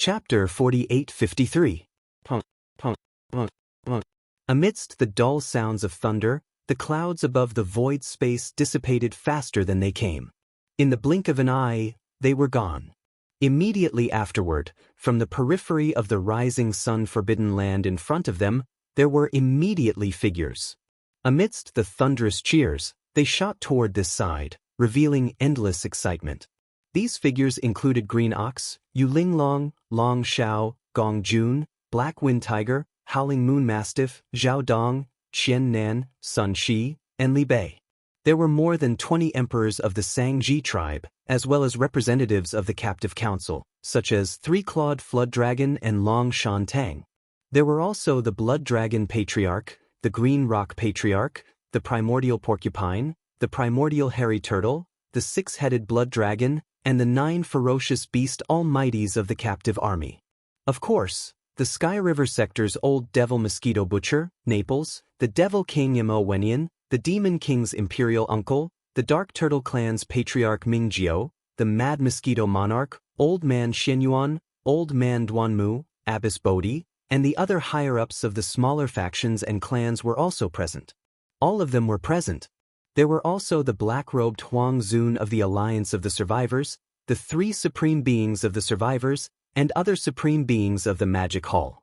Chapter 4853. Punk, punk, punk, punk. Amidst the dull sounds of thunder, the clouds above the void space dissipated faster than they came. In the blink of an eye, they were gone. Immediately afterward, from the periphery of the rising sun-forbidden land in front of them, there were immediately figures. Amidst the thunderous cheers, they shot toward this side, revealing endless excitement. These figures included Green Ox, Yu Linglong, Long Xiao, Gong Jun, Black Wind Tiger, Howling Moon Mastiff, Zhao Dong, Qian Nan, Sun Shi, and Li Bei. There were more than 20 emperors of the Sangji tribe, as well as representatives of the captive council, such as Three-Clawed Flood Dragon and Long Shan Tang. There were also the Blood Dragon Patriarch, the Green Rock Patriarch, the Primordial Porcupine, the Primordial Hairy Turtle, the Six-Headed Blood Dragon, and the 9 ferocious beast almighties of the captive army. Of course, the Sky River Sector's Old Devil Mosquito Butcher, Naples, the Devil King Imo Wenian, the Demon King's Imperial Uncle, the Dark Turtle Clan's Patriarch Mingjiao, the Mad Mosquito Monarch, Old Man Xianyuan, Old Man Duanmu, Abbess Bodhi, and the other higher-ups of the smaller factions and clans were also present. All of them were present. There were also the black-robed Huang Zun of the Alliance of the Survivors, the 3 supreme beings of the Survivors, and other supreme beings of the Magic Hall.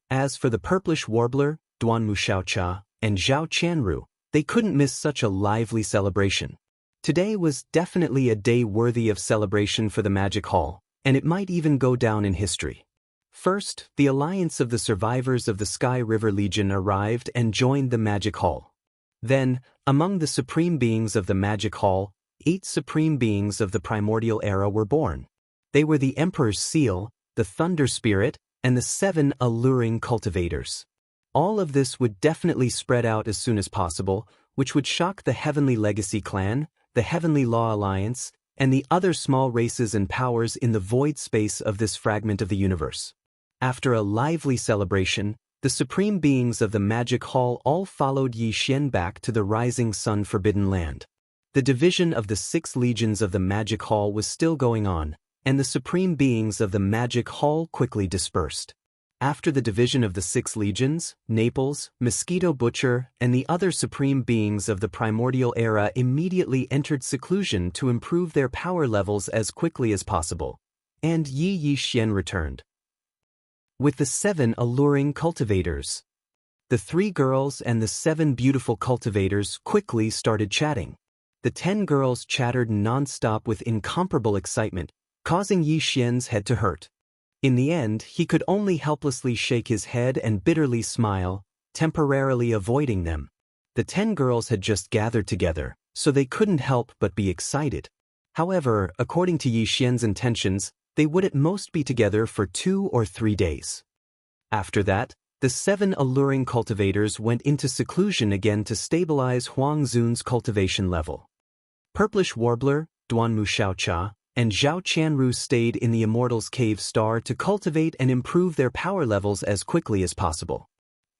As for the Purplish Warbler, Duanmu Xiaocha, and Zhao Qianru, they couldn't miss such a lively celebration. Today was definitely a day worthy of celebration for the Magic Hall, and it might even go down in history. First, the Alliance of the Survivors of the Sky River Legion arrived and joined the Magic Hall. Then, among the supreme beings of the Magic Hall, 8 supreme beings of the primordial era were born. They were the Emperor's Seal, the Thunder Spirit, and the 7 alluring cultivators. All of this would definitely spread out as soon as possible, which would shock the Heavenly Legacy Clan, the Heavenly Law Alliance, and the other small races and powers in the void space of this fragment of the universe. After a lively celebration, the supreme beings of the Magic Hall all followed Yi Xian back to the rising sun-forbidden land. The division of the 6 legions of the Magic Hall was still going on, and the supreme beings of the Magic Hall quickly dispersed. After the division of the 6 legions, Naples, Mosquito Butcher, and the other supreme beings of the primordial era immediately entered seclusion to improve their power levels as quickly as possible, and Yi Xian returned with the 7 alluring cultivators. The 3 girls and the 7 beautiful cultivators quickly started chatting. The 10 girls chattered non-stop with incomparable excitement, causing Yi Xian's head to hurt. In the end, he could only helplessly shake his head and bitterly smile, temporarily avoiding them. The 10 girls had just gathered together, so they couldn't help but be excited. However, according to Yi Xian's intentions, they would at most be together for 2 or 3 days. After that, the 7 alluring cultivators went into seclusion again to stabilize Huang Zun's cultivation level. Purplish Warbler, Duanmu Xiaocha, and Zhao Qianru stayed in the Immortal's cave star to cultivate and improve their power levels as quickly as possible.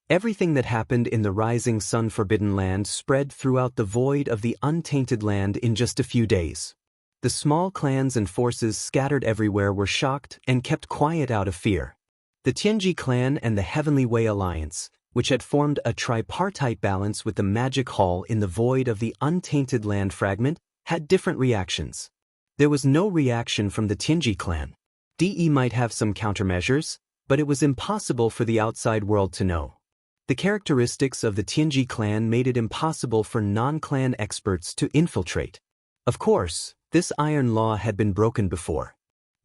Everything that happened in the rising sun-forbidden land spread throughout the void of the untainted land in just a few days. The small clans and forces scattered everywhere were shocked and kept quiet out of fear. The Tianji clan and the Heavenly Way Alliance, which had formed a tripartite balance with the Magic Hall in the void of the untainted land fragment, had different reactions. There was no reaction from the Tianji clan. DE might have some countermeasures, but it was impossible for the outside world to know. The characteristics of the Tianji clan made it impossible for non-clan experts to infiltrate. Of course, this iron law had been broken before.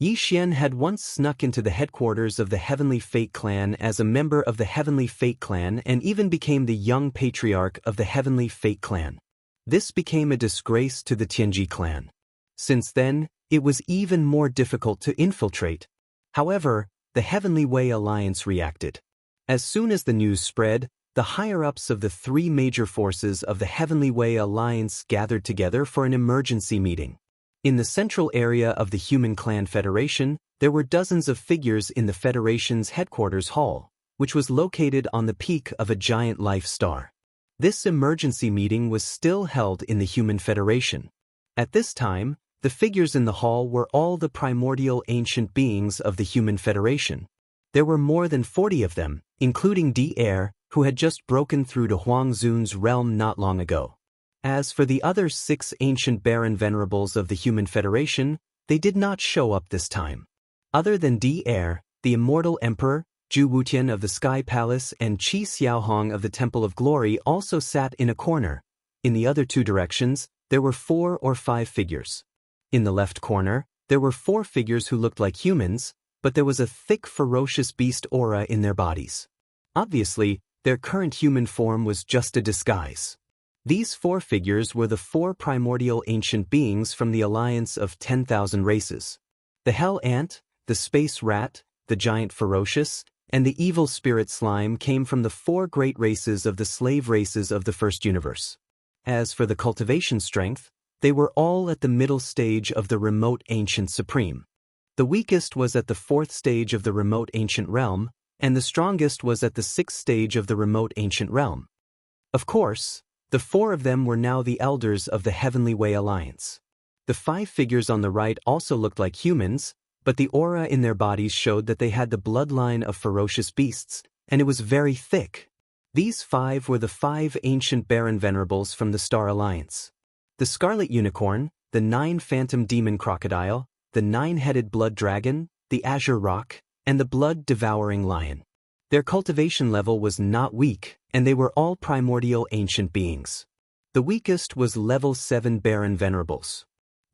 Yi Xian had once snuck into the headquarters of the Heavenly Fate clan as a member of the Heavenly Fate clan and even became the young patriarch of the Heavenly Fate clan. This became a disgrace to the Tianji clan. Since then, it was even more difficult to infiltrate. However, the Heavenly Way Alliance reacted. As soon as the news spread, the higher-ups of the 3 major forces of the Heavenly Way Alliance gathered together for an emergency meeting. In the central area of the Human Clan Federation, there were dozens of figures in the Federation's headquarters hall, which was located on the peak of a giant life star. This emergency meeting was still held in the Human Federation. At this time, The figures in the hall were all the primordial ancient beings of the Human Federation. There were more than 40 of them, including Daoist, who had just broken through to Huang Zun's realm not long ago. As for the other 6 ancient Baron Venerables of the Human Federation, they did not show up this time. Other than Daoist, the Immortal Emperor, Zhu Wutian of the Sky Palace and Qi Xiaohong of the Temple of Glory also sat in a corner. In the other 2 directions, there were 4 or 5 figures. In the left corner, there were 4 figures who looked like humans, but there was a thick, ferocious beast aura in their bodies. Obviously, their current human form was just a disguise. These 4 figures were the 4 primordial ancient beings from the alliance of 10,000 races. The Hell Ant, the Space Rat, the Giant Ferocious, and the Evil Spirit Slime came from the 4 great races of the slave races of the first universe. As for the cultivation strength, they were all at the middle stage of the remote ancient supreme. The weakest was at the 4th stage of the remote ancient realm, and the strongest was at the 6th stage of the remote ancient realm. Of course, the 4 of them were now the elders of the Heavenly Way Alliance. The 5 figures on the right also looked like humans, but the aura in their bodies showed that they had the bloodline of ferocious beasts, and it was very thick. These 5 were the 5 ancient Baron Venerables from the Star Alliance. The Scarlet Unicorn, the 9 Phantom Demon Crocodile, the 9-headed Blood Dragon, the Azure Rock, and the Blood-Devouring Lion. Their cultivation level was not weak, and they were all primordial ancient beings. The weakest was level 7 Baron Venerables.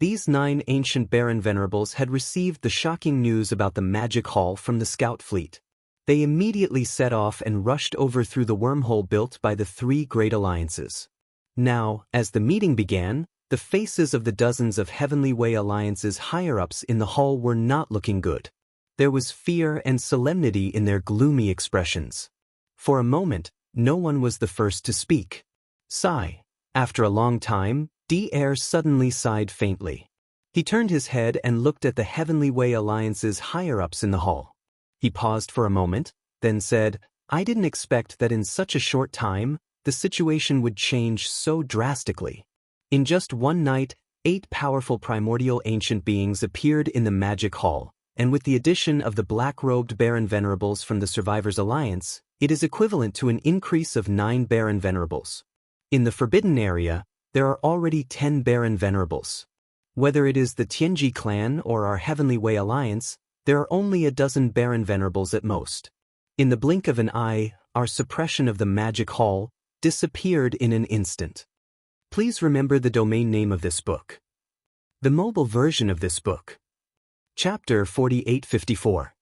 These 9 ancient Baron Venerables had received the shocking news about the Magic Hall from the Scout Fleet. They immediately set off and rushed over through the wormhole built by the 3 great alliances. Now, as the meeting began, the faces of the dozens of Heavenly Way Alliance's higher-ups in the hall were not looking good. There was fear and solemnity in their gloomy expressions. For a moment, no one was the first to speak. Sigh. After a long time, Daoist suddenly sighed faintly. He turned his head and looked at the Heavenly Way Alliance's higher-ups in the hall. He paused for a moment, then said, "I didn't expect that in such a short time, the situation would change so drastically." In just one night, 8 powerful primordial ancient beings appeared in the Magic Hall, and with the addition of the black-robed Baron Venerables from the Survivors Alliance, it is equivalent to an increase of 9 Baron Venerables. In the Forbidden Area, there are already 10 Baron Venerables. Whether it is the Tianji clan or our Heavenly Way Alliance, there are only a dozen Baron Venerables at most. In the blink of an eye, our suppression of the Magic Hall disappeared in an instant. Please remember the domain name of this book. The mobile version of this book. Chapter 4854.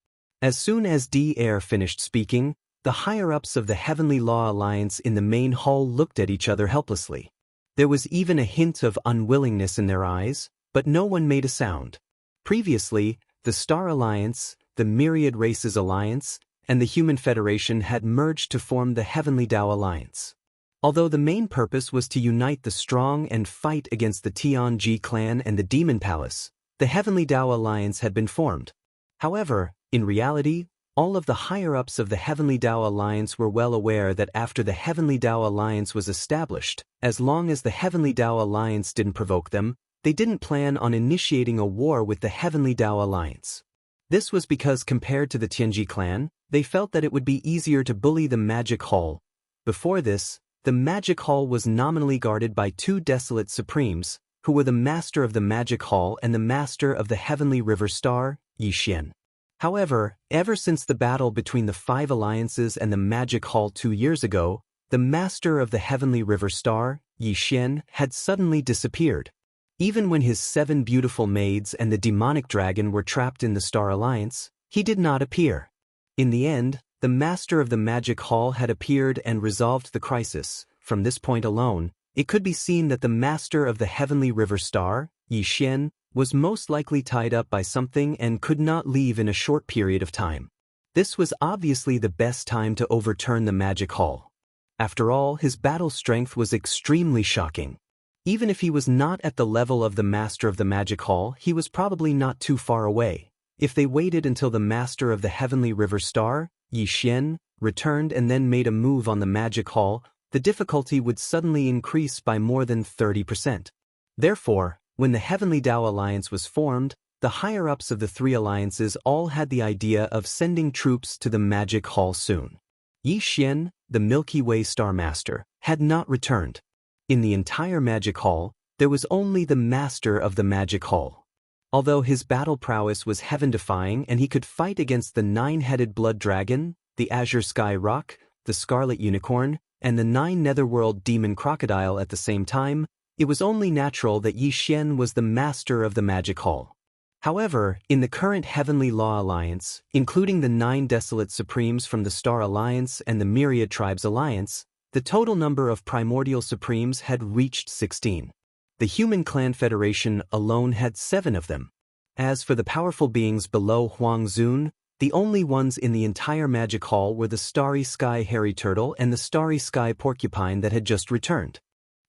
As soon as Daoist finished speaking, the higher-ups of the Heavenly Law Alliance in the main hall looked at each other helplessly. There was even a hint of unwillingness in their eyes, but no one made a sound. Previously, the Star Alliance, the Myriad Races Alliance, and the Human Federation had merged to form the Heavenly Dao Alliance. Although the main purpose was to unite the strong and fight against the Tianji clan and the Demon Palace, the Heavenly Dao Alliance had been formed. However, in reality, all of the higher-ups of the Heavenly Dao Alliance were well aware that after the Heavenly Dao Alliance was established, as long as the Heavenly Dao Alliance didn't provoke them, they didn't plan on initiating a war with the Heavenly Dao Alliance. This was because compared to the Tianji clan, they felt that it would be easier to bully the Magic Hall. Before this, the Magic Hall was nominally guarded by 2 desolate Supremes, who were the Master of the Magic Hall and the Master of the Heavenly River Star, Yixian. However, ever since the battle between the 5 alliances and the Magic Hall 2 years ago, the Master of the Heavenly River Star, Yixian, had suddenly disappeared. Even when his 7 beautiful maids and the demonic dragon were trapped in the Star Alliance, he did not appear. In the end, the Master of the Magic Hall had appeared and resolved the crisis. From this point alone, it could be seen that the Master of the Heavenly River Star, Yixian, was most likely tied up by something and could not leave in a short period of time. This was obviously the best time to overturn the Magic Hall. After all, his battle strength was extremely shocking. Even if he was not at the level of the Master of the Magic Hall, he was probably not too far away. If they waited until the Master of the Heavenly River Star, Yixian, returned and then made a move on the Magic Hall, the difficulty would suddenly increase by more than 30%. Therefore, When the Heavenly Dao Alliance was formed, the higher-ups of the three alliances all had the idea of sending troops to the Magic Hall soon. Yi Xian, the Milky Way Star Master, had not returned. In the entire Magic Hall, there was only the Master of the Magic Hall. Although his battle prowess was heaven-defying and he could fight against the 9-headed Blood Dragon, the Azure Sky Rock, the Scarlet Unicorn, and the 9 Netherworld Demon Crocodile at the same time, it was only natural that Yi Xian was the Master of the Magic Hall. However, in the current Heavenly Law Alliance, including the 9 Desolate Supremes from the Star Alliance and the Myriad Tribes Alliance, the total number of Primordial Supremes had reached 16. The Human Clan Federation alone had 7 of them. As for the powerful beings below Huang Zun, the only ones in the entire Magic Hall were the Starry Sky Hairy Turtle and the Starry Sky Porcupine that had just returned.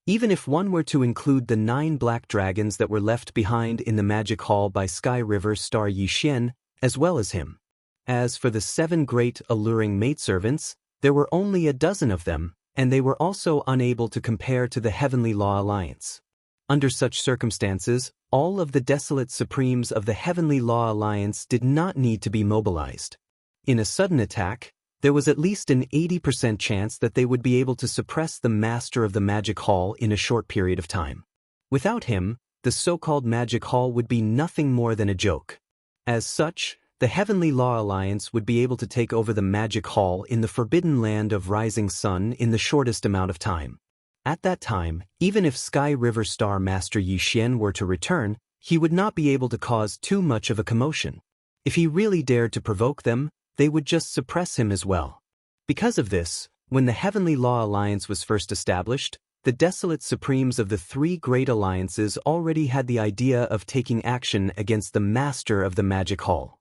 Even if one were to include the 9 black dragons that were left behind in the Magic Hall by Sky River Star Yi Xian, as well as him. As for the 7 great alluring maidservants, there were only a dozen of them, and they were also unable to compare to the Heavenly Law Alliance. Under such circumstances, all of the Desolate Supremes of the Heavenly Law Alliance did not need to be mobilized. In a sudden attack, there was at least an 80% chance that they would be able to suppress the Master of the Magic Hall in a short period of time. Without him, the so-called Magic Hall would be nothing more than a joke. As such, the Heavenly Law Alliance would be able to take over the Magic Hall in the Forbidden Land of Rising Sun in the shortest amount of time. At that time, even if Sky River Star Master Yi Xian were to return, he would not be able to cause too much of a commotion. If he really dared to provoke them, they would just suppress him as well. Because of this, when the Heavenly Law Alliance was first established, the Desolate Supremes of the 3 great alliances already had the idea of taking action against the Master of the Magic Hall.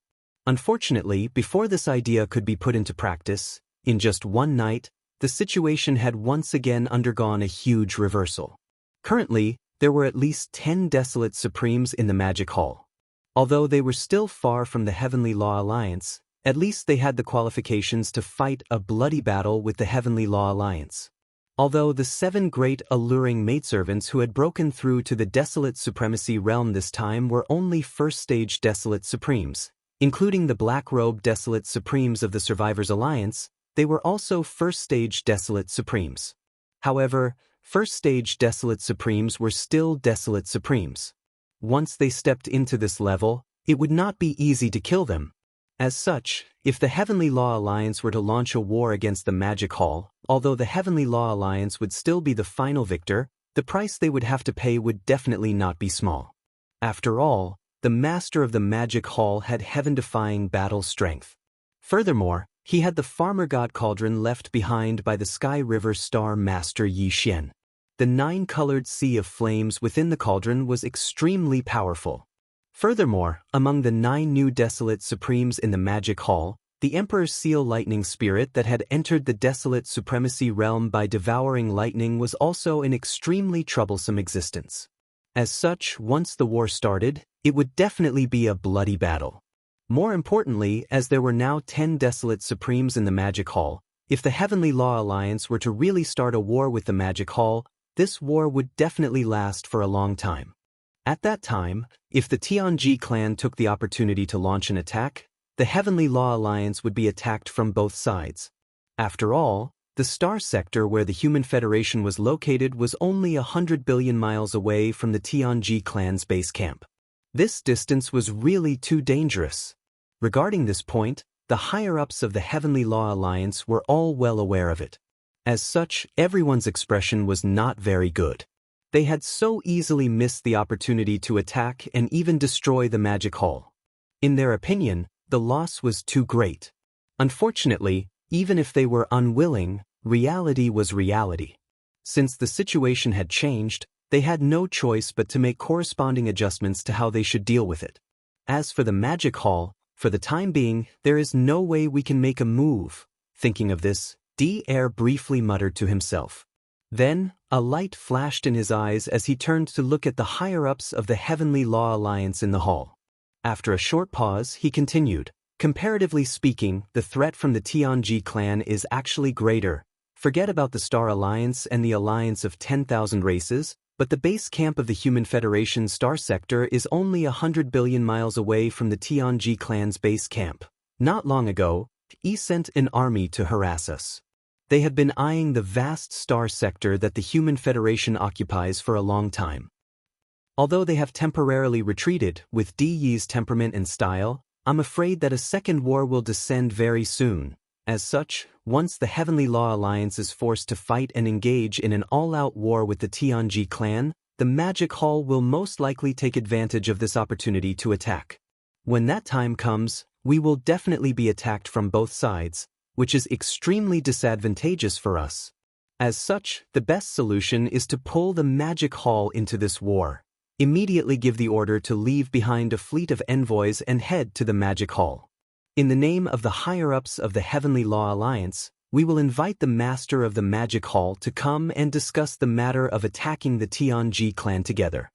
Unfortunately, before this idea could be put into practice, in just one night, the situation had once again undergone a huge reversal. Currently, there were at least 10 Desolate Supremes in the Magic Hall. Although they were still far from the Heavenly Law Alliance, at least they had the qualifications to fight a bloody battle with the Heavenly Law Alliance. Although the 7 great alluring maidservants who had broken through to the Desolate Supremacy realm this time were only first-stage Desolate Supremes, including the black-robed Desolate Supremes of the Survivors Alliance, they were also first-stage Desolate Supremes. However, first-stage Desolate Supremes were still Desolate Supremes. Once they stepped into this level, it would not be easy to kill them. As such, if the Heavenly Law Alliance were to launch a war against the Magic Hall, although the Heavenly Law Alliance would still be the final victor, the price they would have to pay would definitely not be small. After all, the Master of the Magic Hall had heaven-defying battle strength. Furthermore, he had the Farmer God Cauldron left behind by the Sky River Star Master Yi Xian. The 9-colored sea of flames within the cauldron was extremely powerful. Furthermore, among the 9 new Desolate Supremes in the Magic Hall, the Emperor's Seal Lightning Spirit that had entered the Desolate Supremacy realm by devouring lightning was also an extremely troublesome existence. As such, once the war started, it would definitely be a bloody battle. More importantly, as there were now 10 Desolate Supremes in the Magic Hall, if the Heavenly Law Alliance were to really start a war with the Magic Hall, this war would definitely last for a long time. At that time, if the Tianji clan took the opportunity to launch an attack, the Heavenly Law Alliance would be attacked from both sides. After all, the star sector where the Human Federation was located was only 100 billion miles away from the Tianji clan's base camp. This distance was really too dangerous. Regarding this point, the higher-ups of the Heavenly Law Alliance were all well aware of it. As such, everyone's expression was not very good. They had so easily missed the opportunity to attack and even destroy the Magic Hall. In their opinion, the loss was too great. Unfortunately, even if they were unwilling, reality was reality. Since the situation had changed, they had no choice but to make corresponding adjustments to how they should deal with it. As for the Magic Hall, for the time being, there is no way we can make a move. Thinking of this, D-Air briefly muttered to himself. Then, a light flashed in his eyes as he turned to look at the higher-ups of the Heavenly Law Alliance in the hall. After a short pause, he continued, "Comparatively speaking, the threat from the Tianji clan is actually greater. Forget about the Star Alliance and the alliance of 10,000 races, but the base camp of the Human Federation star sector is only 100 billion miles away from the Tianji clan's base camp. Not long ago, Yi sent an army to harass us. They have been eyeing the vast star sector that the Human Federation occupies for a long time. Although they have temporarily retreated with Di Yi's temperament and style, I'm afraid that a second war will descend very soon. As such, once the Heavenly Law Alliance is forced to fight and engage in an all-out war with the Tianji clan, the Magic Hall will most likely take advantage of this opportunity to attack. When that time comes, we will definitely be attacked from both sides, which is extremely disadvantageous for us. As such, the best solution is to pull the Magic Hall into this war. Immediately give the order to leave behind a fleet of envoys and head to the Magic Hall. In the name of the higher-ups of the Heavenly Law Alliance, we will invite the Master of the Magic Hall to come and discuss the matter of attacking the Tianji clan together.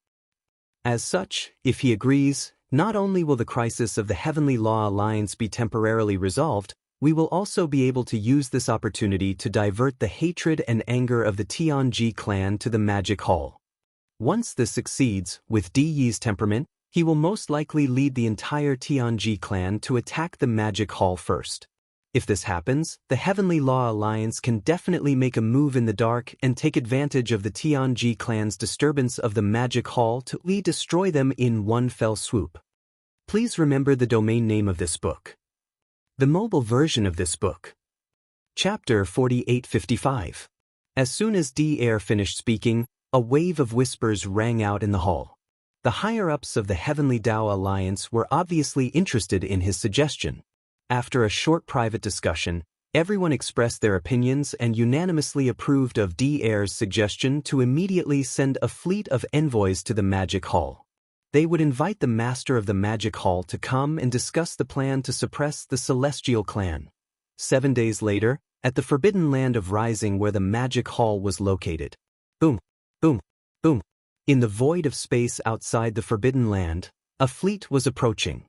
As such, if he agrees, not only will the crisis of the Heavenly Law Alliance be temporarily resolved, we will also be able to use this opportunity to divert the hatred and anger of the Tianji clan to the Magic Hall. Once this succeeds, with Di Yi's temperament, he will most likely lead the entire Tianji clan to attack the Magic Hall first. If this happens, the Heavenly Law Alliance can definitely make a move in the dark and take advantage of the Tianji clan's disturbance of the Magic Hall to destroy them in one fell swoop. Please remember the domain name of this book. The mobile version of this book. Chapter 4855. As soon as D-Air finished speaking, a wave of whispers rang out in the hall. The higher-ups of the Heavenly Dao Alliance were obviously interested in his suggestion. After a short private discussion, everyone expressed their opinions and unanimously approved of D-Air's suggestion to immediately send a fleet of envoys to the Magic Hall. They would invite the Master of the Magic Hall to come and discuss the plan to suppress the Celestial Clan. 7 days later, at the Forbidden Land of Rising where the Magic Hall was located. Boom, boom, boom. In the void of space outside the Forbidden Land, a fleet was approaching.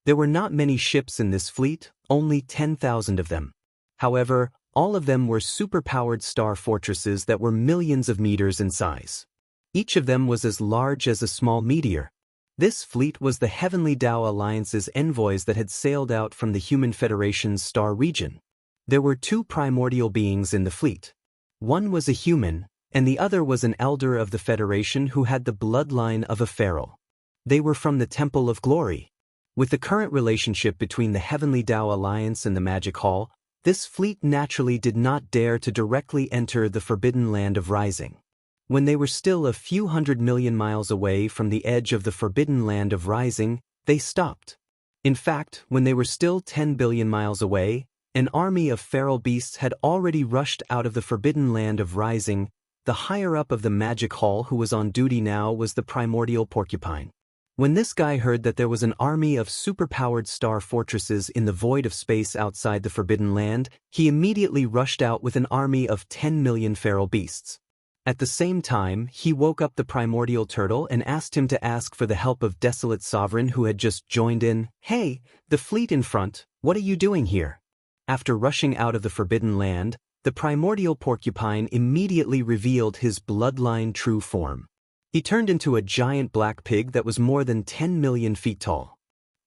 There were not many ships in this fleet, only 10,000 of them. However, all of them were super-powered star fortresses that were millions of meters in size. Each of them was as large as a small meteor. This fleet was the Heavenly Dao Alliance's envoys that had sailed out from the Human Federation's star region. There were 2 primordial beings in the fleet. One was a human, and the other was an elder of the Federation who had the bloodline of a pharaoh. They were from the Temple of Glory. With the current relationship between the Heavenly Dao Alliance and the Magic Hall, this fleet naturally did not dare to directly enter the Forbidden Land of Rising. When they were still a few 100 million miles away from the edge of the Forbidden Land of Rising, they stopped. In fact, when they were still 10 billion miles away, an army of feral beasts had already rushed out of the Forbidden Land of Rising. The higher-up of the Magic Hall who was on duty now was the primordial porcupine. When this guy heard that there was an army of superpowered star fortresses in the void of space outside the Forbidden Land, he immediately rushed out with an army of 10 million feral beasts. At the same time, he woke up the primordial turtle and asked him to ask for the help of Desolate Sovereign who had just joined in. "Hey, the fleet in front, what are you doing here?" After rushing out of the Forbidden Land, the primordial porcupine immediately revealed his bloodline true form. He turned into a giant black pig that was more than 10 million feet tall.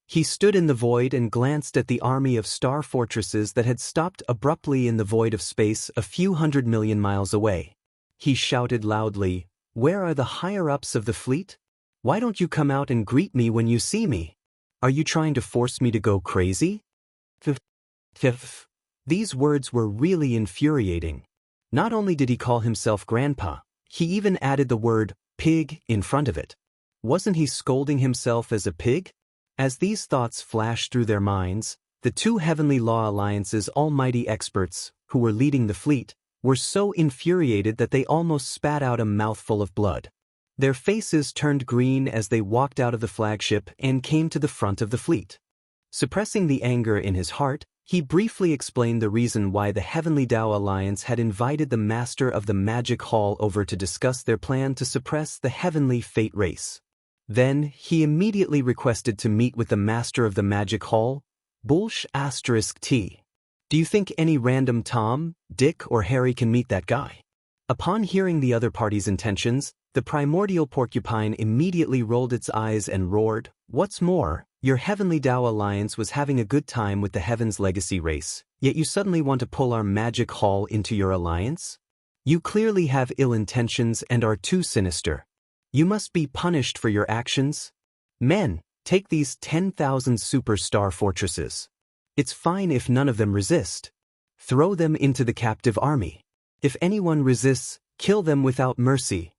He stood in the void and glanced at the army of star fortresses that had stopped abruptly in the void of space a few 100 million miles away. He shouted loudly, "Where are the higher-ups of the fleet? Why don't you come out and greet me when you see me? Are you trying to force me to go crazy?" These words were really infuriating. Not only did he call himself Grandpa, he even added the word pig in front of it. Wasn't he scolding himself as a pig? As these thoughts flashed through their minds, the 2 Heavenly Law Alliance's almighty experts, who were leading the fleet, were so infuriated that they almost spat out a mouthful of blood. Their faces turned green as they walked out of the flagship and came to the front of the fleet. Suppressing the anger in his heart, he briefly explained the reason why the Heavenly Dao Alliance had invited the Master of the Magic Hall over to discuss their plan to suppress the Heavenly Fate race. Then, he immediately requested to meet with the Master of the Magic Hall, *T. Do you think any random Tom, Dick, or Harry can meet that guy? Upon hearing the other party's intentions, The primordial porcupine immediately rolled its eyes and roared, "What's more, your Heavenly Dao Alliance was having a good time with the Heaven's Legacy race, yet you suddenly want to pull our magic hall into your alliance? You clearly have ill intentions and are too sinister. You must be punished for your actions. Men, take these 10,000 superstar fortresses. It's fine if none of them resist. Throw them into the captive army. If anyone resists, kill them without mercy."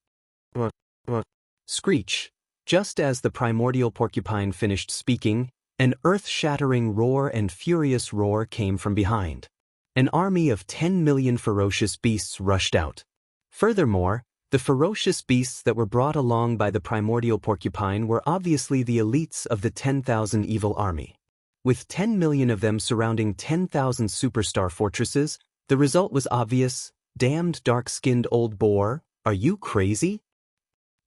Screech. Just as the primordial porcupine finished speaking, an earth-shattering roar and furious roar came from behind. An army of 10 million ferocious beasts rushed out. Furthermore, the ferocious beasts that were brought along by the primordial porcupine were obviously the elites of the 10,000 evil army. With 10 million of them surrounding 10,000 superstar fortresses, the result was obvious. Damned dark-skinned old boar, are you crazy?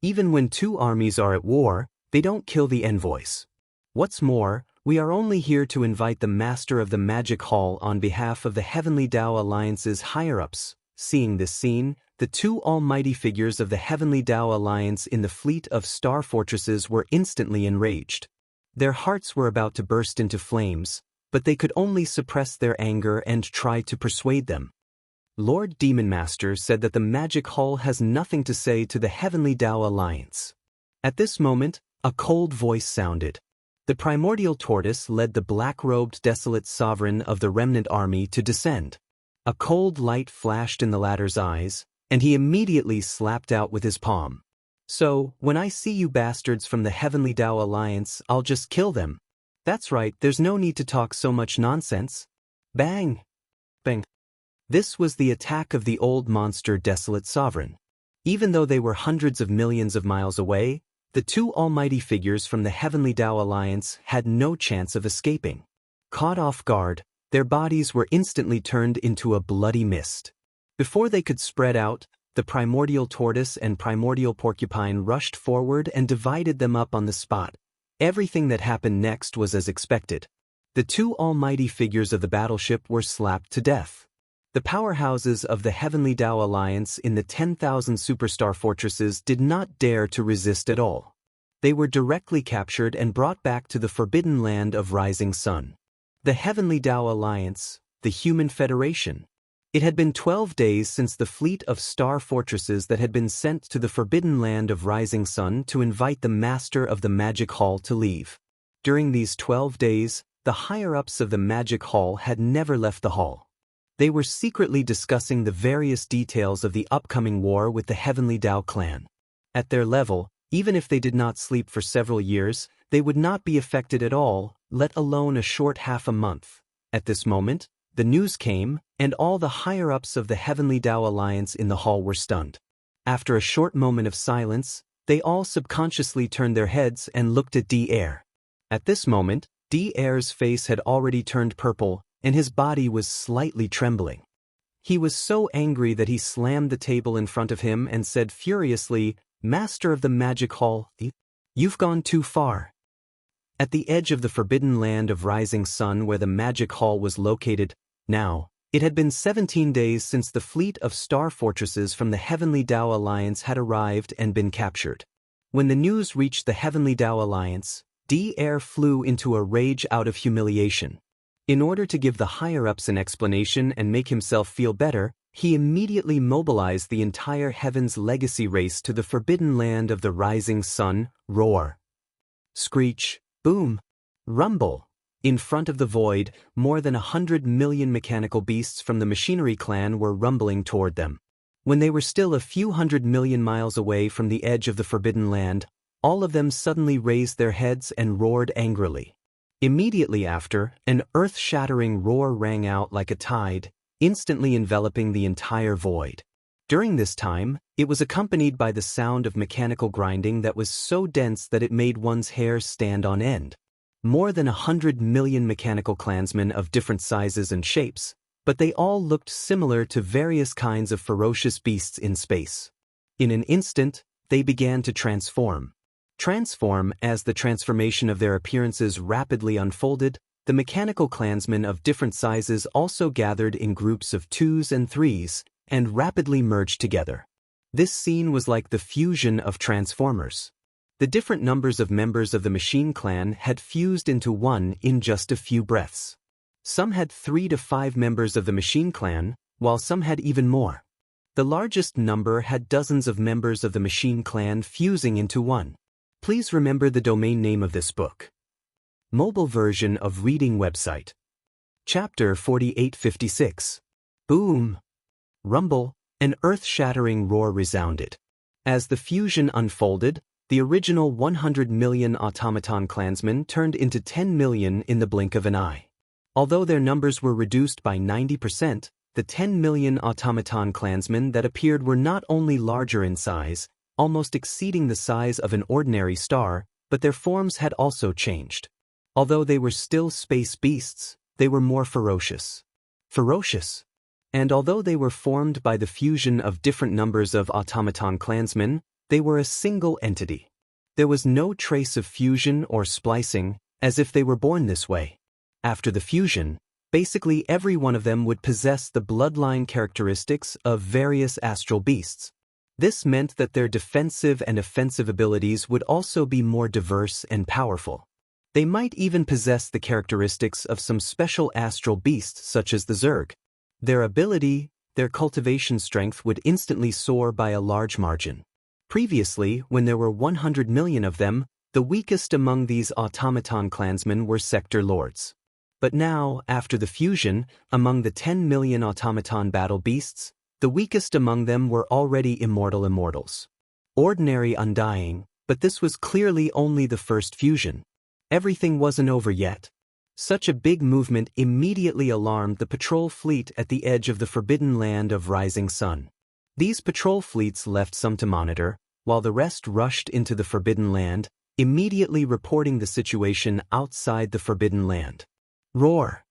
Even when two armies are at war, they don't kill the envoys. What's more, we are only here to invite the master of the magic hall on behalf of the Heavenly Dao Alliance's higher-ups. Seeing this scene, the two almighty figures of the Heavenly Dao Alliance in the fleet of star fortresses were instantly enraged. Their hearts were about to burst into flames, but they could only suppress their anger and try to persuade them. Lord Demon Master said that the magic hall has nothing to say to the Heavenly Dao Alliance. At this moment, a cold voice sounded. The primordial tortoise led the black-robed desolate sovereign of the remnant army to descend. A cold light flashed in the latter's eyes, and he immediately slapped out with his palm. "So, when I see you bastards from the Heavenly Dao Alliance, I'll just kill them. That's right, there's no need to talk so much nonsense." Bang! Bang! This was the attack of the old monster desolate sovereign. Even though they were hundreds of millions of miles away, the two almighty figures from the Heavenly Dao Alliance had no chance of escaping. Caught off guard, their bodies were instantly turned into a bloody mist. Before they could spread out, the primordial tortoise and primordial porcupine rushed forward and divided them up on the spot. Everything that happened next was as expected. The two almighty figures of the battleship were slapped to death. The powerhouses of the Heavenly Dao Alliance in the 10,000 superstar fortresses did not dare to resist at all. They were directly captured and brought back to the forbidden land of Rising Sun. The Heavenly Dao Alliance, the Human Federation. It had been 12 days since the fleet of star fortresses that had been sent to the forbidden land of Rising Sun to invite the master of the Magic Hall to leave. During these 12 days, the higher-ups of the Magic Hall had never left the hall. They were secretly discussing the various details of the upcoming war with the Heavenly Dao clan. At their level, even if they did not sleep for several years, they would not be affected at all, let alone a short half a month. At this moment, the news came, and all the higher-ups of the Heavenly Dao Alliance in the hall were stunned. After a short moment of silence, they all subconsciously turned their heads and looked at D-Air. At this moment, D-Air's face had already turned purple, and his body was slightly trembling. He was so angry that he slammed the table in front of him and said furiously, "Master of the Magic Hall, you've gone too far." At the edge of the forbidden land of Rising Sun where the Magic Hall was located, now, it had been 17 days since the fleet of star fortresses from the Heavenly Dao Alliance had arrived and been captured. When the news reached the Heavenly Dao Alliance, D-Air flew into a rage out of humiliation. In order to give the higher-ups an explanation and make himself feel better, he immediately mobilized the entire Heaven's Legacy race to the forbidden land of the Rising Sun. Roar. Screech. Boom. Rumble. In front of the void, more than 100 million mechanical beasts from the Machinery clan were rumbling toward them. When they were still a few 100 million miles away from the edge of the forbidden land, all of them suddenly raised their heads and roared angrily. Immediately after, an earth-shattering roar rang out like a tide, instantly enveloping the entire void. During this time, it was accompanied by the sound of mechanical grinding that was so dense that it made one's hair stand on end. More than 100 million mechanical clansmen of different sizes and shapes, but they all looked similar to various kinds of ferocious beasts in space. In an instant, they began to transform. As the transformation of their appearances rapidly unfolded, the mechanical clansmen of different sizes also gathered in groups of 2s and 3s, and rapidly merged together. This scene was like the fusion of Transformers. The different numbers of members of the Machine Clan had fused into one in just a few breaths. Some had 3 to 5 members of the Machine Clan, while some had even more. The largest number had dozens of members of the Machine Clan fusing into one. Please remember the domain name of this book. Mobile version of reading website. Chapter 4856. Boom! Rumble, an earth-shattering roar resounded. As the fusion unfolded, the original 100 million automaton clansmen turned into 10 million in the blink of an eye. Although their numbers were reduced by 90%, the 10 million automaton clansmen that appeared were not only larger in size, almost exceeding the size of an ordinary star, but their forms had also changed. Although they were still space beasts, they were more ferocious. Ferocious. And although they were formed by the fusion of different numbers of automaton clansmen, they were a single entity. There was no trace of fusion or splicing, as if they were born this way. After the fusion, basically every one of them would possess the bloodline characteristics of various astral beasts. This meant that their defensive and offensive abilities would also be more diverse and powerful. They might even possess the characteristics of some special astral beasts such as the Zerg. Their cultivation strength would instantly soar by a large margin. Previously, when there were 100 million of them, the weakest among these automaton clansmen were sector lords. But now, after the fusion, among the 10 million automaton battle beasts, the weakest among them were already immortal immortals. Ordinary undying, but this was clearly only the first fusion. Everything wasn't over yet. Such a big movement immediately alarmed the patrol fleet at the edge of the forbidden land of Rising Sun. These patrol fleets left some to monitor, while the rest rushed into the forbidden land, immediately reporting the situation outside the forbidden land. Roar!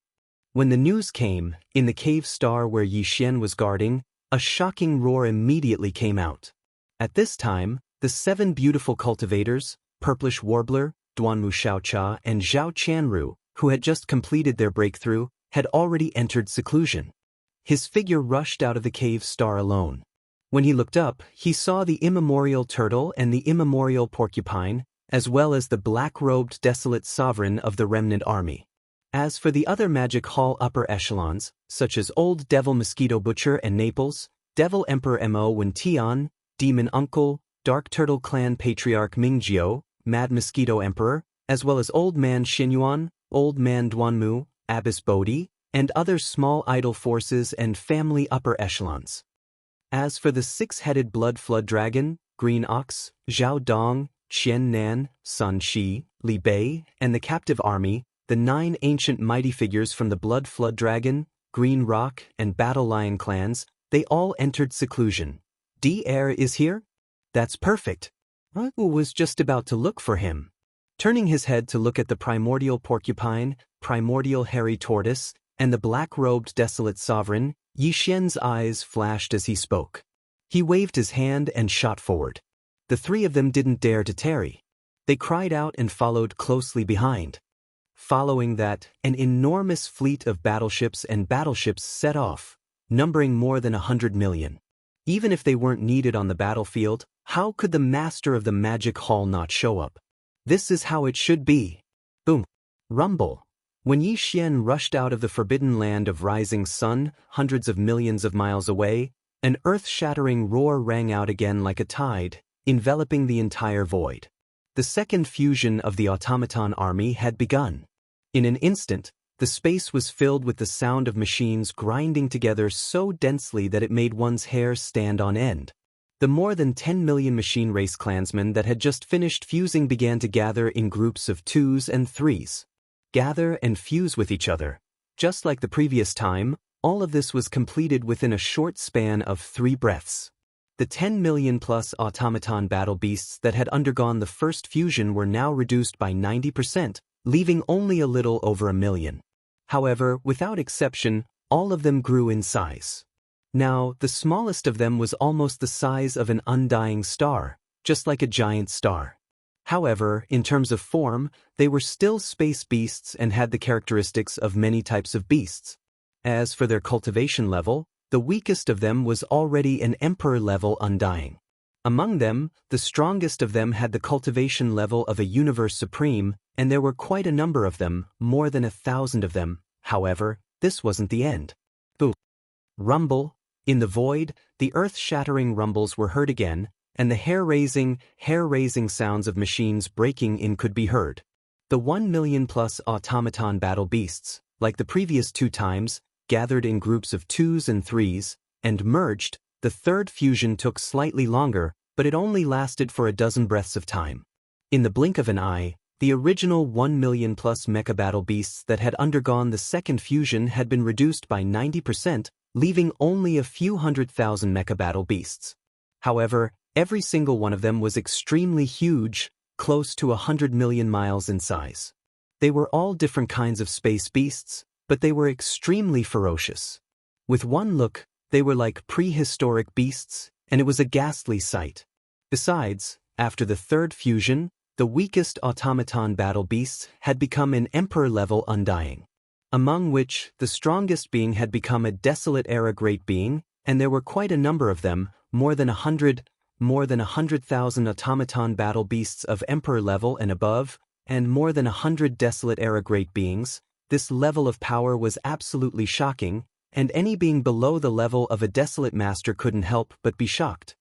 When the news came, in the cave star where Yi Xian was guarding, a shocking roar immediately came out. At this time, the 7 beautiful cultivators, Purplish Warbler, Duanmu Xiaocha, and Zhao Qianru, who had just completed their breakthrough, had already entered seclusion. His figure rushed out of the cave star alone. When he looked up, he saw the immemorial turtle and the immemorial porcupine, as well as the black-robed desolate sovereign of the remnant army. As for the other Magic Hall upper echelons, such as Old Devil Mosquito Butcher and Naples, Devil Emperor Mo Wen Tian, Demon Uncle, Dark Turtle Clan Patriarch Mingjiu, Mad Mosquito Emperor, as well as Old Man Xinyuan, Old Man Duanmu, Abbess Bodhi, and other small idol forces and family upper echelons. As for the 6-headed Blood Flood Dragon, Green Ox, Zhao Dong, Qian Nan, Sun Shi, Li Bei, and the captive army, the 9 ancient mighty figures from the Blood Flood Dragon, Green Rock, and Battle Lion clans, they all entered seclusion. D-Air is here? That's perfect. I was just about to look for him. Turning his head to look at the primordial porcupine, primordial hairy tortoise, and the black-robed desolate sovereign, Yi Xian's eyes flashed as he spoke. He waved his hand and shot forward. The 3 of them didn't dare to tarry. They cried out and followed closely behind. Following that, an enormous fleet of battleships set off, numbering more than 100 million. Even if they weren't needed on the battlefield, how could the master of the Magic Hall not show up? This is how it should be. Boom. Rumble. When Yi Xian rushed out of the forbidden land of Rising Sun, hundreds of millions of miles away, an earth-shattering roar rang out again like a tide, enveloping the entire void. The second fusion of the automaton army had begun. In an instant, the space was filled with the sound of machines grinding together so densely that it made one's hair stand on end. The more than 10 million machine race clansmen that had just finished fusing began to gather in groups of 2s and 3s. Gather and fuse with each other. Just like the previous time, all of this was completed within a short span of 3 breaths. The 10 million plus automaton battle beasts that had undergone the first fusion were now reduced by 90%, leaving only a little over 1 million. However, without exception, all of them grew in size. Now, the smallest of them was almost the size of an undying star, just like a giant star. However, in terms of form, they were still space beasts and had the characteristics of many types of beasts. As for their cultivation level, the weakest of them was already an emperor level undying. Among them, the strongest of them had the cultivation level of a universe supreme, and there were quite a number of them, more than 1,000 of them. However, this wasn't the end. Boom. Rumble. In the void, the earth-shattering rumbles were heard again, and the hair-raising sounds of machines breaking in could be heard. The 1 million plus automaton battle beasts, like the previous 2 times, gathered in groups of 2s and 3s, and merged. The third fusion took slightly longer, but it only lasted for a dozen breaths of time. In the blink of an eye, the original 1 million plus mecha battle beasts that had undergone the second fusion had been reduced by 90%, leaving only a few 100,000 mecha battle beasts. However, every single one of them was extremely huge, close to 100 million miles in size. They were all different kinds of space beasts, but they were extremely ferocious. With one look, they were like prehistoric beasts, and it was a ghastly sight. Besides, after the third fusion, the weakest automaton battle beasts had become an emperor-level undying, among which the strongest being had become a desolate-era great being, and there were quite a number of them, more than 100,000 automaton battle beasts of emperor level and above, and more than 100 desolate-era great beings. This level of power was absolutely shocking, and any being below the level of a desolate master couldn't help but be shocked.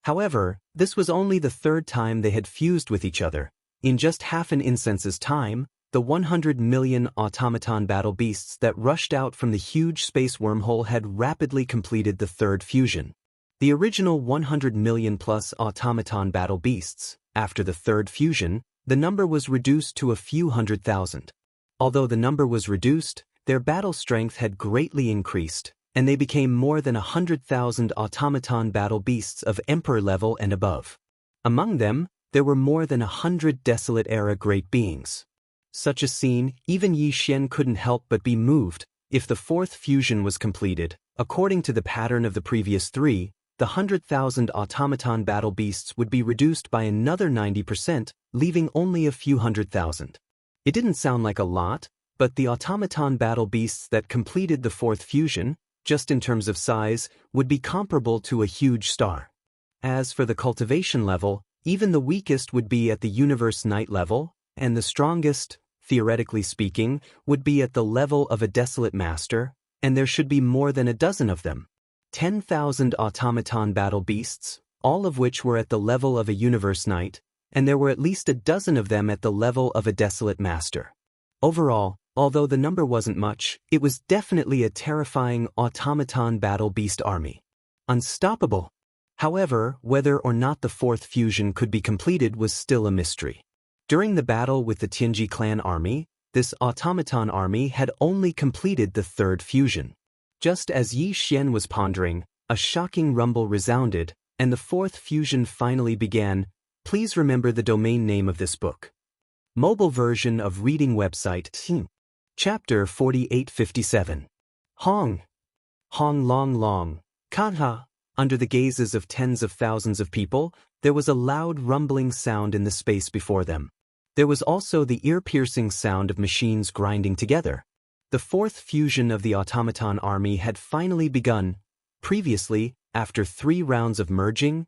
However, this was only the third time they had fused with each other. In just half an instance's time, the 100 million automaton battle beasts that rushed out from the huge space wormhole had rapidly completed the third fusion. The original 100 million plus automaton battle beasts, after the third fusion, the number was reduced to a few 100,000. Although the number was reduced, their battle strength had greatly increased, and they became more than 100,000 automaton battle beasts of emperor level and above. Among them, there were more than 100 desolate-era great beings. Such a scene, even Yi Xian couldn't help but be moved. If the fourth fusion was completed, according to the pattern of the previous 3, the 100,000 automaton battle beasts would be reduced by another 90%, leaving only a few 100,000. It didn't sound like a lot, but the automaton battle beasts that completed the fourth fusion, just in terms of size, would be comparable to a huge star. As for the cultivation level, even the weakest would be at the universe night level, and the strongest, theoretically speaking, would be at the level of a desolate master, and there should be more than a dozen of them. 10,000 automaton battle beasts, all of which were at the level of a universe knight, and there were at least a dozen of them at the level of a desolate master. Overall, although the number wasn't much, it was definitely a terrifying automaton battle beast army. Unstoppable. However, whether or not the fourth fusion could be completed was still a mystery. During the battle with the Tianji clan army, this automaton army had only completed the third fusion. Just as Yi Xian was pondering, a shocking rumble resounded, and the fourth fusion finally began. Please remember the domain name of this book. Mobile version of reading website. Chapter 4857. Hong. Hong long long. Kanha. Under the gazes of tens of thousands of people, there was a loud rumbling sound in the space before them. There was also the ear-piercing sound of machines grinding together. The fourth fusion of the automaton army had finally begun. Previously, after 3 rounds of merging,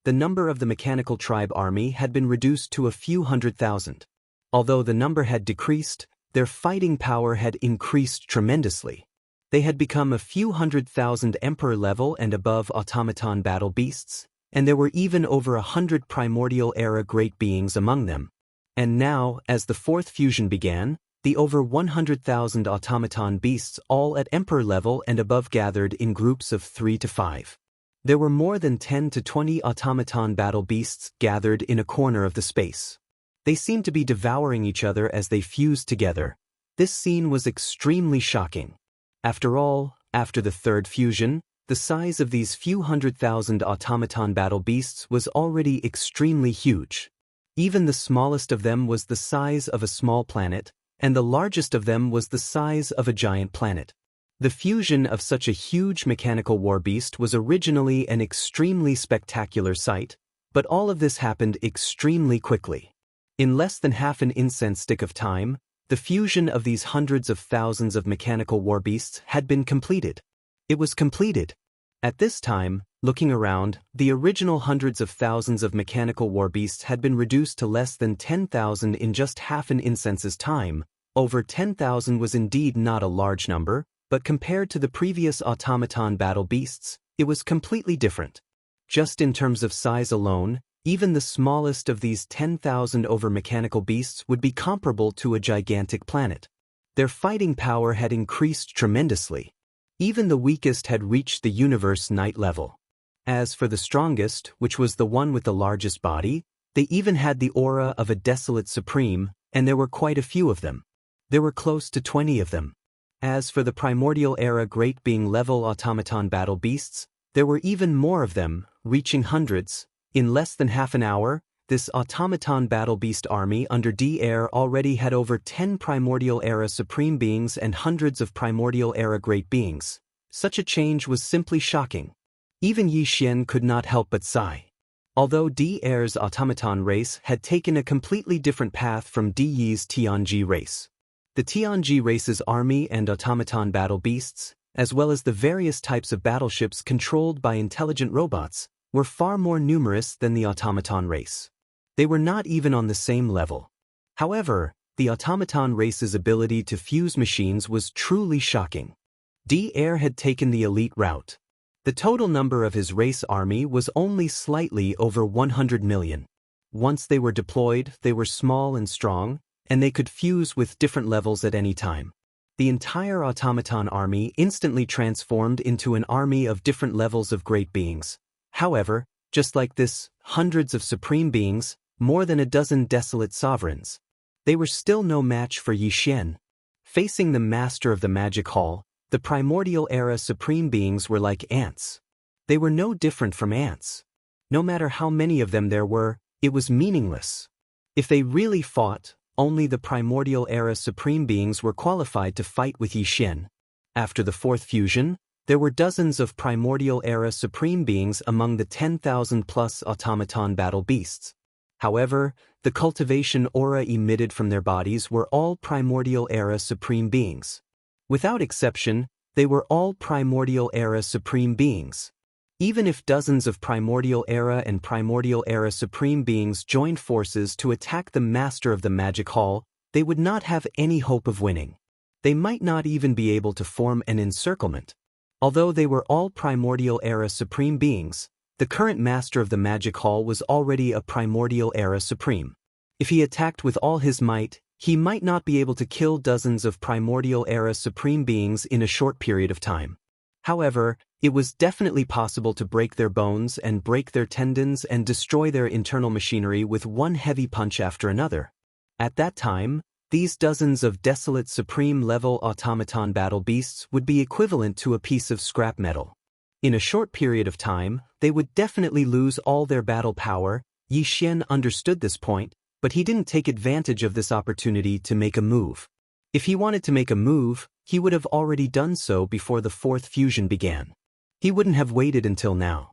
the number of the mechanical tribe army had been reduced to a few 100,000. Although the number had decreased, their fighting power had increased tremendously. They had become a few 100,000 emperor level and above automaton battle beasts, and there were even over 100 primordial era great beings among them. And now, as the fourth fusion began, the over 100,000 automaton beasts all at emperor level and above gathered in groups of 3 to 5. There were more than 10 to 20 automaton battle beasts gathered in a corner of the space. They seemed to be devouring each other as they fused together. This scene was extremely shocking. After all, after the third fusion, the size of these few 100,000 automaton battle beasts was already extremely huge. Even the smallest of them was the size of a small planet, and the largest of them was the size of a giant planet. The fusion of such a huge mechanical war beast was originally an extremely spectacular sight, but all of this happened extremely quickly. In less than half an incense stick of time, the fusion of these hundreds of thousands of mechanical war beasts had been completed. It was completed. At this time, looking around, the original hundreds of thousands of mechanical war beasts had been reduced to less than 10,000 in just half an incense's time. Over 10,000 was indeed not a large number, but compared to the previous automaton battle beasts, it was completely different. Just in terms of size alone, even the smallest of these 10,000 over mechanical beasts would be comparable to a gigantic planet. Their fighting power had increased tremendously. Even the weakest had reached the universe night level. As for the strongest, which was the one with the largest body, they even had the aura of a desolate supreme, and there were quite a few of them. There were close to 20 of them. As for the primordial era great being level automaton battle beasts, there were even more of them, reaching hundreds. In less than half an hour, this automaton battle beast army under D-Air already had over 10 primordial era supreme beings and hundreds of primordial era great beings. Such a change was simply shocking. Even Yi Xian could not help but sigh. Although D-Air's automaton race had taken a completely different path from D-Yi's Tianji race. The Tianji race's army and automaton battle beasts, as well as the various types of battleships controlled by intelligent robots, were far more numerous than the automaton race. They were not even on the same level. However, the automaton race's ability to fuse machines was truly shocking. D-Air had taken the elite route. The total number of his race army was only slightly over 100 million. Once they were deployed, they were small and strong, and they could fuse with different levels at any time. The entire automaton army instantly transformed into an army of different levels of great beings. However, just like this, hundreds of supreme beings, more than a dozen desolate sovereigns. They were still no match for Yi Xian. Facing the master of the magic hall, the primordial era supreme beings were like ants. They were no different from ants. No matter how many of them there were, it was meaningless. If they really fought, only the primordial era supreme beings were qualified to fight with Yi Xian. After the fourth fusion, there were dozens of primordial era supreme beings among the 10,000 plus automaton battle beasts. However, the cultivation aura emitted from their bodies were all primordial era supreme beings. Without exception, they were all primordial era supreme beings. Even if dozens of primordial era and primordial era supreme beings joined forces to attack the master of the magic hall, they would not have any hope of winning. They might not even be able to form an encirclement. Although they were all primordial era supreme beings, the current master of the magic hall was already a primordial era supreme. If he attacked with all his might, he might not be able to kill dozens of primordial era supreme beings in a short period of time. However, it was definitely possible to break their bones and break their tendons and destroy their internal machinery with one heavy punch after another. At that time, these dozens of desolate supreme-level automaton battle beasts would be equivalent to a piece of scrap metal. In a short period of time, they would definitely lose all their battle power. Yi Xian understood this point, but he didn't take advantage of this opportunity to make a move. If he wanted to make a move, he would have already done so before the fourth fusion began. He wouldn't have waited until now.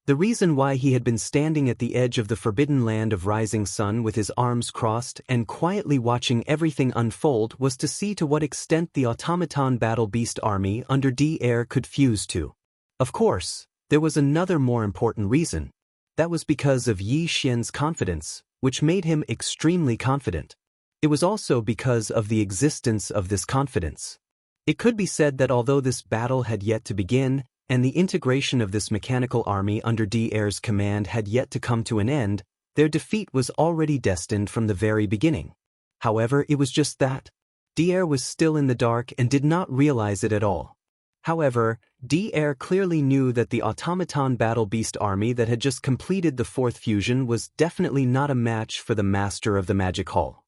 The reason why he had been standing at the edge of the forbidden land of rising sun with his arms crossed and quietly watching everything unfold was to see to what extent the automaton battle beast army under D-Air could fuse to. Of course, there was another more important reason. That was because of Yi Xian's confidence, which made him extremely confident. It was also because of the existence of this confidence. It could be said that although this battle had yet to begin, and the integration of this mechanical army under D-Air's command had yet to come to an end, their defeat was already destined from the very beginning. However, it was just that. D-Air was still in the dark and did not realize it at all. However, D-Air clearly knew that the automaton battle beast army that had just completed the fourth fusion was definitely not a match for the master of the magic hall.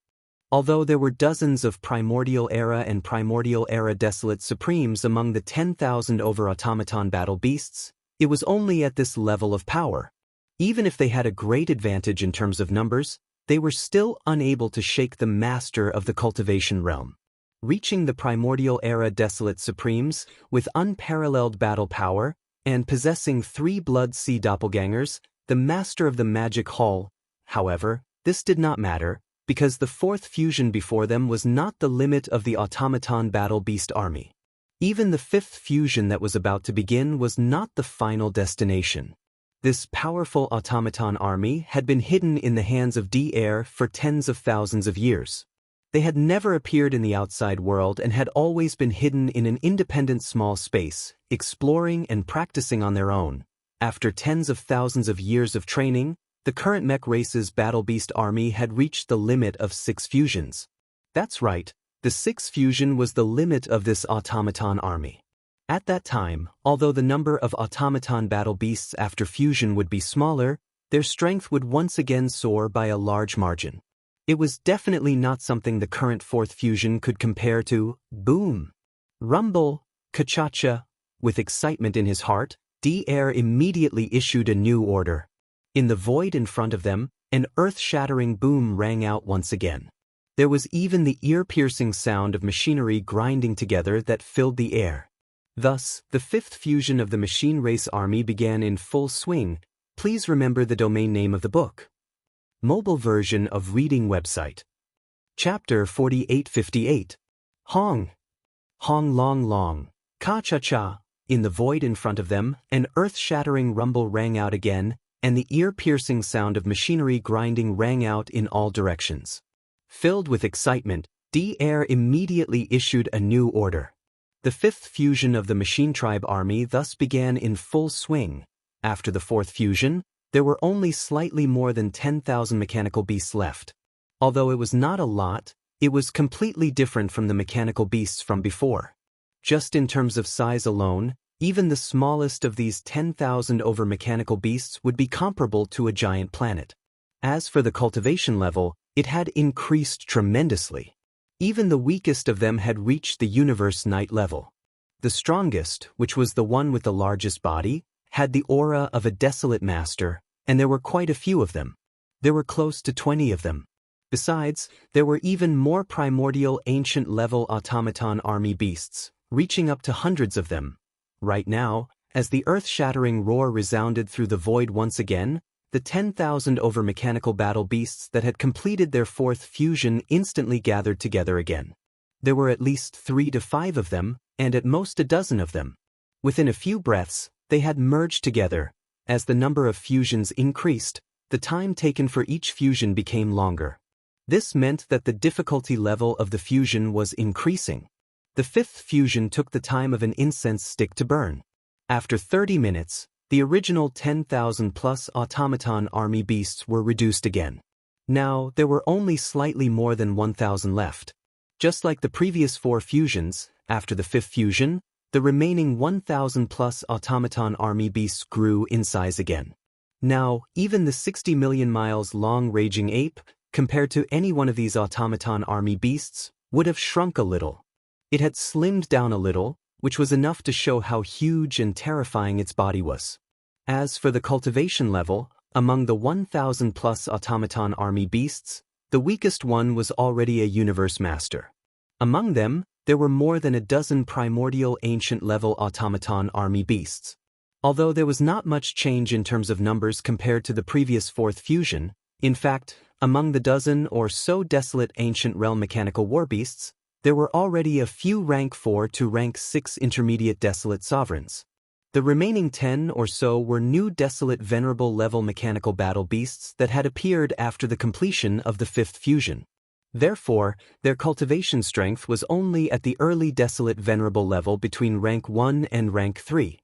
Although there were dozens of primordial era and primordial era desolate supremes among the 10,000 over automaton battle beasts, it was only at this level of power. Even if they had a great advantage in terms of numbers, they were still unable to shake the master of the cultivation realm. Reaching the primordial era desolate supremes, with unparalleled battle power, and possessing 3 blood sea doppelgangers, the master of the magic hall. However, this did not matter, because the fourth fusion before them was not the limit of the automaton battle beast army. Even the fifth fusion that was about to begin was not the final destination. This powerful automaton army had been hidden in the hands of Daoist for tens of thousands of years. They had never appeared in the outside world and had always been hidden in an independent small space, exploring and practicing on their own. After tens of thousands of years of training, the current mech race's battle beast army had reached the limit of 6 fusions. That's right, the 6th fusion was the limit of this automaton army. At that time, although the number of automaton battle beasts after fusion would be smaller, their strength would once again soar by a large margin. It was definitely not something the current 4th fusion could compare to. Boom! Rumble, Kachacha. With excitement in his heart, Daoist immediately issued a new order. In the void in front of them, an earth-shattering boom rang out once again. There was even the ear-piercing sound of machinery grinding together that filled the air. Thus, the 5th fusion of the machine race army began in full swing. Please remember the domain name of the book. Mobile version of reading website. Chapter 4858. Hong. Hong long long. Ka-cha-cha. In the void in front of them, an earth-shattering rumble rang out again, and the ear-piercing sound of machinery grinding rang out in all directions. Filled with excitement, Daoist immediately issued a new order. The 5th fusion of the Machine Tribe army thus began in full swing. After the 4th fusion, there were only slightly more than 10,000 mechanical beasts left. Although it was not a lot, it was completely different from the mechanical beasts from before. Just in terms of size alone, even the smallest of these 10,000 over mechanical beasts would be comparable to a giant planet. As for the cultivation level, it had increased tremendously. Even the weakest of them had reached the universe night level. The strongest, which was the one with the largest body, had the aura of a desolate master, and there were quite a few of them. There were close to 20 of them. Besides, there were even more primordial ancient-level automaton army beasts, reaching up to hundreds of them. Right now, as the earth-shattering roar resounded through the void once again, the 10,000 over mechanical battle beasts that had completed their 4th fusion instantly gathered together again. There were at least 3 to 5 of them, and at most a dozen of them. Within a few breaths, they had merged together. As the number of fusions increased, the time taken for each fusion became longer. This meant that the difficulty level of the fusion was increasing. The 5th fusion took the time of an incense stick to burn. After 30 minutes, the original 10,000-plus automaton army beasts were reduced again. Now, there were only slightly more than 1,000 left. Just like the previous 4 fusions, after the 5th fusion, the remaining 1,000-plus automaton army beasts grew in size again. Now, even the 60 million miles long raging ape, compared to any one of these automaton army beasts, would have shrunk a little. It had slimmed down a little, which was enough to show how huge and terrifying its body was. As for the cultivation level, among the 1,000-plus automaton army beasts, the weakest one was already a universe master. Among them, there were more than a dozen primordial ancient-level automaton army beasts. Although there was not much change in terms of numbers compared to the previous 4th fusion, in fact, among the dozen or so desolate ancient realm mechanical war beasts, there were already a few rank 4 to rank 6 intermediate desolate sovereigns. The remaining 10 or so were new desolate venerable level mechanical battle beasts that had appeared after the completion of the 5th fusion. Therefore, their cultivation strength was only at the early desolate venerable level between rank 1 and rank 3.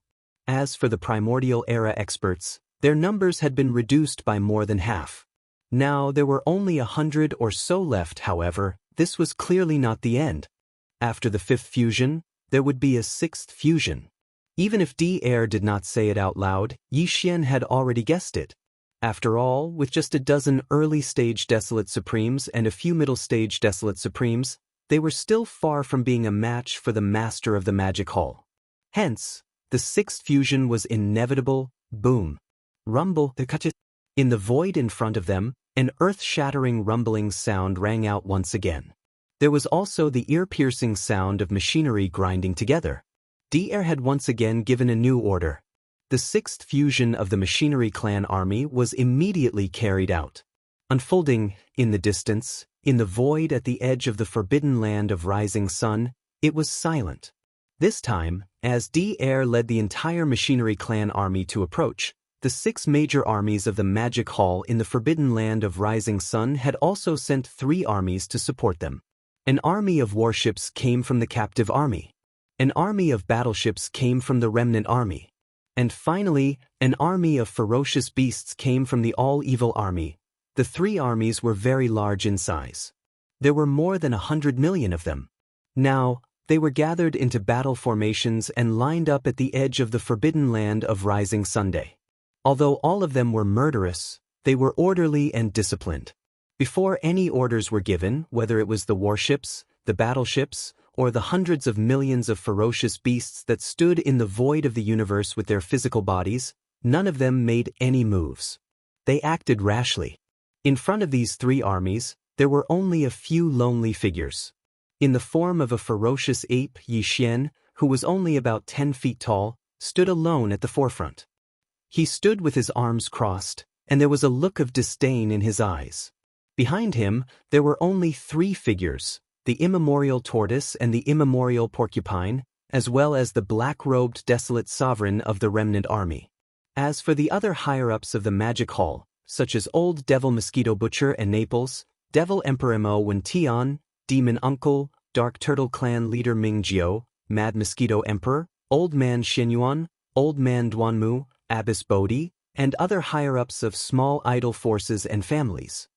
As for the primordial era experts, their numbers had been reduced by more than half. Now there were only 100 or so left. However, this was clearly not the end. After the 5th fusion, there would be a 6th fusion. Even if Daoist did not say it out loud, Yi Xian had already guessed it. After all, with just a dozen early-stage Desolate Supremes and a few middle-stage Desolate Supremes, they were still far from being a match for the Master of the Magic Hall. Hence, the 6th fusion was inevitable. Boom. Rumble. In the void in front of them, an earth-shattering rumbling sound rang out once again. There was also the ear-piercing sound of machinery grinding together. Daoist had once again given a new order. The 6th fusion of the Machinery Clan army was immediately carried out. Unfolding, in the distance, in the void at the edge of the forbidden land of Rising Sun, it was silent. This time, as D-Air led the entire Machinery Clan army to approach, the 6 major armies of the Magic Hall in the Forbidden Land of Rising Sun had also sent 3 armies to support them. An army of warships came from the captive army. An army of battleships came from the remnant army. And finally, an army of ferocious beasts came from the all-evil army. The 3 armies were very large in size. There were more than 100 million of them. Now, they were gathered into battle formations and lined up at the edge of the Forbidden Land of Rising Sunday. Although all of them were murderous, they were orderly and disciplined. Before any orders were given, whether it was the warships, the battleships, or the hundreds of millions of ferocious beasts that stood in the void of the universe with their physical bodies, none of them made any moves. They acted rashly. In front of these 3 armies, there were only a few lonely figures. In the form of a ferocious ape, Yi Xian, who was only about 10 feet tall, stood alone at the forefront. He stood with his arms crossed, and there was a look of disdain in his eyes. Behind him, there were only 3 figures, the immemorial tortoise and the immemorial porcupine, as well as the black-robed desolate sovereign of the remnant army. As for the other higher-ups of the Magic Hall, such as Old Devil Mosquito Butcher and Naples, Devil Emperor Mo Wen Tian, Demon Uncle, Dark Turtle Clan Leader Ming Jiao, Mad Mosquito Emperor, Old Man Xinyuan, Old Man Duanmu, Abbess Bodhi, and other higher-ups of small idol forces and families.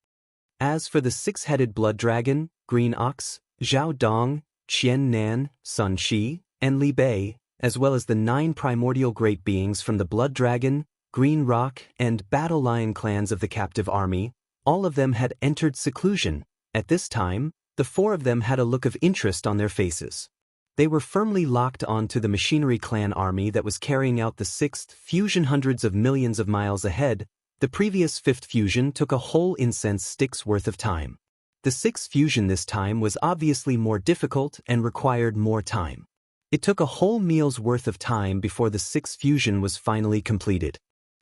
As for the 6-headed blood dragon, Green Ox, Zhao Dong, Qian Nan, Sun Shi, and Li Bei, as well as the 9 primordial great beings from the Blood Dragon, Green Rock, and Battle Lion clans of the captive army, all of them had entered seclusion. At this time, the 4 of them had a look of interest on their faces. They were firmly locked onto the Machinery Clan army that was carrying out the 6th fusion hundreds of millions of miles ahead. The previous 5th fusion took a whole incense stick's worth of time. The 6th fusion this time was obviously more difficult and required more time. It took a whole meal's worth of time before the 6th fusion was finally completed.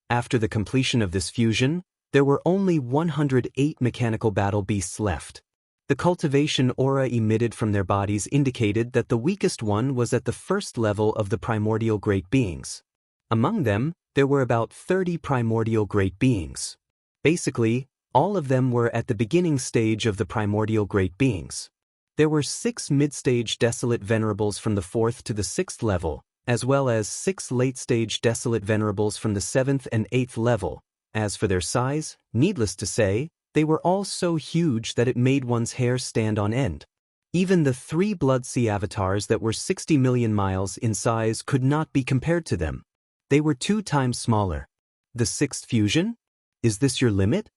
After the completion of this fusion, there were only 108 mechanical battle beasts left. The cultivation aura emitted from their bodies indicated that the weakest one was at the 1st level of the primordial great beings. Among them, there were about 30 primordial great beings. Basically, all of them were at the beginning stage of the primordial great beings. There were 6 mid-stage desolate venerables from the 4th to the 6th level, as well as 6 late-stage desolate venerables from the 7th and 8th level. As for their size, needless to say, they were all so huge that it made one's hair stand on end. Even the 3 Blood Sea avatars that were 60 million miles in size could not be compared to them. They were 2 times smaller. The 6th fusion? Is this your limit?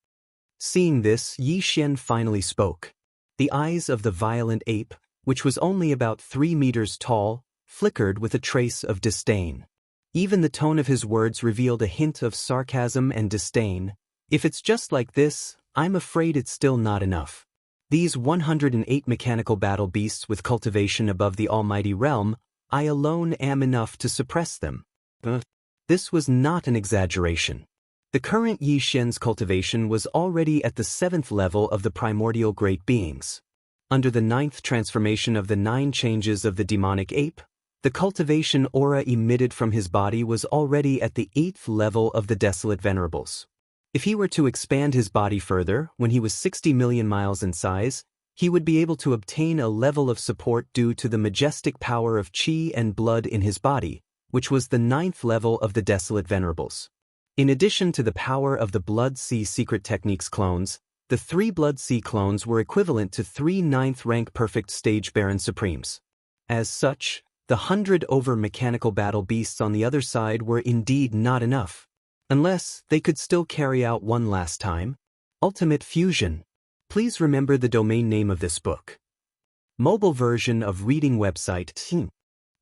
Seeing this, Yi Xian finally spoke. The eyes of the violent ape, which was only about 3 meters tall, flickered with a trace of disdain. Even the tone of his words revealed a hint of sarcasm and disdain. If it's just like this, I'm afraid it's still not enough. These 108 mechanical battle beasts with cultivation above the almighty realm, I alone am enough to suppress them. This was not an exaggeration. The current Yi Xian's cultivation was already at the 7th level of the primordial great beings. Under the 9th transformation of the 9 changes of the demonic ape, the cultivation aura emitted from his body was already at the 8th level of the desolate venerables. If he were to expand his body further, when he was 60 million miles in size, he would be able to obtain a level of support due to the majestic power of qi and blood in his body, which was the 9th level of the desolate venerables. In addition to the power of the Blood Sea Secret Techniques clones, the 3 Blood Sea clones were equivalent to 3 9th-rank perfect stage Baron Supremes. As such, the 100 over mechanical battle beasts on the other side were indeed not enough. Unless they could still carry out one last time. Ultimate Fusion. Please remember the domain name of this book. Mobile version of reading website.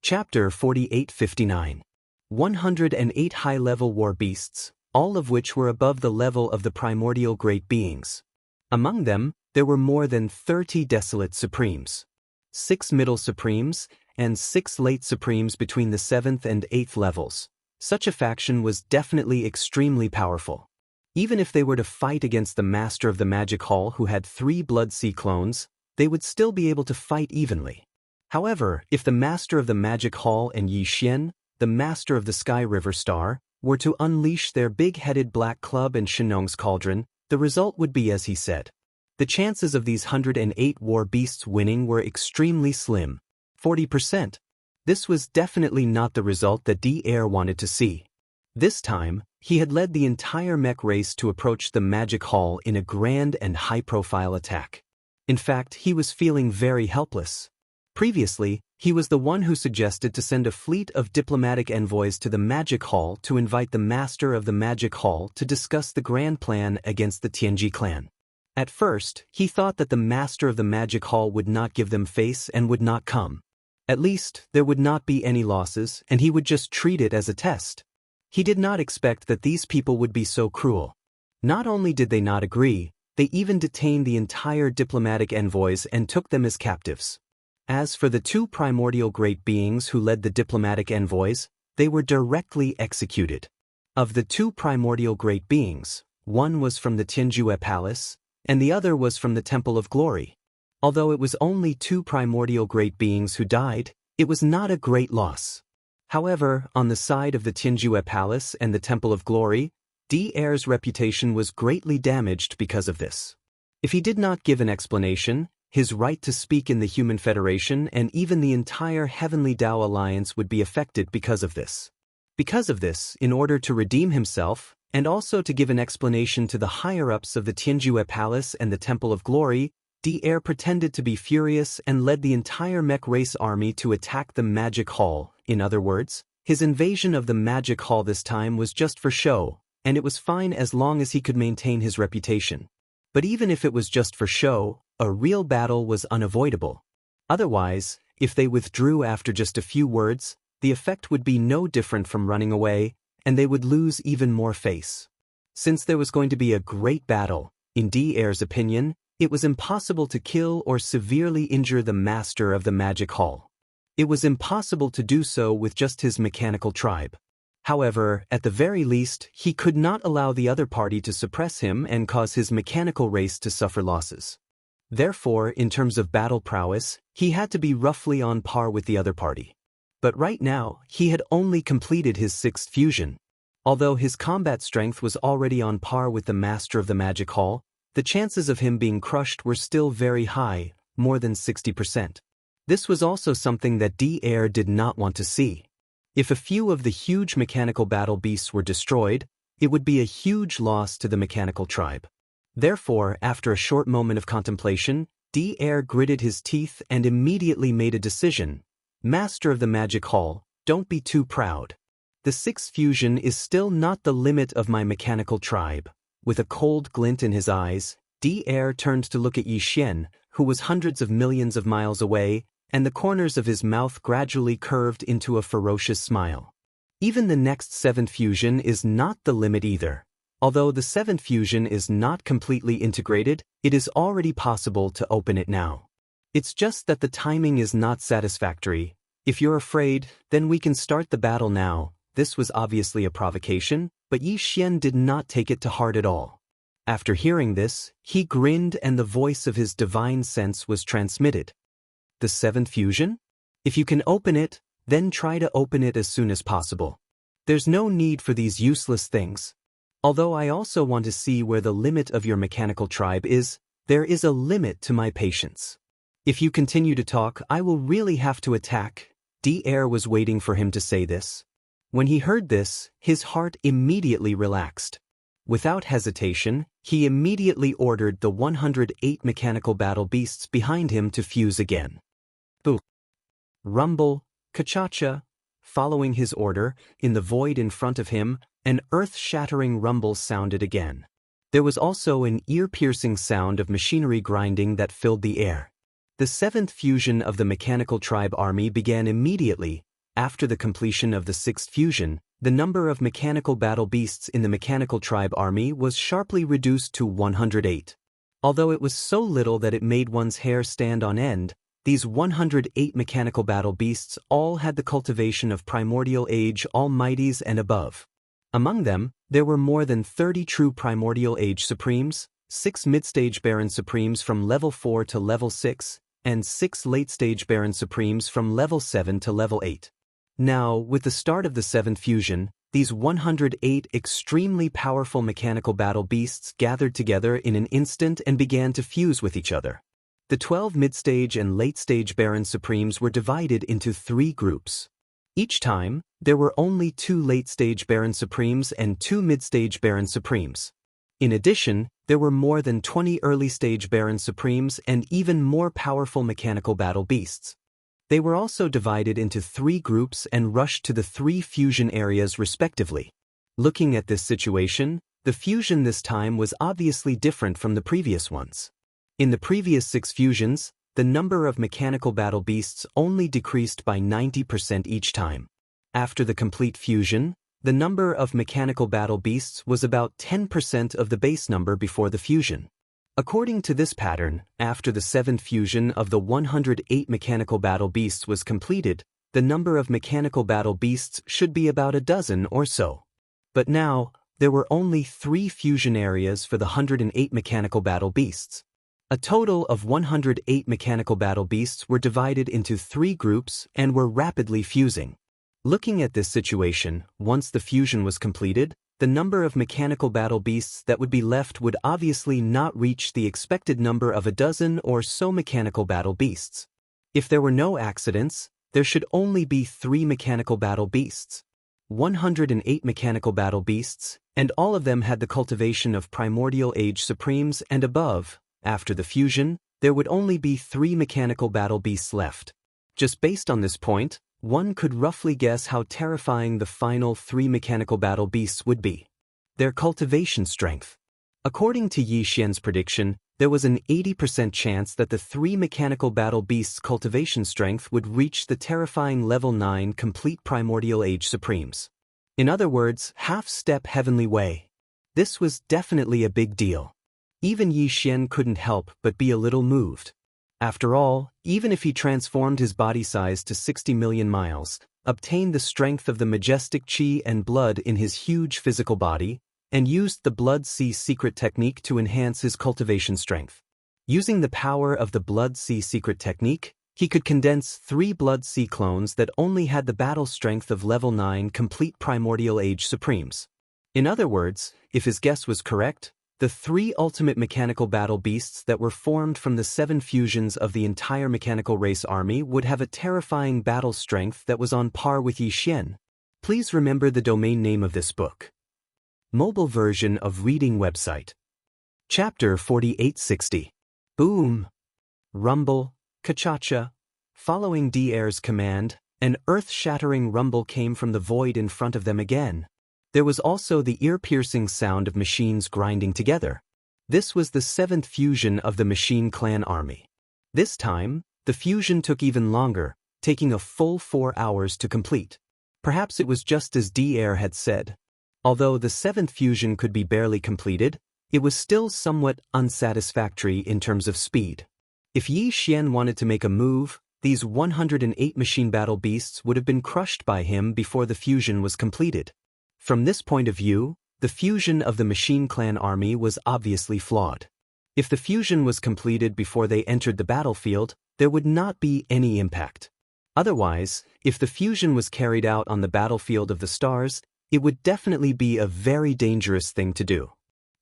Chapter 4859. 108 high-level war beasts, all of which were above the level of the primordial great beings. Among them, there were more than 30 desolate supremes, 6 middle supremes, and 6 late supremes between the 7th and 8th levels. Such a faction was definitely extremely powerful. Even if they were to fight against the master of the Magic Hall who had 3 Blood Sea clones, they would still be able to fight evenly. However, if the master of the magic hall and Yi Xian, the master of the Sky River Star, were to unleash their big-headed black club and Shenong's cauldron, the result would be as he said. The chances of these 108 war beasts winning were extremely slim. 40%. This was definitely not the result that D-Air wanted to see. This time, he had led the entire mech race to approach the magic hall in a grand and high-profile attack. In fact, he was feeling very helpless. Previously, he was the one who suggested to send a fleet of diplomatic envoys to the Magic Hall to invite the master of the Magic Hall to discuss the grand plan against the Tianji clan. At first, he thought that the master of the Magic Hall would not give them face and would not come. At least, there would not be any losses and he would just treat it as a test. He did not expect that these people would be so cruel. Not only did they not agree, they even detained the entire diplomatic envoys and took them as captives. As for the two primordial great beings who led the diplomatic envoys, they were directly executed. Of the two primordial great beings, one was from the Tianjue Palace, and the other was from the Temple of Glory. Although it was only two primordial great beings who died, it was not a great loss. However, on the side of the Tianjue Palace and the Temple of Glory, D-Air's reputation was greatly damaged because of this. If he did not give an explanation, his right to speak in the Human Federation and even the entire Heavenly Dao Alliance would be affected because of this. Because of this, in order to redeem himself, and also to give an explanation to the higher-ups of the Tianjue Palace and the Temple of Glory, D-Air pretended to be furious and led the entire mech race army to attack the Magic Hall. In other words, his invasion of the Magic Hall this time was just for show, and it was fine as long as he could maintain his reputation. But even if it was just for show, a real battle was unavoidable. Otherwise, if they withdrew after just a few words, the effect would be no different from running away, and they would lose even more face. Since there was going to be a great battle, in D-Air's opinion, it was impossible to kill or severely injure the master of the Magic Hall. It was impossible to do so with just his mechanical tribe. However, at the very least, he could not allow the other party to suppress him and cause his mechanical race to suffer losses. Therefore, in terms of battle prowess, he had to be roughly on par with the other party. But right now, he had only completed his 6th fusion. Although his combat strength was already on par with the master of the Magic Hall, the chances of him being crushed were still very high, more than 60%. This was also something that D-Air did not want to see. If a few of the huge mechanical battle beasts were destroyed, it would be a huge loss to the mechanical tribe. Therefore, after a short moment of contemplation, D-Air gritted his teeth and immediately made a decision. Master of the Magic Hall, don't be too proud. The 6th fusion is still not the limit of my mechanical tribe. With a cold glint in his eyes, D-Air turned to look at Yi Xian, who was hundreds of millions of miles away, and the corners of his mouth gradually curved into a ferocious smile. Even the next 7th fusion is not the limit either. Although the 7th fusion is not completely integrated, it is already possible to open it now. It's just that the timing is not satisfactory. If you're afraid, then we can start the battle now. This was obviously a provocation, but Yi Xian did not take it to heart at all. After hearing this, he grinned and the voice of his divine sense was transmitted. The 7th fusion? If you can open it, then try to open it as soon as possible. There's no need for these useless things. Although I also want to see where the limit of your mechanical tribe is, there is a limit to my patience. If you continue to talk, I will really have to attack. D-Air was waiting for him to say this. When he heard this, his heart immediately relaxed. Without hesitation, he immediately ordered the 108 mechanical battle beasts behind him to fuse again. Boo! Rumble, ka-cha-cha. Following his order, in the void in front of him, an earth-shattering rumble sounded again. There was also an ear-piercing sound of machinery grinding that filled the air. The 7th fusion of the mechanical tribe army began immediately. After the completion of the 6th fusion, the number of mechanical battle beasts in the mechanical tribe army was sharply reduced to 108. Although it was so little that it made one's hair stand on end, these 108 mechanical battle beasts all had the cultivation of primordial age almighties and above. Among them, there were more than 30 true primordial age supremes, 6 mid-stage baron supremes from level 4 to level 6, and 6 late-stage Baron Supremes from level 7 to level 8. Now, with the start of the 7th fusion, these 108 extremely powerful mechanical battle beasts gathered together in an instant and began to fuse with each other. The 12 mid-stage and late-stage Baron Supremes were divided into 3 groups. Each time, there were only 2 late-stage Baron Supremes and 2 mid-stage Baron Supremes. In addition, there were more than 20 early-stage Baron Supremes and even more powerful mechanical battle beasts. They were also divided into 3 groups and rushed to the 3 fusion areas respectively. Looking at this situation, the fusion this time was obviously different from the previous ones. In the previous 6 fusions, the number of mechanical battle beasts only decreased by 90% each time. After the complete fusion, the number of mechanical battle beasts was about 10% of the base number before the fusion. According to this pattern, after the 7th fusion of the 108 mechanical battle beasts was completed, the number of mechanical battle beasts should be about a dozen or so. But now, there were only 3 fusion areas for the 108 mechanical battle beasts. A total of 108 mechanical battle beasts were divided into 3 groups and were rapidly fusing. Looking at this situation, once the fusion was completed, the number of mechanical battle beasts that would be left would obviously not reach the expected number of a dozen or so mechanical battle beasts. If there were no accidents, there should only be 3 mechanical battle beasts. 108 mechanical battle beasts, and all of them had the cultivation of primordial age supremes and above. After the fusion, there would only be 3 mechanical battle beasts left. Just based on this point, one could roughly guess how terrifying the final 3 mechanical battle beasts would be. Their cultivation strength. According to Yi Xian's prediction, there was an 80% chance that the 3 mechanical battle beasts' cultivation strength would reach the terrifying level 9 complete primordial age supremes. In other words, half-step heavenly way. This was definitely a big deal. Even Yi Xian couldn't help but be a little moved. After all, even if he transformed his body size to 60 million miles, obtained the strength of the majestic qi and blood in his huge physical body, and used the Blood Sea secret technique to enhance his cultivation strength. Using the power of the Blood Sea secret technique, he could condense 3 Blood Sea clones that only had the battle strength of level 9 complete primordial age supremes. In other words, if his guess was correct, the 3 ultimate mechanical battle beasts that were formed from the 7 fusions of the entire mechanical race army would have a terrifying battle strength that was on par with Yi Xian. Please remember the domain name of this book. Mobile version of reading website. Chapter 4860. Boom! Rumble, Kachacha. Following Daoist's command, an earth-shattering rumble came from the void in front of them again. There was also the ear-piercing sound of machines grinding together. This was the 7th fusion of the Machine Clan army. This time, the fusion took even longer, taking a full 4 hours to complete. Perhaps it was just as Daoist had said. Although the 7th fusion could be barely completed, it was still somewhat unsatisfactory in terms of speed. If Yi Xian wanted to make a move, these 108 machine battle beasts would have been crushed by him before the fusion was completed. From this point of view, the fusion of the Machine Clan army was obviously flawed. If the fusion was completed before they entered the battlefield, there would not be any impact. Otherwise, if the fusion was carried out on the battlefield of the stars, it would definitely be a very dangerous thing to do.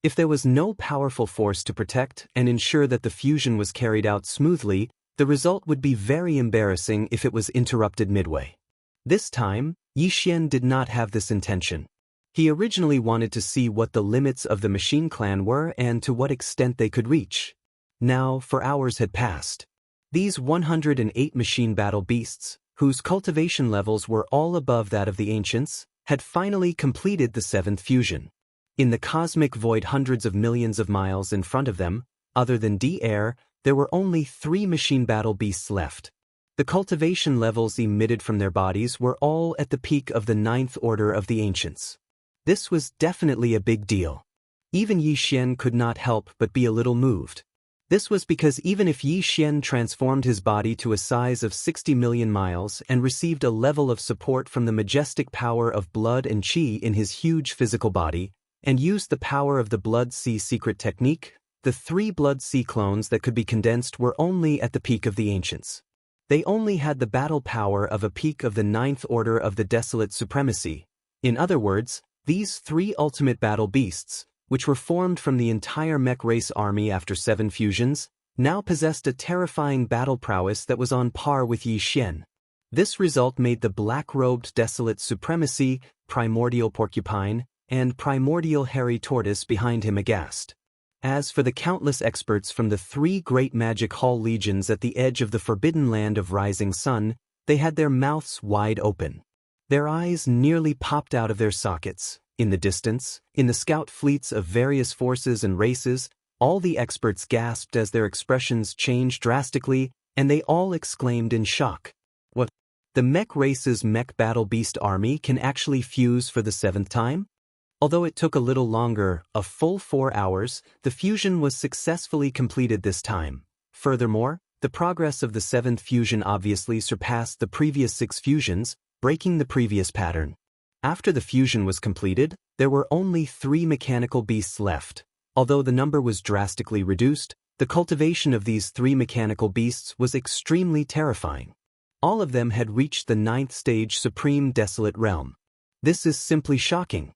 If there was no powerful force to protect and ensure that the fusion was carried out smoothly, the result would be very embarrassing if it was interrupted midway. This time, Yi Xian did not have this intention. He originally wanted to see what the limits of the Machine Clan were and to what extent they could reach. Now, 4 hours had passed. These 108 machine battle beasts, whose cultivation levels were all above that of the ancients, had finally completed the 7th fusion. In the cosmic void hundreds of millions of miles in front of them, other than Daoist, there were only 3 machine battle beasts left. The cultivation levels emitted from their bodies were all at the peak of the 9th order of the ancients. This was definitely a big deal. Even Yi Xian could not help but be a little moved. This was because even if Yi Xian transformed his body to a size of 60 million miles and received a level of support from the majestic power of blood and qi in his huge physical body, and used the power of the Blood Sea secret technique, the 3 Blood Sea clones that could be condensed were only at the peak of the ancients. They only had the battle power of a peak of the 9th order of the Desolate Supremacy. In other words, these 3 ultimate battle beasts, which were formed from the entire mech race army after 7 fusions, now possessed a terrifying battle prowess that was on par with Yi Xian. This result made the black-robed Desolate Supremacy, Primordial Porcupine, and Primordial Hairy Tortoise behind him aghast. As for the countless experts from the 3 great magic hall legions at the edge of the forbidden land of Rising Sun, they had their mouths wide open. Their eyes nearly popped out of their sockets. In the distance, in the scout fleets of various forces and races, all the experts gasped as their expressions changed drastically, and they all exclaimed in shock. What? The mech race's mech battle beast army can actually fuse for the 7th time? Although it took a little longer, a full 4 hours, the fusion was successfully completed this time. Furthermore, the progress of the 7th fusion obviously surpassed the previous 6 fusions, breaking the previous pattern. After the fusion was completed, there were only 3 mechanical beasts left. Although the number was drastically reduced, the cultivation of these 3 mechanical beasts was extremely terrifying. All of them had reached the 9th stage Supreme Desolate Realm. This is simply shocking.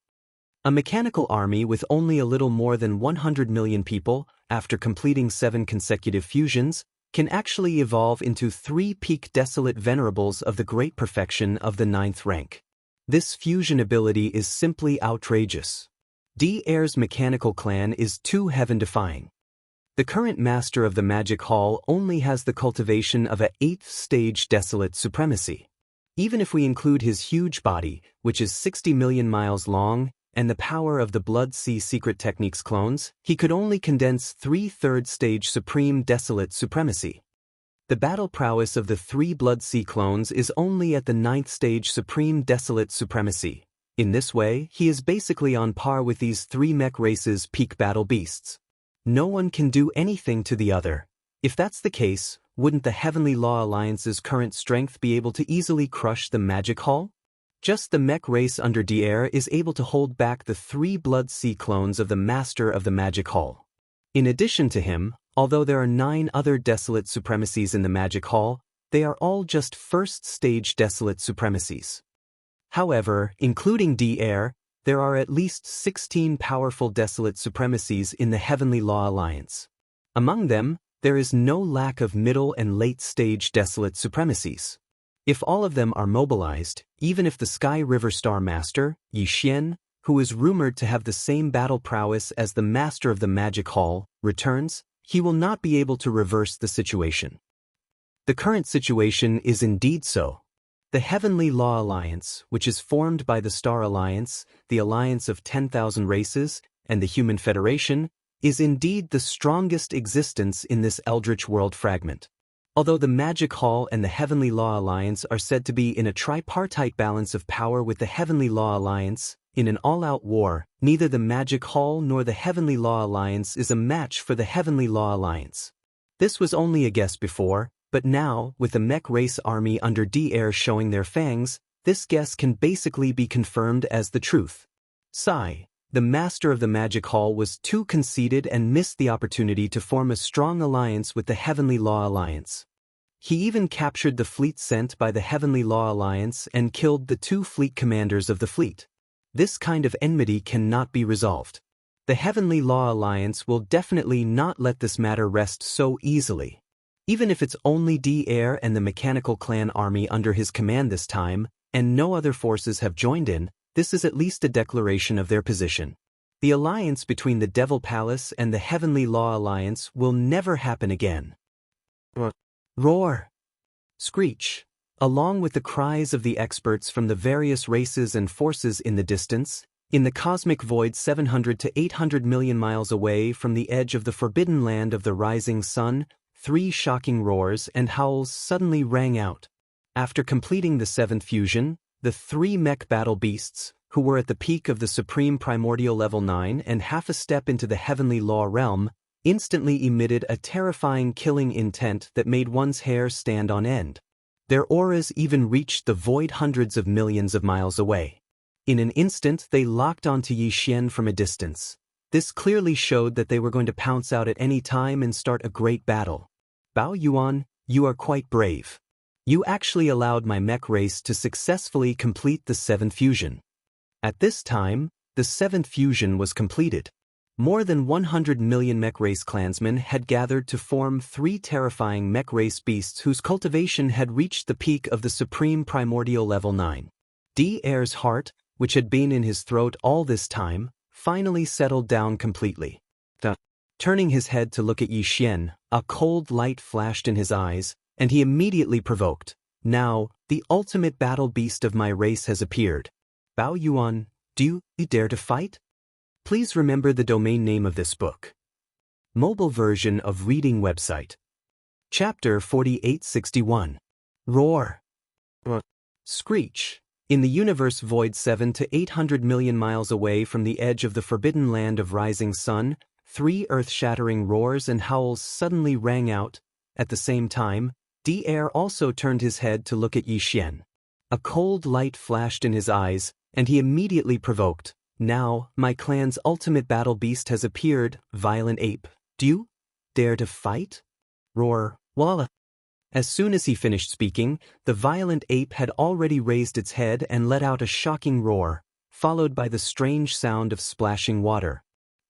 A mechanical army with only a little more than 100 million people, after completing 7 consecutive fusions, can actually evolve into 3 peak Desolate Venerables of the great perfection of the 9th rank. This fusion ability is simply outrageous. D-Air's mechanical clan is too heaven-defying. The current master of the Magic Hall only has the cultivation of a 8th stage Desolate Supremacy. Even if we include his huge body, which is 60 million miles long, and the power of the Blood Sea Secret Techniques clones, he could only condense 3 3rd stage Supreme Desolate Supremacy. The battle prowess of the 3 Blood Sea clones is only at the 9th stage Supreme Desolate Supremacy. In this way, he is basically on par with these 3 mech races' peak battle beasts. No one can do anything to the other. If that's the case, wouldn't the Heavenly Law Alliance's current strength be able to easily crush the Magic Hall? Just the mech race under D-Air is able to hold back the 3 Blood Sea clones of the Master of the Magic Hall. In addition to him, although there are 9 other Desolate Supremacies in the Magic Hall, they are all just 1st stage Desolate Supremacies. However, including D-Air, there are at least 16 powerful Desolate Supremacies in the Heavenly Law Alliance. Among them, there is no lack of middle and late stage Desolate Supremacies. If all of them are mobilized, even if the Sky River Star Master, Yi Xian, who is rumored to have the same battle prowess as the Master of the Magic Hall, returns, he will not be able to reverse the situation. The current situation is indeed so. The Heavenly Law Alliance, which is formed by the Star Alliance, the Alliance of 10,000 Races, and the Human Federation, is indeed the strongest existence in this Eldritch World fragment. Although the Magic Hall and the Heavenly Law Alliance are said to be in a tripartite balance of power with the Heavenly Law Alliance, in an all-out war, neither the Magic Hall nor the Heavenly Law Alliance is a match for the Heavenly Law Alliance. This was only a guess before, but now, with the mech race army under D-Air showing their fangs, this guess can basically be confirmed as the truth. Sai, the Master of the Magic Hall, was too conceited and missed the opportunity to form a strong alliance with the Heavenly Law Alliance. He even captured the fleet sent by the Heavenly Law Alliance and killed the 2 fleet commanders of the fleet. This kind of enmity cannot be resolved. The Heavenly Law Alliance will definitely not let this matter rest so easily. Even if it's only D-Air and the Mechanical Clan army under his command this time, and no other forces have joined in, this is at least a declaration of their position. The alliance between the Devil Palace and the Heavenly Law Alliance will never happen again. Roar! Screech! Along with the cries of the experts from the various races and forces in the distance, in the cosmic void 700 to 800 million miles away from the edge of the forbidden land of the rising sun, 3 shocking roars and howls suddenly rang out. After completing the 7th fusion, the 3 mech battle beasts, who were at the peak of the Supreme Primordial Level 9 and half a step into the Heavenly Law realm, instantly emitted a terrifying killing intent that made one's hair stand on end. Their auras even reached the void hundreds of millions of miles away. In an instant they locked onto Yi Xian from a distance. This clearly showed that they were going to pounce out at any time and start a great battle. Bao Yuan, you are quite brave. You actually allowed my mech race to successfully complete the 7th fusion. At this time, the 7th fusion was completed. More than 100 million mech race clansmen had gathered to form 3 terrifying mech race beasts whose cultivation had reached the peak of the supreme primordial level 9. Daoist's heart, which had been in his throat all this time, finally settled down completely. Turning his head to look at Yi Xian, a cold light flashed in his eyes, and he immediately provoked. Now, the ultimate battle beast of my race has appeared. Bao Yuan, do you dare to fight? Please remember the domain name of this book. Mobile version of reading website. Chapter 4861. Roar. Screech. In the universe void 7 to 800 million miles away from the edge of the forbidden land of rising sun, 3 earth-shattering roars and howls suddenly rang out. At the same time, Daoist also turned his head to look at Yi Xian. A cold light flashed in his eyes, and he immediately provoked. Now, my clan's ultimate battle beast has appeared, Violent Ape. Do you dare to fight? Roar. Walla. As soon as he finished speaking, the Violent Ape had already raised its head and let out a shocking roar, followed by the strange sound of splashing water.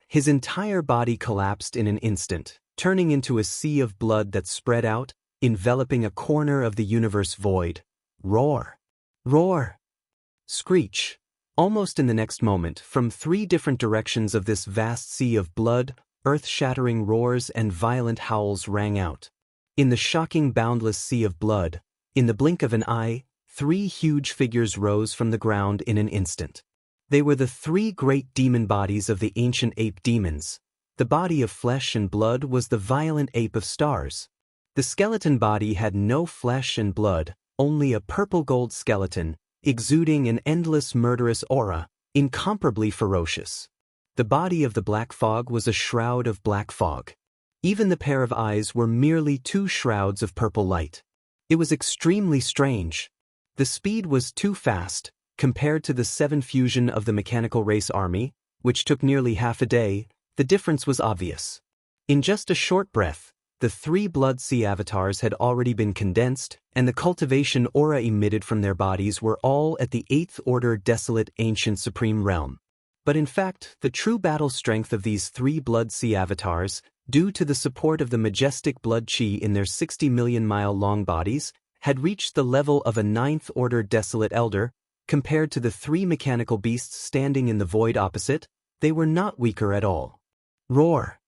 His entire body collapsed in an instant, turning into a sea of blood that spread out, enveloping a corner of the universe void. Roar. Roar. Screech. Almost in the next moment, from 3 different directions of this vast sea of blood, earth-shattering roars and violent howls rang out. In the shocking boundless sea of blood, in the blink of an eye, 3 huge figures rose from the ground in an instant. They were the 3 great demon bodies of the ancient ape demons. The body of flesh and blood was the violent ape of stars. The skeleton body had no flesh and blood, only a purple-gold skeleton, exuding an endless murderous aura, incomparably ferocious. The body of the black fog was a shroud of black fog. Even the pair of eyes were merely 2 shrouds of purple light. It was extremely strange. The speed was too fast, compared to the 7 fusion of the mechanical race army, which took nearly half a day. The difference was obvious. In just a short breath, the 3 Blood Sea avatars had already been condensed, and the cultivation aura emitted from their bodies were all at the 8th order desolate ancient supreme realm. But in fact, the true battle strength of these 3 Blood Sea avatars, due to the support of the majestic blood chi in their 60 million mile long bodies, had reached the level of a 9th order desolate elder. Compared to the 3 mechanical beasts standing in the void opposite, they were not weaker at all. Roar.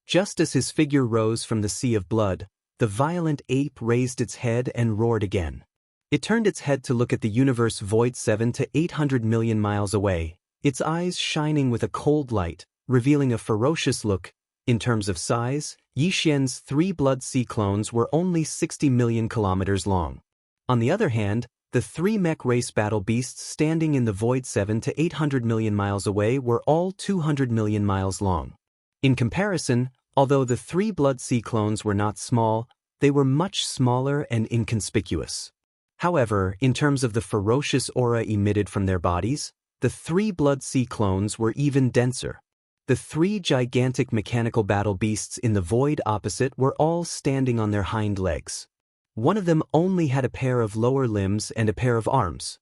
Just as his figure rose from the sea of blood, the violent ape raised its head and roared again. It turned its head to look at the universe void 7 to 800 million miles away, its eyes shining with a cold light, revealing a ferocious look. In terms of size, Yi Xian's 3 Blood Sea clones were only 60 million kilometers long. On the other hand, the 3 mech race battle beasts standing in the void 7 to 800 million miles away were all 200 million miles long. In comparison, although the 3 Blood Sea clones were not small, they were much smaller and inconspicuous. However, in terms of the ferocious aura emitted from their bodies, the 3 Blood Sea clones were even denser. The 3 gigantic mechanical battle beasts in the void opposite were all standing on their hind legs. One of them only had a pair of lower limbs and a pair of arms.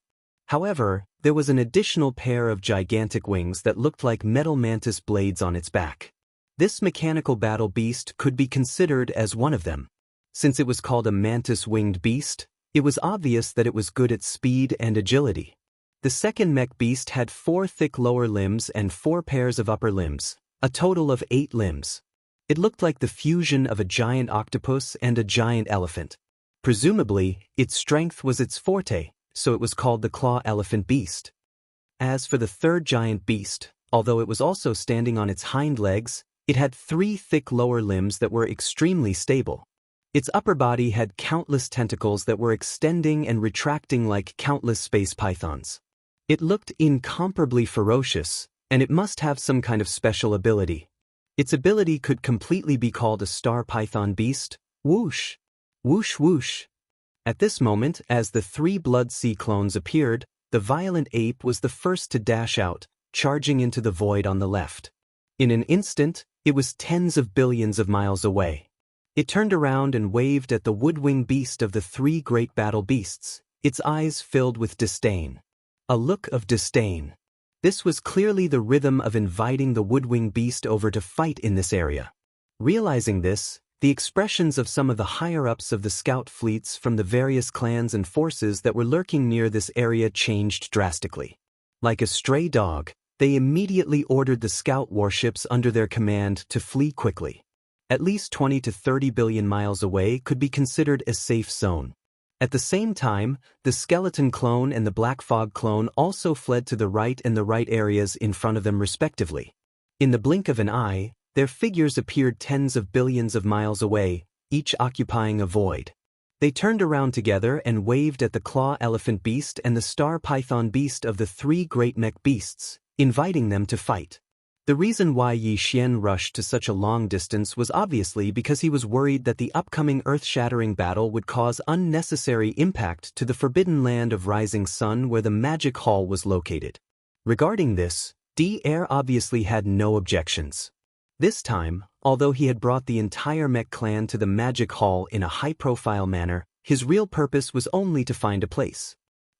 However, there was an additional pair of gigantic wings that looked like metal mantis blades on its back. This mechanical battle beast could be considered as one of them. Since it was called a mantis-winged beast, it was obvious that it was good at speed and agility. The second mech beast had 4 thick lower limbs and 4 pairs of upper limbs, a total of 8 limbs. It looked like the fusion of a giant octopus and a giant elephant. Presumably, its strength was its forte, so it was called the claw elephant beast. As for the third giant beast, although it was also standing on its hind legs, it had 3 thick lower limbs that were extremely stable. Its upper body had countless tentacles that were extending and retracting like countless space pythons. It looked incomparably ferocious, and it must have some kind of special ability. Its ability could completely be called a star python beast. Whoosh! Whoosh whoosh! At this moment, as the 3 Blood Sea clones appeared, the violent ape was the first to dash out, charging into the void on the left. In an instant, it was tens of billions of miles away. It turned around and waved at the wood-winged beast of the three great battle beasts, its eyes filled with disdain. A look of disdain. This was clearly the rhythm of inviting the wood-winged beast over to fight in this area. Realizing this, the expressions of some of the higher-ups of the scout fleets from the various clans and forces that were lurking near this area changed drastically. Like a stray dog, they immediately ordered the scout warships under their command to flee quickly. At least 20 to 30 billion miles away could be considered a safe zone. At the same time, the skeleton clone and the black fog clone also fled to the right and the right areas in front of them respectively. In the blink of an eye, their figures appeared tens of billions of miles away, each occupying a void. They turned around together and waved at the claw elephant beast and the star python beast of the three great mech beasts, inviting them to fight. The reason why Yi Xian rushed to such a long distance was obviously because he was worried that the upcoming earth-shattering battle would cause unnecessary impact to the forbidden land of Rising Sun where the magic hall was located. Regarding this, Daoist obviously had no objections. This time, although he had brought the entire mech clan to the magic hall in a high-profile manner, his real purpose was only to find a place.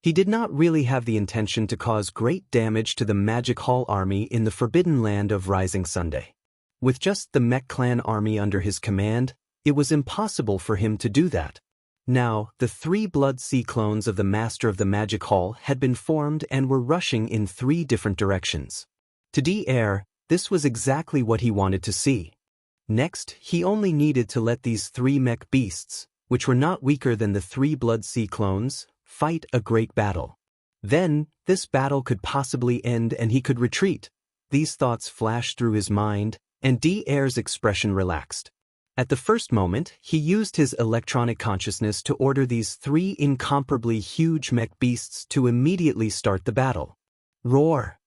He did not really have the intention to cause great damage to the Magic Hall army in the forbidden land of Rising Sunday. With just the mech clan army under his command, it was impossible for him to do that. Now, the three Blood Sea clones of the Master of the Magic Hall had been formed and were rushing in three different directions. To Daoist, this was exactly what he wanted to see. Next, he only needed to let these three mech beasts, which were not weaker than the three Blood Sea clones, fight a great battle. Then, this battle could possibly end and he could retreat. These thoughts flashed through his mind, and Daoist's expression relaxed. At the first moment, he used his electronic consciousness to order these three incomparably huge mech beasts to immediately start the battle. Roar!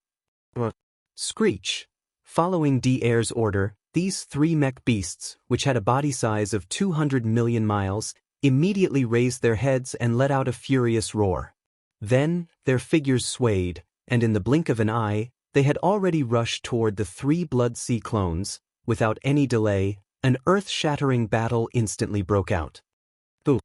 Screech! Following Daoist's order, these three mech beasts, which had a body size of 200 million miles, immediately raised their heads and let out a furious roar. Then, their figures swayed, and in the blink of an eye, they had already rushed toward the three Blood Sea clones. Without any delay, an earth-shattering battle instantly broke out. Boo!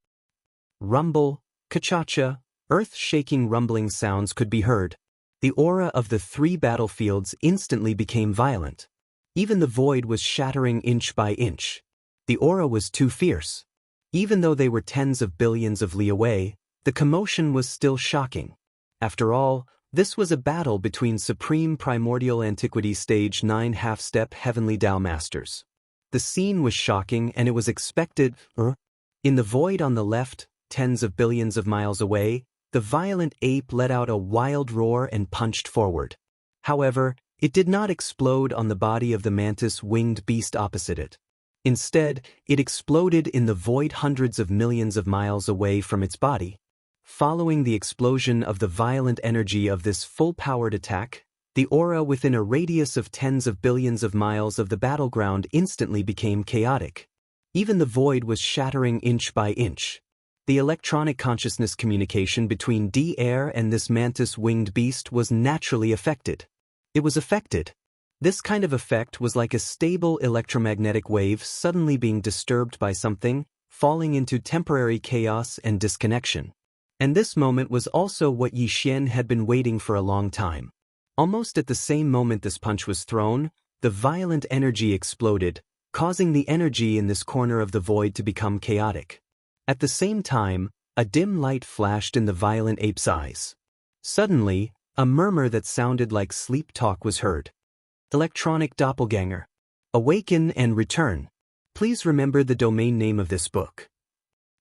Rumble, ka-cha-cha, earth-shaking rumbling sounds could be heard. The aura of the three battlefields instantly became violent. Even the void was shattering inch by inch. The aura was too fierce. Even though they were tens of billions of li away, the commotion was still shocking. After all, this was a battle between Supreme Primordial Antiquity Stage 9 half-step Heavenly Dao Masters. The scene was shocking and it was expected. In the void on the left, tens of billions of miles away, the violent ape let out a wild roar and punched forward. However, it did not explode on the body of the mantis-winged beast opposite it. Instead, it exploded in the void hundreds of millions of miles away from its body. Following the explosion of the violent energy of this full-powered attack, the aura within a radius of tens of billions of miles of the battleground instantly became chaotic. Even the void was shattering inch by inch. The electronic consciousness communication between Daoist and this mantis-winged beast was naturally affected. It was affected. This kind of effect was like a stable electromagnetic wave suddenly being disturbed by something, falling into temporary chaos and disconnection. And this moment was also what Yi Xian had been waiting for a long time. Almost at the same moment this punch was thrown, the violent energy exploded, causing the energy in this corner of the void to become chaotic. At the same time, a dim light flashed in the violent ape's eyes. Suddenly, a murmur that sounded like sleep talk was heard. Electronic doppelganger. Awaken and return. Please remember the domain name of this book.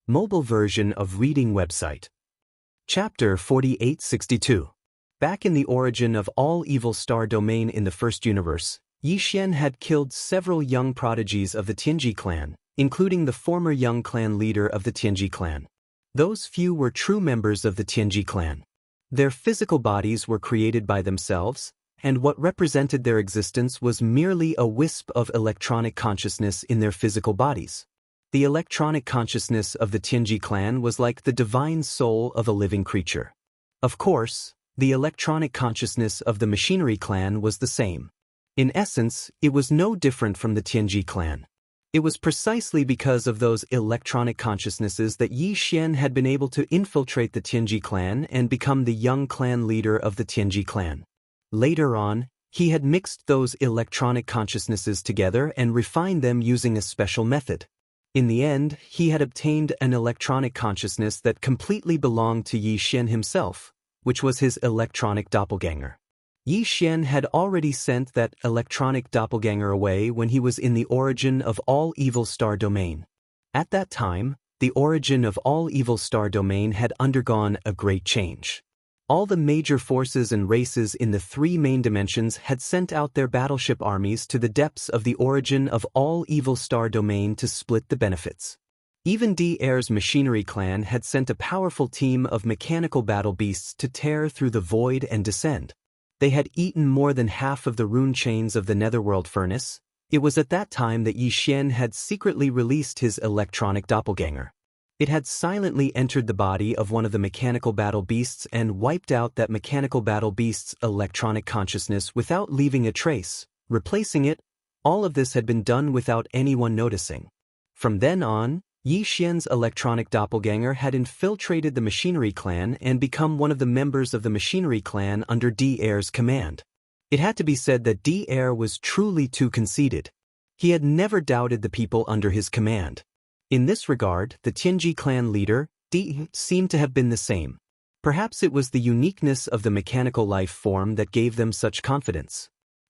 Mobile version of reading website. Chapter 4862. Back in the origin of all evil star domain in the first universe, Yi Xian had killed several young prodigies of the Tianji clan, including the former young clan leader of the Tianji clan. Those few were true members of the Tianji clan. Their physical bodies were created by themselves, and what represented their existence was merely a wisp of electronic consciousness in their physical bodies. The electronic consciousness of the Tianji clan was like the divine soul of a living creature. Of course, the electronic consciousness of the machinery clan was the same. In essence, it was no different from the Tianji clan. It was precisely because of those electronic consciousnesses that Yi Xian had been able to infiltrate the Tianji clan and become the young clan leader of the Tianji clan. Later on, he had mixed those electronic consciousnesses together and refined them using a special method. In the end, he had obtained an electronic consciousness that completely belonged to Yi Xian himself, which was his electronic doppelganger. Yi Xian had already sent that electronic doppelganger away when he was in the origin of all evil star domain. At that time, the origin of all evil star domain had undergone a great change. All the major forces and races in the three main dimensions had sent out their battleship armies to the depths of the origin of all evil star domain to split the benefits. Even D-Air's machinery clan had sent a powerful team of mechanical battle beasts to tear through the void and descend. They had eaten more than half of the rune chains of the netherworld furnace. It was at that time that Yi Xian had secretly released his electronic doppelganger. It had silently entered the body of one of the mechanical battle beasts and wiped out that mechanical battle beast's electronic consciousness without leaving a trace, replacing it. All of this had been done without anyone noticing. From then on, Yi Xian's electronic doppelganger had infiltrated the machinery clan and become one of the members of the machinery clan under D-Air's command. It had to be said that D-Air was truly too conceited. He had never doubted the people under his command. In this regard, the Tianji clan leader, Di, seemed to have been the same. Perhaps it was the uniqueness of the mechanical life form that gave them such confidence.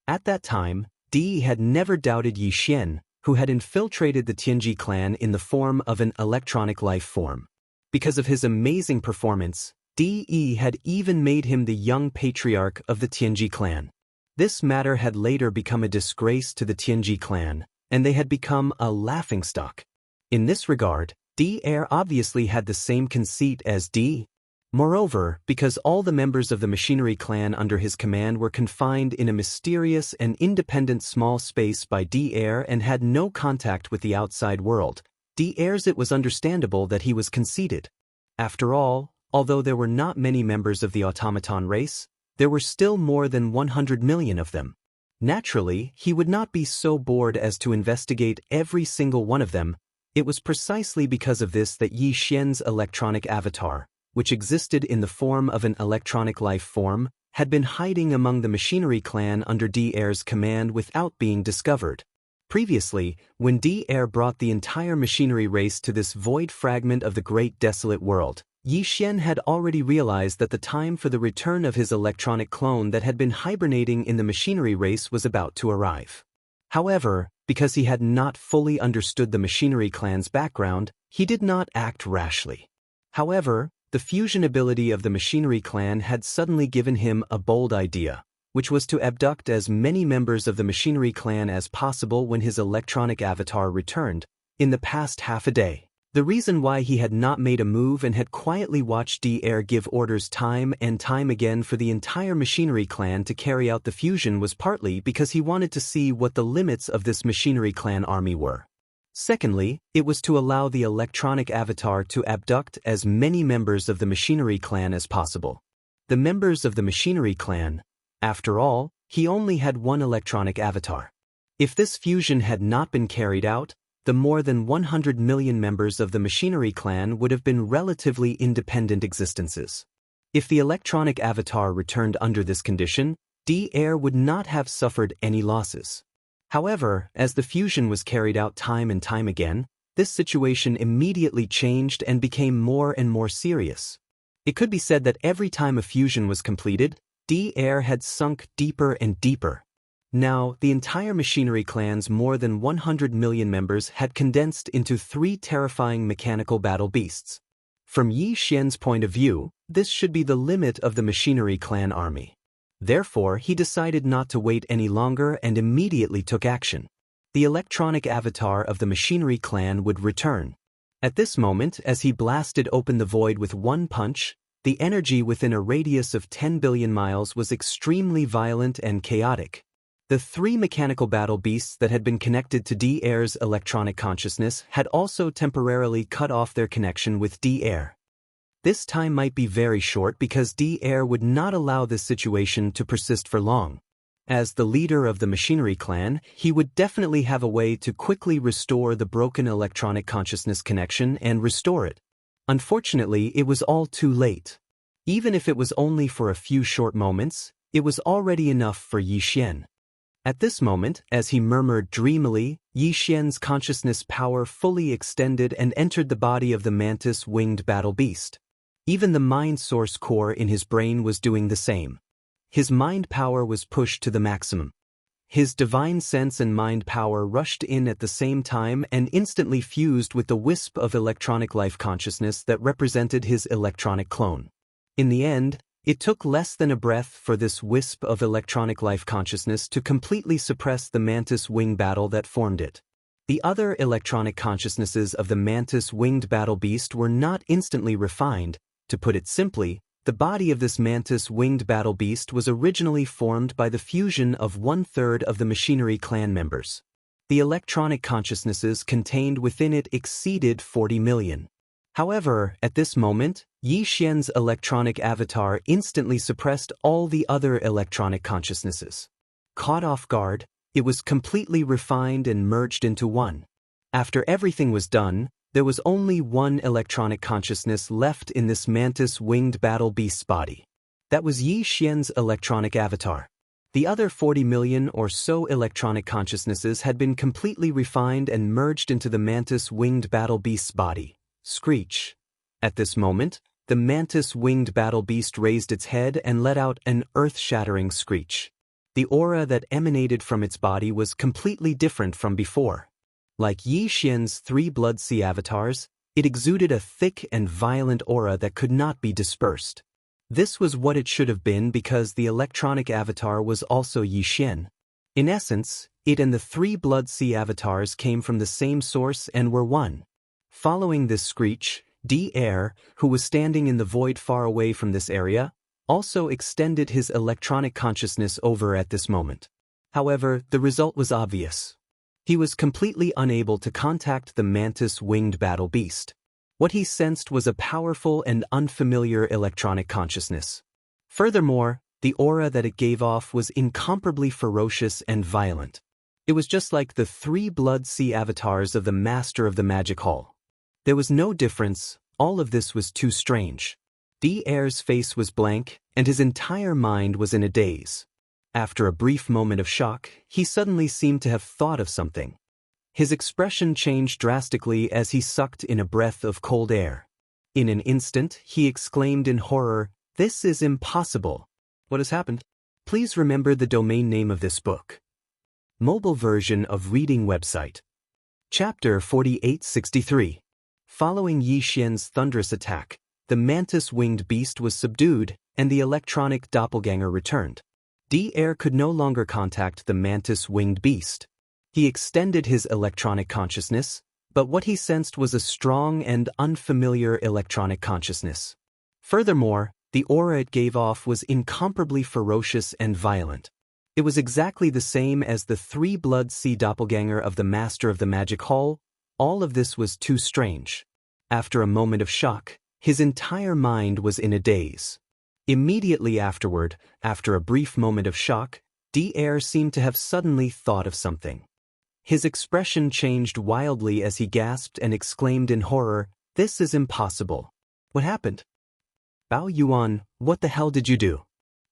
At that time, Di had never doubted Yi Xian, who had infiltrated the Tianji clan in the form of an electronic life form. Because of his amazing performance, Di had even made him the young patriarch of the Tianji clan. This matter had later become a disgrace to the Tianji clan, and they had become a laughingstock. In this regard, D-Air obviously had the same conceit as D. Moreover, because all the members of the machinery clan under his command were confined in a mysterious and independent small space by D-Air and had no contact with the outside world, D-Air's it was understandable that he was conceited. After all, although there were not many members of the automaton race, there were still more than 100 million of them. Naturally, he would not be so bored as to investigate every single one of them. It was precisely because of this that Yi Xian's electronic avatar, which existed in the form of an electronic life form, had been hiding among the machinery clan under D-Air's command without being discovered. Previously, when D-Air brought the entire machinery race to this void fragment of the great desolate world, Yi Xian had already realized that the time for the return of his electronic clone that had been hibernating in the machinery race was about to arrive. However, because he had not fully understood the machinery clan's background, he did not act rashly. However, the fusion ability of the machinery clan had suddenly given him a bold idea, which was to abduct as many members of the machinery clan as possible when his electronic avatar returned, in the past half a day. The reason why he had not made a move and had quietly watched D-Air give orders time and time again for the entire machinery clan to carry out the fusion was partly because he wanted to see what the limits of this machinery clan army were. Secondly, it was to allow the electronic avatar to abduct as many members of the machinery clan as possible. The members of the machinery clan, after all, he only had one electronic avatar. If this fusion had not been carried out, the more than 100 million members of the machinery clan would have been relatively independent existences. If the electronic avatar returned under this condition, D-Air would not have suffered any losses. However, as the fusion was carried out time and time again, this situation immediately changed and became more and more serious. It could be said that every time a fusion was completed, D-Air had sunk deeper and deeper. Now, the entire machinery clan's more than 100 million members had condensed into 3 terrifying mechanical battle beasts. From Yi Xian's point of view, this should be the limit of the machinery clan army. Therefore, he decided not to wait any longer and immediately took action. The electronic avatar of the machinery clan would return. At this moment, as he blasted open the void with one punch, the energy within a radius of 10 billion miles was extremely violent and chaotic. The 3 mechanical battle beasts that had been connected to D-Air's electronic consciousness had also temporarily cut off their connection with D-Air. This time might be very short because D-Air would not allow this situation to persist for long. As the leader of the machinery clan, he would definitely have a way to quickly restore the broken electronic consciousness connection and restore it. Unfortunately, it was all too late. Even if it was only for a few short moments, it was already enough for Yi Xian. At this moment, as he murmured dreamily, Yi Xian's consciousness power fully extended and entered the body of the mantis-winged battle beast. Even the mind source core in his brain was doing the same. His mind power was pushed to the maximum. His divine sense and mind power rushed in at the same time and instantly fused with the wisp of electronic life consciousness that represented his electronic clone. In the end, it took less than a breath for this wisp of electronic life consciousness to completely suppress the mantis-wing battle that formed it. The other electronic consciousnesses of the mantis-winged battle beast were not instantly refined. To put it simply, the body of this mantis-winged battle beast was originally formed by the fusion of 1/3 of the machinery clan members. The electronic consciousnesses contained within it exceeded 40 million. However, at this moment, Yi Xian's electronic avatar instantly suppressed all the other electronic consciousnesses. Caught off guard, it was completely refined and merged into one. After everything was done, there was only one electronic consciousness left in this mantis-winged battle beast's body. That was Yi Xian's electronic avatar. The other 40 million or so electronic consciousnesses had been completely refined and merged into the mantis-winged battle beast's body. Screech. At this moment, the mantis-winged battle beast raised its head and let out an earth-shattering screech. The aura that emanated from its body was completely different from before. Like Yi Xian's 3 Blood Sea avatars, it exuded a thick and violent aura that could not be dispersed. This was what it should have been because the electronic avatar was also Yi Xian. In essence, it and the 3 Blood Sea avatars came from the same source and were one. Following this screech, D-Air, who was standing in the void far away from this area, also extended his electronic consciousness over at this moment. However, the result was obvious. He was completely unable to contact the mantis-winged battle beast. What he sensed was a powerful and unfamiliar electronic consciousness. Furthermore, the aura that it gave off was incomparably ferocious and violent. It was just like the 3 Blood Sea avatars of the Master of the Magic Hall. There was no difference, all of this was too strange. D-Air's face was blank, and his entire mind was in a daze. After a brief moment of shock, he suddenly seemed to have thought of something. His expression changed drastically as he sucked in a breath of cold air. In an instant, he exclaimed in horror, "This is impossible. What has happened?" Please remember the domain name of this book. Mobile version of reading website. Chapter 4863. Following Yi Xian's thunderous attack, the mantis-winged beast was subdued, and the electronic doppelganger returned. D-Air could no longer contact the mantis-winged beast. He extended his electronic consciousness, but what he sensed was a strong and unfamiliar electronic consciousness. Furthermore, the aura it gave off was incomparably ferocious and violent. It was exactly the same as the 3 Blood Sea doppelganger of the Master of the Magic Hall. All of this was too strange. After a moment of shock, his entire mind was in a daze. Immediately afterward, after a brief moment of shock, D-Air seemed to have suddenly thought of something. His expression changed wildly as he gasped and exclaimed in horror, "This is impossible. What happened?" "Bao Yuan, what the hell did you do?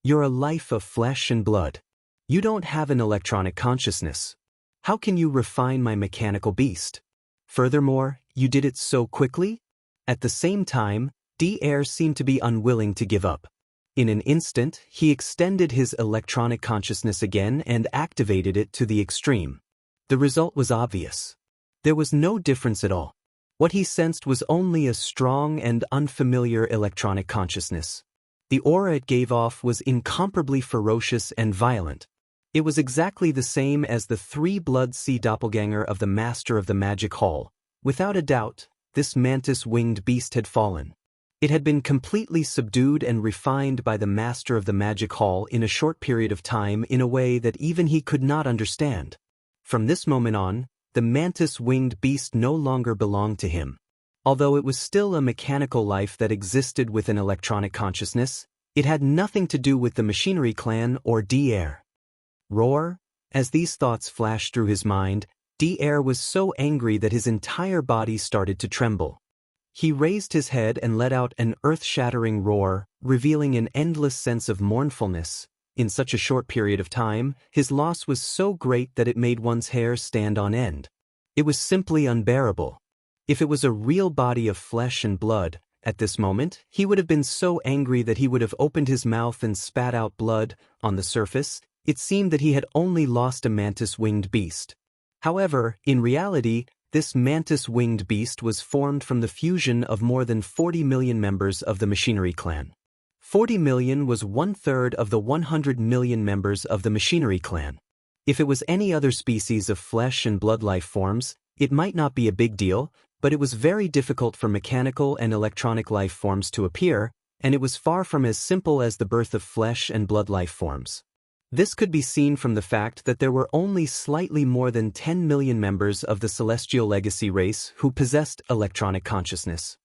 You're a life of flesh and blood. You don't have an electronic consciousness. How can you refine my mechanical beast? Furthermore, you did it so quickly?" At the same time, D-Air seemed to be unwilling to give up. In an instant, he extended his electronic consciousness again and activated it to the extreme. The result was obvious. There was no difference at all. What he sensed was only a strong and unfamiliar electronic consciousness. The aura it gave off was incomparably ferocious and violent. It was exactly the same as the 3 Blood Sea doppelganger of the Master of the Magic Hall. Without a doubt, this mantis-winged beast had fallen. It had been completely subdued and refined by the Master of the Magic Hall in a short period of time in a way that even he could not understand. From this moment on, the mantis-winged beast no longer belonged to him. Although it was still a mechanical life that existed with an electronic consciousness, it had nothing to do with the machinery clan or D-Air. Roar? As these thoughts flashed through his mind, Daoist was so angry that his entire body started to tremble. He raised his head and let out an earth-shattering roar, revealing an endless sense of mournfulness. In such a short period of time, his loss was so great that it made one's hair stand on end. It was simply unbearable. If it was a real body of flesh and blood, at this moment, he would have been so angry that he would have opened his mouth and spat out blood. On the surface, it seemed that he had only lost a mantis-winged beast. However, in reality, this mantis-winged beast was formed from the fusion of more than 40 million members of the Machinery clan. 40 million was 1/3 of the 100 million members of the Machinery clan. If it was any other species of flesh and blood life forms, it might not be a big deal, but it was very difficult for mechanical and electronic life forms to appear, and it was far from as simple as the birth of flesh and blood life forms. This could be seen from the fact that there were only slightly more than 10 million members of the Celestial Legacy race who possessed electronic consciousness.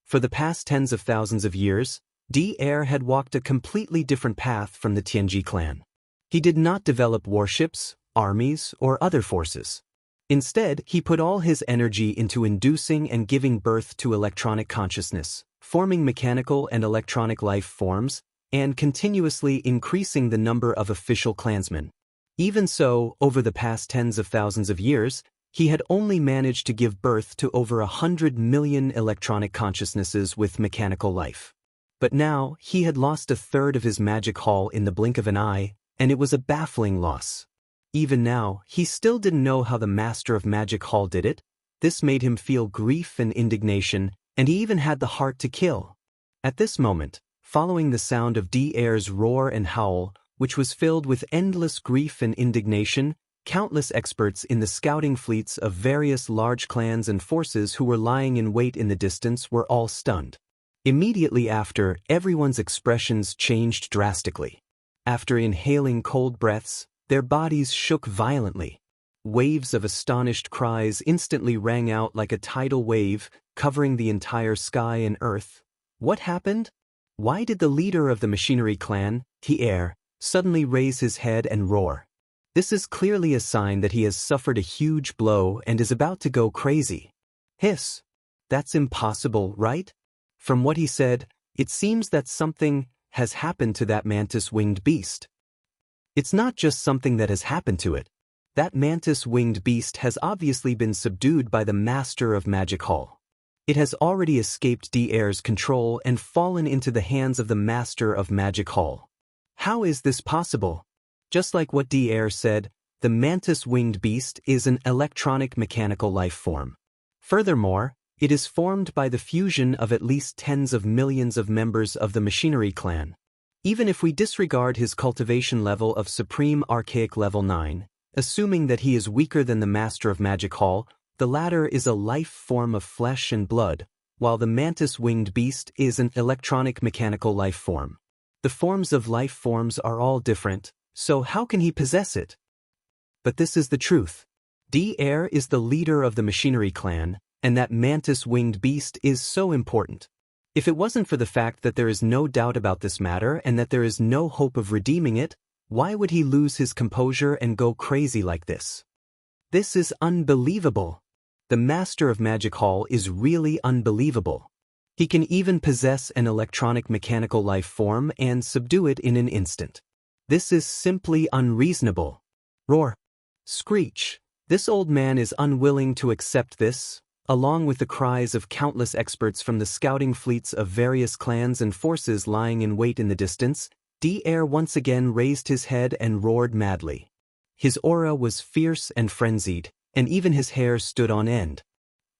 For the past tens of thousands of years, Daoist had walked a completely different path from the Tianji clan. He did not develop warships, armies, or other forces. Instead, he put all his energy into inducing and giving birth to electronic consciousness, forming mechanical and electronic life forms, and continuously increasing the number of official clansmen. Even so, over the past tens of thousands of years, he had only managed to give birth to over 100 million electronic consciousnesses with mechanical life. But now, he had lost 1/3 of his magic hall in the blink of an eye, and it was a baffling loss. Even now, he still didn't know how the Master of Magic Hall did it. This made him feel grief and indignation, and he even had the heart to kill. At this moment, following the sound of Daoist's roar and howl, which was filled with endless grief and indignation, countless experts in the scouting fleets of various large clans and forces who were lying in wait in the distance were all stunned. Immediately after, everyone's expressions changed drastically. After inhaling cold breaths, their bodies shook violently. Waves of astonished cries instantly rang out like a tidal wave, covering the entire sky and earth. What happened? Why did the leader of the Machinery clan, Daoist, suddenly raise his head and roar? This is clearly a sign that he has suffered a huge blow and is about to go crazy. Hiss! That's impossible, right? From what he said, it seems that something has happened to that mantis-winged beast. It's not just something that has happened to it. That mantis-winged beast has obviously been subdued by the Master of Magic Hall. It has already escaped Daoist's control and fallen into the hands of the Master of Magic Hall. How is this possible? Just like what Daoist said, the mantis-winged beast is an electronic mechanical life form. Furthermore, it is formed by the fusion of at least tens of millions of members of the Machinery clan. Even if we disregard his cultivation level of Supreme Archaic Level 9, assuming that he is weaker than the Master of Magic Hall, the latter is a life form of flesh and blood, while the mantis-winged beast is an electronic mechanical life form. The forms of life forms are all different, so how can he possess it? But this is the truth. Daoist is the leader of the Machinery clan, and that mantis-winged beast is so important. If it wasn't for the fact that there is no doubt about this matter and that there is no hope of redeeming it, why would he lose his composure and go crazy like this? This is unbelievable. The Master of Magic Hall is really unbelievable. He can even possess an electronic mechanical life form and subdue it in an instant. This is simply unreasonable. Roar. Screech. This old man is unwilling to accept this. Along with the cries of countless experts from the scouting fleets of various clans and forces lying in wait in the distance, Daoist once again raised his head and roared madly. His aura was fierce and frenzied, and even his hair stood on end.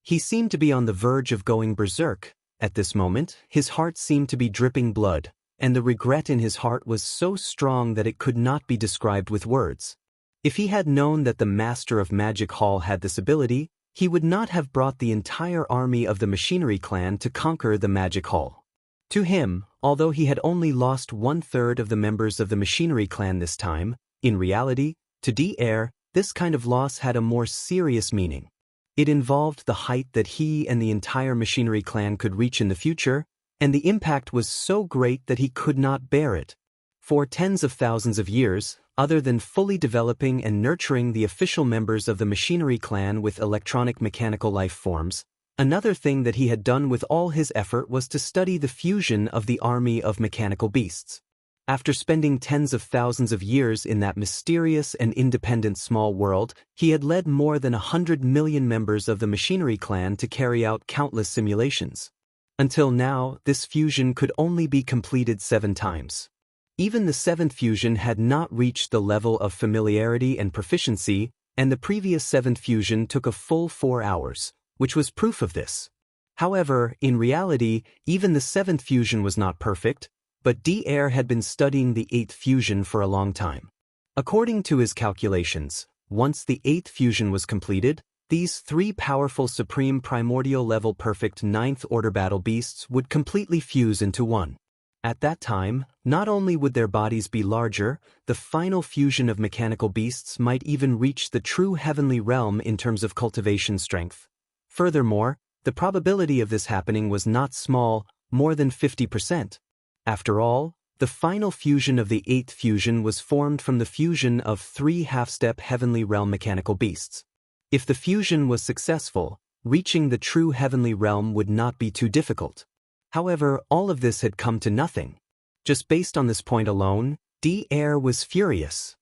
He seemed to be on the verge of going berserk. At this moment, his heart seemed to be dripping blood, and the regret in his heart was so strong that it could not be described with words. If he had known that the Master of Magic Hall had this ability, he would not have brought the entire army of the Machinery clan to conquer the Magic Hall. To him, although he had only lost 1/3 of the members of the Machinery clan this time, in reality, to Daoist, this kind of loss had a more serious meaning. It involved the height that he and the entire Machinery clan could reach in the future, and the impact was so great that he could not bear it. For tens of thousands of years, other than fully developing and nurturing the official members of the machinery clan with electronic mechanical life forms, another thing that he had done with all his effort was to study the fusion of the army of mechanical beasts. After spending tens of thousands of years in that mysterious and independent small world, he had led more than 100 million members of the machinery clan to carry out countless simulations. Until now, this fusion could only be completed 7 times. Even the 7th fusion had not reached the level of familiarity and proficiency, and the previous 7th fusion took a full 4 hours, which was proof of this. However, in reality, even the 7th fusion was not perfect, but Daoist had been studying the 8th fusion for a long time. According to his calculations, once the 8th fusion was completed, these 3 powerful supreme primordial level perfect 9th order battle beasts would completely fuse into one. At that time, not only would their bodies be larger, the final fusion of mechanical beasts might even reach the true heavenly realm in terms of cultivation strength. Furthermore, the probability of this happening was not small, more than 50%. After all, the final fusion of the 8th fusion was formed from the fusion of 3 half-step heavenly realm mechanical beasts. If the fusion was successful, reaching the true heavenly realm would not be too difficult. However, all of this had come to nothing. Just based on this point alone, Daoist was furious.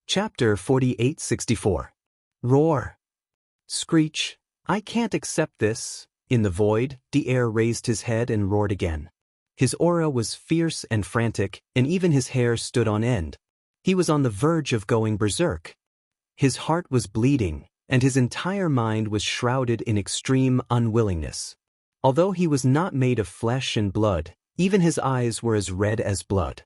Chapter 4864. Roar. Screech. I can't accept this. In the void, Daoist raised his head and roared again. His aura was fierce and frantic, and even his hair stood on end. He was on the verge of going berserk. His heart was bleeding, and his entire mind was shrouded in extreme unwillingness. Although he was not made of flesh and blood, even his eyes were as red as blood.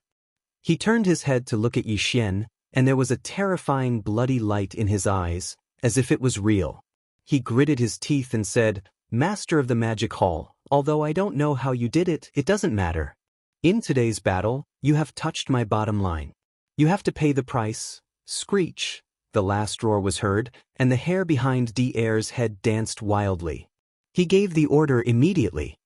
He turned his head to look at Yixian, and there was a terrifying bloody light in his eyes, as if it was real. He gritted his teeth and said, "Master of the Magic Hall, although I don't know how you did it, it doesn't matter. In today's battle, you have touched my bottom line. You have to pay the price." Screech. The last roar was heard, and the hair behind Daoist's head danced wildly. He gave the order immediately.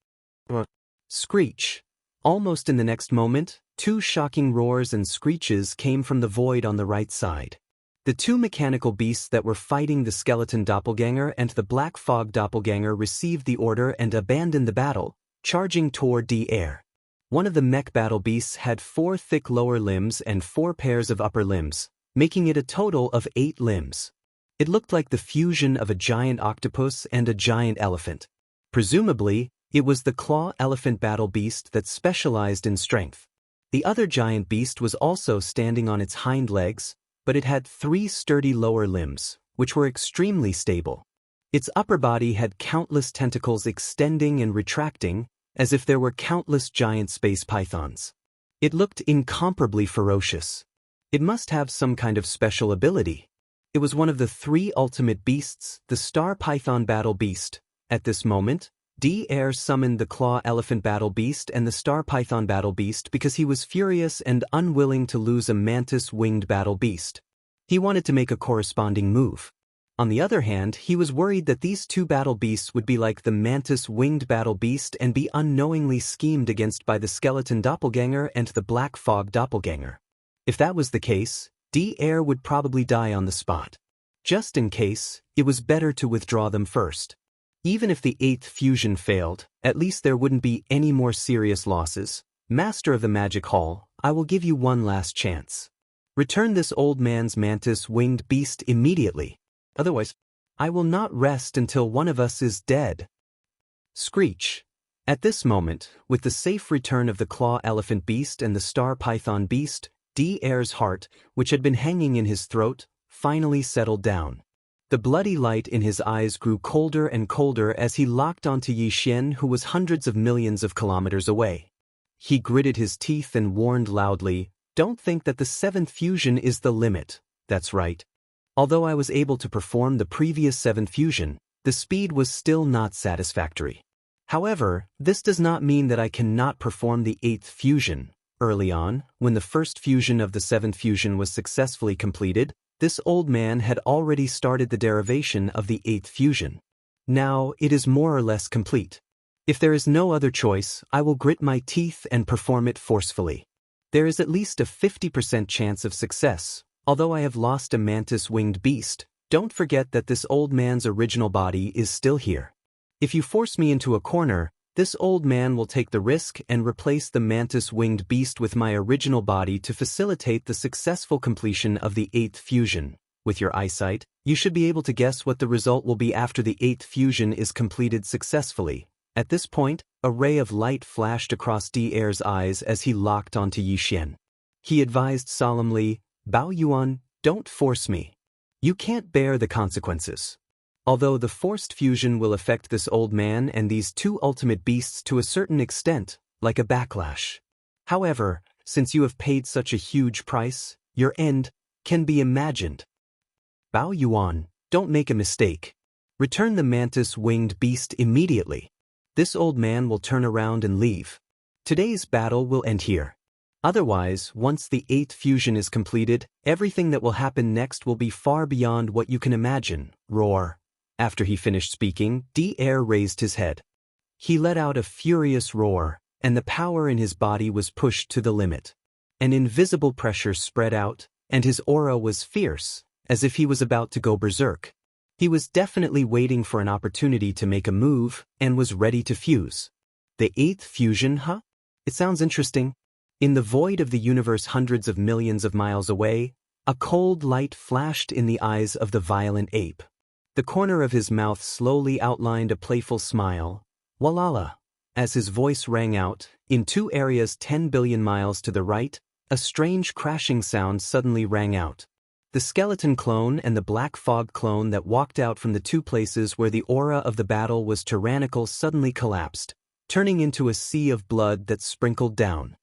Screech. Almost in the next moment, 2 shocking roars and screeches came from the void on the right side. The 2 mechanical beasts that were fighting the skeleton doppelganger and the black fog doppelganger received the order and abandoned the battle, charging toward Daoist. One of the mech battle beasts had 4 thick lower limbs and 4 pairs of upper limbs, making it a total of 8 limbs. It looked like the fusion of a giant octopus and a giant elephant. Presumably, it was the claw elephant battle beast that specialized in strength. The other giant beast was also standing on its hind legs, but it had 3 sturdy lower limbs, which were extremely stable. Its upper body had countless tentacles extending and retracting, as if there were countless giant space pythons. It looked incomparably ferocious. It must have some kind of special ability. It was one of the 3 ultimate beasts, the Star Python Battle Beast. At this moment, Daoist summoned the Claw Elephant Battle Beast and the Star Python Battle Beast because he was furious and unwilling to lose a Mantis Winged Battle Beast. He wanted to make a corresponding move. On the other hand, he was worried that these 2 battle beasts would be like the Mantis Winged Battle Beast and be unknowingly schemed against by the Skeleton Doppelganger and the Black Fog Doppelganger. If that was the case, Daoist would probably die on the spot. Just in case, it was better to withdraw them first. Even if the 8th fusion failed, at least there wouldn't be any more serious losses. Master of the Magic Hall, I will give you one last chance. Return this old man's mantis winged beast immediately. Otherwise, I will not rest until one of us is dead. Screech. At this moment, with the safe return of the claw elephant beast and the star python beast, Daoist's heart, which had been hanging in his throat, finally settled down. The bloody light in his eyes grew colder and colder as he locked onto Yixian, who was hundreds of millions of kilometers away. He gritted his teeth and warned loudly, "Don't think that the 7th fusion is the limit." That's right. Although I was able to perform the previous 7th fusion, the speed was still not satisfactory. However, this does not mean that I cannot perform the 8th fusion. Early on, when the first fusion of the 7th fusion was successfully completed, this old man had already started the derivation of the 8th fusion. Now, it is more or less complete. If there is no other choice, I will grit my teeth and perform it forcefully. There is at least a 50% chance of success. Although I have lost a mantis-winged beast, don't forget that this old man's original body is still here. If you force me into a corner, this old man will take the risk and replace the mantis-winged beast with my original body to facilitate the successful completion of the 8th fusion. With your eyesight, you should be able to guess what the result will be after the 8th fusion is completed successfully. At this point, a ray of light flashed across Daoist's eyes as he locked onto Yixian. He advised solemnly, "Bao Yuan, don't force me. You can't bear the consequences." Although the forced fusion will affect this old man and these two ultimate beasts to a certain extent, like a backlash. However, since you have paid such a huge price, your end can be imagined. Bao Yuan, don't make a mistake. Return the mantis-winged beast immediately. This old man will turn around and leave. Today's battle will end here. Otherwise, once the 8th fusion is completed, everything that will happen next will be far beyond what you can imagine. Roar. After he finished speaking, Daoist raised his head. He let out a furious roar, and the power in his body was pushed to the limit. An invisible pressure spread out, and his aura was fierce, as if he was about to go berserk. He was definitely waiting for an opportunity to make a move, and was ready to fuse. The 8th fusion, huh? It sounds interesting. In the void of the universe hundreds of millions of miles away, a cold light flashed in the eyes of the violent ape. The corner of his mouth slowly outlined a playful smile. Walala. As his voice rang out, in two areas 10 billion miles to the right, a strange crashing sound suddenly rang out. The skeleton clone and the black fog clone that walked out from the two places where the aura of the battle was tyrannical suddenly collapsed, turning into a sea of blood that sprinkled down.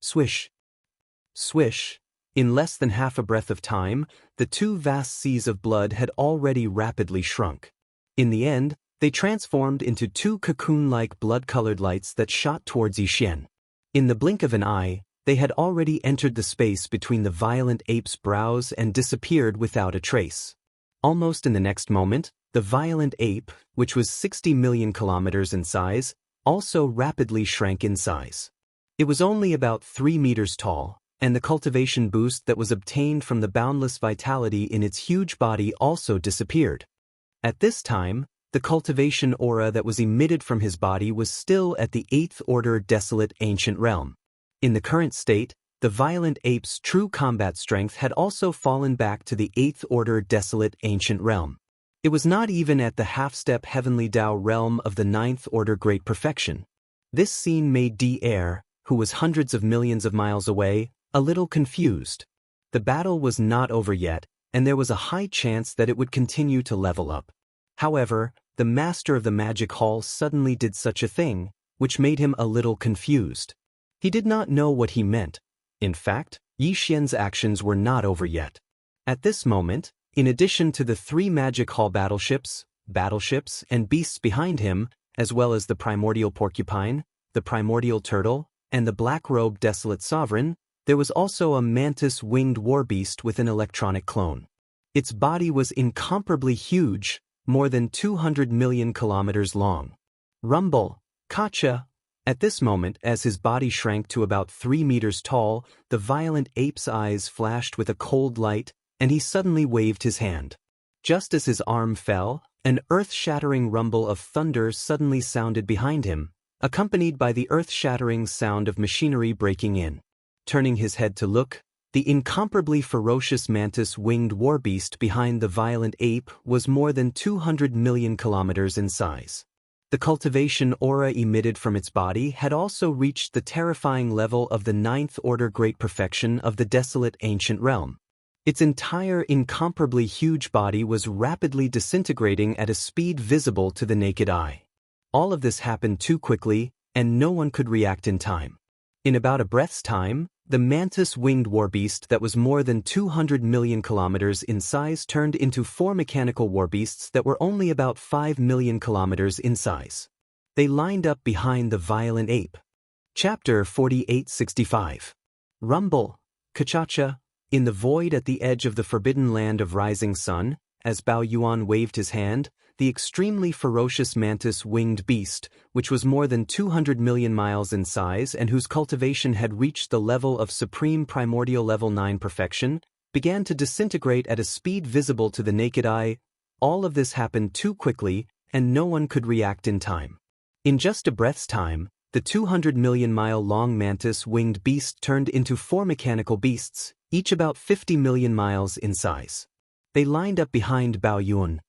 Swish. Swish. In less than half a breath of time, the two vast seas of blood had already rapidly shrunk. In the end, they transformed into two cocoon-like blood-colored lights that shot towards Yixian. In the blink of an eye, they had already entered the space between the violent ape's brows and disappeared without a trace. Almost in the next moment, the violent ape, which was 60 million kilometers in size, also rapidly shrank in size. It was only about 3 meters tall, and the cultivation boost that was obtained from the boundless vitality in its huge body also disappeared. At this time, the cultivation aura that was emitted from his body was still at the 8th order desolate ancient realm. In the current state, the violent ape's true combat strength had also fallen back to the 8th order desolate ancient realm. It was not even at the half-step heavenly Tao realm of the 9th order great perfection. This scene made Daoist, who was hundreds of millions of miles away, a little confused. The battle was not over yet, and there was a high chance that it would continue to level up. However, the master of the magic hall suddenly did such a thing, which made him a little confused. He did not know what he meant. In fact, Yixian's actions were not over yet. At this moment, in addition to the 3 magic hall battleships, and beasts behind him, as well as the primordial porcupine, the primordial turtle, and the black-robed desolate sovereign, there was also a mantis-winged warbeast with an electronic clone. Its body was incomparably huge, more than 200 million kilometers long. Rumble, Kacha. At this moment, as his body shrank to about 3 meters tall, the violent ape's eyes flashed with a cold light, and he suddenly waved his hand. Just as his arm fell, an earth-shattering rumble of thunder suddenly sounded behind him, accompanied by the earth-shattering sound of machinery breaking in. Turning his head to look, the incomparably ferocious mantis-winged warbeast behind the violent ape was more than 200 million kilometers in size. The cultivation aura emitted from its body had also reached the terrifying level of the 9th order great perfection of the desolate ancient realm. Its entire incomparably huge body was rapidly disintegrating at a speed visible to the naked eye. All of this happened too quickly, and no one could react in time. In about a breath's time, the mantis-winged warbeast that was more than 200 million kilometers in size turned into 4 mechanical warbeasts that were only about 5 million kilometers in size. They lined up behind the violent ape. Chapter 4865. Rumble, Kachacha. In the void at the edge of the forbidden land of rising sun, as Bao Yuan waved his hand, the extremely ferocious mantis-winged beast, which was more than 200 million miles in size and whose cultivation had reached the level of supreme primordial level 9 perfection, began to disintegrate at a speed visible to the naked eye. All of this happened too quickly, and no one could react in time. In just a breath's time, the 200 million mile long mantis-winged beast turned into 4 mechanical beasts, each about 50 million miles in size. They lined up behind Bao Yun.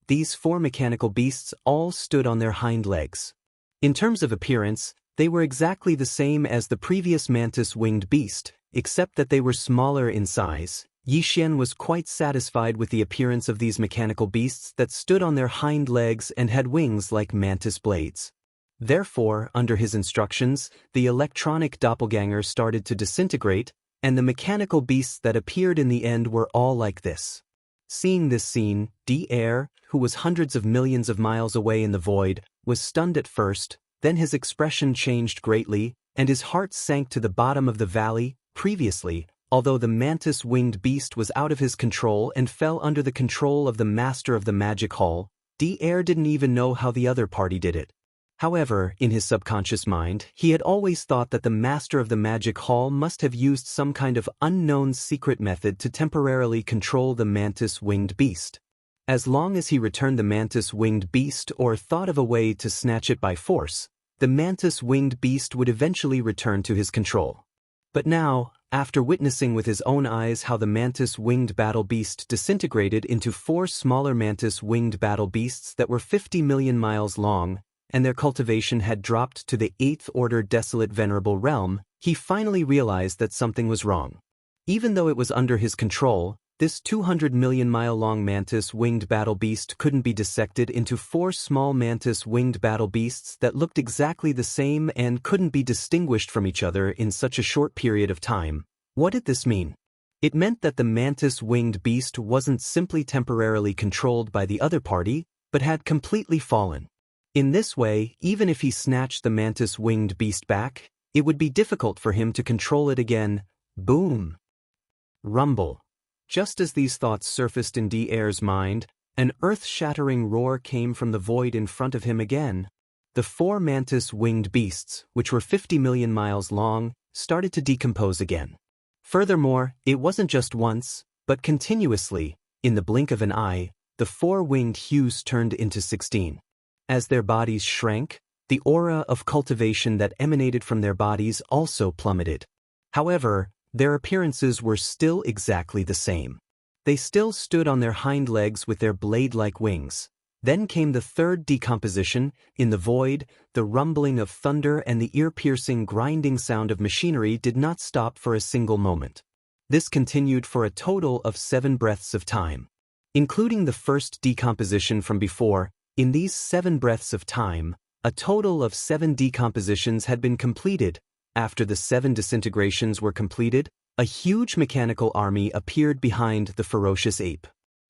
These 4 mechanical beasts all stood on their hind legs. In terms of appearance, they were exactly the same as the previous mantis-winged beast, except that they were smaller in size. Yixian was quite satisfied with the appearance of these mechanical beasts that stood on their hind legs and had wings like mantis blades. Therefore, under his instructions, the electronic doppelganger started to disintegrate, and the mechanical beasts that appeared in the end were all like this. Seeing this scene, D-Air, who was hundreds of millions of miles away in the void, was stunned at first, then his expression changed greatly, and his heart sank to the bottom of the valley. Previously, although the mantis-winged beast was out of his control and fell under the control of the master of the magic hall, D-Air didn't even know how the other party did it. However, in his subconscious mind, he had always thought that the master of the magic hall must have used some kind of unknown secret method to temporarily control the mantis-winged beast. As long as he returned the mantis-winged beast or thought of a way to snatch it by force, the mantis-winged beast would eventually return to his control. But now, after witnessing with his own eyes how the mantis-winged battle beast disintegrated into 4 smaller mantis-winged battle beasts that were 50 million miles long, and their cultivation had dropped to the 8th order desolate venerable realm, he finally realized that something was wrong. Even though it was under his control, this 200 million mile long mantis-winged battle beast couldn't be dissected into 4 small mantis-winged battle beasts that looked exactly the same and couldn't be distinguished from each other in such a short period of time. What did this mean? It meant that the mantis-winged beast wasn't simply temporarily controlled by the other party, but had completely fallen. In this way, even if he snatched the mantis-winged beast back, it would be difficult for him to control it again. Boom! Rumble. Just as these thoughts surfaced in D-Air's mind, an earth-shattering roar came from the void in front of him again. The 4 mantis-winged beasts, which were 50 million miles long, started to decompose again. Furthermore, it wasn't just once, but continuously. In the blink of an eye, the 4 winged hues turned into 16. As their bodies shrank, the aura of cultivation that emanated from their bodies also plummeted. However, their appearances were still exactly the same. They still stood on their hind legs with their blade-like wings. Then came the 3rd decomposition. In the void, the rumbling of thunder and the ear-piercing grinding sound of machinery did not stop for a single moment. This continued for a total of 7 breaths of time. Including the 1st decomposition from before, in these 7 breaths of time, a total of 7 decompositions had been completed. After the 7 disintegrations were completed, a huge mechanical army appeared behind the ferocious ape.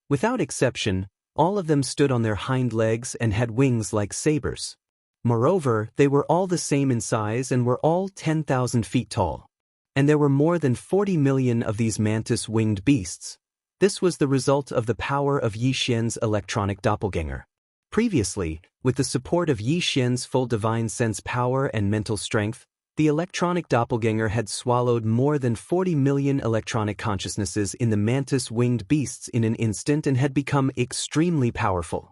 Without exception, all of them stood on their hind legs and had wings like sabers. Moreover, they were all the same in size and were all 10,000 feet tall. And there were more than 40 million of these mantis-winged beasts. This was the result of the power of Yixian's electronic doppelganger. Previously, with the support of Yixian's full divine sense power and mental strength, the electronic doppelganger had swallowed more than 40 million electronic consciousnesses in the mantis-winged beasts in an instant and had become extremely powerful.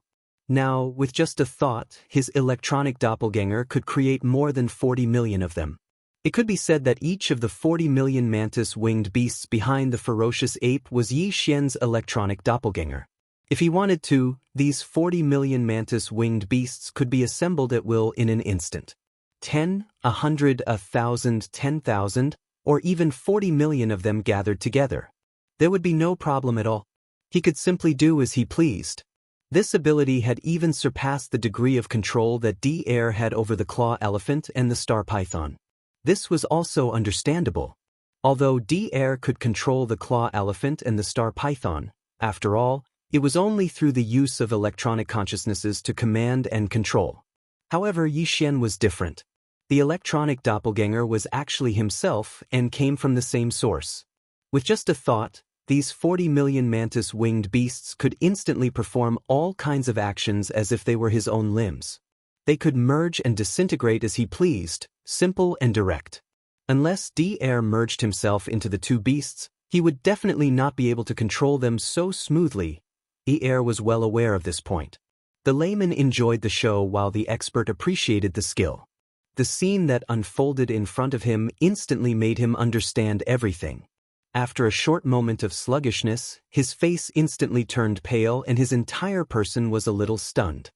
Now, with just a thought, his electronic doppelganger could create more than 40 million of them. It could be said that each of the 40 million mantis-winged beasts behind the ferocious ape was Yixian's electronic doppelganger. If he wanted to, these 40 million mantis-winged beasts could be assembled at will in an instant. 10, 100, 1,000, 10,000, or even 40 million of them gathered together. There would be no problem at all. He could simply do as he pleased. This ability had even surpassed the degree of control that D-Air had over the claw elephant and the star python. This was also understandable. Although D-Air could control the claw elephant and the star python, after all, it was only through the use of electronic consciousnesses to command and control. However, Yixian was different. The electronic doppelganger was actually himself and came from the same source. With just a thought, These 40 million mantis-winged beasts could instantly perform all kinds of actions as if they were his own limbs. They could merge and disintegrate as he pleased, simple and direct. Unless D-Air merged himself into the two beasts, he would definitely not be able to control them so smoothly. E-Air was well aware of this point. The layman enjoyed the show while the expert appreciated the skill. The scene that unfolded in front of him instantly made him understand everything. After a short moment of sluggishness, his face instantly turned pale and his entire person was a little stunned.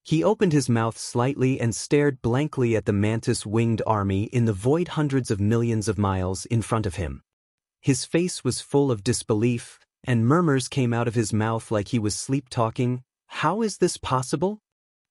He opened his mouth slightly and stared blankly at the mantis-winged army in the void hundreds of millions of miles in front of him. His face was full of disbelief, and murmurs came out of his mouth like he was sleep-talking. How is this possible?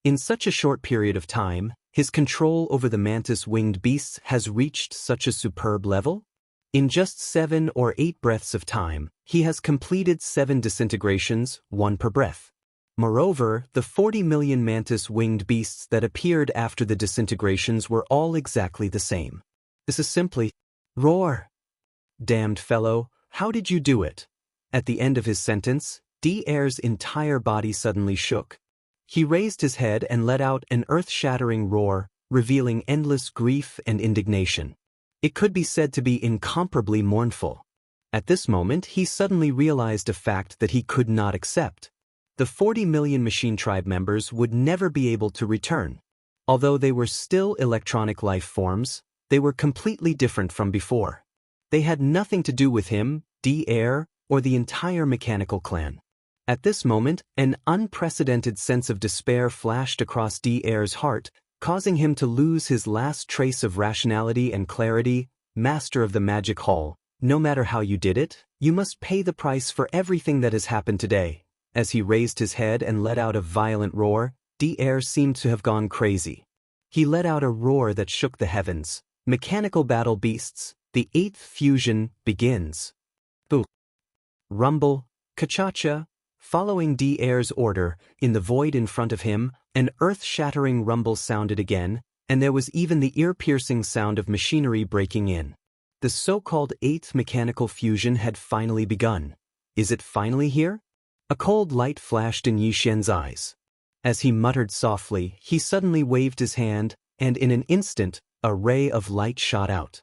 In such a short period of time, his control over the mantis-winged beasts has reached such a superb level? In just 7 or 8 breaths of time, he has completed 7 disintegrations, 1 per breath. Moreover, the 40 million mantis-winged beasts that appeared after the disintegrations were all exactly the same. This is simply... Roar! Damned fellow, how did you do it? At the end of his sentence, D-Air's entire body suddenly shook. He raised his head and let out an earth-shattering roar, revealing endless grief and indignation. It could be said to be incomparably mournful. At this moment, he suddenly realized a fact that he could not accept. The 40 million machine tribe members would never be able to return. Although they were still electronic life forms, they were completely different from before. They had nothing to do with him, D-Air, or the entire mechanical clan. At this moment, an unprecedented sense of despair flashed across D-Air's heart, causing him to lose his last trace of rationality and clarity. Master of the Magic Hall, no matter how you did it, you must pay the price for everything that has happened today. As he raised his head and let out a violent roar, D-Air seemed to have gone crazy. He let out a roar that shook the heavens. Mechanical battle beasts, the 8th fusion begins. Boo! Rumble, Ka-cha-cha. Following D-Air's order, in the void in front of him, an earth-shattering rumble sounded again, and there was even the ear-piercing sound of machinery breaking in. The so-called 8th mechanical fusion had finally begun. Is it finally here? A cold light flashed in Yixian's eyes. As he muttered softly, he suddenly waved his hand, and in an instant, a ray of light shot out.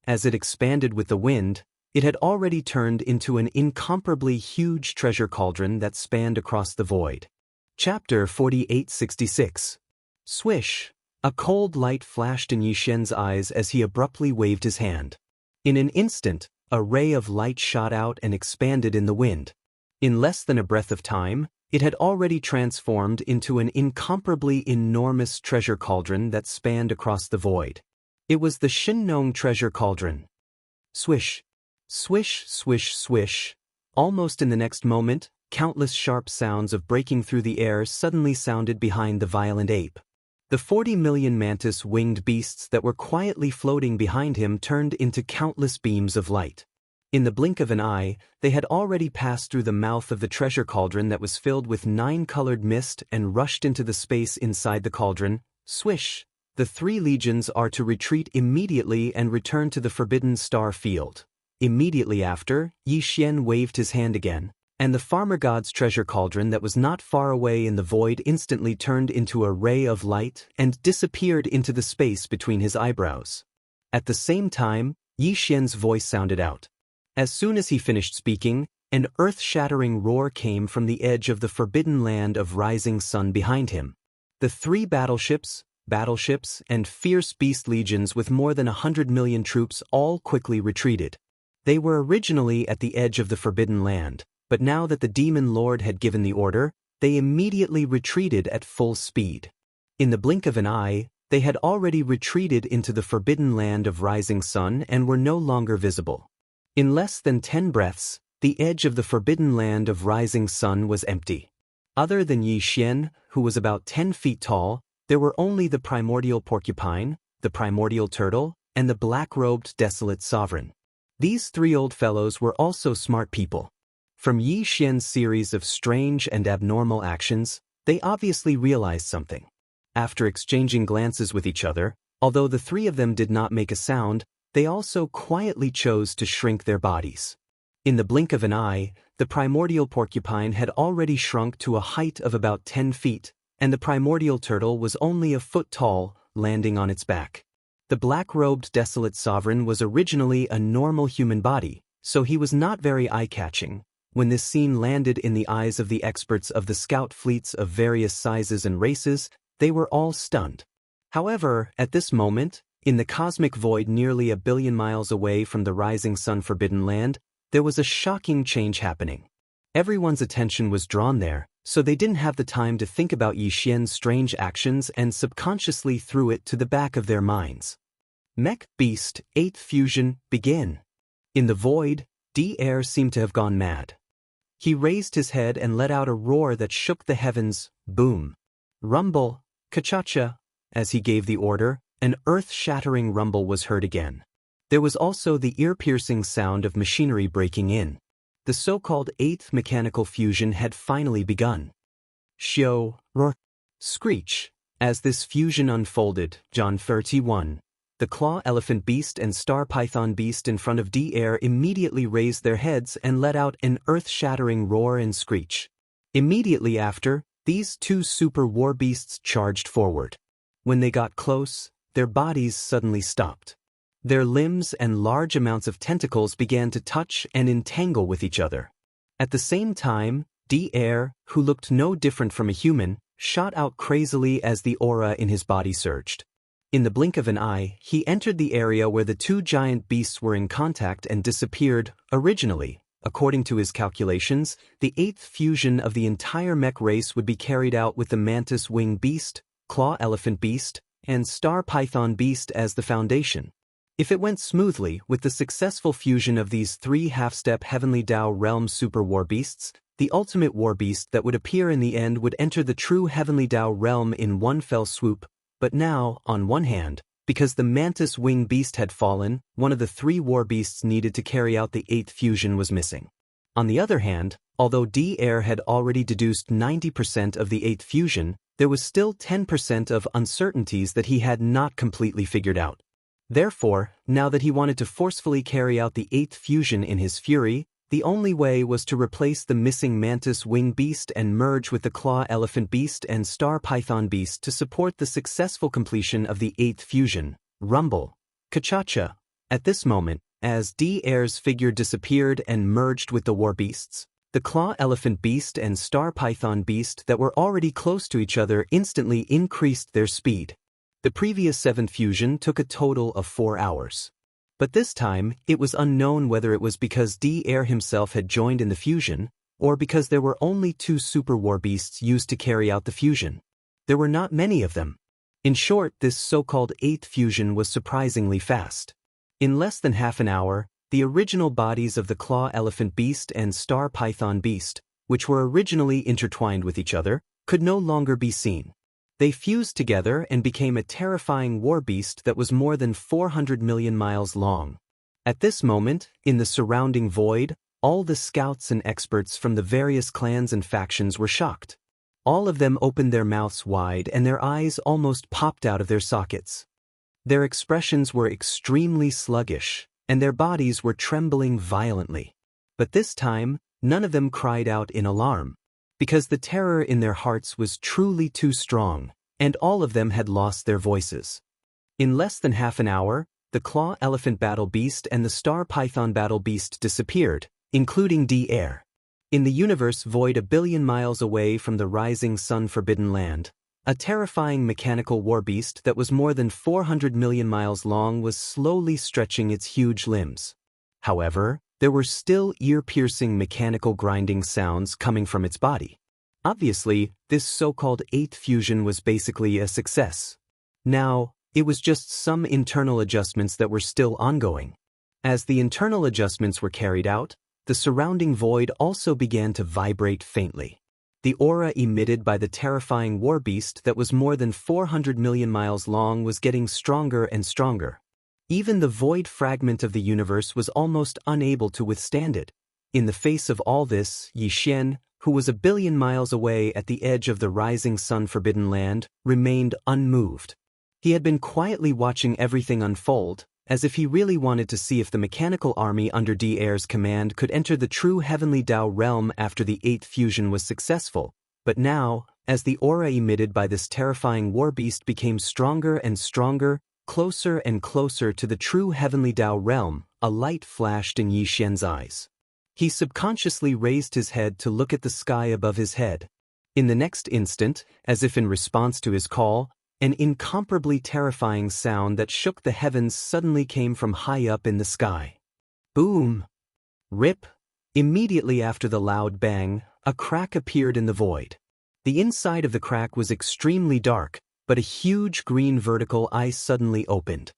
As it expanded with the wind, it had already turned into an incomparably huge treasure cauldron that spanned across the void. Chapter 4866. Swish! A cold light flashed in Yixian's eyes as he abruptly waved his hand. In an instant, a ray of light shot out and expanded in the wind. In less than a breath of time, it had already transformed into an incomparably enormous treasure cauldron that spanned across the void. It was the Shinnong treasure cauldron. Swish! Swish, swish, swish. Almost in the next moment, countless sharp sounds of breaking through the air suddenly sounded behind the violent ape. The 40 million mantis-winged beasts that were quietly floating behind him turned into countless beams of light. In the blink of an eye, they had already passed through the mouth of the treasure cauldron that was filled with 9-colored mist and rushed into the space inside the cauldron. Swish! The 3 legions are to retreat immediately and return to the Forbidden Star Field. Immediately after, Yixian waved his hand again, and the farmer god's treasure cauldron that was not far away in the void instantly turned into a ray of light and disappeared into the space between his eyebrows. At the same time, Yixian's voice sounded out. As soon as he finished speaking, an earth-shattering roar came from the edge of the forbidden land of rising sun behind him. The 3 battleships, and fierce beast legions with more than 100 million troops all quickly retreated. They were originally at the edge of the Forbidden Land, but now that the Demon Lord had given the order, they immediately retreated at full speed. In the blink of an eye, they had already retreated into the Forbidden Land of Rising Sun and were no longer visible. In less than 10 breaths, the edge of the Forbidden Land of Rising Sun was empty. Other than Yixian, who was about 10 feet tall, there were only the primordial porcupine, the primordial turtle, and the black-robed desolate sovereign. These 3 old fellows were also smart people. From Yixian's series of strange and abnormal actions, they obviously realized something. After exchanging glances with each other, although the 3 of them did not make a sound, they also quietly chose to shrink their bodies. In the blink of an eye, the primordial porcupine had already shrunk to a height of about 10 feet, and the primordial turtle was only a foot tall, landing on its back. The black-robed desolate sovereign was originally a normal human body, so he was not very eye-catching. When this scene landed in the eyes of the experts of the scout fleets of various sizes and races, they were all stunned. However, at this moment, in the cosmic void nearly a billion miles away from the rising sun forbidden land, there was a shocking change happening. Everyone's attention was drawn there, so they didn't have the time to think about Yi Xian's strange actions and subconsciously threw it to the back of their minds. Mech Beast 8th Fusion, begin. In the void, D-Air seemed to have gone mad. He raised his head and let out a roar that shook the heavens, boom. Rumble, Kachacha. As he gave the order, an earth-shattering rumble was heard again. There was also the ear-piercing sound of machinery breaking in. The so-called 8th mechanical fusion had finally begun. Shio, roar, screech. As this fusion unfolded, John 31, the claw elephant beast and star python beast in front of D-Air immediately raised their heads and let out an earth-shattering roar and screech. Immediately after, these two super war beasts charged forward. When they got close, their bodies suddenly stopped. Their limbs and large amounts of tentacles began to touch and entangle with each other. At the same time, D-Air, who looked no different from a human, shot out crazily as the aura in his body surged. In the blink of an eye, he entered the area where the two giant beasts were in contact and disappeared. Originally, according to his calculations, the 8th fusion of the entire mech race would be carried out with the mantis wing beast, claw elephant beast, and star python beast as the foundation. If it went smoothly with the successful fusion of these three half-step Heavenly Dao realm super war beasts, the ultimate war beast that would appear in the end would enter the true Heavenly Dao realm in one fell swoop. But now, on one hand, because the mantis wing beast had fallen, one of the three war beasts needed to carry out the 8th fusion was missing. On the other hand, although D-Air had already deduced 90% of the 8th fusion, there was still 10% of uncertainties that he had not completely figured out. Therefore, now that he wanted to forcefully carry out the 8th fusion in his fury, the only way was to replace the missing mantis wing beast and merge with the claw elephant beast and star python beast to support the successful completion of the 8th fusion. Rumble, Kachacha. At this moment, as D-Air's figure disappeared and merged with the war beasts, the claw elephant beast and star python beast that were already close to each other instantly increased their speed. The previous 7th fusion took a total of 4 hours. But this time, it was unknown whether it was because D-Air himself had joined in the fusion, or because there were only 2 super war beasts used to carry out the fusion. There were not many of them. In short, this so-called 8th fusion was surprisingly fast. In less than half an hour, the original bodies of the claw elephant beast and star python beast, which were originally intertwined with each other, could no longer be seen. They fused together and became a terrifying war beast that was more than 400 million miles long. At this moment, in the surrounding void, all the scouts and experts from the various clans and factions were shocked. All of them opened their mouths wide and their eyes almost popped out of their sockets. Their expressions were extremely sluggish, and their bodies were trembling violently. But this time, none of them cried out in alarm, because the terror in their hearts was truly too strong, and all of them had lost their voices. In less than half an hour, the claw elephant battle beast and the star python battle beast disappeared, including D-Air. In the universe void a billion miles away from the rising sun forbidden land, a terrifying mechanical war beast that was more than 400 million miles long was slowly stretching its huge limbs. However, there were still ear-piercing mechanical grinding sounds coming from its body. Obviously, this so-called 8th fusion was basically a success. Now, it was just some internal adjustments that were still ongoing. As the internal adjustments were carried out, the surrounding void also began to vibrate faintly. The aura emitted by the terrifying war beast that was more than 400 million miles long was getting stronger and stronger. Even the void fragment of the universe was almost unable to withstand it. In the face of all this, Yi Xian, who was a billion miles away at the edge of the rising sun forbidden land, remained unmoved. He had been quietly watching everything unfold, as if he really wanted to see if the mechanical army under Daoist's command could enter the true heavenly Dao realm after the 8th fusion was successful. But now, as the aura emitted by this terrifying war beast became stronger and stronger, closer and closer to the true heavenly Dao realm, a light flashed in Yi Xian's eyes. He subconsciously raised his head to look at the sky above his head. In the next instant, as if in response to his call, an incomparably terrifying sound that shook the heavens suddenly came from high up in the sky. Boom! Rip! Immediately after the loud bang, a crack appeared in the void. The inside of the crack was extremely dark, but a huge green vertical eye suddenly opened.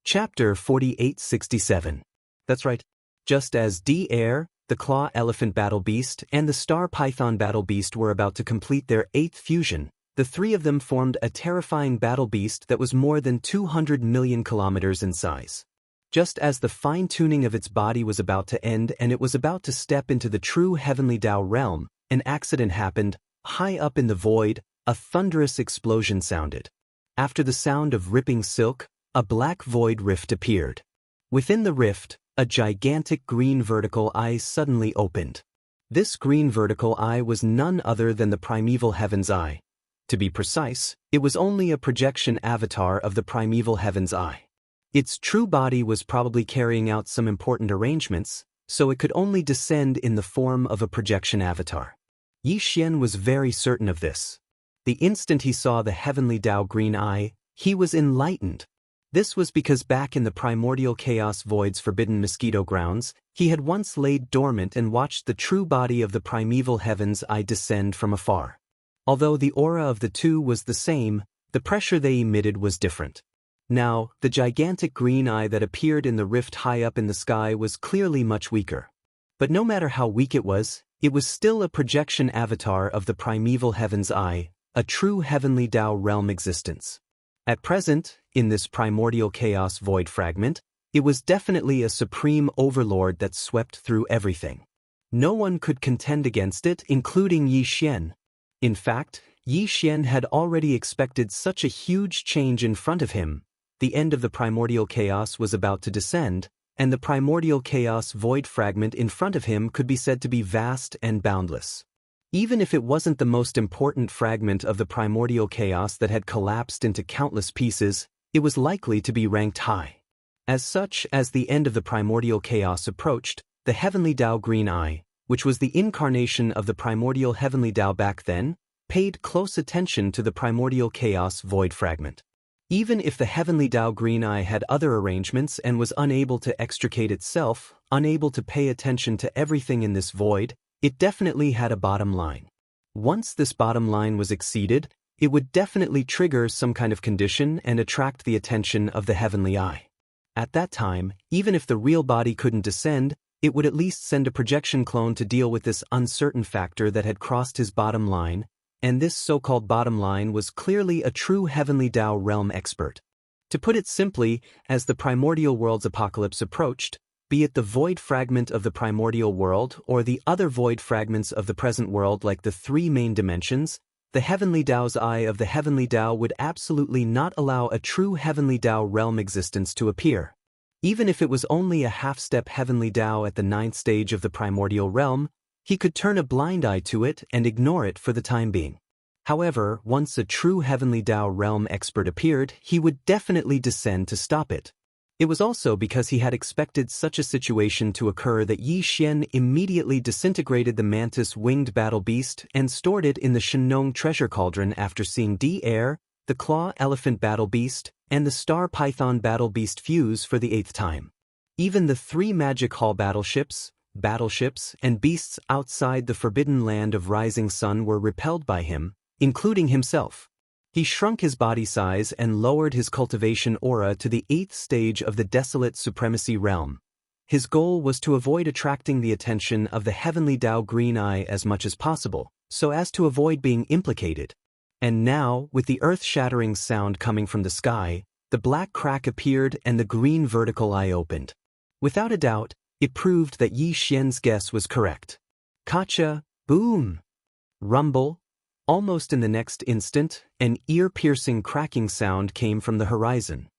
Chapter 4867. That's right. Just as Daoist, the Claw Elephant Battle Beast, and the Star Python Battle Beast were about to complete their 8th fusion, the three of them formed a terrifying battle beast that was more than 200 million kilometers in size. Just as the fine-tuning of its body was about to end and it was about to step into the true heavenly Dao realm, an accident happened. High up in the void, a thunderous explosion sounded. After the sound of ripping silk, a black void rift appeared. Within the rift, a gigantic green vertical eye suddenly opened. This green vertical eye was none other than the primeval heaven's eye. To be precise, it was only a projection avatar of the primeval heaven's eye. Its true body was probably carrying out some important arrangements, so it could only descend in the form of a projection avatar. Yi Xian was very certain of this. The instant he saw the heavenly Dao green eye, he was enlightened. This was because back in the primordial chaos void's forbidden mosquito grounds, he had once laid dormant and watched the true body of the primeval heaven's eye descend from afar. Although the aura of the two was the same, the pressure they emitted was different. Now, the gigantic green eye that appeared in the rift high up in the sky was clearly much weaker. But no matter how weak it was still a projection avatar of the primeval heaven's eye, a true heavenly Dao realm existence. At present, in this primordial chaos void fragment, it was definitely a supreme overlord that swept through everything. No one could contend against it, including Yi Xian. In fact, Yi Xian had already expected such a huge change in front of him. The end of the primordial chaos was about to descend, and the primordial chaos void fragment in front of him could be said to be vast and boundless. Even if it wasn't the most important fragment of the primordial chaos that had collapsed into countless pieces, it was likely to be ranked high. As such, as the end of the primordial chaos approached, the heavenly Dao green eye, which was the incarnation of the primordial heavenly Dao back then, paid close attention to the primordial chaos void fragment. Even if the heavenly Dao green eye had other arrangements and was unable to extricate itself, unable to pay attention to everything in this void, it definitely had a bottom line. Once this bottom line was exceeded, it would definitely trigger some kind of condition and attract the attention of the heavenly eye. At that time, even if the real body couldn't descend, it would at least send a projection clone to deal with this uncertain factor that had crossed his bottom line, and this so-called bottom line was clearly a true heavenly Dao realm expert. To put it simply, as the primordial world's apocalypse approached, be it the void fragment of the primordial world or the other void fragments of the present world like the three main dimensions, the heavenly Dao's eye of the heavenly Dao would absolutely not allow a true heavenly Dao realm existence to appear. Even if it was only a half-step heavenly Dao at the 9th stage of the primordial realm, he could turn a blind eye to it and ignore it for the time being. However, once a true heavenly Dao realm expert appeared, he would definitely descend to stop it. It was also because he had expected such a situation to occur that Yi Xian immediately disintegrated the mantis-winged battle beast and stored it in the Shenong treasure cauldron after seeing Daoist, the Claw Elephant Battle Beast, and the Star Python Battle Beast fuse for the 8th time. Even the 3 Magic Hall battleships, and beasts outside the forbidden land of Rising Sun were repelled by him, including himself. He shrunk his body size and lowered his cultivation aura to the 8th stage of the desolate supremacy realm. His goal was to avoid attracting the attention of the heavenly Dao green eye as much as possible, so as to avoid being implicated. And now, with the earth-shattering sound coming from the sky, the black crack appeared and the green vertical eye opened. Without a doubt, it proved that Yi Xian's guess was correct. Kacha, boom! Rumble. Almost in the next instant, an ear-piercing cracking sound came from the horizon.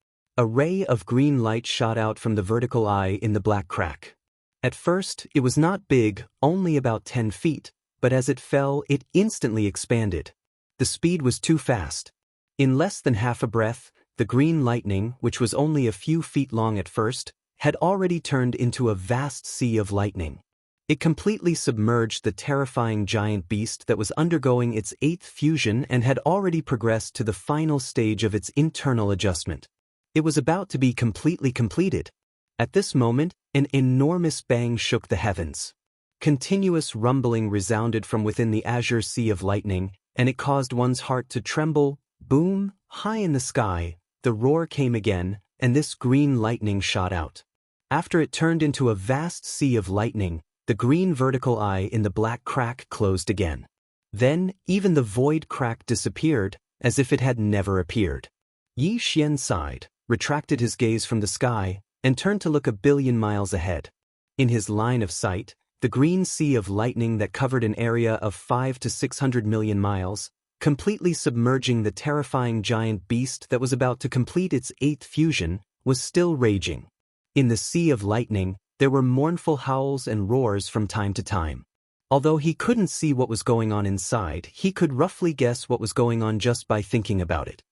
A ray of green light shot out from the vertical eye in the black crack. At first, it was not big, only about 10 feet, but as it fell, it instantly expanded. The speed was too fast. In less than half a breath, the green lightning, which was only a few feet long at first, had already turned into a vast sea of lightning. It completely submerged the terrifying giant beast that was undergoing its 8th fusion and had already progressed to the final stage of its internal adjustment. It was about to be completely completed. At this moment, an enormous bang shook the heavens. Continuous rumbling resounded from within the azure sea of lightning, and it caused one's heart to tremble. Boom, high in the sky, the roar came again, and this green lightning shot out. After it turned into a vast sea of lightning, the green vertical eye in the black crack closed again. Then, even the void crack disappeared, as if it had never appeared. Yi Xian sighed, retracted his gaze from the sky, and turned to look a billion miles ahead. In his line of sight, the green sea of lightning that covered an area of 500 to 600 million miles, completely submerging the terrifying giant beast that was about to complete its 8th fusion, was still raging. In the sea of lightning, there were mournful howls and roars from time to time. Although he couldn't see what was going on inside, he could roughly guess what was going on just by thinking about it.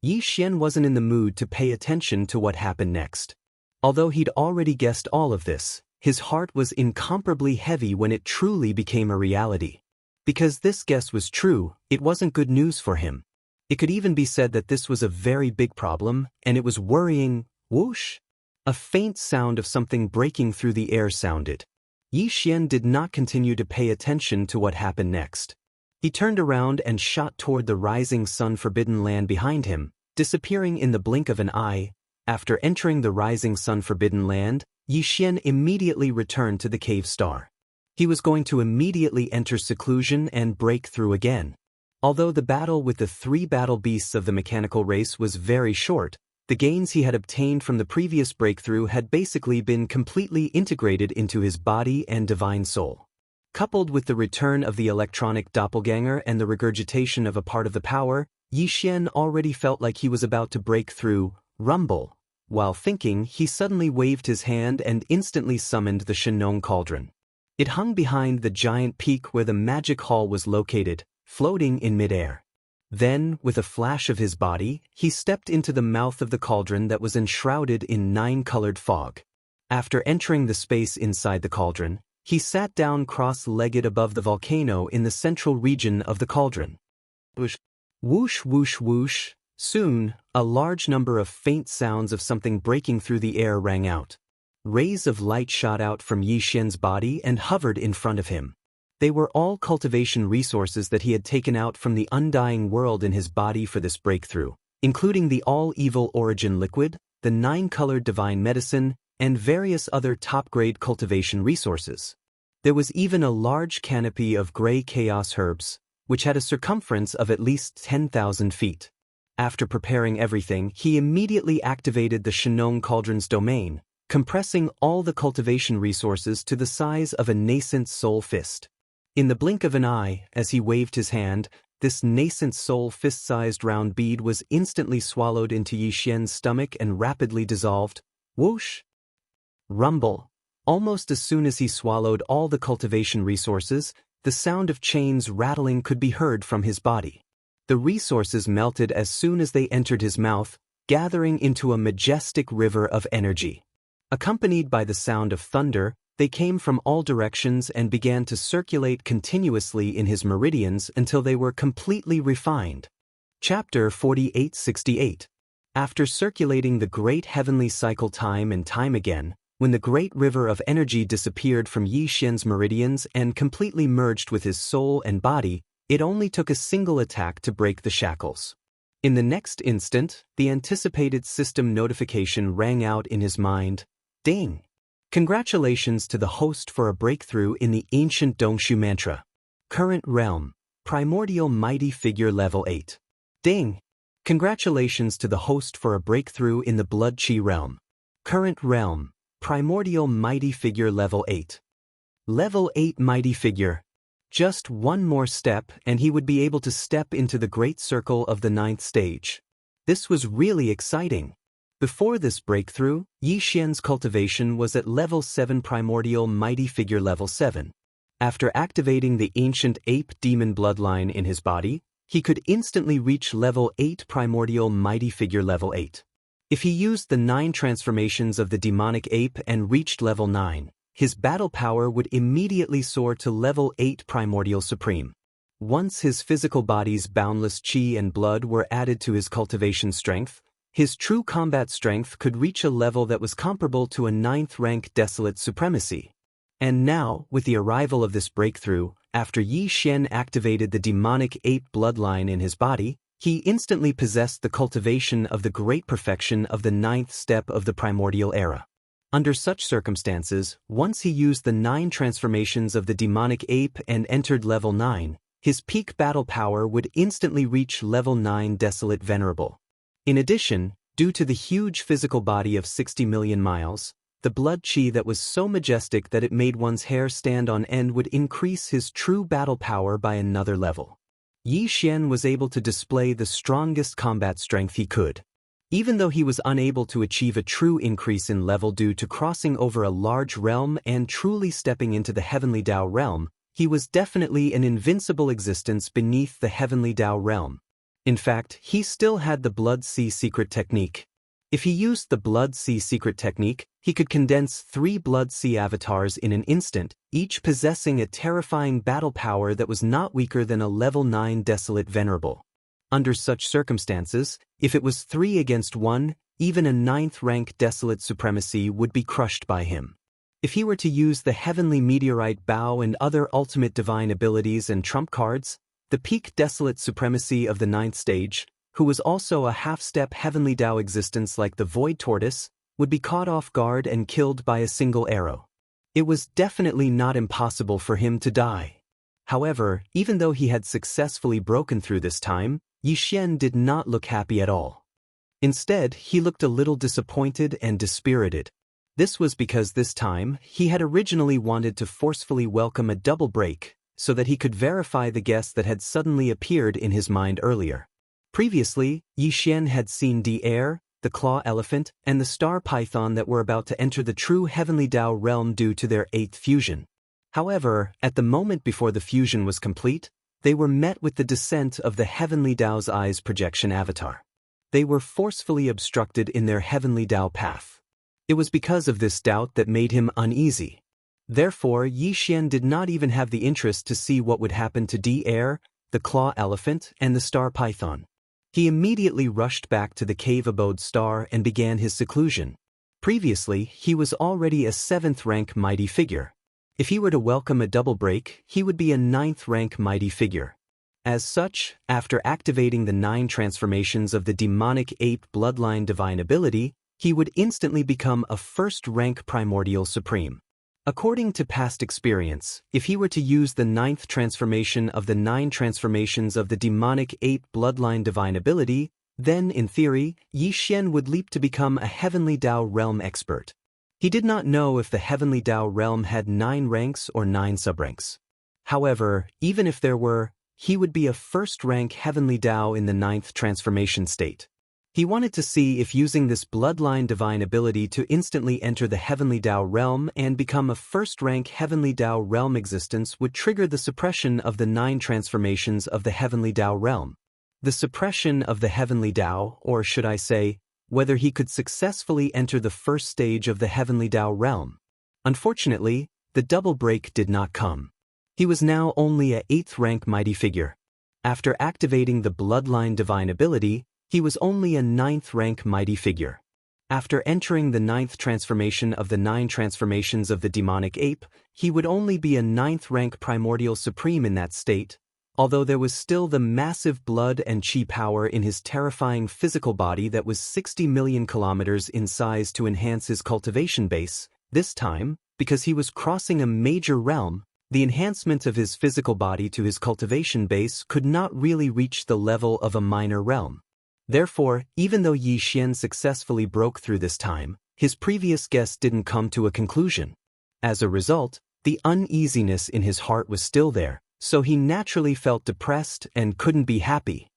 Yi Xian wasn't in the mood to pay attention to what happened next. Although he'd already guessed all of this, his heart was incomparably heavy when it truly became a reality. Because this guess was true, it wasn't good news for him. It could even be said that this was a very big problem, and it was worrying. Whoosh! A faint sound of something breaking through the air sounded. Yi Xian did not continue to pay attention to what happened next. He turned around and shot toward the rising sun forbidden land behind him, disappearing in the blink of an eye. After entering the rising sun forbidden land, Yi Xian immediately returned to the cave star. He was going to immediately enter seclusion and break through again. Although the battle with the 3 battle beasts of the mechanical race was very short, the gains he had obtained from the previous breakthrough had basically been completely integrated into his body and divine soul. Coupled with the return of the electronic doppelganger and the regurgitation of a part of the power, Yi Xian already felt like he was about to break through. Rumble. While thinking, he suddenly waved his hand and instantly summoned the Shenong cauldron. It hung behind the giant peak where the magic hall was located, floating in midair. Then, with a flash of his body, he stepped into the mouth of the cauldron that was enshrouded in 9-colored fog. After entering the space inside the cauldron, he sat down cross-legged above the volcano in the central region of the cauldron. Whoosh, whoosh, whoosh, whoosh. Soon, a large number of faint sounds of something breaking through the air rang out. Rays of light shot out from Yi Xian's body and hovered in front of him. They were all cultivation resources that he had taken out from the undying world in his body for this breakthrough, including the all-evil origin liquid, the 9-colored divine medicine, and various other top-grade cultivation resources. There was even a large canopy of gray chaos herbs, which had a circumference of at least 10,000 feet. After preparing everything, he immediately activated the Shenong cauldron's domain, compressing all the cultivation resources to the size of a nascent soul fist. In the blink of an eye, as he waved his hand, this nascent soul fist-sized round bead was instantly swallowed into Yi Xian's stomach and rapidly dissolved. Whoosh! Rumble. Almost as soon as he swallowed all the cultivation resources, the sound of chains rattling could be heard from his body. The resources melted as soon as they entered his mouth, gathering into a majestic river of energy. Accompanied by the sound of thunder, they came from all directions and began to circulate continuously in his meridians until they were completely refined. Chapter 4868. After circulating the great heavenly cycle time and time again, when the great river of energy disappeared from Yi Xian's meridians and completely merged with his soul and body, it only took a single attack to break the shackles. In the next instant, the anticipated system notification rang out in his mind. Ding! Congratulations to the host for a breakthrough in the ancient Dongshu mantra. Current realm, primordial mighty figure level 8. Ding! Congratulations to the host for a breakthrough in the blood chi realm. Current realm, primordial mighty figure level 8. Level 8 mighty figure. Just one more step and he would be able to step into the great circle of the 9th stage. This was really exciting. Before this breakthrough, Yi Xian's cultivation was at level 7 primordial mighty figure level 7. After activating the ancient ape demon bloodline in his body, he could instantly reach level 8 primordial mighty figure level 8. If he used the 9 transformations of the demonic ape and reached level 9, his battle power would immediately soar to level 8 primordial supreme. Once his physical body's boundless qi and blood were added to his cultivation strength, his true combat strength could reach a level that was comparable to a 9th rank desolate supremacy. And now, with the arrival of this breakthrough, after Yi Xian activated the demonic ape bloodline in his body, he instantly possessed the cultivation of the great perfection of the 9th step of the primordial era. Under such circumstances, once he used the 9 transformations of the demonic ape and entered level 9, his peak battle power would instantly reach level 9 desolate venerable. In addition, due to the huge physical body of 60 million miles, the blood qi that was so majestic that it made one's hair stand on end would increase his true battle power by another level. Yi Xian was able to display the strongest combat strength he could. Even though he was unable to achieve a true increase in level due to crossing over a large realm and truly stepping into the heavenly Dao realm, he was definitely an invincible existence beneath the heavenly Dao realm. In fact, he still had the Blood Sea Secret Technique. If he used the Blood Sea Secret Technique, he could condense 3 Blood Sea avatars in an instant, each possessing a terrifying battle power that was not weaker than a level 9 desolate venerable. Under such circumstances, if it was 3 against 1, even a 9th rank desolate supremacy would be crushed by him. If he were to use the heavenly meteorite bow and other ultimate divine abilities and trump cards, the peak desolate supremacy of the 9th stage, who was also a half-step heavenly Dao existence like the void tortoise, would be caught off guard and killed by a single arrow. It was definitely not impossible for him to die. However, even though he had successfully broken through this time, Yi Xian did not look happy at all. Instead, he looked a little disappointed and dispirited. This was because this time, he had originally wanted to forcefully welcome a double break, so that he could verify the guess that had suddenly appeared in his mind earlier. Previously, Yi Xian had seen the air, the claw elephant, and the star python that were about to enter the true heavenly Dao realm due to their 8th fusion. However, at the moment before the fusion was complete, they were met with the descent of the heavenly Dao's eyes projection avatar. They were forcefully obstructed in their heavenly Dao path. It was because of this doubt that made him uneasy. Therefore, Yi Xian did not even have the interest to see what would happen to the air, the claw elephant, and the star python. He immediately rushed back to the cave abode star and began his seclusion. Previously, he was already a 7th rank mighty figure. If he were to welcome a double break, he would be a 9th rank mighty figure. As such, after activating the 9 transformations of the demonic ape bloodline divine ability, he would instantly become a 1st rank primordial supreme. According to past experience, if he were to use the 9th transformation of the 9 transformations of the demonic ape bloodline divine ability, then, in theory, Yi Xian would leap to become a heavenly Dao realm expert. He did not know if the heavenly Dao realm had 9 ranks or 9 subranks. However, even if there were, he would be a 1st rank heavenly Dao in the 9th transformation state. He wanted to see if using this bloodline divine ability to instantly enter the heavenly Dao realm and become a 1st rank heavenly Dao realm existence would trigger the suppression of the 9 transformations of the heavenly Dao realm. The suppression of the heavenly Dao, or should I say, whether he could successfully enter the 1st stage of the heavenly Dao realm. Unfortunately, the double break did not come. He was now only a 8th rank mighty figure. After activating the bloodline divine ability, he was only a 9th rank mighty figure. After entering the 9th transformation of the 9 transformations of the demonic ape, he would only be a 9th rank primordial supreme in that state, although there was still the massive blood and chi power in his terrifying physical body that was 60 million kilometers in size to enhance his cultivation base. This time, because he was crossing a major realm, the enhancement of his physical body to his cultivation base could not really reach the level of a minor realm. Therefore, even though Yi Xian successfully broke through this time, his previous guess didn't come to a conclusion. As a result, the uneasiness in his heart was still there, so he naturally felt depressed and couldn't be happy.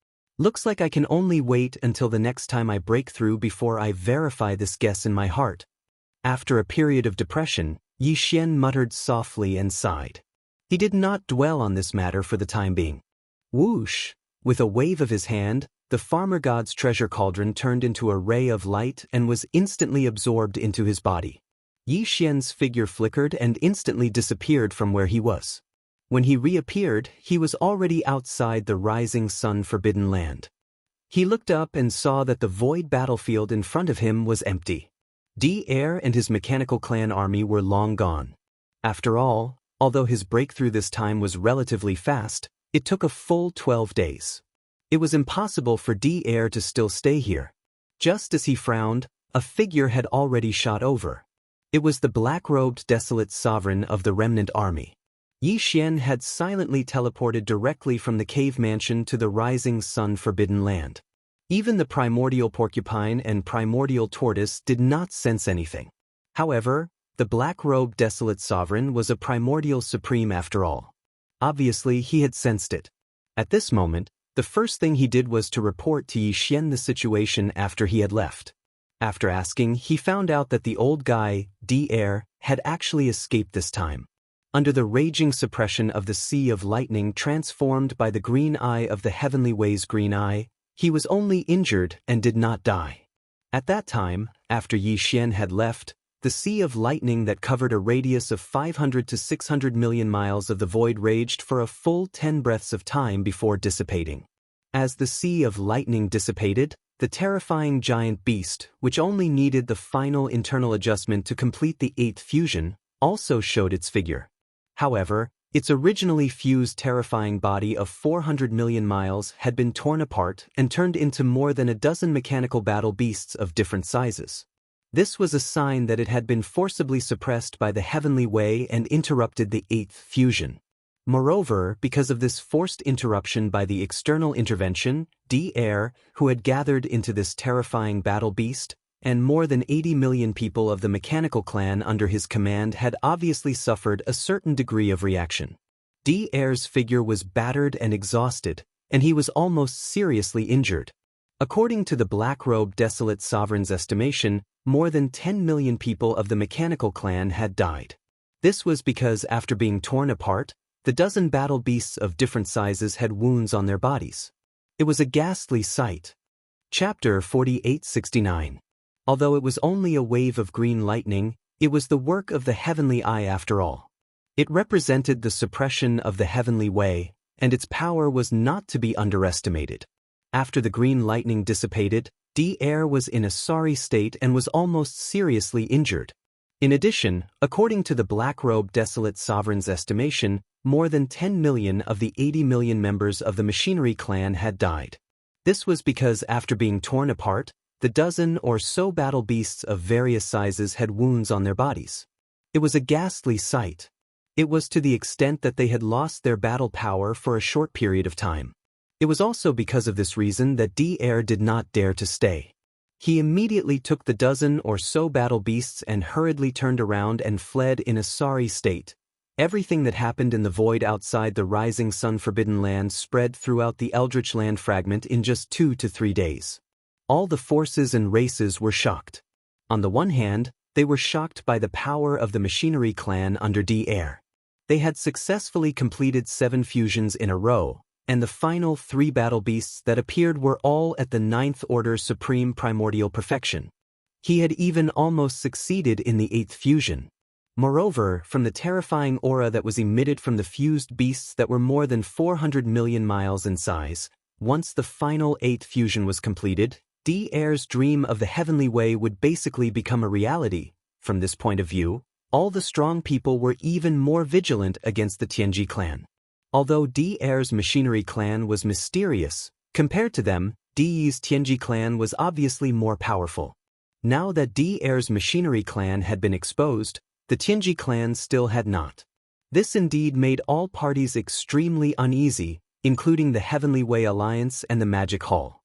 Looks like I can only wait until the next time I break through before I verify this guess in my heart. After a period of depression, Yi Xian muttered softly and sighed. He did not dwell on this matter for the time being. Whoosh! With a wave of his hand, the farmer god's treasure cauldron turned into a ray of light and was instantly absorbed into his body. Yi Xian's figure flickered and instantly disappeared from where he was. When he reappeared, he was already outside the rising sun forbidden land. He looked up and saw that the void battlefield in front of him was empty. Daoist and his mechanical clan army were long gone. After all, although his breakthrough this time was relatively fast, it took a full 12 days. It was impossible for Daoist to still stay here. Just as he frowned, a figure had already shot over. It was the black-robed desolate sovereign of the remnant army. Yi Xian had silently teleported directly from the cave mansion to the rising sun forbidden land. Even the primordial porcupine and primordial tortoise did not sense anything. However, the black-robed desolate sovereign was a primordial supreme after all. Obviously, he had sensed it. At this moment, the first thing he did was to report to Yi Xian the situation after he had left. After asking, he found out that the old guy, Daoist, had actually escaped this time. Under the raging suppression of the sea of lightning transformed by the green eye of the heavenly way's green eye, he was only injured and did not die. At that time, after Yi Xian had left, the sea of lightning that covered a radius of 500 to 600 million miles of the void raged for a full 10 breaths of time before dissipating. As the sea of lightning dissipated, the terrifying giant beast, which only needed the final internal adjustment to complete the 8th fusion, also showed its figure. However, its originally fused terrifying body of 400 million miles had been torn apart and turned into more than a dozen mechanical battle beasts of different sizes. This was a sign that it had been forcibly suppressed by the heavenly way and interrupted the 8th fusion. Moreover, because of this forced interruption by the external intervention, Daoist, who had gathered into this terrifying battle beast, and more than 80 million people of the mechanical clan under his command had obviously suffered a certain degree of reaction. Daoist's figure was battered and exhausted, and he was almost seriously injured. According to the black-robed desolate sovereign's estimation, more than 10 million people of the mechanical clan had died. This was because after being torn apart, the dozen battle beasts of different sizes had wounds on their bodies. It was a ghastly sight. Chapter 4869. Although it was only a wave of green lightning, it was the work of the heavenly eye after all. It represented the suppression of the heavenly way, and its power was not to be underestimated. After the green lightning dissipated, Daoist was in a sorry state and was almost seriously injured. In addition, according to the black-robed desolate sovereign's estimation, more than 10 million of the 80 million members of the machinery clan had died. This was because after being torn apart, the dozen or so battle beasts of various sizes had wounds on their bodies. It was a ghastly sight. It was to the extent that they had lost their battle power for a short period of time. It was also because of this reason that Daoist did not dare to stay. He immediately took the dozen or so battle beasts and hurriedly turned around and fled in a sorry state. Everything that happened in the void outside the rising sun forbidden land spread throughout the eldritch land fragment in just 2 to 3 days. All the forces and races were shocked. On the one hand, they were shocked by the power of the machinery clan under Daoist. They had successfully completed 7 fusions in a row, and the final 3 battle beasts that appeared were all at the 9th order supreme primordial perfection. He had even almost succeeded in the 8th fusion. Moreover, from the terrifying aura that was emitted from the fused beasts that were more than 400 million miles in size, once the final 8th fusion was completed, Daoist's dream of the heavenly way would basically become a reality. From this point of view, all the strong people were even more vigilant against the Tianji clan. Although Daoist's machinery clan was mysterious, compared to them, Di's Tianji clan was obviously more powerful. Now that Daoist's machinery clan had been exposed, the Tianji clan still had not. This indeed made all parties extremely uneasy, including the Heavenly Way Alliance and the Magic Hall.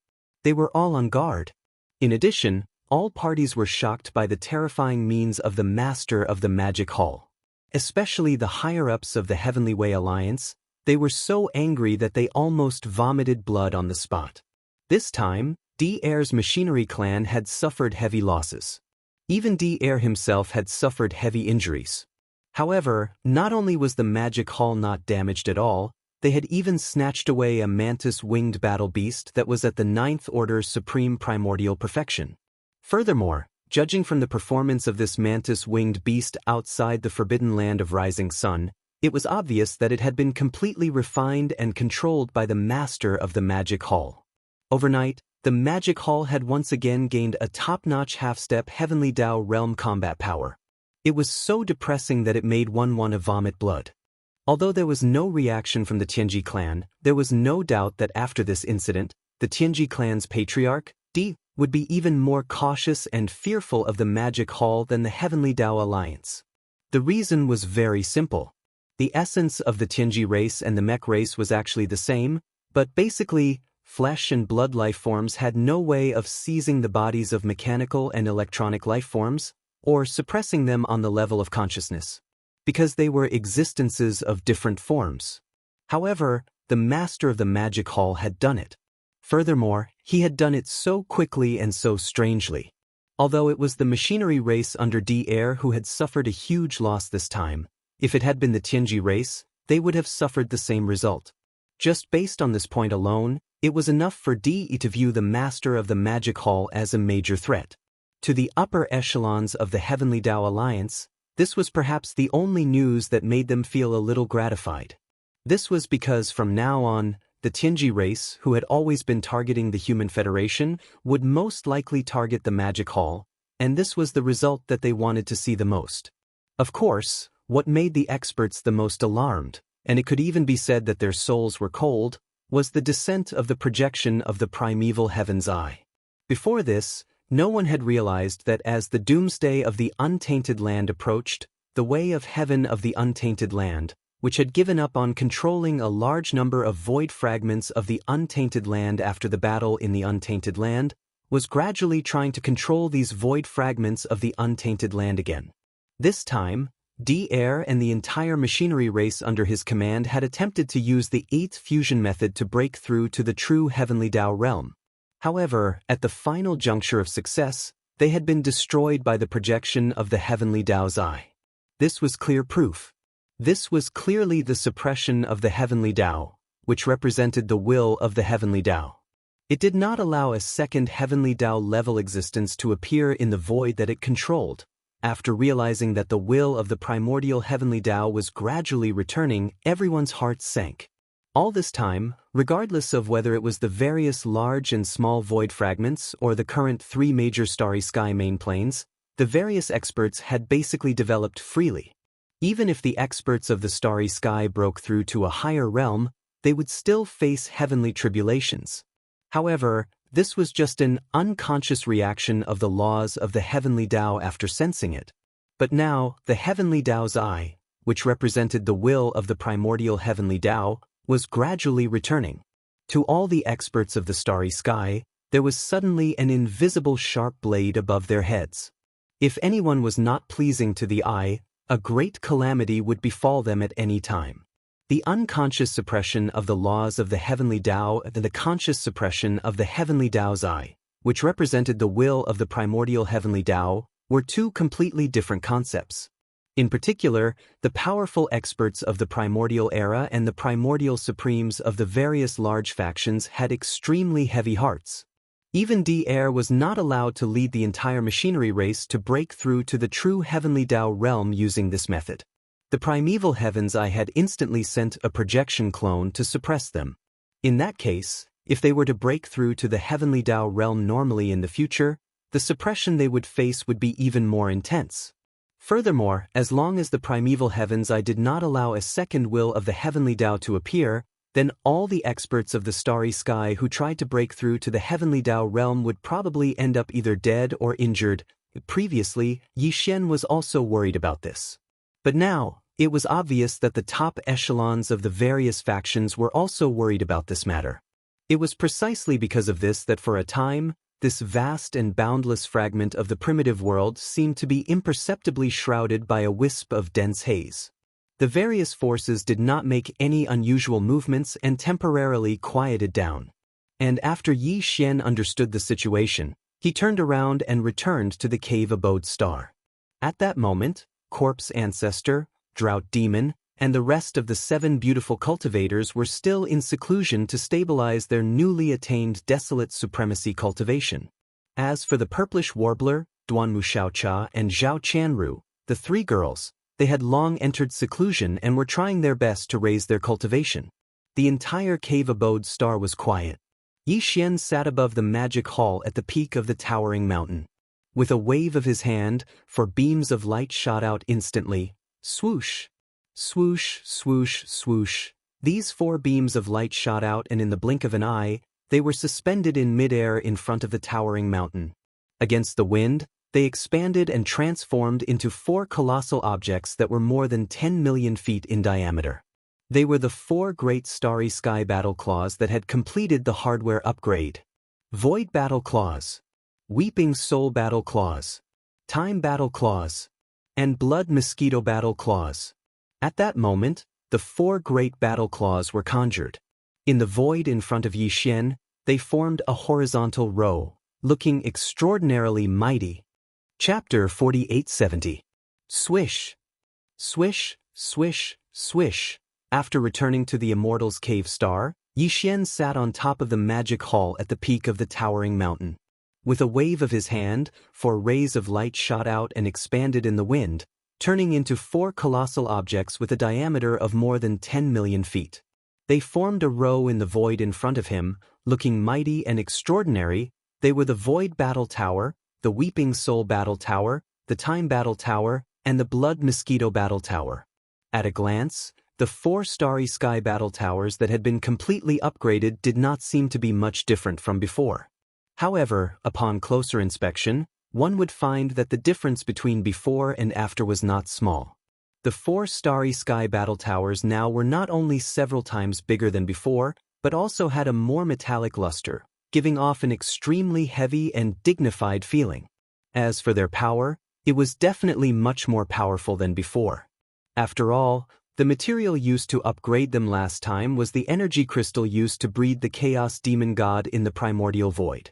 They were all on guard. In addition, all parties were shocked by the terrifying means of the Master of the Magic Hall. Especially the higher-ups of the Heavenly Way Alliance, they were so angry that they almost vomited blood on the spot. This time, D-Air's machinery clan had suffered heavy losses. Even D-Air himself had suffered heavy injuries. However, not only was the magic hall not damaged at all, they had even snatched away a mantis-winged battle beast that was at the 9th Order's supreme primordial perfection. Furthermore, judging from the performance of this mantis-winged beast outside the forbidden land of Rising Sun, it was obvious that it had been completely refined and controlled by the master of the magic hall. Overnight, the magic hall had once again gained a top-notch half-step Heavenly Dao realm combat power. It was so depressing that it made one want to vomit blood. Although there was no reaction from the Tianji clan, there was no doubt that after this incident, the Tianji clan's patriarch, Di, would be even more cautious and fearful of the magic hall than the Heavenly Dao alliance. The reason was very simple. The essence of the Tianji race and the mech race was actually the same, but basically, flesh and blood life forms had no way of seizing the bodies of mechanical and electronic life forms, or suppressing them on the level of consciousness, because they were existences of different forms. However, the master of the magic hall had done it. Furthermore, he had done it so quickly and so strangely. Although it was the machinery race under D-Air who had suffered a huge loss this time, if it had been the Tianji race, they would have suffered the same result. Just based on this point alone, it was enough for D-E to view the master of the magic hall as a major threat. To the upper echelons of the Heavenly Dao Alliance, this was perhaps the only news that made them feel a little gratified. This was because from now on, the Tianji race, who had always been targeting the Human Federation, would most likely target the Magic Hall, and this was the result that they wanted to see the most. Of course, what made the experts the most alarmed, and it could even be said that their souls were cold, was the descent of the projection of the primeval Heaven's Eye. Before this, no one had realized that as the doomsday of the untainted land approached, the way of heaven of the untainted land, which had given up on controlling a large number of void fragments of the untainted land after the battle in the untainted land, was gradually trying to control these void fragments of the untainted land again. This time, D-Air and the entire machinery race under his command had attempted to use the 8th fusion method to break through to the true Heavenly Dao realm. However, at the final juncture of success, they had been destroyed by the projection of the Heavenly Dao's Eye. This was clear proof. This was clearly the suppression of the Heavenly Dao, which represented the will of the Heavenly Dao. It did not allow a second Heavenly Dao-level existence to appear in the void that it controlled. After realizing that the will of the primordial Heavenly Dao was gradually returning, everyone's hearts sank. All this time, regardless of whether it was the various large and small void fragments or the current 3 major starry sky main planes, the various experts had basically developed freely. Even if the experts of the starry sky broke through to a higher realm, they would still face heavenly tribulations. However, this was just an unconscious reaction of the laws of the Heavenly Dao after sensing it. But now, the Heavenly Dao's Eye, which represented the will of the primordial Heavenly Dao, was gradually returning. To all the experts of the starry sky, there was suddenly an invisible sharp blade above their heads. If anyone was not pleasing to the eye, a great calamity would befall them at any time. The unconscious suppression of the laws of the Heavenly Dao and the conscious suppression of the Heavenly Dao's Eye, which represented the will of the primordial Heavenly Dao, were 2 completely different concepts. In particular, the powerful experts of the primordial era and the primordial supremes of the various large factions had extremely heavy hearts. Even D-Air was not allowed to lead the entire machinery race to break through to the true Heavenly Dao realm using this method. The primeval Heaven's Eye had instantly sent a projection clone to suppress them. In that case, if they were to break through to the Heavenly Dao realm normally in the future, the suppression they would face would be even more intense. Furthermore, as long as the primeval Heaven's Eye did not allow a second will of the Heavenly Dao to appear, then all the experts of the starry sky who tried to break through to the Heavenly Dao realm would probably end up either dead or injured. Previously, Yi Xian was also worried about this. But now, it was obvious that the top echelons of the various factions were also worried about this matter. It was precisely because of this that for a time, this vast and boundless fragment of the primitive world seemed to be imperceptibly shrouded by a wisp of dense haze. The various forces did not make any unusual movements and temporarily quieted down. And after Yi Xian understood the situation, he turned around and returned to the cave abode star. At that moment, Corpse Ancestor, Drought Demon, and the rest of the 7 beautiful cultivators were still in seclusion to stabilize their newly attained desolate supremacy cultivation. As for the purplish warbler, Duanmu Xiaocha and Zhao Chanru, the 3 girls, they had long entered seclusion and were trying their best to raise their cultivation. The entire cave abode star was quiet. Yi Xian sat above the magic hall at the peak of the towering mountain. With a wave of his hand, 4 beams of light shot out instantly. Swoosh! Swoosh, swoosh, swoosh. These 4 beams of light shot out, and in the blink of an eye, they were suspended in midair in front of the towering mountain. Against the wind, they expanded and transformed into 4 colossal objects that were more than 10 million feet in diameter. They were the 4 great starry sky battle claws that had completed the hardware upgrade. Void battle claws, Weeping soul battle claws, Time battle claws, and Blood mosquito battle claws. At that moment, the 4 great battle claws were conjured. In the void in front of Yi Xian, they formed a horizontal row, looking extraordinarily mighty. Chapter 4870. Swish. Swish, swish, swish. After returning to the Immortal's cave star, Yi Xian sat on top of the magic hall at the peak of the towering mountain. With a wave of his hand, 4 rays of light shot out and expanded in the wind, turning into 4 colossal objects with a diameter of more than 10 million feet. They formed a row in the void in front of him, looking mighty and extraordinary. They were the Void Battle Tower, the Weeping Soul Battle Tower, the Time Battle Tower, and the Blood Mosquito Battle Tower. At a glance, the 4 Starry Sky Battle Towers that had been completely upgraded did not seem to be much different from before. However, upon closer inspection, one would find that the difference between before and after was not small. The 4 Starry Sky Battle Towers now were not only several times bigger than before, but also had a more metallic luster, giving off an extremely heavy and dignified feeling. As for their power, it was definitely much more powerful than before. After all, the material used to upgrade them last time was the energy crystal used to breed the Chaos Demon God in the primordial void.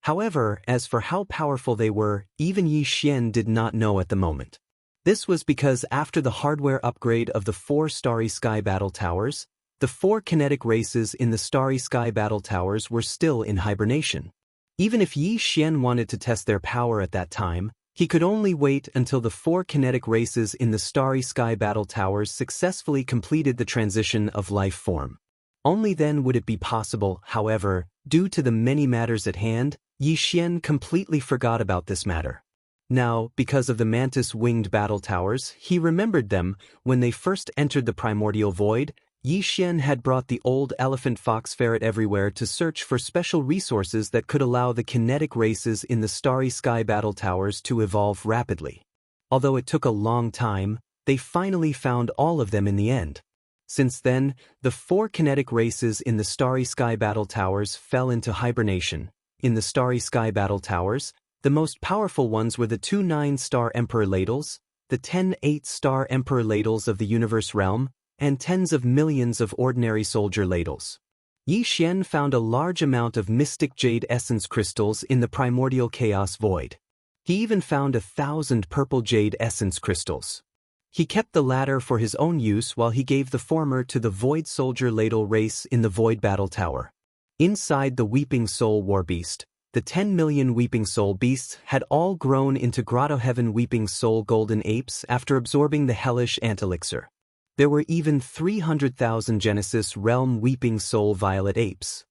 However, as for how powerful they were, even Yi Xian did not know at the moment. This was because after the hardware upgrade of the 4 Starry Sky Battle Towers, the 4 kinetic races in the Starry Sky Battle Towers were still in hibernation. Even if Yi Xian wanted to test their power at that time, he could only wait until the 4 kinetic races in the Starry Sky Battle Towers successfully completed the transition of life form. Only then would it be possible. However, due to the many matters at hand, Yi Xian completely forgot about this matter. Now, because of the mantis-winged battle towers, he remembered them. When they first entered the primordial void, Yi Xian had brought the old elephant fox ferret everywhere to search for special resources that could allow the kinetic races in the Starry Sky Battle Towers to evolve rapidly. Although it took a long time, they finally found all of them in the end. Since then, the 4 kinetic races in the Starry Sky Battle Towers fell into hibernation. In the Starry Sky Battle Towers, the most powerful ones were the 2 9-star Emperor Ladles, the 10 8-star Emperor Ladles of the Universe Realm, and tens of millions of ordinary soldier ladles. Yi Xian found a large amount of mystic jade essence crystals in the primordial chaos void. He even found 1,000 purple jade essence crystals. He kept the latter for his own use while he gave the former to the void soldier ladle race in the void battle tower. Inside the Weeping Soul War Beast, the 10 million Weeping Soul Beasts had all grown into Grotto Heaven Weeping Soul Golden Apes after absorbing the hellish Antelixir. There were even 300,000 Genesis Realm Weeping Soul Violet Apes.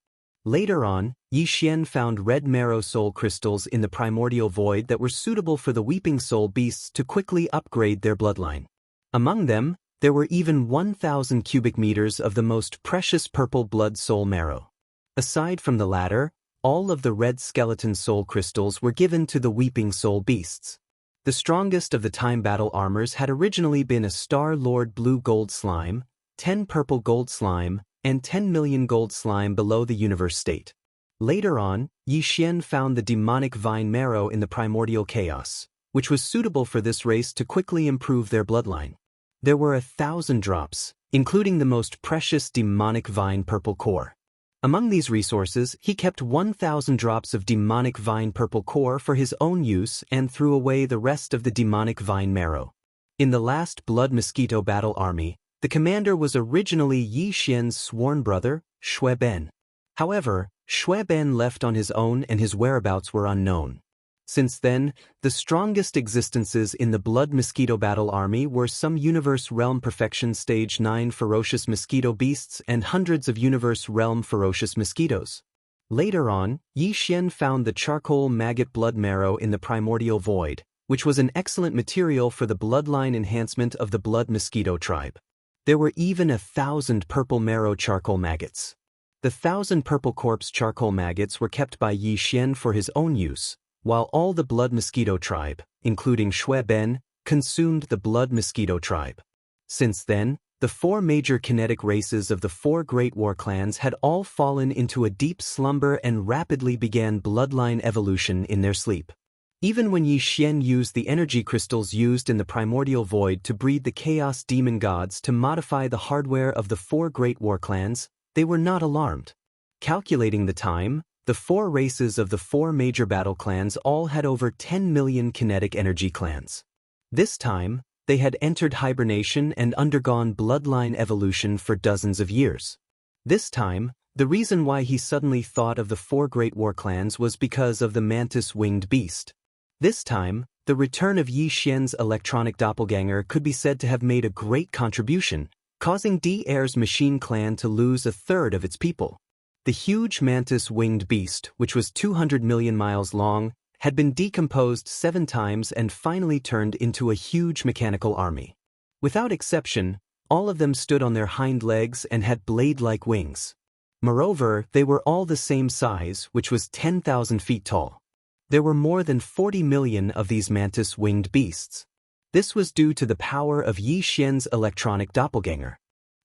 Later on, Yi Xian found red marrow soul crystals in the primordial void that were suitable for the Weeping Soul Beasts to quickly upgrade their bloodline. Among them, there were even 1,000 cubic meters of the most precious purple blood soul marrow. Aside from the latter, all of the red skeleton soul crystals were given to the Weeping Soul Beasts. The strongest of the time battle armors had originally been a Star Lord blue gold slime, 10 purple gold slime, and 10 million gold slime below the universe state. Later on, Yi Xian found the demonic vine marrow in the primordial chaos, which was suitable for this race to quickly improve their bloodline. There were 1,000 drops, including the most precious demonic vine purple core. Among these resources, he kept 1,000 drops of demonic vine purple core for his own use and threw away the rest of the demonic vine marrow. In the last Blood Mosquito Battle Army, the commander was originally Yi Xian's sworn brother, Shui Ben. However, Shui Ben left on his own and his whereabouts were unknown. Since then, the strongest existences in the Blood Mosquito Battle Army were some Universe Realm Perfection Stage 9 ferocious mosquito beasts and hundreds of Universe Realm ferocious mosquitoes. Later on, Yi Xian found the charcoal maggot blood marrow in the primordial void, which was an excellent material for the bloodline enhancement of the blood mosquito tribe. There were even 1,000 purple marrow charcoal maggots. The 1,000 purple corpse charcoal maggots were kept by Yi Xian for his own use, while all the blood mosquito tribe, including Shui Ben, consumed the blood mosquito tribe. Since then, the 4 major kinetic races of the 4 great war clans had all fallen into a deep slumber and rapidly began bloodline evolution in their sleep. Even when Yi Xian used the energy crystals used in the primordial void to breed the chaos demon gods to modify the hardware of the 4 great war clans, they were not alarmed. Calculating the time, the 4 races of the 4 major battle clans all had over 10 million kinetic energy clans. This time, they had entered hibernation and undergone bloodline evolution for dozens of years. This time, the reason why he suddenly thought of the 4 great war clans was because of the mantis-winged beast. This time, the return of Yi Xian's electronic doppelganger could be said to have made a great contribution, causing D-Air's machine clan to lose 1/3 of its people. The huge mantis-winged beast, which was 200 million miles long, had been decomposed 7 times and finally turned into a huge mechanical army. Without exception, all of them stood on their hind legs and had blade-like wings. Moreover, they were all the same size, which was 10,000 feet tall. There were more than 40 million of these mantis-winged beasts. This was due to the power of Yi Xian's electronic doppelganger.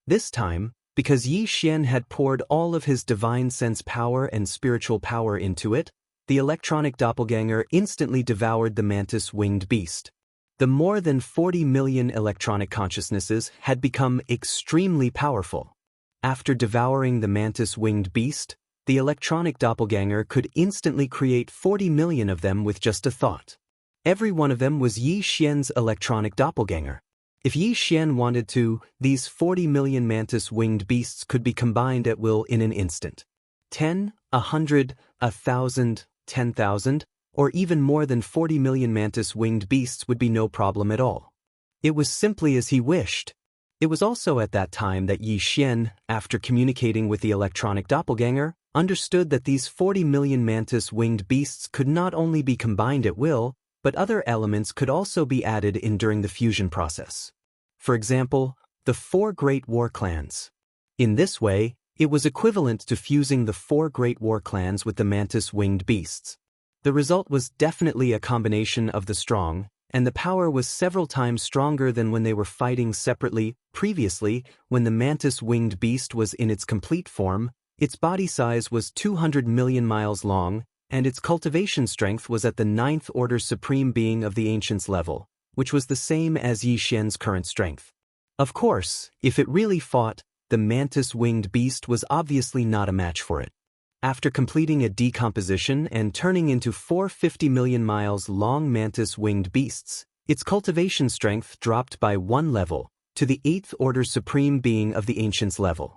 This time, because Yi Xian had poured all of his divine sense power and spiritual power into it, the electronic doppelganger instantly devoured the mantis-winged beast. The more than 40 million electronic consciousnesses had become extremely powerful. After devouring the mantis-winged beast, the electronic doppelganger could instantly create 40 million of them with just a thought. Every one of them was Yi Xian's electronic doppelganger. If Yi Xian wanted to, these 40 million mantis-winged beasts could be combined at will in an instant. 10, 100, 1,000, 10,000, or even more than 40 million mantis-winged beasts would be no problem at all. It was simply as he wished. It was also at that time that Yi Xian, after communicating with the electronic doppelganger, understood that these 40 million mantis-winged beasts could not only be combined at will, but other elements could also be added in during the fusion process. For example, the 4 great war clans. In this way, it was equivalent to fusing the 4 great war clans with the mantis-winged beasts. The result was definitely a combination of the strong, and the power was several times stronger than when they were fighting separately. Previously, when the mantis-winged beast was in its complete form, its body size was 200 million miles long, and its cultivation strength was at the 9th order supreme being of the ancients level, which was the same as Yi Xian's current strength. Of course, if it really fought, the mantis-winged beast was obviously not a match for it. After completing a decomposition and turning into 450 million miles long mantis-winged beasts, its cultivation strength dropped by 1 level, to the 8th order supreme being of the ancients level.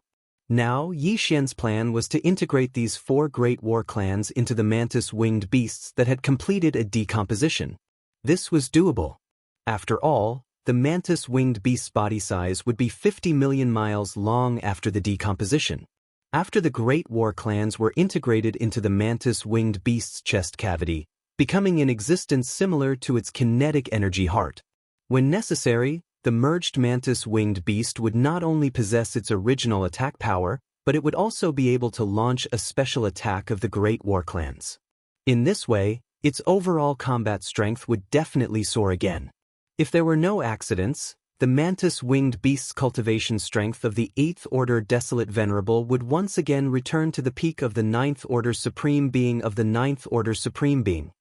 Now, Yi Xian's plan was to integrate these 4 great war clans into the mantis-winged beasts that had completed a decomposition. This was doable. After all, the mantis-winged beast's body size would be 50 million miles long after the decomposition. After the great war clans were integrated into the mantis-winged beast's chest cavity, becoming in existence similar to its kinetic energy heart. When necessary, the merged mantis-winged beast would not only possess its original attack power, but it would also be able to launch a special attack of the great war clans. In this way, its overall combat strength would definitely soar again. If there were no accidents, the mantis-winged beast's cultivation strength of the 8th order desolate venerable would once again return to the peak of the 9th order supreme being of the 9th order supreme being.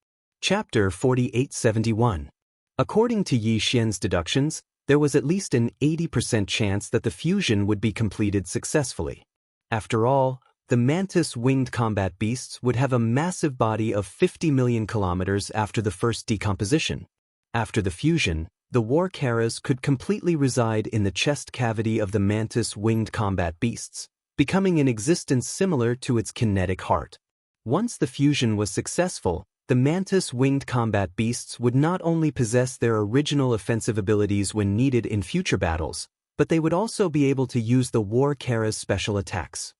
Chapter 4871. According to Yi Xian's deductions, there was at least an 80% chance that the fusion would be completed successfully. After all, the mantis-winged combat beasts would have a massive body of 50 million kilometers after the first decomposition. After the fusion, the war Karas could completely reside in the chest cavity of the mantis-winged combat beasts, becoming an existence similar to its kinetic heart. Once the fusion was successful, the mantis-winged combat beasts would not only possess their original offensive abilities when needed in future battles, but they would also be able to use the war Kara's special attacks.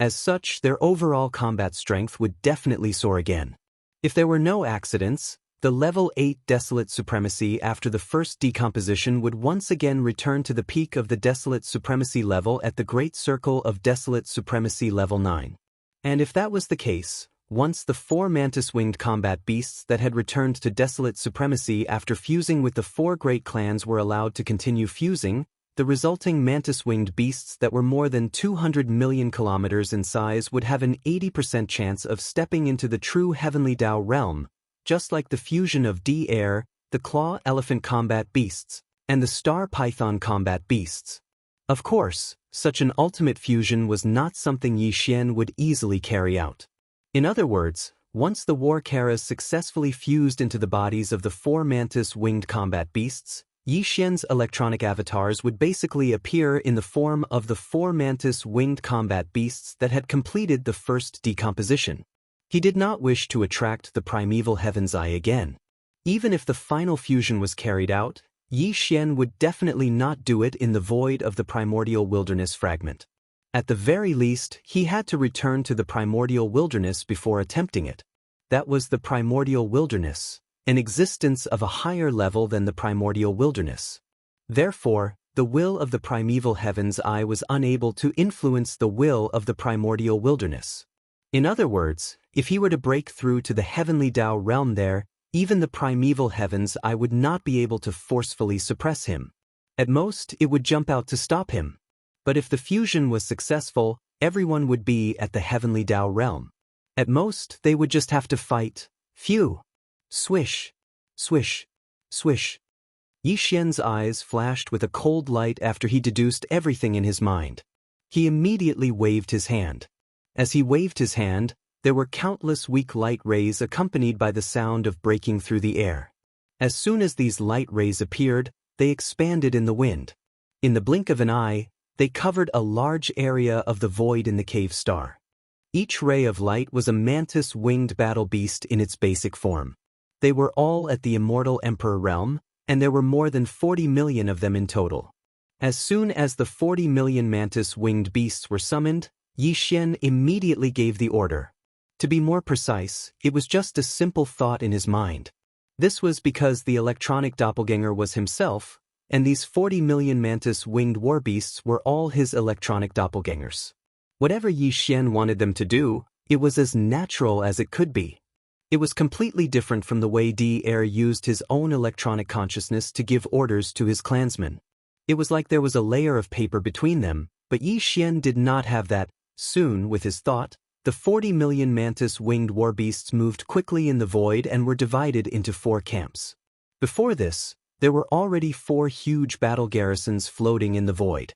As such, their overall combat strength would definitely soar again. If there were no accidents, the level 8 Desolate Supremacy after the first decomposition would once again return to the peak of the Desolate Supremacy level at the Great Circle of Desolate Supremacy level 9. And if that was the case, once the 4 mantis-winged combat beasts that had returned to Desolate Supremacy after fusing with the 4 great clans were allowed to continue fusing, the resulting mantis-winged beasts that were more than 200 million kilometers in size would have an 80% chance of stepping into the true Heavenly Dao realm, just like the fusion of D-Air, the Claw Elephant combat beasts, and the Star Python combat beasts. Of course, such an ultimate fusion was not something Yi Xian would easily carry out. In other words, once the war Karas successfully fused into the bodies of the 4 mantis-winged combat beasts, Yi Xian's electronic avatars would basically appear in the form of the 4 mantis-winged combat beasts that had completed the first decomposition. He did not wish to attract the primeval Heaven's Eye again. Even if the final fusion was carried out, Yi Xian would definitely not do it in the void of the primordial wilderness fragment. At the very least, he had to return to the primordial wilderness before attempting it. That was the primordial wilderness, an existence of a higher level than the primordial wilderness. Therefore, the will of the primeval Heaven's Eye was unable to influence the will of the primordial wilderness. In other words, if he were to break through to the Heavenly Dao realm there, even the primeval Heaven's Eye would not be able to forcefully suppress him. At most, it would jump out to stop him. But if the fusion was successful, everyone would be at the Heavenly Dao realm. At most, they would just have to fight. Phew! Swish! Swish! Swish! Yi Xian's eyes flashed with a cold light after he deduced everything in his mind. He immediately waved his hand. As he waved his hand, there were countless weak light rays accompanied by the sound of breaking through the air. As soon as these light rays appeared, they expanded in the wind. In the blink of an eye, they covered a large area of the void in the cave star. Each ray of light was a mantis-winged battle beast in its basic form. They were all at the Immortal Emperor realm, and there were more than 40 million of them in total. As soon as the 40 million mantis-winged beasts were summoned, Yi Xian immediately gave the order. To be more precise, it was just a simple thought in his mind. This was because the electronic doppelganger was himself, and these 40 million mantis-winged war beasts were all his electronic doppelgangers. Whatever Yi Xian wanted them to do, it was as natural as it could be. It was completely different from the way D-Air used his own electronic consciousness to give orders to his clansmen. It was like there was a layer of paper between them, but Yi Xian did not have that. Soon, with his thought, the 40 million mantis-winged war beasts moved quickly in the void and were divided into 4 camps. Before this, there were already 4 huge battle garrisons floating in the void.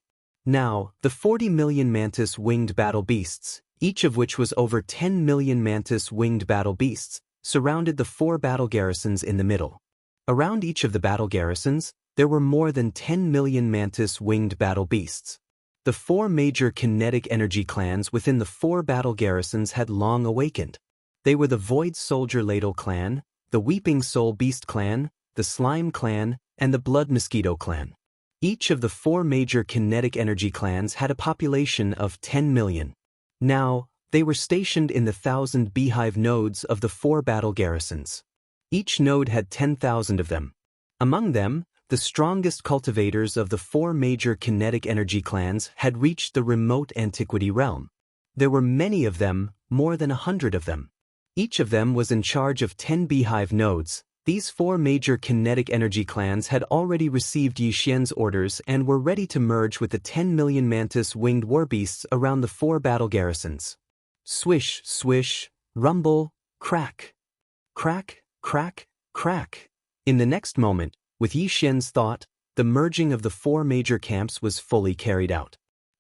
Now, the 40 million mantis-winged battle beasts, each of which was over 10 million mantis-winged battle beasts, surrounded the 4 battle garrisons in the middle. Around each of the battle garrisons, there were more than 10 million mantis-winged battle beasts. The 4 major kinetic energy clans within the 4 battle garrisons had long awakened. They were the Void Soldier Ladle clan, the Weeping Soul Beast clan, the Slime clan, and the Blood Mosquito clan. Each of the 4 major kinetic energy clans had a population of 10 million. Now, they were stationed in the 1,000 beehive nodes of the 4 battle garrisons. Each node had 10,000 of them. Among them, the strongest cultivators of the 4 major kinetic energy clans had reached the remote antiquity realm. There were many of them, more than 100 of them. Each of them was in charge of 10 beehive nodes. These 4 major kinetic energy clans had already received Yi Xian's orders and were ready to merge with the 10 million mantis-winged warbeasts around the 4 battle garrisons. Swish, swish, rumble, crack. Crack, crack, crack. In the next moment, with Yi Xian's thought, the merging of the 4 major camps was fully carried out.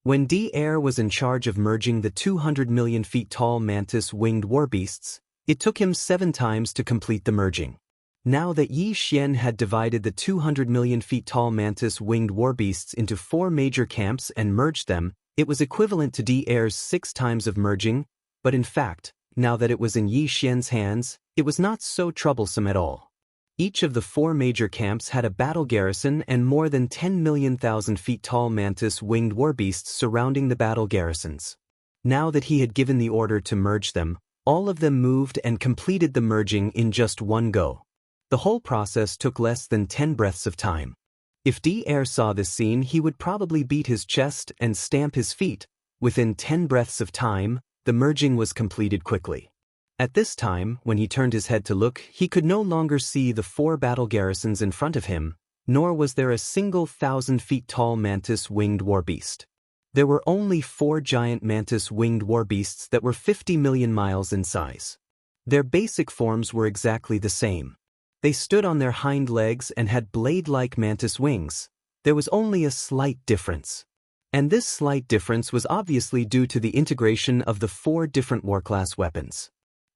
When Daoist was in charge of merging the 200 million feet tall mantis-winged warbeasts, it took him 7 times to complete the merging. Now that Yi Xian had divided the 200 million feet tall mantis-winged warbeasts into 4 major camps and merged them, it was equivalent to Daoist's 6 times of merging, but in fact, now that it was in Yi Xian's hands, it was not so troublesome at all. Each of the 4 major camps had a battle garrison and more than 10 million thousand feet tall mantis-winged warbeasts surrounding the battle garrisons. Now that he had given the order to merge them, all of them moved and completed the merging in just one go. The whole process took less than 10 breaths of time. If Daoist saw this scene, he would probably beat his chest and stamp his feet. Within 10 breaths of time, the merging was completed quickly. At this time, when he turned his head to look, he could no longer see the 4 battle garrisons in front of him, nor was there a single 1,000 feet tall mantis-winged warbeast. There were only 4 giant mantis-winged warbeasts that were 50 million miles in size. Their basic forms were exactly the same. They stood on their hind legs and had blade-like mantis wings. There was only a slight difference. And this slight difference was obviously due to the integration of the 4 different war-class weapons.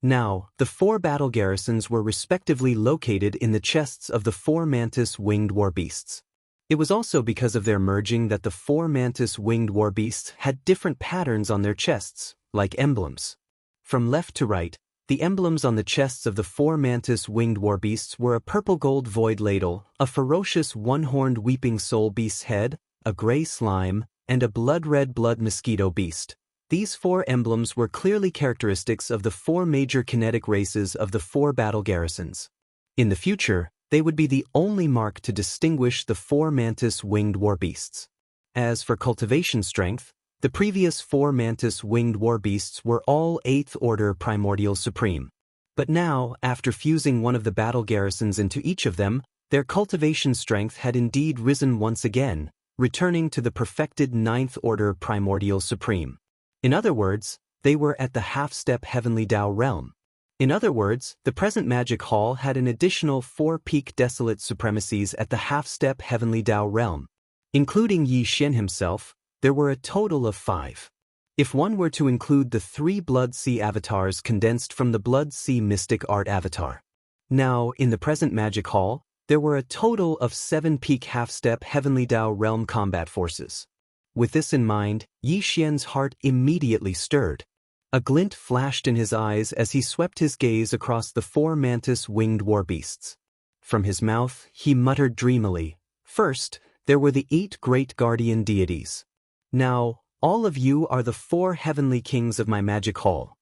Now, the 4 battle garrisons were respectively located in the chests of the 4 mantis-winged warbeasts. It was also because of their merging that the 4 mantis-winged warbeasts had different patterns on their chests, like emblems. From left to right, the emblems on the chests of the 4 mantis-winged warbeasts were a purple-gold void ladle, a ferocious one-horned weeping soul beast's head, a gray slime, and a blood-red blood mosquito beast. These 4 emblems were clearly characteristics of the 4 major kinetic races of the 4 battle garrisons. In the future, they would be the only mark to distinguish the 4 mantis-winged warbeasts. As for cultivation strength, the previous 4 mantis-winged warbeasts were all 8th order primordial supreme. But now, after fusing one of the battle garrisons into each of them, their cultivation strength had indeed risen once again, returning to the perfected 9th order primordial supreme. In other words, they were at the half-step heavenly Dao realm. In other words, the present magic hall had an additional 4 peak desolate supremacies at the half-step heavenly Dao realm. Including Yi Xian himself, there were a total of 5. If one were to include the 3 Blood Sea avatars condensed from the Blood Sea Mystic Art avatar. Now, in the present magic hall, there were a total of 7 peak half-step heavenly Dao realm combat forces. With this in mind, Yi Xian's heart immediately stirred. A glint flashed in his eyes as he swept his gaze across the 4 mantis-winged warbeasts. From his mouth, he muttered dreamily, "First, there were the 8 great guardian deities. Now, all of you are the 4 heavenly kings of my magic hall.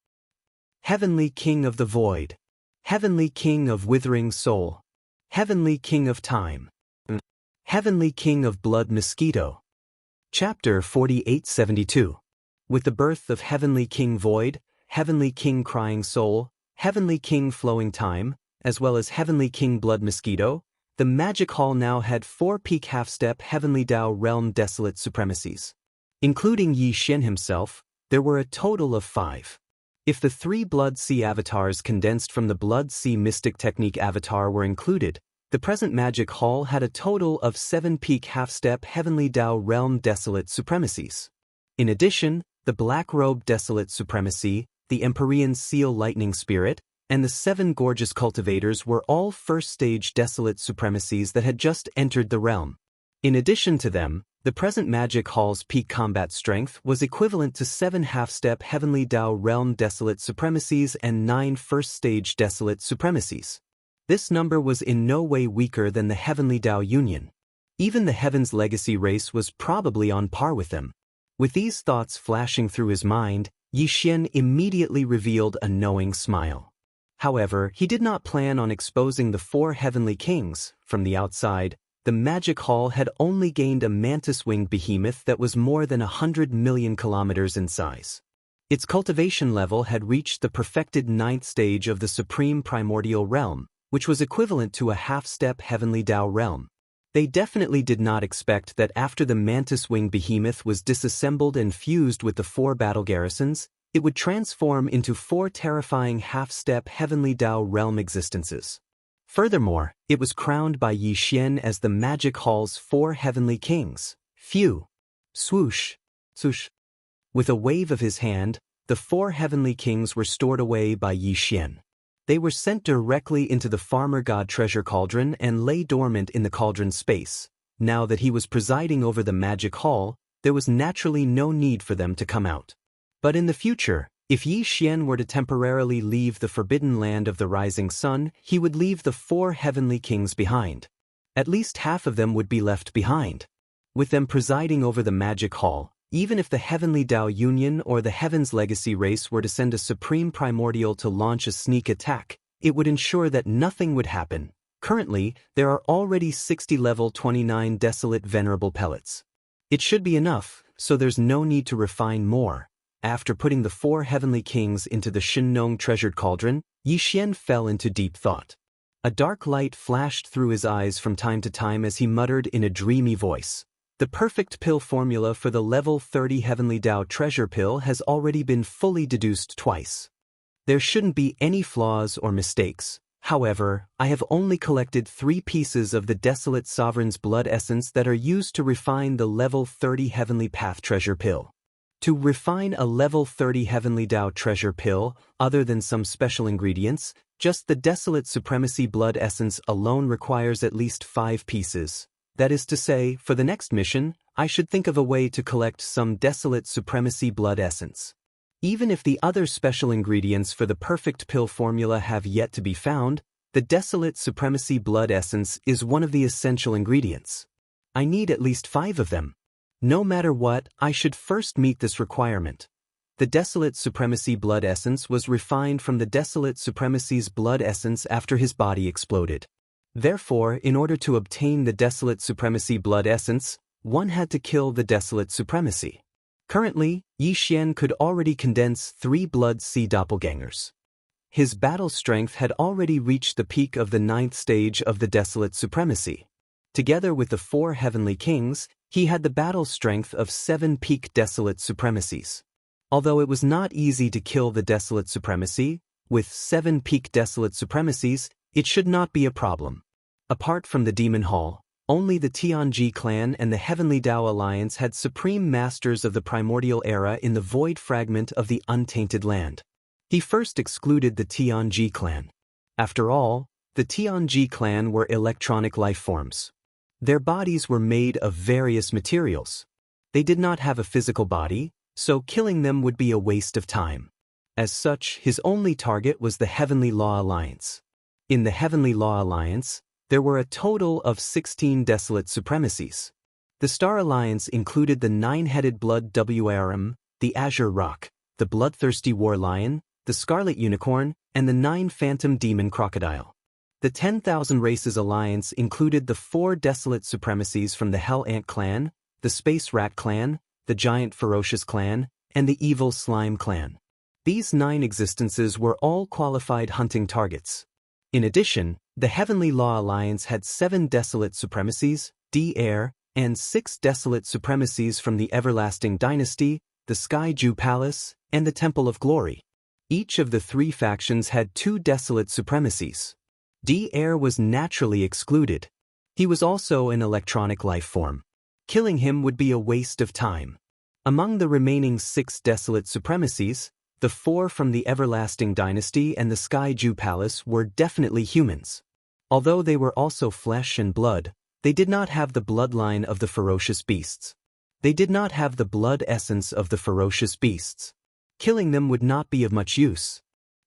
Heavenly King of the Void. Heavenly King of Withering Soul. Heavenly King of Time. Heavenly King of Blood Mosquito." Chapter 4872. With the birth of Heavenly King Void, Heavenly King Crying Soul, Heavenly King Flowing Time, as well as Heavenly King Blood Mosquito, the magic hall now had 4 peak half-step heavenly Dao realm desolate supremacies. Including Yi Xian himself, there were a total of 5. If the 3 Blood Sea avatars condensed from the Blood Sea Mystic Technique avatar were included, the present magic hall had a total of 7 peak half-step heavenly Dao realm desolate supremacies. In addition, the Black Robe Desolate Supremacy, the Empyrean Seal Lightning Spirit, and the 7 Gorgeous Cultivators were all first-stage desolate supremacies that had just entered the realm. In addition to them, the present magic hall's peak combat strength was equivalent to 7 half-step heavenly Dao realm desolate supremacies and 9 first-stage desolate supremacies. This number was in no way weaker than the heavenly Dao Union. Even the Heaven's Legacy race was probably on par with them. With these thoughts flashing through his mind, Yi Xian immediately revealed a knowing smile. However, he did not plan on exposing the 4 heavenly kings. From the outside, the magic hall had only gained a mantis-winged behemoth that was more than 100 million kilometers in size. Its cultivation level had reached the perfected 9th stage of the supreme primordial realm, which was equivalent to a half-step heavenly Dao realm. They definitely did not expect that after the mantis-winged behemoth was disassembled and fused with the 4 battle garrisons, it would transform into 4 terrifying half-step heavenly Dao realm existences. Furthermore, it was crowned by Yi Xian as the magic hall's 4 heavenly kings. Phew! Swoosh! Sush. With a wave of his hand, the 4 heavenly kings were stored away by Yi Xian. They were sent directly into the farmer god treasure cauldron and lay dormant in the cauldron space. Now that he was presiding over the magic hall, there was naturally no need for them to come out. But in the future, if Yi Xian were to temporarily leave the forbidden land of the rising sun, he would leave the 4 heavenly kings behind. At least half of them would be left behind. With them presiding over the magic hall, even if the Heavenly Dao Union or the Heaven's Legacy race were to send a supreme primordial to launch a sneak attack, it would ensure that nothing would happen. Currently, there are already 60 level 29 desolate venerable pellets. It should be enough, so there's no need to refine more. After putting the 4 heavenly kings into the Shinnong treasured cauldron, Yi Xian fell into deep thought. A dark light flashed through his eyes from time to time as he muttered in a dreamy voice. The perfect pill formula for the level 30 Heavenly Dao treasure pill has already been fully deduced twice. There shouldn't be any flaws or mistakes. However, I have only collected 3 pieces of the Desolate Sovereign's blood essence that are used to refine the level 30 Heavenly Path treasure pill. To refine a level 30 Heavenly Dao treasure pill, other than some special ingredients, just the Desolate Supremacy blood essence alone requires at least 5 pieces. That is to say, for the next mission, I should think of a way to collect some Desolate Supremacy blood essence. Even if the other special ingredients for the perfect pill formula have yet to be found, the Desolate Supremacy blood essence is one of the essential ingredients. I need at least 5 of them. No matter what, I should first meet this requirement. The Desolate Supremacy blood essence was refined from the Desolate Supremacy's blood essence after his body exploded. Therefore, in order to obtain the Desolate Supremacy blood essence, one had to kill the Desolate Supremacy. Currently, Yi Xian could already condense 3 blood sea doppelgangers. His battle strength had already reached the peak of the 9th stage of the Desolate Supremacy. Together with the 4 heavenly kings, he had the battle strength of 7 peak Desolate Supremacies. Although it was not easy to kill the Desolate Supremacy, with 7 peak Desolate Supremacies, it should not be a problem. Apart from the Demon Hall, only the Tianji clan and the Heavenly Dao Alliance had supreme masters of the primordial era in the void fragment of the untainted land. He first excluded the Tianji clan. After all, the Tianji clan were electronic life forms. Their bodies were made of various materials. They did not have a physical body, so killing them would be a waste of time. As such, his only target was the Heavenly Law Alliance. In the Heavenly Law Alliance, there were a total of 16 Desolate Supremacies. The Star Alliance included the 9-headed Blood WRM, the Azure Rock, the Bloodthirsty War Lion, the Scarlet Unicorn, and the 9 Phantom Demon Crocodile. The 10,000 Races Alliance included the 4 Desolate Supremacies from the Hell Ant Clan, the Space Rat Clan, the Giant Ferocious Clan, and the Evil Slime Clan. These 9 existences were all qualified hunting targets. In addition, the Heavenly Law Alliance had 7 Desolate Supremacies, D-Air, and 6 Desolate Supremacies from the Everlasting Dynasty, the Sky Ju Palace, and the Temple of Glory. Each of the 3 factions had 2 Desolate Supremacies. D-Air was naturally excluded. He was also an electronic life form. Killing him would be a waste of time. Among the remaining 6 Desolate Supremacies, the 4 from the Everlasting Dynasty and the Sky Ju Palace were definitely humans. Although they were also flesh and blood, they did not have the bloodline of the ferocious beasts. They did not have the blood essence of the ferocious beasts. Killing them would not be of much use.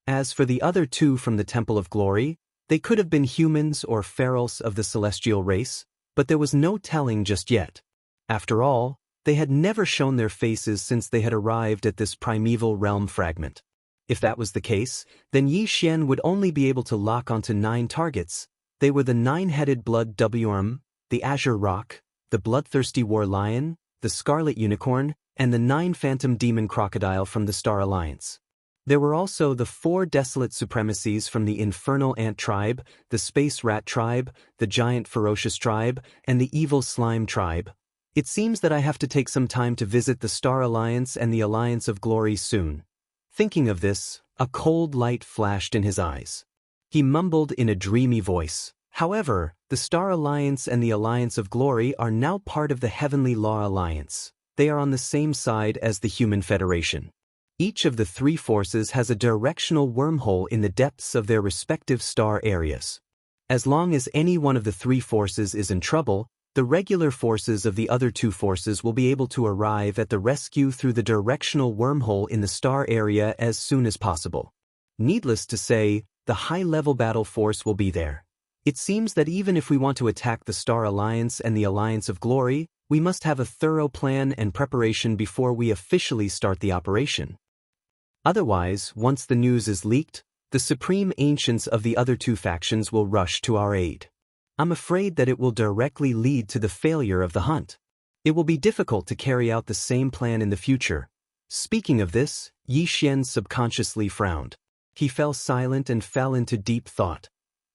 As for the other 2 from the Temple of Glory, they could have been humans or ferals of the celestial race, but there was no telling just yet. After all, they had never shown their faces since they had arrived at this primeval realm fragment. If that was the case, then Yi Xian would only be able to lock onto 9 targets. They were the 9-headed Blood WRM, the Azure Rock, the Bloodthirsty War Lion, the Scarlet Unicorn, and the 9 Phantom Demon Crocodile from the Star Alliance. There were also the 4 Desolate Supremacies from the Infernal Ant Tribe, the Space Rat Tribe, the Giant Ferocious Tribe, and the Evil Slime Tribe. It seems that I have to take some time to visit the Star Alliance and the Alliance of Glory soon. Thinking of this, a cold light flashed in his eyes. He mumbled in a dreamy voice, "However, the Star Alliance and the Alliance of Glory are now part of the Heavenly Law Alliance. they are on the same side as the Human Federation. Each of the three forces has a directional wormhole in the depths of their respective star areas. As long as any one of the three forces is in trouble, the regular forces of the other two forces will be able to arrive at the rescue through the directional wormhole in the star area as soon as possible. Needless to say, the high-level battle force will be there. It seems that even if we want to attack the Star Alliance and the Alliance of Glory, we must have a thorough plan and preparation before we officially start the operation. Otherwise, once the news is leaked, the supreme ancients of the other two factions will rush to our aid. I'm afraid that it will directly lead to the failure of the hunt. It will be difficult to carry out the same plan in the future. Speaking of this, Yi Xian subconsciously frowned. He fell silent and fell into deep thought.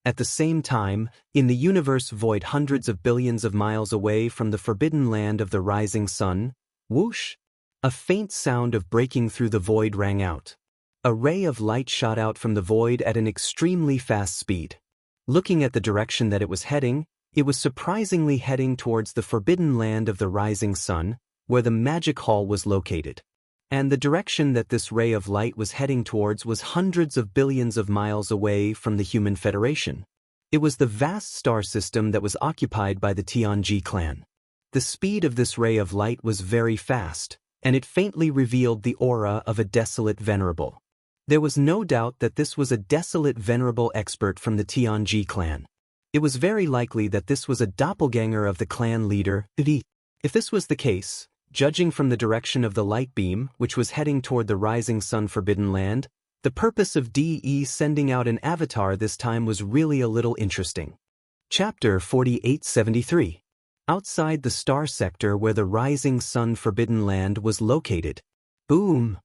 At the same time, in the universe void hundreds of billions of miles away from the forbidden land of the rising sun, whoosh! A faint sound of breaking through the void rang out. A ray of light shot out from the void at an extremely fast speed. Looking at the direction that it was surprisingly heading towards the forbidden land of the rising sun, where the magic hall was located. And the direction that this ray of light was heading towards was hundreds of billions of miles away from the Human Federation. It was the vast star system that was occupied by the Tianji clan. The speed of this ray of light was very fast, and it faintly revealed the aura of a desolate venerable. There was no doubt that this was a desolate venerable expert from the Tianji clan. It was very likely that this was a doppelganger of the clan leader, Di. If this was the case, judging from the direction of the light beam, which was heading toward the rising sun forbidden land, the purpose of DE sending out an avatar this time was really a little interesting. Chapter 4873. Outside the star sector where the rising sun forbidden land was located. Boom!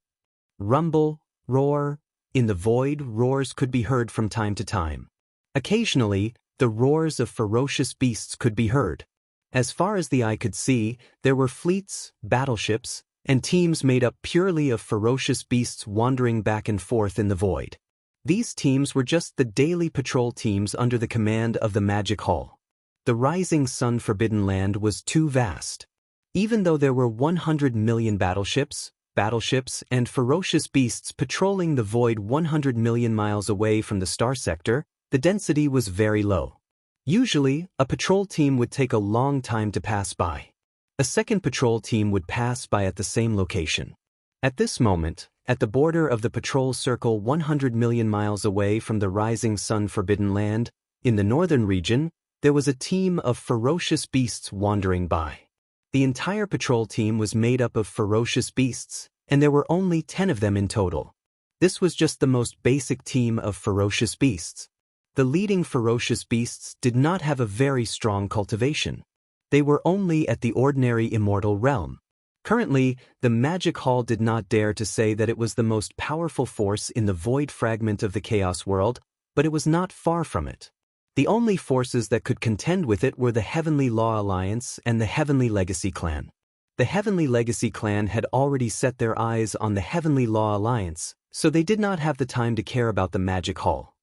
Rumble, roar. In the void, roars could be heard from time to time. Occasionally, the roars of ferocious beasts could be heard. As far as the eye could see, there were fleets, battleships, and teams made up purely of ferocious beasts wandering back and forth in the void. These teams were just the daily patrol teams under the command of the Magic Hall. The rising sun forbidden land was too vast. Even though there were 100 million battleships, and ferocious beasts patrolling the void 100 million miles away from the star sector, the density was very low. Usually, a patrol team would take a long time to pass by. A second patrol team would pass by at the same location. At this moment, at the border of the patrol circle 100 million miles away from the rising sun forbidden land, in the northern region, there was a team of ferocious beasts wandering by. The entire patrol team was made up of ferocious beasts, and there were only 10 of them in total. This was just the most basic team of ferocious beasts. The leading ferocious beasts did not have a very strong cultivation. They were only at the ordinary immortal realm. Currently, the Magic Hall did not dare to say that it was the most powerful force in the void fragment of the Chaos world, but it was not far from it. The only forces that could contend with it were the Heavenly Law Alliance and the Heavenly Legacy Clan. The Heavenly Legacy Clan had already set their eyes on the Heavenly Law Alliance, so they did not have the time to care about the Magic Hall.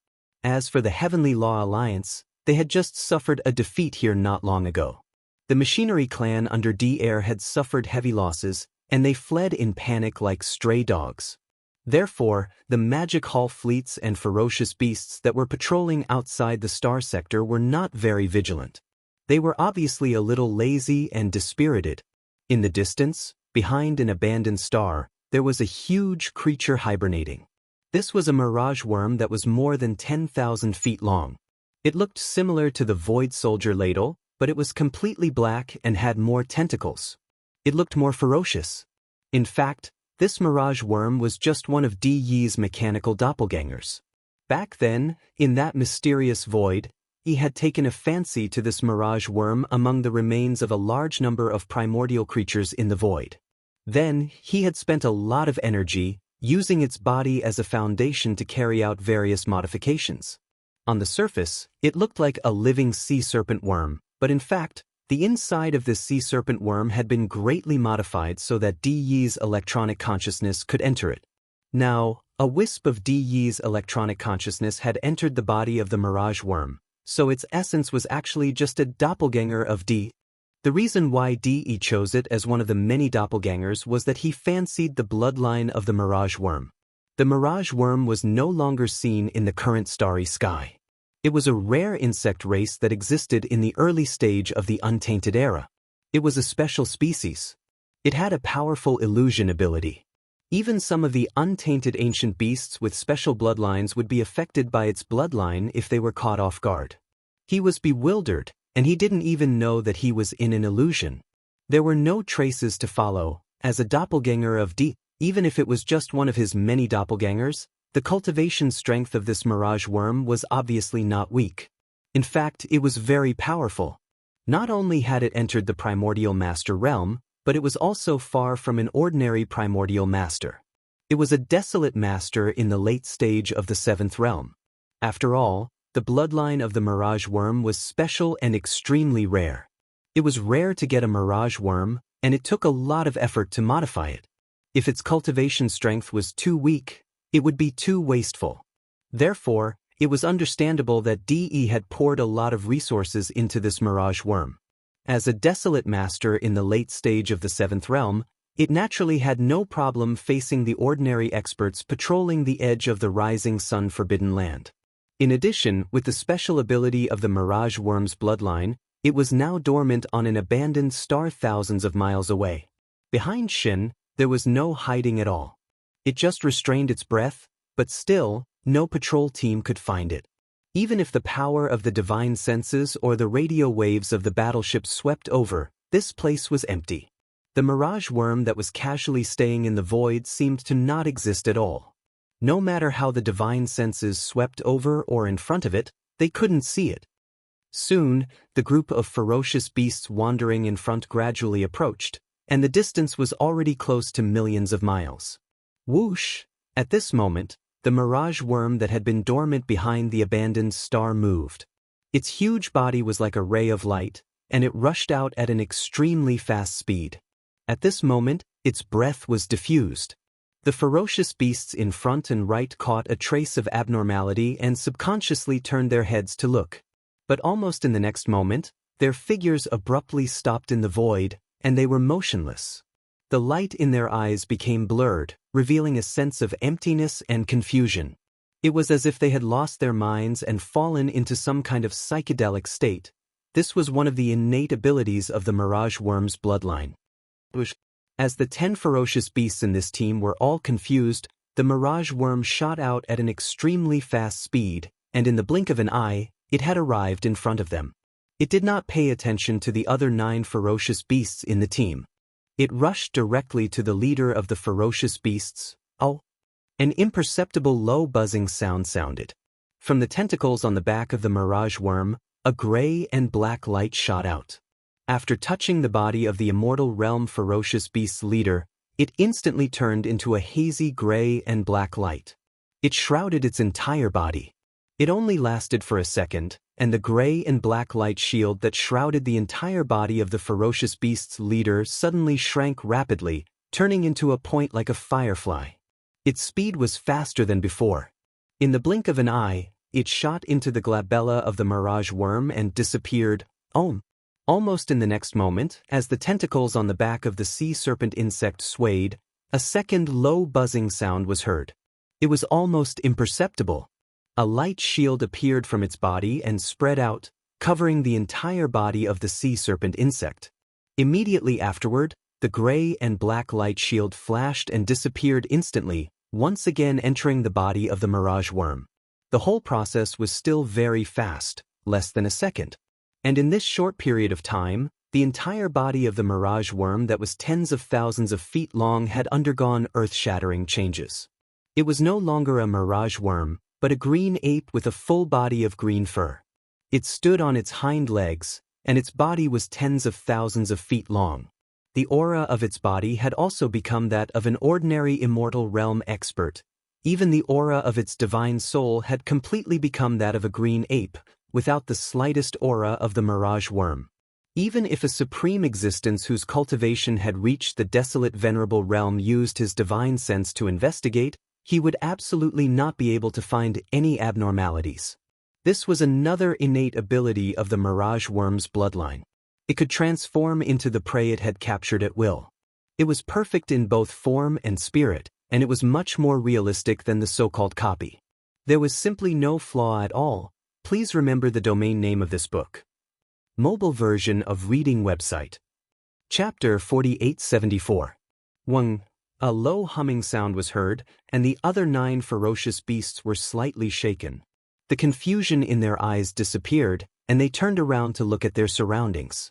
As for the Heavenly Law Alliance, they had just suffered a defeat here not long ago. The Machinery Clan under D-Air had suffered heavy losses, and they fled in panic like stray dogs. Therefore, the Magic Hall fleets and ferocious beasts that were patrolling outside the star sector were not very vigilant. They were obviously a little lazy and dispirited. In the distance, behind an abandoned star, there was a huge creature hibernating. This was a mirage worm that was more than 10,000 feet long. It looked similar to the Void Soldier ladle, but it was completely black and had more tentacles. It looked more ferocious. In fact, this mirage worm was just one of Di Yi's mechanical doppelgangers. Back then, in that mysterious void, he had taken a fancy to this mirage worm among the remains of a large number of primordial creatures in the void. Then, he had spent a lot of energy, using its body as a foundation to carry out various modifications. On the surface, it looked like a living sea serpent worm, but in fact, the inside of this sea serpent worm had been greatly modified so that Di Yi's electronic consciousness could enter it. Now, a wisp of Di Yi's electronic consciousness had entered the body of the mirage worm, so its essence was actually just a doppelganger of Di. The reason why De chose it as one of the many doppelgangers was that he fancied the bloodline of the mirage worm. The mirage worm was no longer seen in the current starry sky. It was a rare insect race that existed in the early stage of the untainted era. It was a special species. It had a powerful illusion ability. Even some of the untainted ancient beasts with special bloodlines would be affected by its bloodline if they were caught off guard. He was bewildered, and he didn't even know that he was in an illusion. There were no traces to follow. As a doppelganger of De, even if it was just one of his many doppelgangers, the cultivation strength of this mirage worm was obviously not weak. In fact, it was very powerful. Not only had it entered the primordial master realm, but it was also far from an ordinary primordial master. It was a desolate master in the late stage of the seventh realm. After all, the bloodline of the mirage worm was special and extremely rare. It was rare to get a mirage worm, and it took a lot of effort to modify it. If its cultivation strength was too weak, it would be too wasteful. Therefore, it was understandable that De had poured a lot of resources into this mirage worm. As a desolate master in the late stage of the seventh realm, it naturally had no problem facing the ordinary experts patrolling the edge of the rising sun forbidden land. In addition, with the special ability of the mirage worm's bloodline, it was now dormant on an abandoned star thousands of miles away. Behind Shin, there was no hiding at all. It just restrained its breath, but still, no patrol team could find it. Even if the power of the divine senses or the radio waves of the battleship swept over, this place was empty. The mirage worm that was casually staying in the void seemed to not exist at all. No matter how the divine senses swept over or in front of it, they couldn't see it. Soon, the group of ferocious beasts wandering in front gradually approached, and the distance was already close to millions of miles. Whoosh! At this moment, the mirage worm that had been dormant behind the abandoned star moved. Its huge body was like a ray of light, and it rushed out at an extremely fast speed. At this moment, its breath was diffused. The ferocious beasts in front and right caught a trace of abnormality and subconsciously turned their heads to look. But almost in the next moment, their figures abruptly stopped in the void, and they were motionless. The light in their eyes became blurred, revealing a sense of emptiness and confusion. It was as if they had lost their minds and fallen into some kind of psychedelic state. This was one of the innate abilities of the mirage worm's bloodline. As the 10 ferocious beasts in this team were all confused, the mirage worm shot out at an extremely fast speed, and in the blink of an eye, it had arrived in front of them. It did not pay attention to the other 9 ferocious beasts in the team. It rushed directly to the leader of the ferocious beasts. Oh! An imperceptible low buzzing sound sounded. From the tentacles on the back of the mirage worm, a gray and black light shot out. After touching the body of the immortal realm ferocious beast's leader, it instantly turned into a hazy gray and black light. It shrouded its entire body. It only lasted for a second, and the gray and black light shield that shrouded the entire body of the ferocious beast's leader suddenly shrank rapidly, turning into a point like a firefly. Its speed was faster than before. In the blink of an eye, it shot into the glabella of the mirage worm and disappeared. Almost in the next moment, as the tentacles on the back of the sea serpent insect swayed, a second low buzzing sound was heard. It was almost imperceptible. A light shield appeared from its body and spread out, covering the entire body of the sea serpent insect. Immediately afterward, the gray and black light shield flashed and disappeared instantly, once again entering the body of the mirage worm. The whole process was still very fast, less than a second. And in this short period of time, the entire body of the mirage worm that was tens of thousands of feet long had undergone earth-shattering changes. It was no longer a mirage worm, but a green ape with a full body of green fur. It stood on its hind legs, and its body was tens of thousands of feet long. The aura of its body had also become that of an ordinary immortal realm expert. Even the aura of its divine soul had completely become that of a green ape, without the slightest aura of the mirage worm. Even if a supreme existence whose cultivation had reached the desolate venerable realm used his divine sense to investigate, he would absolutely not be able to find any abnormalities. This was another innate ability of the mirage worm's bloodline. It could transform into the prey it had captured at will. It was perfect in both form and spirit, and it was much more realistic than the so-called copy. There was simply no flaw at all. Please remember the domain name of this book. Mobile version of reading website. Chapter 4874. Wang. A low humming sound was heard, and the other 9 ferocious beasts were slightly shaken. The confusion in their eyes disappeared, and they turned around to look at their surroundings.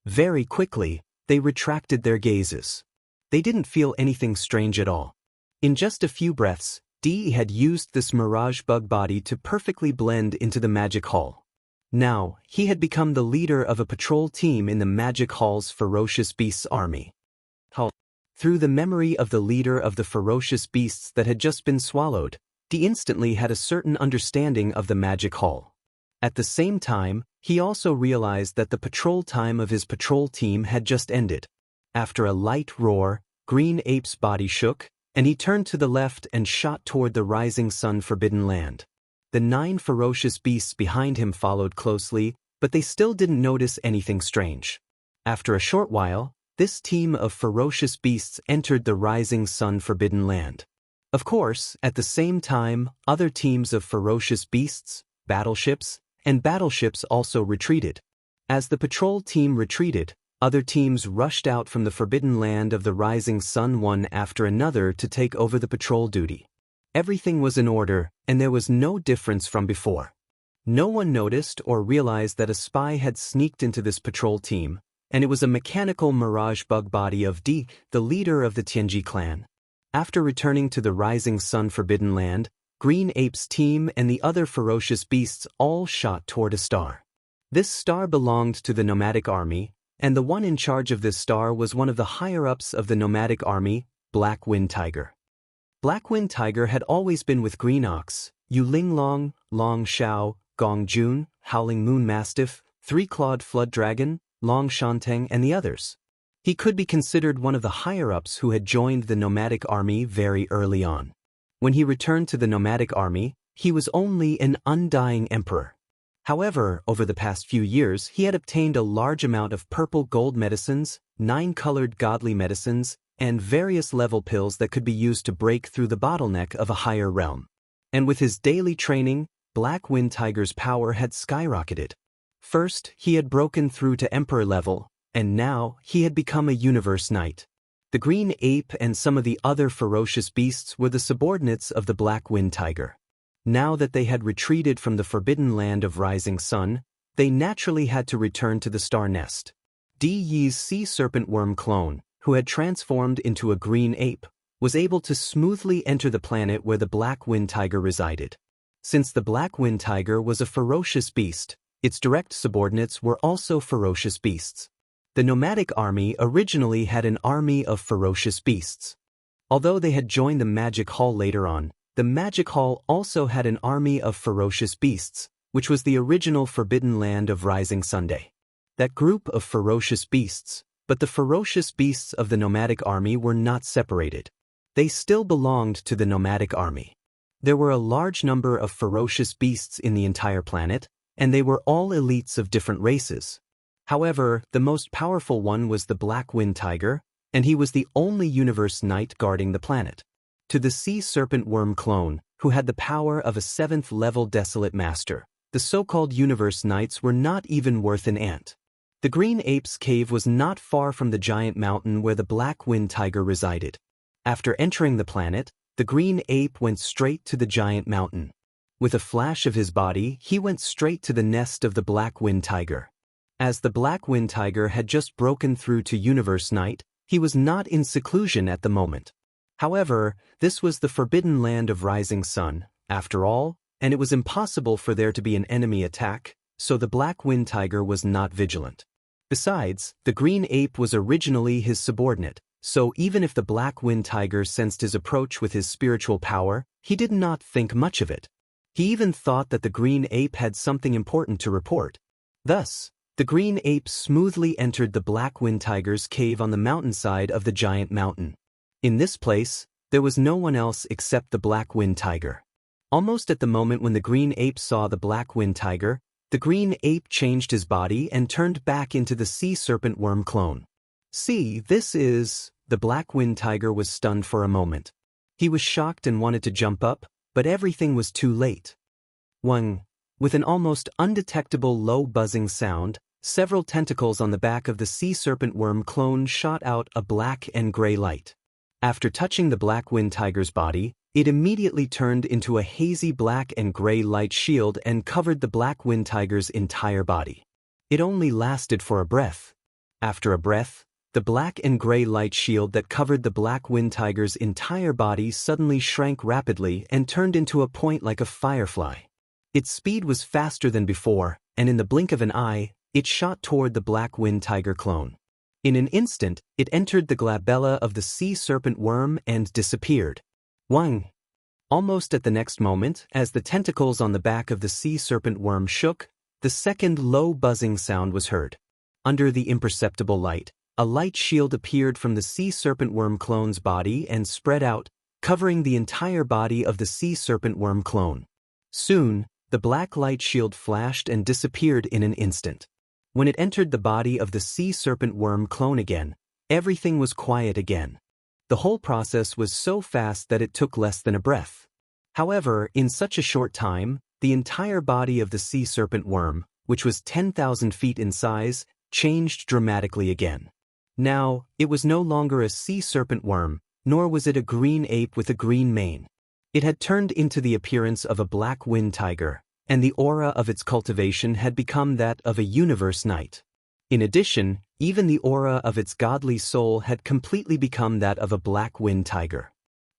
Very quickly, they retracted their gazes. They didn't feel anything strange at all. In just a few breaths, Di had used this mirage bug body to perfectly blend into the magic hall. Now, he had become the leader of a patrol team in the magic hall's ferocious beasts army. Through the memory of the leader of the ferocious beasts that had just been swallowed, Di instantly had a certain understanding of the magic hall. At the same time, he also realized that the patrol time of his patrol team had just ended. After a light roar, Green Ape's body shook, and he turned to the left and shot toward the rising sun forbidden land. The 9 ferocious beasts behind him followed closely, but they still didn't notice anything strange. After a short while, this team of ferocious beasts entered the rising sun forbidden land. Of course, at the same time, other teams of ferocious beasts, battleships also retreated. As the patrol team retreated, other teams rushed out from the forbidden land of the rising sun one after another to take over the patrol duty. Everything was in order, and there was no difference from before. No one noticed or realized that a spy had sneaked into this patrol team, and it was a mechanical mirage bug body of Di, the leader of the Tianji clan. After returning to the rising sun forbidden land, Green Ape's team and the other ferocious beasts all shot toward a star. This star belonged to the nomadic army, and the one in charge of this star was one of the higher-ups of the nomadic army, Black Wind Tiger. Black Wind Tiger had always been with Green Ox, Yulinglong, Long Xiao, Gong Jun, Howling Moon Mastiff, Three-Clawed Flood Dragon, Long Shanteng, and the others. He could be considered one of the higher-ups who had joined the nomadic army very early on. When he returned to the nomadic army, he was only an undying emperor. However, over the past few years, he had obtained a large amount of purple gold medicines, 9-colored godly medicines, and various level pills that could be used to break through the bottleneck of a higher realm. And with his daily training, Black Wind Tiger's power had skyrocketed. First, he had broken through to emperor level, and now he had become a universe knight. The Green Ape and some of the other ferocious beasts were the subordinates of the Black Wind Tiger. Now that they had retreated from the forbidden land of Rising Sun, they naturally had to return to the star nest. Di Yi's sea serpent worm clone, who had transformed into a green ape, was able to smoothly enter the planet where the Black Wind Tiger resided. Since the Black Wind Tiger was a ferocious beast, its direct subordinates were also ferocious beasts. The nomadic army originally had an army of ferocious beasts. Although they had joined the Magic Hall later on, the Magic Hall also had an army of ferocious beasts, which was the original forbidden land of Rising Sunday. That group of ferocious beasts, but the ferocious beasts of the nomadic army were not separated. They still belonged to the nomadic army. There were a large number of ferocious beasts in the entire planet, and they were all elites of different races. However, the most powerful one was the Black Wind Tiger, and he was the only universe knight guarding the planet. To the sea serpent worm clone, who had the power of a 7th-level desolate master, the so-called universe knights were not even worth an ant. The Green Ape's cave was not far from the giant mountain where the Black Wind Tiger resided. After entering the planet, the Green Ape went straight to the giant mountain. With a flash of his body, he went straight to the nest of the Black Wind Tiger. As the Black Wind Tiger had just broken through to Universe Knight, he was not in seclusion at the moment. However, this was the forbidden land of Rising Sun, after all, and it was impossible for there to be an enemy attack, so the Black Wind Tiger was not vigilant. Besides, the Green Ape was originally his subordinate, so even if the Black Wind Tiger sensed his approach with his spiritual power, he did not think much of it. He even thought that the Green Ape had something important to report. Thus, the Green Ape smoothly entered the Black Wind Tiger's cave on the mountainside of the giant mountain. In this place, there was no one else except the Black Wind Tiger. Almost at the moment when the Green Ape saw the Black Wind Tiger, The green ape changed his body and turned back into the sea serpent worm clone. "See, this is..." The black wind tiger was stunned for a moment. He was shocked and wanted to jump up, but everything was too late. Wang. With an almost undetectable low buzzing sound, several tentacles on the back of the sea serpent worm clone shot out a black and gray light. After touching the black wind tiger's body, it immediately turned into a hazy black and gray light shield and covered the black wind tiger's entire body. It only lasted for a breath. After a breath, the black and gray light shield that covered the black wind tiger's entire body suddenly shrank rapidly and turned into a point like a firefly. Its speed was faster than before, and in the blink of an eye, it shot toward the black wind tiger clone. In an instant, it entered the glabella of the sea serpent worm and disappeared. Wang. Almost at the next moment, as the tentacles on the back of the sea serpent worm shook, the second low buzzing sound was heard. Under the imperceptible light, a light shield appeared from the sea serpent worm clone's body and spread out, covering the entire body of the sea serpent worm clone. Soon, the black light shield flashed and disappeared in an instant. When it entered the body of the sea serpent worm clone again, everything was quiet again. The whole process was so fast that it took less than a breath. However, in such a short time, the entire body of the sea serpent worm, which was 10,000 feet in size, changed dramatically again. Now, it was no longer a sea serpent worm, nor was it a green ape with a green mane. It had turned into the appearance of a black wind tiger, and the aura of its cultivation had become that of a universe knight. In addition, even the aura of its godly soul had completely become that of a black wind tiger.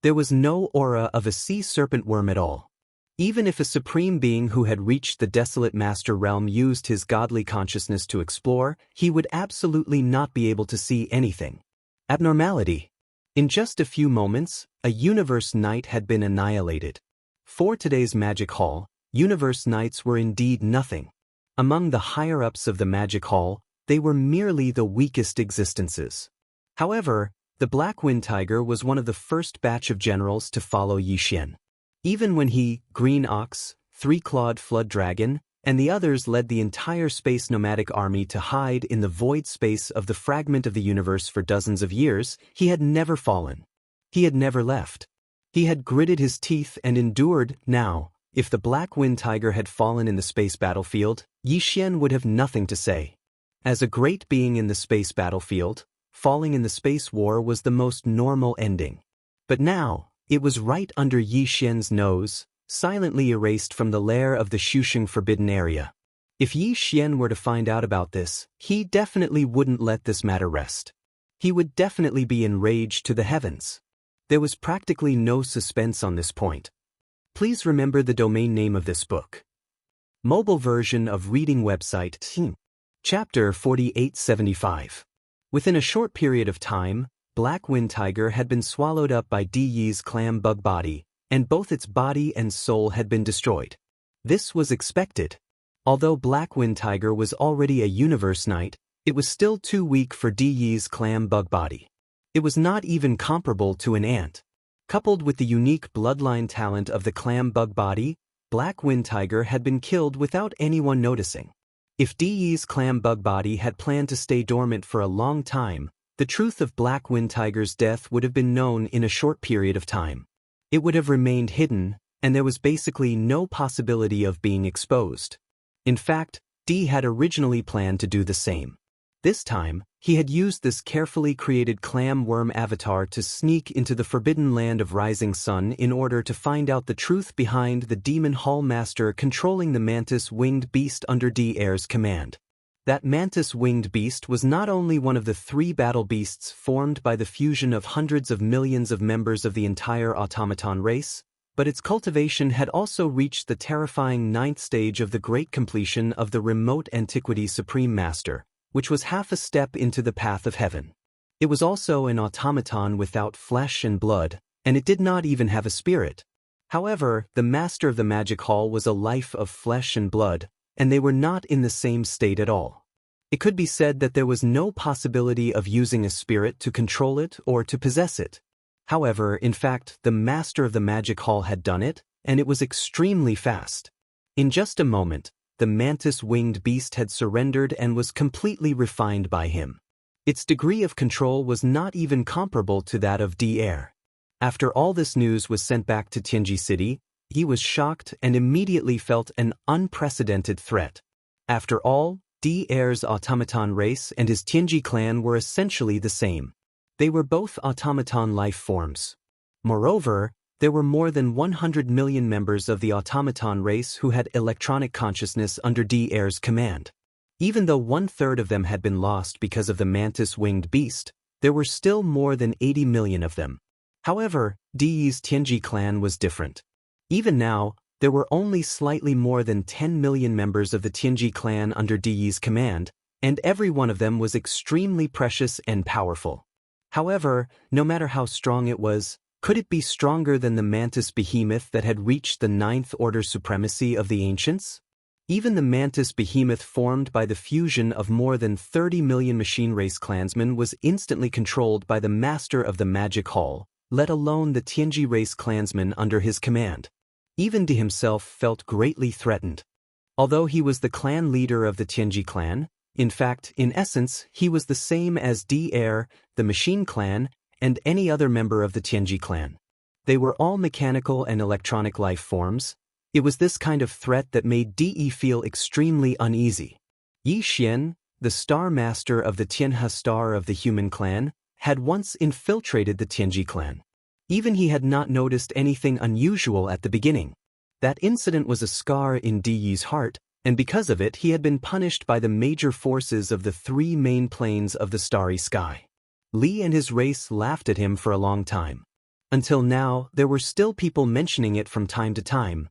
There was no aura of a sea serpent worm at all. Even if a supreme being who had reached the desolate master realm used his godly consciousness to explore, he would absolutely not be able to see anything. Abnormality. In just a few moments, a universe knight had been annihilated. For today's magic hall, universe knights were indeed nothing. Among the higher-ups of the magic hall, they were merely the weakest existences. However, the black wind tiger was one of the first batch of generals to follow Yi Xian. Even when he, Green Ox, Three-Clawed Flood Dragon, and the others led the entire space nomadic army to hide in the void space of the fragment of the universe for dozens of years, he had never fallen. He had never left. He had gritted his teeth and endured. Now, if the black wind tiger had fallen in the space battlefield, Yi Xian would have nothing to say. As a great being in the space battlefield, falling in the space war was the most normal ending. But now, it was right under Yi Xian's nose, silently erased from the lair of the Shusheng Forbidden Area. If Yi Xian were to find out about this, he definitely wouldn't let this matter rest. He would definitely be enraged to the heavens. There was practically no suspense on this point. Please remember the domain name of this book. Mobile version of reading website. Chapter 4875. Within a short period of time, Black Wind Tiger had been swallowed up by Di Yi's clam bug body, and both its body and soul had been destroyed. This was expected. Although Black Wind Tiger was already a universe knight, it was still too weak for Di Yi's clam bug body. It was not even comparable to an ant. Coupled with the unique bloodline talent of the clam bug body, Black Wind Tiger had been killed without anyone noticing. If Di Yi's clam bug body had planned to stay dormant for a long time, the truth of Black Wind Tiger's death would have been known in a short period of time. It would have remained hidden, and there was basically no possibility of being exposed. In fact, Di had originally planned to do the same. This time, he had used this carefully created clam worm avatar to sneak into the forbidden land of Rising Sun in order to find out the truth behind the Demon Hall Master controlling the mantis-winged beast under Di Air's command. That mantis-winged beast was not only one of the 3 battle beasts formed by the fusion of hundreds of millions of members of the entire automaton race, but its cultivation had also reached the terrifying 9th stage of the great completion of the remote antiquity Supreme Master, which was half a step into the path of heaven. It was also an automaton without flesh and blood, and it did not even have a spirit. However, the Master of the Magic Hall was a life of flesh and blood, and they were not in the same state at all. It could be said that there was no possibility of using a spirit to control it or to possess it. However, in fact, the Master of the Magic Hall had done it, and it was extremely fast. In just a moment, the mantis-winged beast had surrendered and was completely refined by him. Its degree of control was not even comparable to that of D-Air. After all this news was sent back to Tianji City, he was shocked and immediately felt an unprecedented threat. After all, D-Air's automaton race and his Tianji clan were essentially the same. They were both automaton life forms. Moreover, there were more than 100 million members of the automaton race who had electronic consciousness under D-Air's command. Even though 1/3 of them had been lost because of the mantis-winged beast, there were still more than 80 million of them. However, Di's Tianji clan was different. Even now, there were only slightly more than 10 million members of the Tianji clan under Di's command, and every one of them was extremely precious and powerful. However, no matter how strong it was, could it be stronger than the mantis behemoth that had reached the ninth order supremacy of the ancients? Even the mantis behemoth formed by the fusion of more than 30 million machine race clansmen was instantly controlled by the master of the magic hall, let alone the Tianji race clansmen under his command. Even Di himself felt greatly threatened. Although he was the clan leader of the Tianji clan, in fact, in essence, he was the same as D-Air, the machine clan, and any other member of the Tianji clan. They were all mechanical and electronic life forms. It was this kind of threat that made De feel extremely uneasy. Yi Xian, the star master of the Tianhe star of the human clan, had once infiltrated the Tianji clan. Even he had not noticed anything unusual at the beginning. That incident was a scar in Di's heart, and because of it he had been punished by the major forces of the three main planes of the starry sky. Li and his race laughed at him for a long time. Until now, there were still people mentioning it from time to time.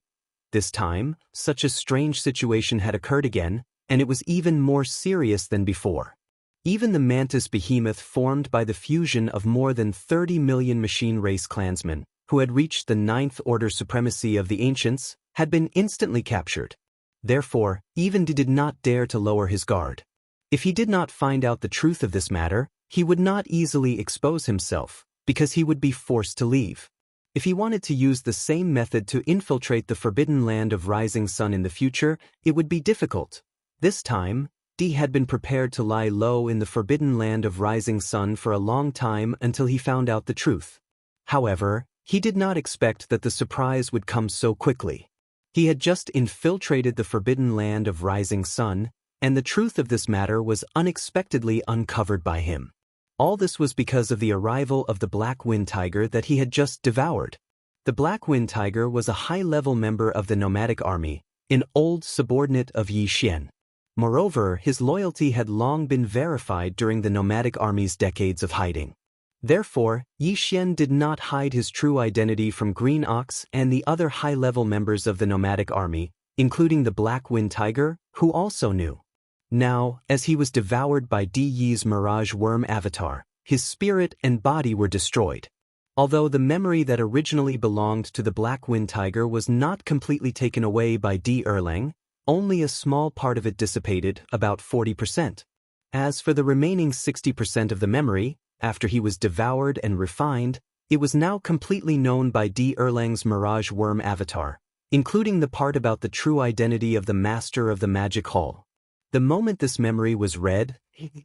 This time, such a strange situation had occurred again, and it was even more serious than before. Even the mantis behemoth formed by the fusion of more than 30 million machine race clansmen, who had reached the ninth order supremacy of the ancients, had been instantly captured. Therefore, even Di did not dare to lower his guard. If he did not find out the truth of this matter, he would not easily expose himself, because he would be forced to leave. If he wanted to use the same method to infiltrate the forbidden land of rising sun in the future, it would be difficult. This time, Di had been prepared to lie low in the forbidden land of rising sun for a long time until he found out the truth. However, he did not expect that the surprise would come so quickly. He had just infiltrated the forbidden land of rising sun, and the truth of this matter was unexpectedly uncovered by him. All this was because of the arrival of the Black Wind Tiger that he had just devoured. The Black Wind Tiger was a high-level member of the nomadic army, an old subordinate of Yi Xian. Moreover, his loyalty had long been verified during the nomadic army's decades of hiding. Therefore, Yi Xian did not hide his true identity from Green Ox and the other high-level members of the nomadic army, including the Black Wind Tiger, who also knew. Now, as he was devoured by Di Yi's Mirage Worm avatar, his spirit and body were destroyed. Although the memory that originally belonged to the Black Wind Tiger was not completely taken away by Di Erlang, only a small part of it dissipated, about 40%. As for the remaining 60% of the memory, after he was devoured and refined, it was now completely known by Di Erlang's Mirage Worm avatar, including the part about the true identity of the Master of the Magic Hall. The moment this memory was read,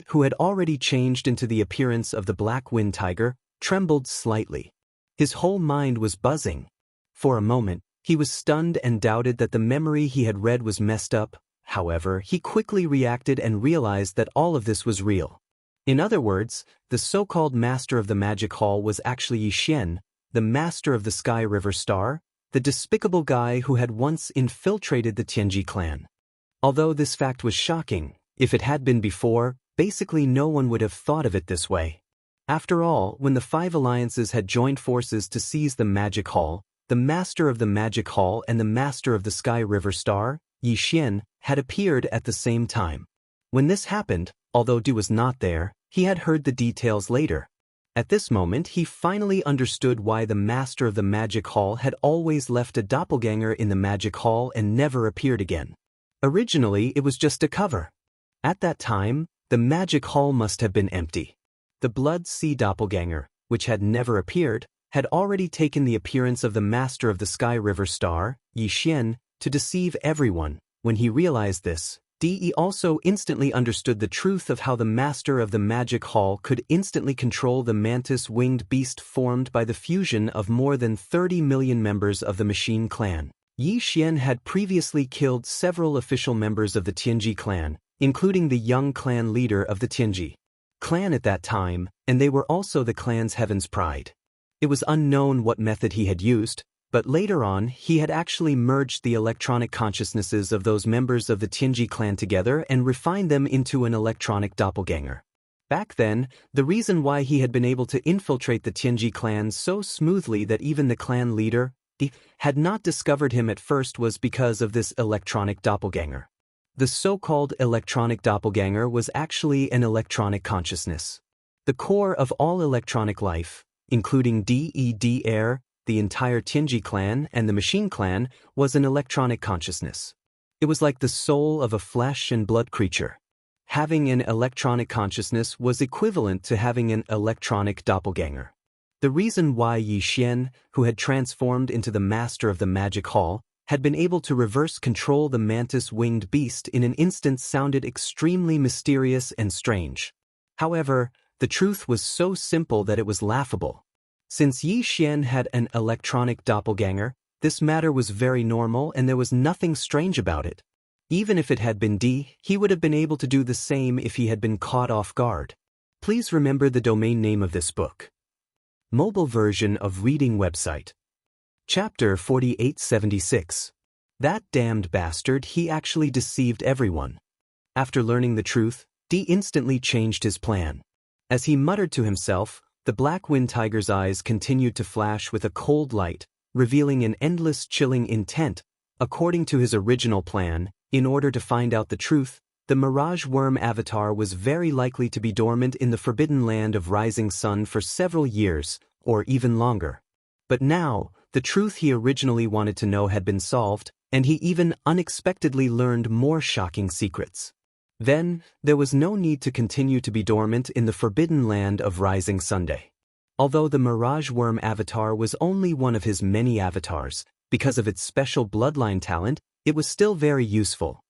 who had already changed into the appearance of the Black Wind Tiger, trembled slightly. His whole mind was buzzing. For a moment, he was stunned and doubted that the memory he had read was messed up. However, he quickly reacted and realized that all of this was real. In other words, the so-called Master of the Magic Hall was actually Yi Xian, the Master of the Sky River Star, the despicable guy who had once infiltrated the Tianji clan. Although this fact was shocking, if it had been before, basically no one would have thought of it this way. After all, when the five alliances had joined forces to seize the Magic Hall, the Master of the Magic Hall and the Master of the Sky River Star, Yi Xian, had appeared at the same time. When this happened, although Di was not there, he had heard the details later. At this moment, he finally understood why the Master of the Magic Hall had always left a doppelganger in the Magic Hall and never appeared again. Originally, it was just a cover. At that time, the Magic Hall must have been empty. The Blood Sea doppelganger, which had never appeared, had already taken the appearance of the Master of the Sky River Star, Yi Xian, to deceive everyone, When he realized this, De also instantly understood the truth of how the master of the magic hall could instantly control the mantis-winged beast formed by the fusion of more than 30 million members of the Machine Clan. Yi Xian had previously killed several official members of the Tianji clan, including the young clan leader of the Tianji clan at that time, and they were also the clan's heaven's pride. It was unknown what method he had used, but later on he had actually merged the electronic consciousnesses of those members of the Tianji clan together and refined them into an electronic doppelganger. Back then, the reason why he had been able to infiltrate the Tianji clan so smoothly that even the clan leader had not discovered him at first was because of this electronic doppelganger. The so-called electronic doppelganger was actually an electronic consciousness. The core of all electronic life, including DED Air, the entire Tianji clan and the Machine clan, was an electronic consciousness. It was like the soul of a flesh and blood creature. Having an electronic consciousness was equivalent to having an electronic doppelganger. The reason why Yi Xian, who had transformed into the master of the magic hall, had been able to reverse control the mantis-winged beast in an instant sounded extremely mysterious and strange. However, the truth was so simple that it was laughable. Since Yi Xian had an electronic doppelganger, this matter was very normal and there was nothing strange about it. Even if it had been D, he would have been able to do the same if he had been caught off guard. Please remember the domain name of this book. Mobile version of reading website. Chapter 4876. That damned bastard, he actually deceived everyone. After learning the truth, D instantly changed his plan. As he muttered to himself, the black wind tiger's eyes continued to flash with a cold light, revealing an endless chilling intent. According to his original plan, in order to find out the truth, the Mirage Worm avatar was very likely to be dormant in the forbidden land of Rising Sun for several years, or even longer. But now, the truth he originally wanted to know had been solved, and he even unexpectedly learned more shocking secrets. Then, there was no need to continue to be dormant in the forbidden land of Rising Sunday. Although the Mirage Worm avatar was only one of his many avatars, because of its special bloodline talent, it was still very useful.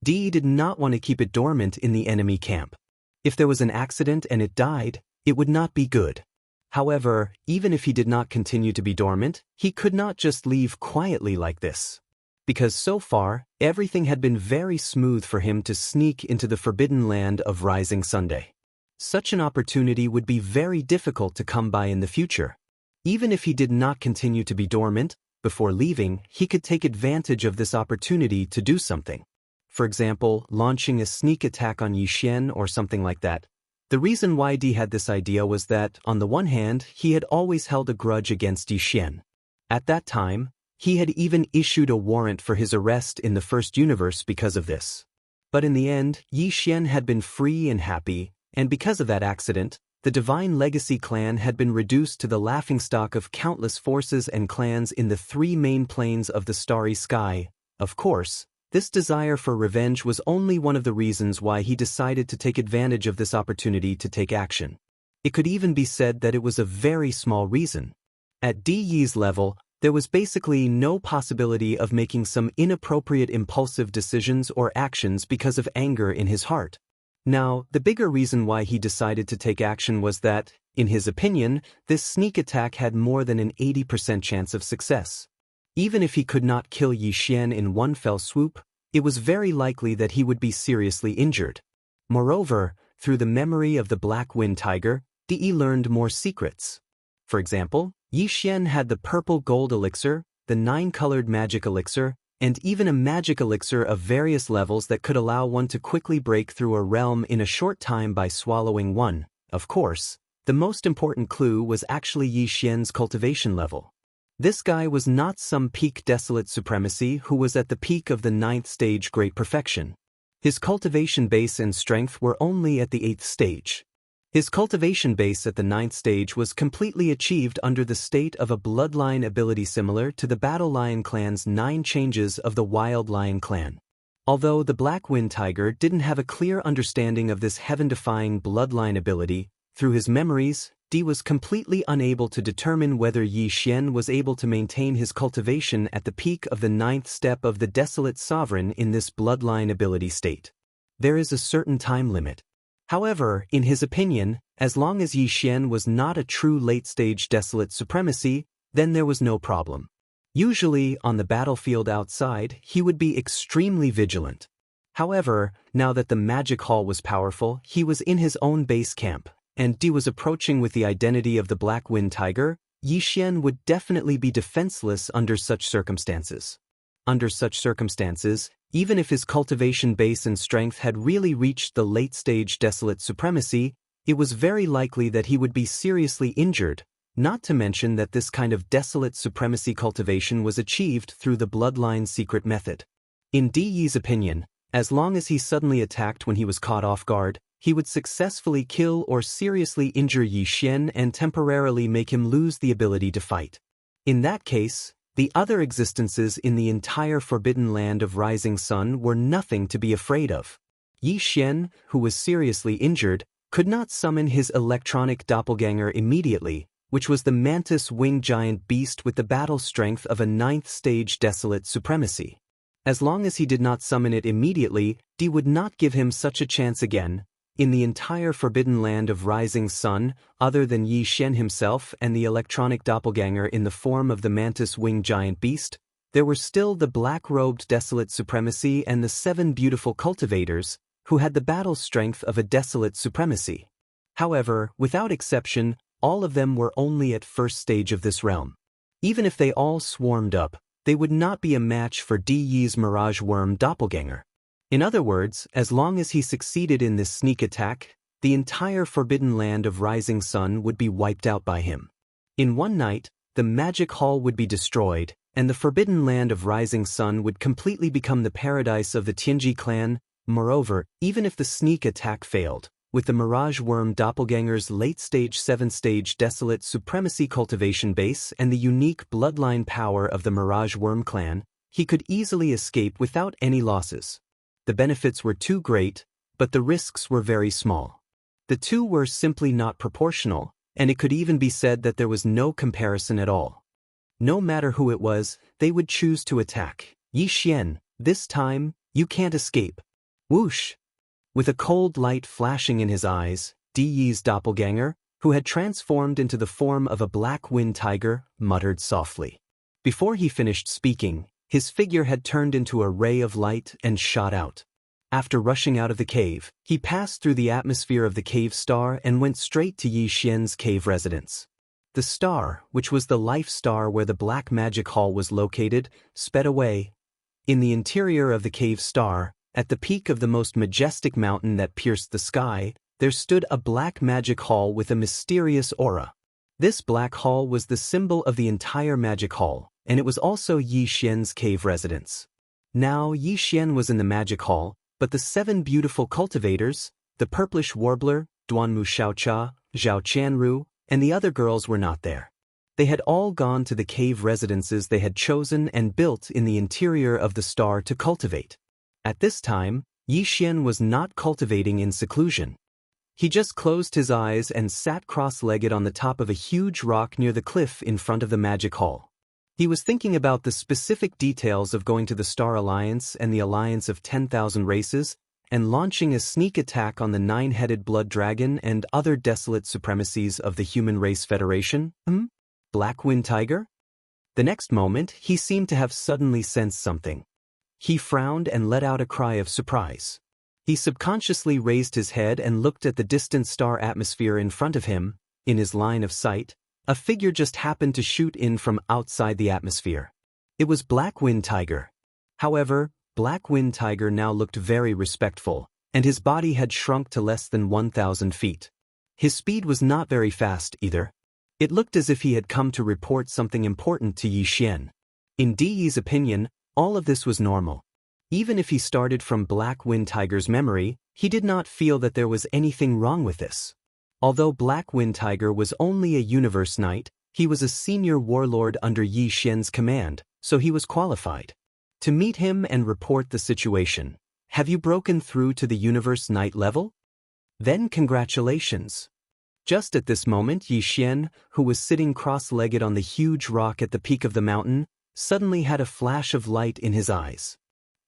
D did not want to keep it dormant in the enemy camp. If there was an accident and it died, it would not be good. However, even if he did not continue to be dormant, he could not just leave quietly like this. Because so far, everything had been very smooth for him to sneak into the forbidden land of Rising Sunday. Such an opportunity would be very difficult to come by in the future. Even if he did not continue to be dormant, before leaving, he could take advantage of this opportunity to do something. For example, launching a sneak attack on Yi Xian or something like that. The reason why D had this idea was that, on the one hand, he had always held a grudge against Yi Xian. At that time, he had even issued a warrant for his arrest in the first universe because of this. But in the end, Yi Xian had been free and happy, and because of that accident, the Divine Legacy clan had been reduced to the laughingstock of countless forces and clans in the three main planes of the starry sky. Of course, this desire for revenge was only one of the reasons why he decided to take advantage of this opportunity to take action. It could even be said that it was a very small reason. At D Yi's level, there was basically no possibility of making some inappropriate impulsive decisions or actions because of anger in his heart. Now, the bigger reason why he decided to take action was that, in his opinion, this sneak attack had more than an 80% chance of success. Even if he could not kill Yi Xian in one fell swoop, it was very likely that he would be seriously injured. Moreover, through the memory of the Black Wind Tiger, De learned more secrets. For example, Yi Xian had the purple gold elixir, the 9-colored magic elixir, and even a magic elixir of various levels that could allow one to quickly break through a realm in a short time by swallowing one. Of course, the most important clue was actually Yi Xian's cultivation level. This guy was not some peak desolate supremacy who was at the peak of the 9th stage great perfection. His cultivation base and strength were only at the 8th stage. His cultivation base at the 9th stage was completely achieved under the state of a bloodline ability similar to the Battle Lion clan's 9 changes of the Wild Lion clan. Although the Black Wind Tiger didn't have a clear understanding of this heaven-defying bloodline ability, through his memories, Di was completely unable to determine whether Yi Xian was able to maintain his cultivation at the peak of the 9th step of the Desolate Sovereign in this bloodline ability state. There is a certain time limit. However, in his opinion, as long as Yi Xian was not a true late-stage Desolate Supremacy, then there was no problem. Usually, on the battlefield outside, he would be extremely vigilant. However, now that the magic hall was powerful, he was in his own base camp, and Di was approaching with the identity of the Black Wind Tiger. Yi Xian would definitely be defenseless under such circumstances. Under such circumstances, even if his cultivation base and strength had really reached the late-stage Desolate Supremacy, it was very likely that he would be seriously injured, not to mention that this kind of Desolate Supremacy cultivation was achieved through the bloodline secret method. In Di Yi's opinion, as long as he suddenly attacked when he was caught off guard, he would successfully kill or seriously injure Yi Xian and temporarily make him lose the ability to fight. In that case, the other existences in the entire Forbidden Land of Rising Sun were nothing to be afraid of. Yi Xian, who was seriously injured, could not summon his electronic doppelganger immediately, which was the mantis-winged giant beast with the battle strength of a 9th stage Desolate Supremacy. As long as he did not summon it immediately, Di would not give him such a chance again. In the entire Forbidden Land of Rising Sun, other than Yi Xian himself and the electronic doppelganger in the form of the mantis-winged giant beast, there were still the black-robed Desolate Supremacy and the 7 beautiful cultivators, who had the battle strength of a Desolate Supremacy. However, without exception, all of them were only at first stage of this realm. Even if they all swarmed up, they would not be a match for Di Yi's Mirage Worm doppelganger. In other words, as long as he succeeded in this sneak attack, the entire Forbidden Land of Rising Sun would be wiped out by him. In one night, the magic hall would be destroyed, and the Forbidden Land of Rising Sun would completely become the paradise of the Tianji clan. Moreover, even if the sneak attack failed, with the Mirage Worm doppelganger's late-stage 7th-stage Desolate Supremacy cultivation base and the unique bloodline power of the Mirage Worm clan, he could easily escape without any losses. The benefits were too great, but the risks were very small. The two were simply not proportional, and it could even be said that there was no comparison at all. No matter who it was, they would choose to attack. Yi Xian, this time, you can't escape. Whoosh! With a cold light flashing in his eyes, Di Yi's doppelganger, who had transformed into the form of a black wind tiger, muttered softly. Before he finished speaking, his figure had turned into a ray of light and shot out. After rushing out of the cave, he passed through the atmosphere of the cave star and went straight to Yi Xian's cave residence. The star, which was the life star where the Black Magic Hall was located, sped away. In the interior of the cave star, at the peak of the most majestic mountain that pierced the sky, there stood a black magic hall with a mysterious aura. This black hall was the symbol of the entire magic hall, and it was also Yi Xian's cave residence. Now Yi Xian was in the magic hall, but the 7 beautiful cultivators, the purplish warbler, Duanmu Xiaocha, Zhao Qianru, and the other girls were not there. They had all gone to the cave residences they had chosen and built in the interior of the star to cultivate. At this time, Yi Xian was not cultivating in seclusion. He just closed his eyes and sat cross-legged on the top of a huge rock near the cliff in front of the magic hall. He was thinking about the specific details of going to the Star Alliance and the Alliance of 10,000 Races, and launching a sneak attack on the 9-headed blood dragon and other desolate supremacies of the Human Race Federation. Black Wind Tiger? The next moment, he seemed to have suddenly sensed something. He frowned and let out a cry of surprise. He subconsciously raised his head and looked at the distant star atmosphere in front of him. In his line of sight, a figure just happened to shoot in from outside the atmosphere. It was Black Wind Tiger. However, Black Wind Tiger now looked very respectful, and his body had shrunk to less than 1,000 feet. His speed was not very fast either. It looked as if he had come to report something important to Yi Xian. In Di Yi's opinion, all of this was normal. Even if he started from Black Wind Tiger's memory, he did not feel that there was anything wrong with this. Although Black Wind Tiger was only a Universe Knight, he was a senior warlord under Yi Xian's command, so he was qualified to meet him and report the situation. Have you broken through to the Universe Knight level? Then congratulations. Just at this moment, Yi Xian, who was sitting cross-legged on the huge rock at the peak of the mountain, suddenly had a flash of light in his eyes.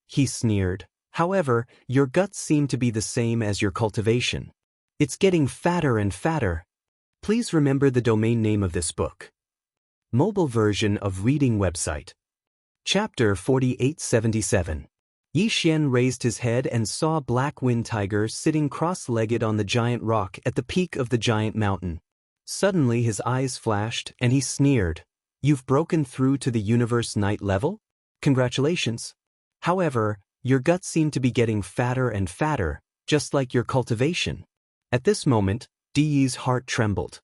He sneered, "However, your guts seem to be the same as your cultivation. It's getting fatter and fatter." Please remember the domain name of this book. Mobile version of reading website. Chapter 4877. Yi Xian raised his head and saw Black Wind Tiger sitting cross-legged on the giant rock at the peak of the giant mountain. Suddenly his eyes flashed and he sneered, "You've broken through to the universe night level? Congratulations. However, your guts seem to be getting fatter and fatter, just like your cultivation." At this moment, Di's heart trembled.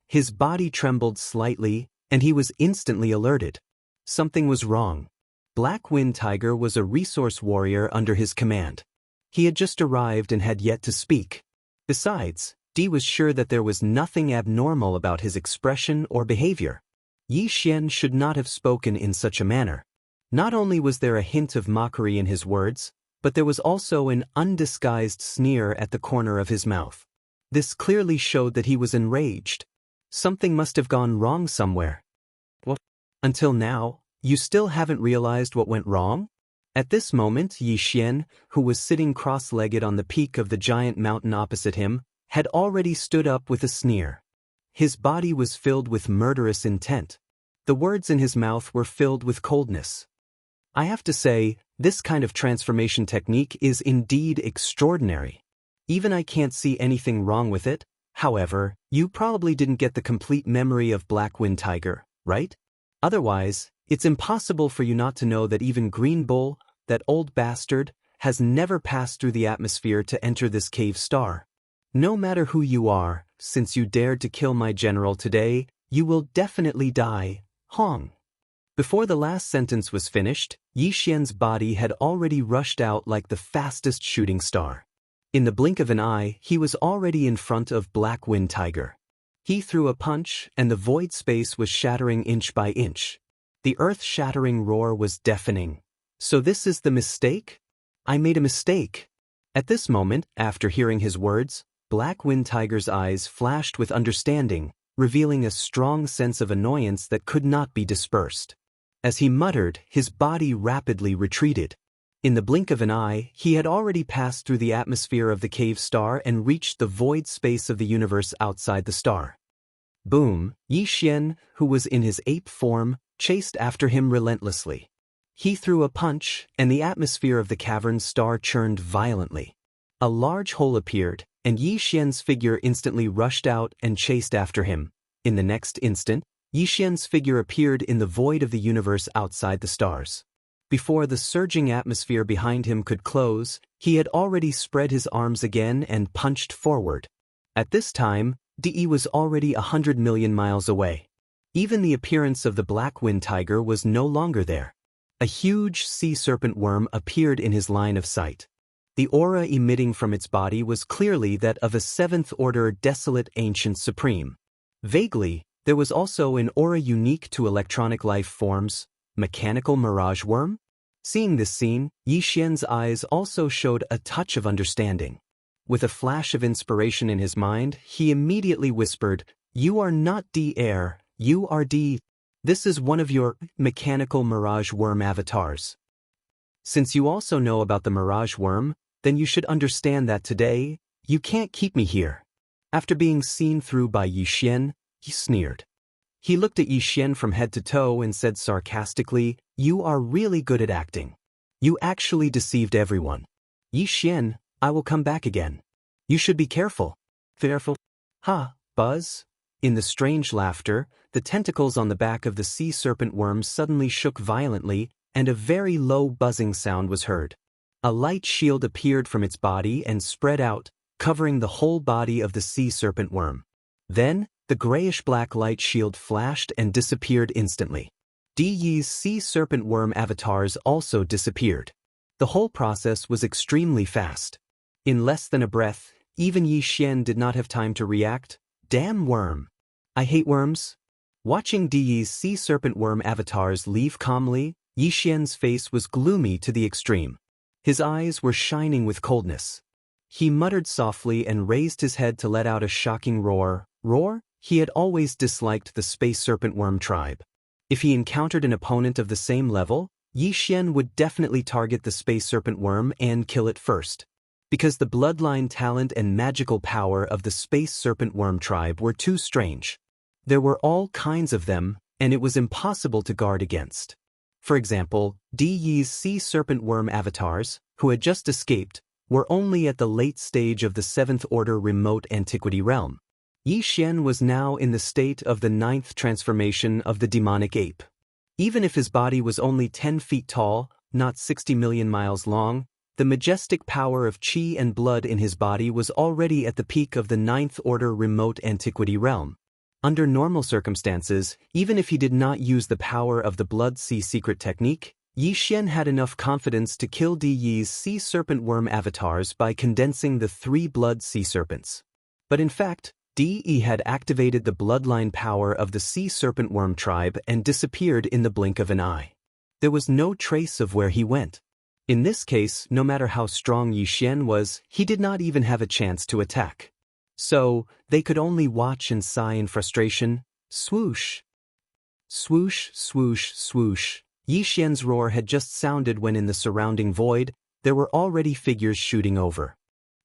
His body trembled slightly, and he was instantly alerted. Something was wrong. Black Wind Tiger was a resource warrior under his command. He had just arrived and had yet to speak. Besides, Di was sure that there was nothing abnormal about his expression or behavior. Yi Xian should not have spoken in such a manner. Not only was there a hint of mockery in his words, but there was also an undisguised sneer at the corner of his mouth. This clearly showed that he was enraged. Something must have gone wrong somewhere. What? Until now, you still haven't realized what went wrong? At this moment, Yi Xian, who was sitting cross-legged on the peak of the giant mountain opposite him, had already stood up with a sneer. His body was filled with murderous intent. The words in his mouth were filled with coldness. I have to say, this kind of transformation technique is indeed extraordinary. Even I can't see anything wrong with it. However, you probably didn't get the complete memory of Black Wind Tiger, right? Otherwise, it's impossible for you not to know that even Green Bull, that old bastard, has never passed through the atmosphere to enter this cave star. No matter who you are, since you dared to kill my general today, you will definitely die. Hong. Before the last sentence was finished, Yi Xian's body had already rushed out like the fastest shooting star. In the blink of an eye, he was already in front of Black Wind Tiger. He threw a punch, and the void space was shattering inch by inch. The earth-shattering roar was deafening. So this is the mistake? I made a mistake. At this moment, after hearing his words, Black Wind Tiger's eyes flashed with understanding, revealing a strong sense of annoyance that could not be dispersed. As he muttered, his body rapidly retreated. In the blink of an eye, he had already passed through the atmosphere of the cave star and reached the void space of the universe outside the star. Boom! Yi Xian, who was in his ape form, chased after him relentlessly. He threw a punch, and the atmosphere of the cavern star churned violently. A large hole appeared, and Yi Xian's figure instantly rushed out and chased after him. In the next instant, Yi Xian's figure appeared in the void of the universe outside the stars. Before the surging atmosphere behind him could close, he had already spread his arms again and punched forward. At this time, Di was already 100 million miles away. Even the appearance of the Black Wind Tiger was no longer there. A huge sea serpent worm appeared in his line of sight. The aura emitting from its body was clearly that of a seventh-order desolate ancient supreme. Vaguely, there was also an aura unique to electronic life forms, mechanical mirage worm? Seeing this scene, Yi Xian's eyes also showed a touch of understanding. With a flash of inspiration in his mind, he immediately whispered, "You are not D Air, you are D. This is one of your mechanical mirage worm avatars. Since you also know about the mirage worm, then you should understand that today, you can't keep me here." After being seen through by Yi Xian, he sneered. He looked at Yi Xian from head to toe and said sarcastically, "You are really good at acting. You actually deceived everyone. Yi Xian, I will come back again. You should be careful." Careful? Ha, Buzz? In the strange laughter, the tentacles on the back of the sea serpent worm suddenly shook violently, and a very low buzzing sound was heard. A light shield appeared from its body and spread out, covering the whole body of the sea serpent worm. Then, the grayish-black light shield flashed and disappeared instantly. Di's sea serpent worm avatars also disappeared. The whole process was extremely fast. In less than a breath, even Yi Xian did not have time to react. Damn worm. I hate worms. Watching Di's sea serpent worm avatars leave calmly, Yi Xian's face was gloomy to the extreme. His eyes were shining with coldness. He muttered softly and raised his head to let out a shocking roar. Roar, he had always disliked the space serpent worm tribe. If he encountered an opponent of the same level, Yi Xian would definitely target the space serpent worm and kill it first. Because the bloodline talent and magical power of the space serpent worm tribe were too strange. There were all kinds of them, and it was impossible to guard against. For example, Di Yi's sea serpent worm avatars, who had just escaped, were only at the late stage of the 7th Order remote antiquity realm. Yi Xian was now in the state of the 9th transformation of the demonic ape. Even if his body was only 10 feet tall, not 60 million miles long, the majestic power of qi and blood in his body was already at the peak of the 9th Order remote antiquity realm. Under normal circumstances, even if he did not use the power of the Blood Sea secret technique, Yi Xian had enough confidence to kill Di Yi's sea serpent worm avatars by condensing the 3 blood sea serpents. But in fact, Di Yi had activated the bloodline power of the sea serpent worm tribe and disappeared in the blink of an eye. There was no trace of where he went. In this case, no matter how strong Yi Xian was, he did not even have a chance to attack. So, they could only watch and sigh in frustration. Swoosh! Swoosh, swoosh, swoosh. Yi Xian's roar had just sounded when in the surrounding void, there were already figures shooting over.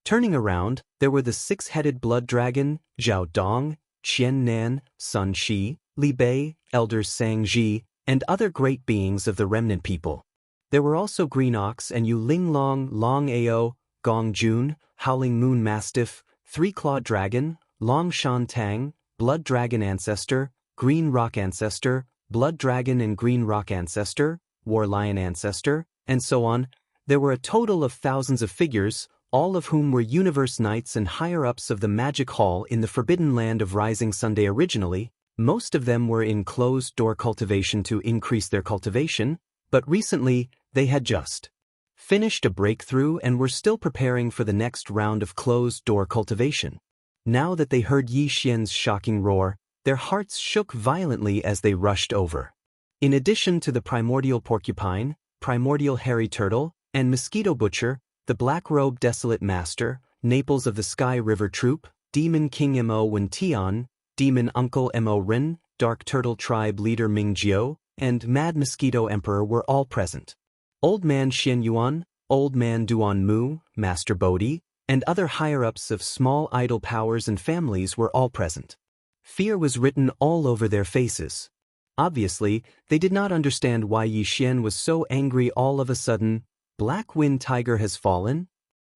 Turning around, there were the 6-headed blood dragon, Zhao Dong, Qian Nan, Sun Shi, Li Bei, elders Sang Ji, and other great beings of the remnant people. There were also Green Ox and Yu Linglong, Long Ao, Gong Jun, Howling Moon Mastiff, 3-clawed dragon, Long Shan Tang, Blood Dragon Ancestor, Green Rock Ancestor, Blood Dragon and Green Rock Ancestor, War Lion Ancestor, and so on. There were a total of thousands of figures, all of whom were Universe Knights and higher-ups of the Magic Hall in the Forbidden Land of Rising Sunday originally. Most of them were in closed-door cultivation to increase their cultivation, but recently, they had just finished a breakthrough and were still preparing for the next round of closed-door cultivation. Now that they heard Yi Xian's shocking roar, their hearts shook violently as they rushed over. In addition to the primordial porcupine, primordial hairy turtle, and mosquito butcher, the black-robed desolate master, Naples of the Sky River Troop, Demon King Mo Wen Tian, Demon Uncle Mo Rin, Dark Turtle Tribe Leader Ming Jiao, and Mad Mosquito Emperor were all present. Old Man Xian Yuan, Old Man Duan Mu, Master Bodhi, and other higher-ups of small idol powers and families were all present. Fear was written all over their faces. Obviously, they did not understand why Yi Xian was so angry all of a sudden. Black Wind Tiger has fallen?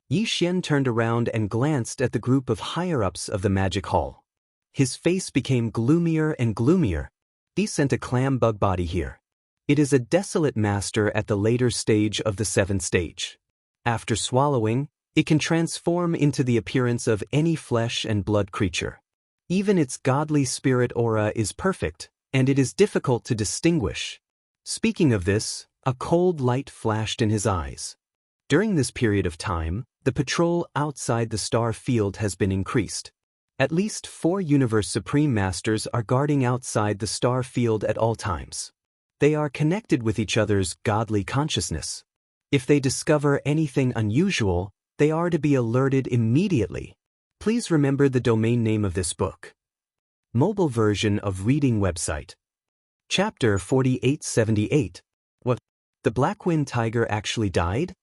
Yi Xian turned around and glanced at the group of higher-ups of the Magic Hall. His face became gloomier and gloomier. He sent a clam bug body here. It is a desolate master at the later stage of the 7th stage. After swallowing, it can transform into the appearance of any flesh and blood creature. Even its godly spirit aura is perfect, and it is difficult to distinguish. Speaking of this, a cold light flashed in his eyes. During this period of time, the patrol outside the star field has been increased. At least 4 Universe Supreme Masters are guarding outside the star field at all times. They are connected with each other's godly consciousness. If they discover anything unusual, they are to be alerted immediately. Please remember the domain name of this book. Mobile version of reading website. Chapter 4878. What? The Blackwind Tiger actually died?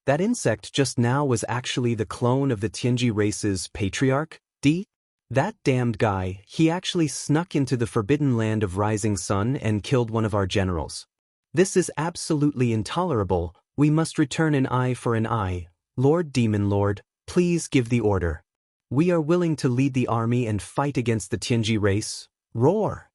That insect just now was actually the clone of the Tianji race's patriarch, D? That damned guy, he actually snuck into the Forbidden Land of Rising Sun and killed one of our generals. This is absolutely intolerable. We must return an eye for an eye. Lord Demon Lord, please give the order. We are willing to lead the army and fight against the Tianji race. Roar!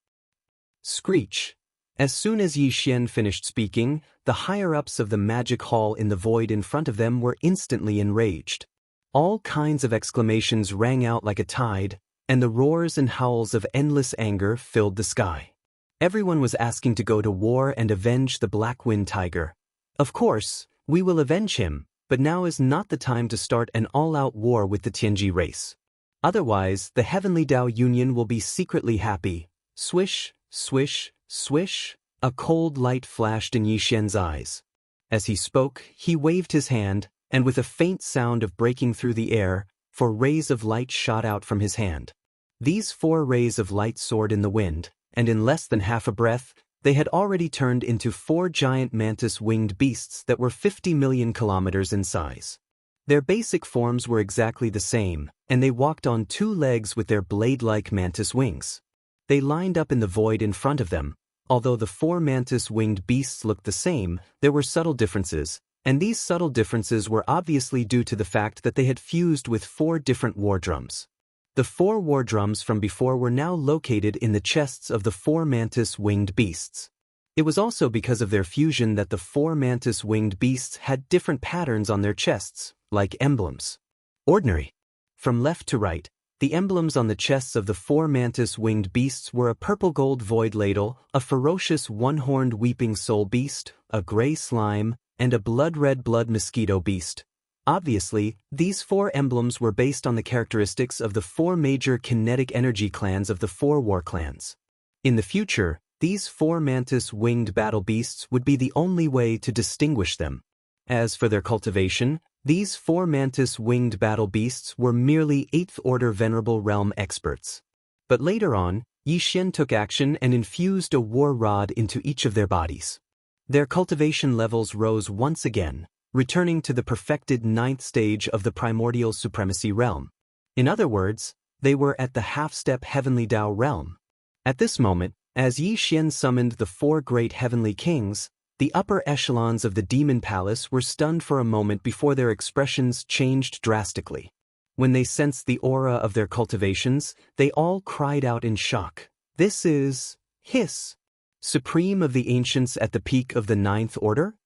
Screech. As soon as Yi Xian finished speaking, the higher-ups of the Magic Hall in the void in front of them were instantly enraged. All kinds of exclamations rang out like a tide, and the roars and howls of endless anger filled the sky. Everyone was asking to go to war and avenge the Blackwind Tiger. Of course, we will avenge him, but now is not the time to start an all-out war with the Tianji race. Otherwise, the Heavenly Dao Union will be secretly happy. Swish, swish, swish, a cold light flashed in Yi Xian's eyes. As he spoke, he waved his hand, and with a faint sound of breaking through the air, 4 rays of light shot out from his hand. These 4 rays of light soared in the wind, and in less than half a breath, they had already turned into 4 giant mantis-winged beasts that were 50 million kilometers in size. Their basic forms were exactly the same, and they walked on 2 legs with their blade-like mantis wings. They lined up in the void in front of them. Although the 4 mantis-winged beasts looked the same, there were subtle differences, and these subtle differences were obviously due to the fact that they had fused with 4 different war drums. The 4 war drums from before were now located in the chests of the 4 mantis-winged beasts. It was also because of their fusion that the 4 mantis-winged beasts had different patterns on their chests, like emblems. Ordinary. From left to right, the emblems on the chests of the 4 mantis-winged beasts were a purple-gold void ladle, a ferocious one-horned weeping soul beast, a gray slime, and a blood-red blood mosquito beast. Obviously, these 4 emblems were based on the characteristics of the 4 major kinetic energy clans of the 4 war clans. In the future, these 4 mantis-winged battle beasts would be the only way to distinguish them. As for their cultivation, these 4 mantis-winged battle beasts were merely 8th-order Venerable Realm experts. But later on, Yixian took action and infused a war rod into each of their bodies. Their cultivation levels rose once again, returning to the perfected 9th stage of the primordial supremacy realm. In other words, they were at the half-step heavenly Dao realm. At this moment, as Yixian summoned the 4 great heavenly kings, the upper echelons of the demon palace were stunned for a moment before their expressions changed drastically. When they sensed the aura of their cultivations, they all cried out in shock. This is Hiss, supreme of the ancients at the peak of the 9th order?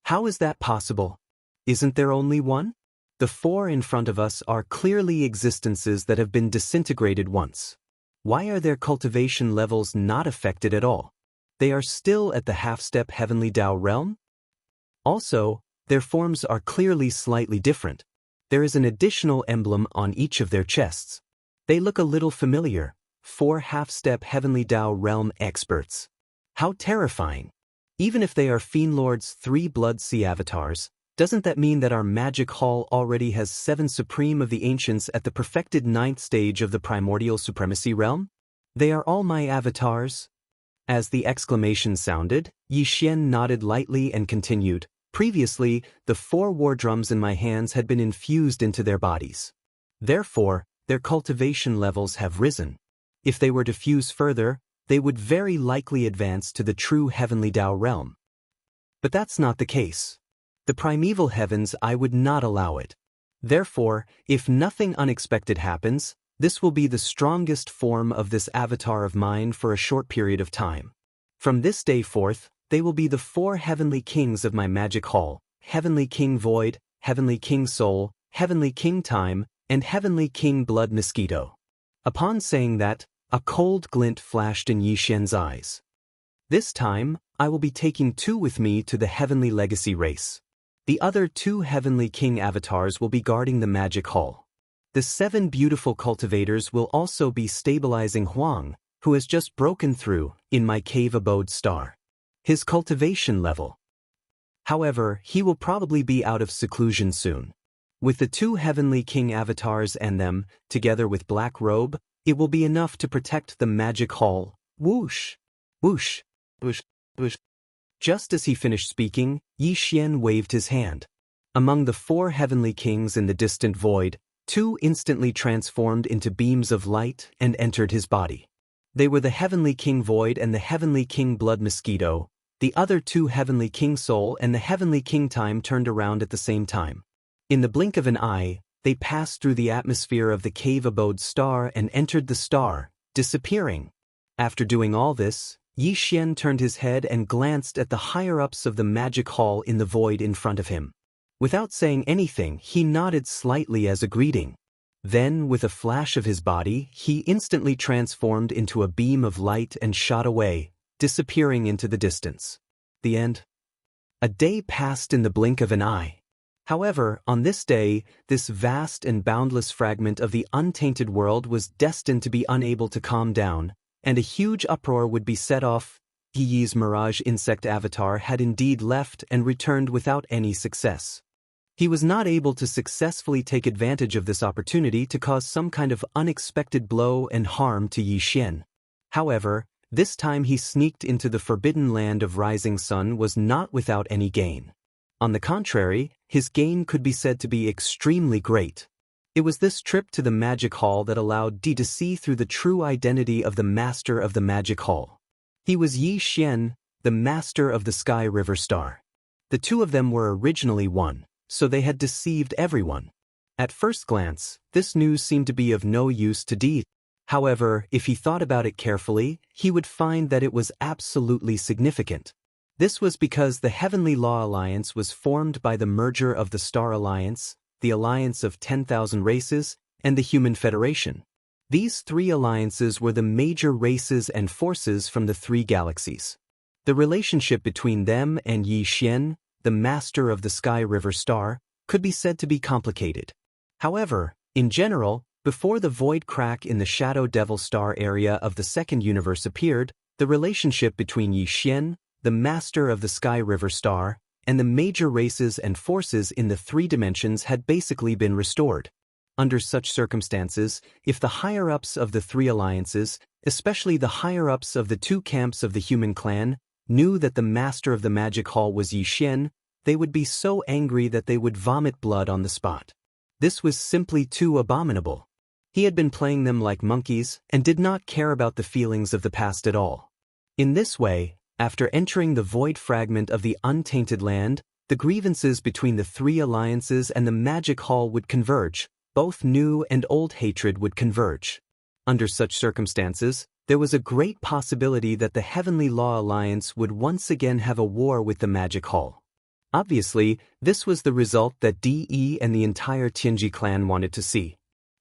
How is that possible? Isn't there only one? The 4 in front of us are clearly existences that have been disintegrated once. Why are their cultivation levels not affected at all? They are still at the half-step heavenly Dao realm? Also, their forms are clearly slightly different. There is an additional emblem on each of their chests. They look a little familiar. 4 half-step heavenly Dao realm experts. How terrifying! Even if they are Fiendlord's 3 Blood Sea avatars, doesn't that mean that our magic hall already has 7 supreme of the ancients at the perfected 9th stage of the primordial supremacy realm? They are all my avatars? As the exclamation sounded, Yixian nodded lightly and continued. Previously, the 4 war drums in my hands had been infused into their bodies. Therefore, their cultivation levels have risen. If they were to fuse further, they would very likely advance to the true heavenly Dao realm. But that's not the case. The primeval heavens, I would not allow it. Therefore, if nothing unexpected happens, this will be the strongest form of this avatar of mine for a short period of time. From this day forth, they will be the 4 heavenly kings of my magic hall: Heavenly King Void, Heavenly King Soul, Heavenly King Time, and Heavenly King Blood Mosquito. Upon saying that, a cold glint flashed in Yixian's eyes. This time, I will be taking 2 with me to the Heavenly Legacy race. The other 2 Heavenly King avatars will be guarding the magic hall. The 7 beautiful cultivators will also be stabilizing Huang, who has just broken through, in my cave abode star. His cultivation level. However, he will probably be out of seclusion soon. With the 2 Heavenly King avatars and them, together with Black Robe, it will be enough to protect the magic hall. Whoosh! Whoosh! Whoosh! Whoosh! Just as he finished speaking, Yixian waved his hand. Among the 4 heavenly kings in the distant void, 2 instantly transformed into beams of light and entered his body. They were the Heavenly King Void and the Heavenly King Blood Mosquito. The other 2 Heavenly King Soul and the Heavenly King Time turned around at the same time. In the blink of an eye, they passed through the atmosphere of the cave abode star and entered the star, disappearing. After doing all this, Yixian turned his head and glanced at the higher-ups of the magic hall in the void in front of him. Without saying anything, he nodded slightly as a greeting. Then, with a flash of his body, he instantly transformed into a beam of light and shot away, disappearing into the distance. The end. A day passed in the blink of an eye. However, on this day, this vast and boundless fragment of the untainted world was destined to be unable to calm down, and a huge uproar would be set off. Yi's Mirage insect avatar had indeed left and returned without any success. He was not able to successfully take advantage of this opportunity to cause some kind of unexpected blow and harm to Yi Xian. However, this time he sneaked into the forbidden land of Rising Sun was not without any gain. On the contrary, his gain could be said to be extremely great. It was this trip to the Magic Hall that allowed Di to see through the true identity of the Master of the Magic Hall. He was Yi Xian, the Master of the Sky River Star. The two of them were originally one, so they had deceived everyone. At first glance, this news seemed to be of no use to Di. However, if he thought about it carefully, he would find that it was absolutely significant. This was because the Heavenly Law Alliance was formed by the merger of the Star Alliance, the Alliance of 10,000 Races, and the Human Federation. These three alliances were the major races and forces from the three galaxies. The relationship between them and Yi Xian, the Master of the Sky River Star, could be said to be complicated. However, in general, before the void crack in the Shadow Devil Star area of the second universe appeared, the relationship between Yi Xian, the Master of the Sky River Star, and the major races and forces in the three dimensions had basically been restored. Under such circumstances, if the higher-ups of the three alliances, especially the higher-ups of the two camps of the human clan, knew that the Master of the Magic Hall was Yi Xian, they would be so angry that they would vomit blood on the spot. This was simply too abominable. He had been playing them like monkeys and did not care about the feelings of the past at all. In this way, after entering the void fragment of the untainted land, the grievances between the three alliances and the Magic Hall would converge, both new and old hatred would converge. Under such circumstances, there was a great possibility that the Heavenly Law Alliance would once again have a war with the Magic Hall. Obviously, this was the result that Di and the entire Tianji clan wanted to see.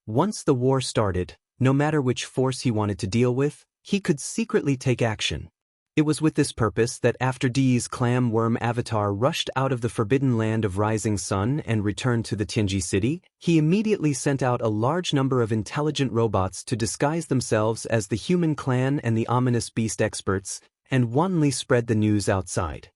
Once the war started, no matter which force he wanted to deal with, he could secretly take action. It was with this purpose that after Di's clam worm avatar rushed out of the forbidden land of Rising Sun and returned to the Tianji city, he immediately sent out a large number of intelligent robots to disguise themselves as the human clan and the ominous beast experts, and wantonly spread the news outside.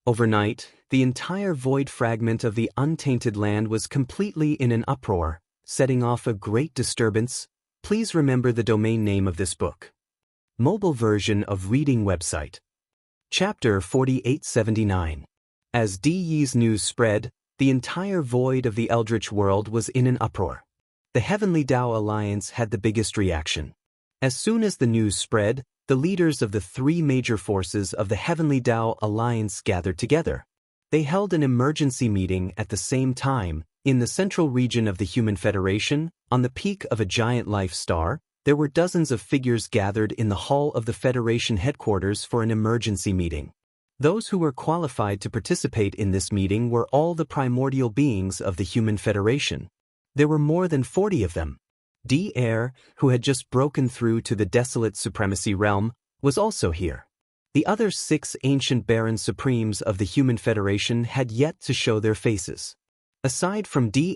Overnight, the entire void fragment of the untainted land was completely in an uproar, setting off a great disturbance. Please remember the domain name of this book. Mobile version of reading website. Chapter 4879. As Di's news spread, the entire void of the Eldritch world was in an uproar. The Heavenly Dao Alliance had the biggest reaction. As soon as the news spread, the leaders of the three major forces of the Heavenly Dao Alliance gathered together. They held an emergency meeting at the same time, in the central region of the Human Federation, on the peak of a giant life star. There were dozens of figures gathered in the hall of the Federation headquarters for an emergency meeting. Those who were qualified to participate in this meeting were all the primordial beings of the Human Federation. There were more than 40 of them. Di, who had just broken through to the desolate supremacy realm, was also here. The other 6 ancient Barons Supremes of the Human Federation had yet to show their faces. Aside from Di,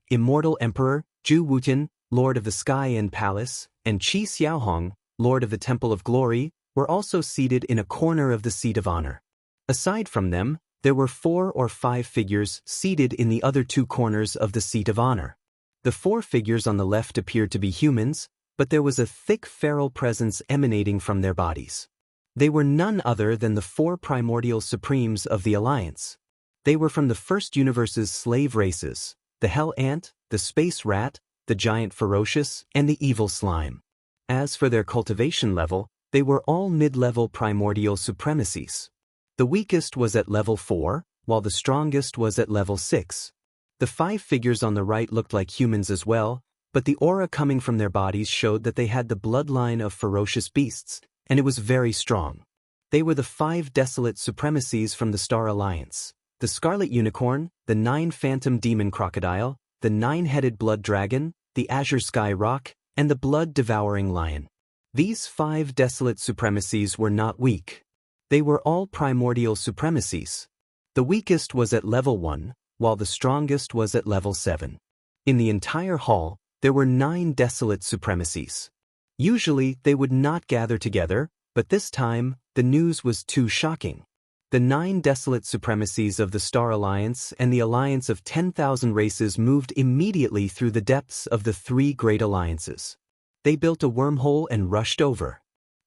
Immortal Emperor, Zhu Wutian, Lord of the Sky and Palace, and Qi Xiaohong, Lord of the Temple of Glory, were also seated in a corner of the Seat of Honor. Aside from them, there were 4 or 5 figures seated in the other 2 corners of the Seat of Honor. The 4 figures on the left appeared to be humans, but there was a thick feral presence emanating from their bodies. They were none other than the 4 primordial supremes of the Alliance. They were from the first universe's slave races, the Hell Ant, the Space Rat, the Giant Ferocious, and the Evil Slime. As for their cultivation level, they were all mid-level primordial supremacies. The weakest was at level 4, while the strongest was at level 6. The 5 figures on the right looked like humans as well, but the aura coming from their bodies showed that they had the bloodline of ferocious beasts, and it was very strong. They were the 5 desolate supremacies from the Star Alliance: the Scarlet Unicorn, the 9 Phantom Demon Crocodile, the 9-headed Blood Dragon, the Azure Sky Rock, and the Blood-Devouring Lion. These 5 desolate supremacies were not weak. They were all primordial supremacies. The weakest was at level 1, while the strongest was at level 7. In the entire hall, there were 9 desolate supremacies. Usually, they would not gather together, but this time, the news was too shocking. The 9 desolate supremacies of the Star Alliance and the alliance of 10,000 races moved immediately through the depths of the 3 great alliances. They built a wormhole and rushed over.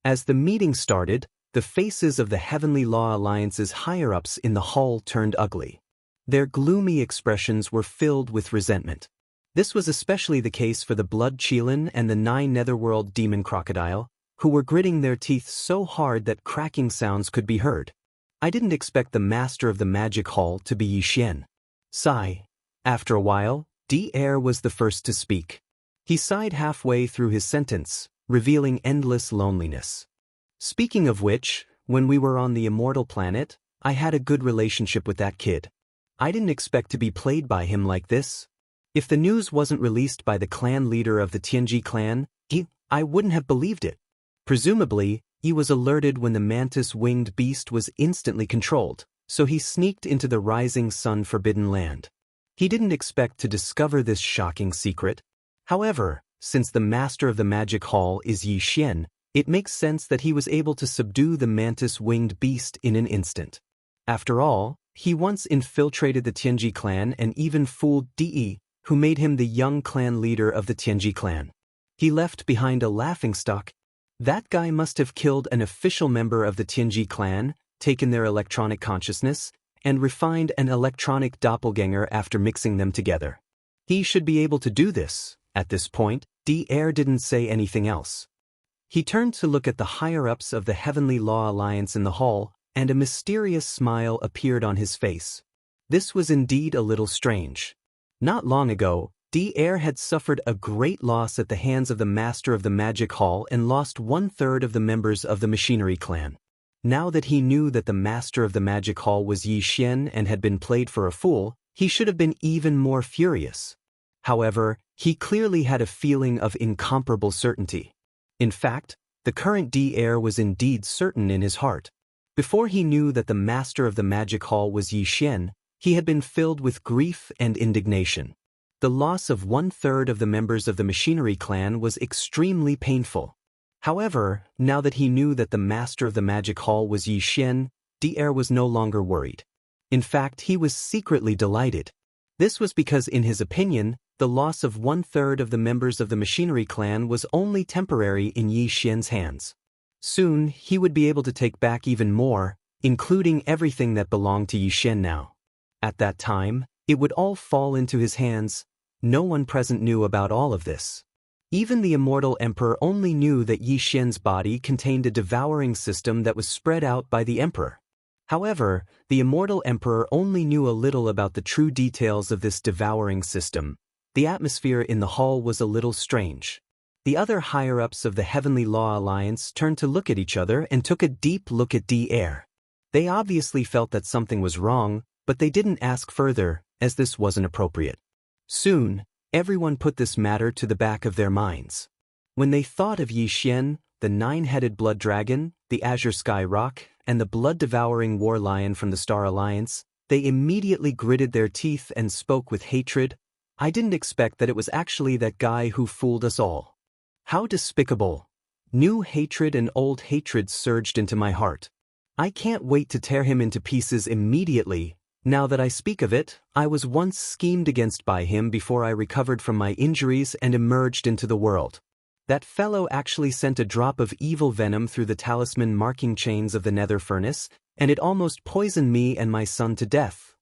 As the meeting started, the faces of the Heavenly Law Alliance's higher-ups in the hall turned ugly. Their gloomy expressions were filled with resentment. This was especially the case for the Blood Qilin and the 9 Netherworld Demon Crocodile, who were gritting their teeth so hard that cracking sounds could be heard. I didn't expect the master of the magic hall to be Yi Xian. Sigh. After a while, Daoist was the first to speak. He sighed halfway through his sentence, revealing endless loneliness. Speaking of which, when we were on the Immortal planet, I had a good relationship with that kid. I didn't expect to be played by him like this. If the news wasn't released by the clan leader of the Tianji clan, I wouldn't have believed it. Presumably, he was alerted when the mantis-winged beast was instantly controlled, so he sneaked into the Rising Sun Forbidden Land. He didn't expect to discover this shocking secret. However, since the master of the magic hall is Yi Xian, it makes sense that he was able to subdue the mantis-winged beast in an instant. After all, he once infiltrated the Tianji clan and even fooled Daoist, who made him the young clan leader of the Tianji clan. He left behind a laughingstock. That guy must have killed an official member of the Tianji clan, taken their electronic consciousness, and refined an electronic doppelganger after mixing them together. He should be able to do this. At this point, Daoist didn't say anything else. He turned to look at the higher-ups of the Heavenly Law Alliance in the hall, and a mysterious smile appeared on his face. This was indeed a little strange. Not long ago, Daoist had suffered a great loss at the hands of the master of the magic hall and lost 1/3 of the members of the machinery clan. Now that he knew that the master of the magic hall was Yi Xian and had been played for a fool, he should have been even more furious. However, he clearly had a feeling of incomparable certainty. In fact, the current Daoist was indeed certain in his heart. Before he knew that the master of the magic hall was Yi Xian, he had been filled with grief and indignation. The loss of 1/3 of the members of the machinery clan was extremely painful. However, now that he knew that the master of the magic hall was Yi Xian, Daoist was no longer worried. In fact, he was secretly delighted. This was because, in his opinion, the loss of 1/3 of the members of the machinery clan was only temporary in Yi Xian's hands. Soon, he would be able to take back even more, including everything that belonged to Yi Xian now. At that time, it would all fall into his hands. No one present knew about all of this. Even the Immortal Emperor only knew that Yi Xian's body contained a devouring system that was spread out by the Emperor. However, the Immortal Emperor only knew a little about the true details of this devouring system. The atmosphere in the hall was a little strange. The other higher-ups of the Heavenly Law Alliance turned to look at each other and took a deep look at Daoist. They obviously felt that something was wrong, but they didn't ask further, as this wasn't appropriate. Soon, everyone put this matter to the back of their minds. When they thought of Yi Xian, the 9-headed blood dragon, the azure sky rock, and the blood-devouring war lion from the Star Alliance, they immediately gritted their teeth and spoke with hatred. I didn't expect that it was actually that guy who fooled us all. How despicable. New hatred and old hatred surged into my heart. I can't wait to tear him into pieces immediately. Now that I speak of it, I was once schemed against by him before I recovered from my injuries and emerged into the world. That fellow actually sent a drop of evil venom through the talisman marking chains of the nether furnace, and it almost poisoned me and my son to death.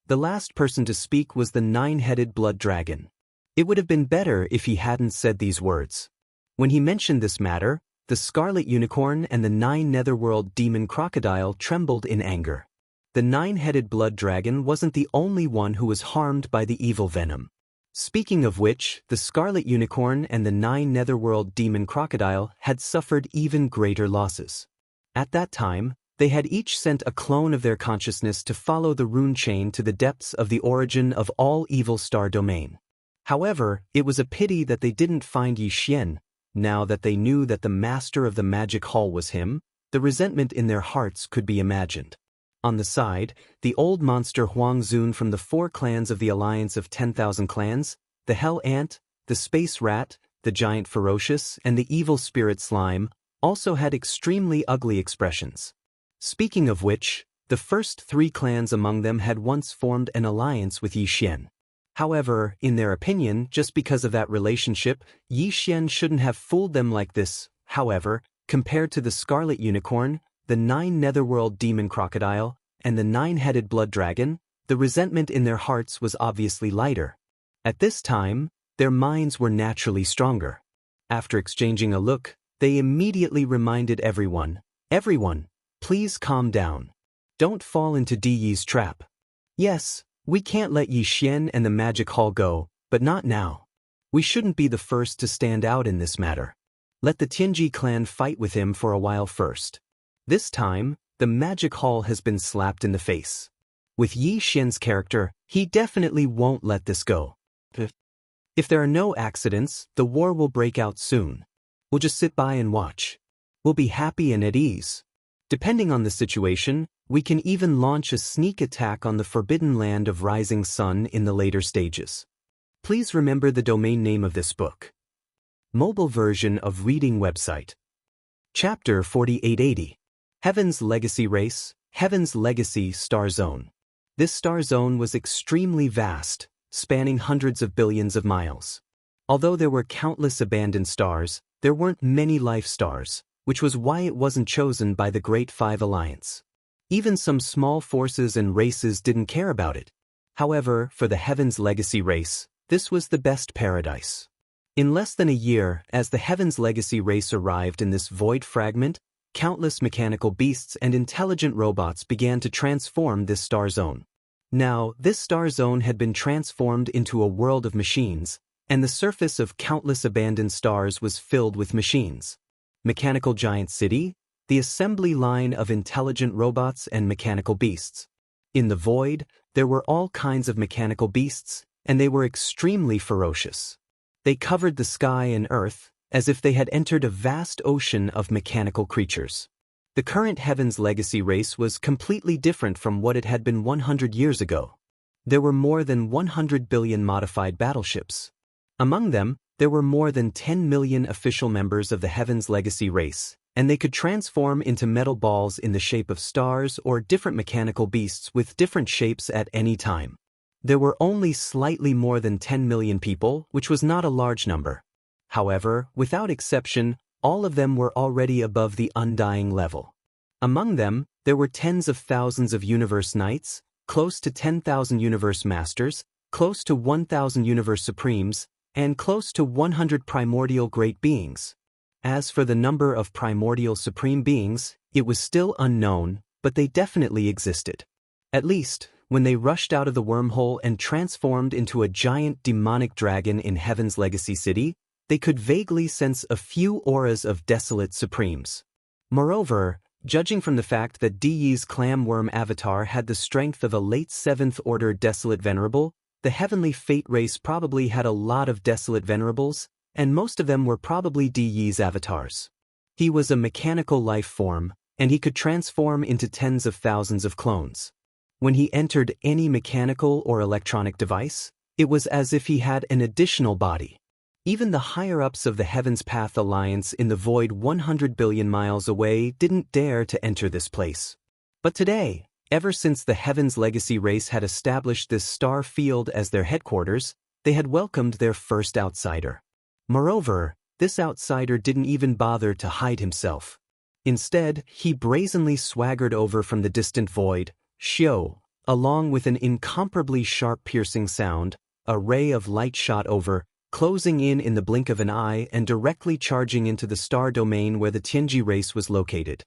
The last person to speak was the 9-headed blood dragon. It would have been better if he hadn't said these words. When he mentioned this matter, the Scarlet Unicorn and the 9 Netherworld Demon Crocodile trembled in anger. The 9-headed blood dragon wasn't the only one who was harmed by the evil venom. Speaking of which, the Scarlet Unicorn and the 9 Netherworld Demon Crocodile had suffered even greater losses. At that time, they had each sent a clone of their consciousness to follow the rune chain to the depths of the origin of all evil star domain. However, it was a pity that they didn't find Yi Xian. Now that they knew that the master of the magic hall was him, the resentment in their hearts could be imagined. On the side, the old monster Huang Zun from the 4 clans of the Alliance of 10,000 Clans, the Hell Ant, the Space Rat, the Giant Ferocious, and the Evil Spirit Slime, also had extremely ugly expressions. Speaking of which, The first 3 clans among them had once formed an alliance with Yi Xian. However, in their opinion, just because of that relationship, Yi Xian shouldn't have fooled them like this. However, compared to the Scarlet Unicorn, the 9 Netherworld Demon Crocodile, and the 9-headed Blood Dragon, the resentment in their hearts was obviously lighter. At this time, their minds were naturally stronger. After exchanging a look, they immediately reminded everyone, "Everyone, please calm down. Don't fall into Diyi's trap. Yes, we can't let Yi Xian and the Magic Hall go, but not now. We shouldn't be the first to stand out in this matter. Let the Tianji clan fight with him for a while first. This time, the Magic Hall has been slapped in the face. With Yi Xian's character, he definitely won't let this go. If there are no accidents, the war will break out soon. We'll just sit by and watch. We'll be happy and at ease. Depending on the situation, we can even launch a sneak attack on the forbidden land of Rising Sun in the later stages." Please remember the domain name of this book. Mobile version of reading website. Chapter 4880. Heaven's Legacy Race, Heaven's Legacy Star Zone. This star zone was extremely vast, spanning hundreds of billions of miles. Although there were countless abandoned stars, there weren't many life stars, which was why it wasn't chosen by the Great Five Alliance. Even some small forces and races didn't care about it. However, for the Heaven's Legacy race, this was the best paradise. In less than a year, as the Heaven's Legacy race arrived in this void fragment, countless mechanical beasts and intelligent robots began to transform this star zone. Now, this star zone had been transformed into a world of machines, and the surface of countless abandoned stars was filled with machines. Mechanical Giant City, the assembly line of intelligent robots and mechanical beasts. In the void, there were all kinds of mechanical beasts, and they were extremely ferocious. They covered the sky and earth, as if they had entered a vast ocean of mechanical creatures. The current Heaven's Legacy race was completely different from what it had been 100 years ago. There were more than 100 billion modified battleships. Among them, there were more than 10 million official members of the Heaven's Legacy race, and they could transform into metal balls in the shape of stars or different mechanical beasts with different shapes at any time. There were only slightly more than 10 million people, which was not a large number. However, without exception, all of them were already above the undying level. Among them, there were tens of thousands of Universe Knights, close to 10,000 Universe Masters, close to 1,000 Universe Supremes, and close to 100 Primordial Great Beings. As for the number of Primordial Supreme Beings, it was still unknown, but they definitely existed. At least, when they rushed out of the wormhole and transformed into a giant demonic dragon in Heaven's Legacy City, they could vaguely sense a few auras of desolate supremes. Moreover, judging from the fact that Diyi's clam-worm avatar had the strength of a late 7th Order Desolate Venerable, the Heavenly Fate race probably had a lot of Desolate Venerables, and most of them were probably Diyi's avatars. He was a mechanical life form, and he could transform into tens of thousands of clones. When he entered any mechanical or electronic device, it was as if he had an additional body. Even the higher-ups of the Heaven's Path Alliance in the void 100 billion miles away didn't dare to enter this place. But today, ever since the Heaven's Legacy race had established this star field as their headquarters, they had welcomed their first outsider. Moreover, this outsider didn't even bother to hide himself. Instead, he brazenly swaggered over from the distant void, Xiao, along with an incomparably sharp piercing sound, a ray of light shot over, closing in the blink of an eye and directly charging into the star domain where the Tianji race was located.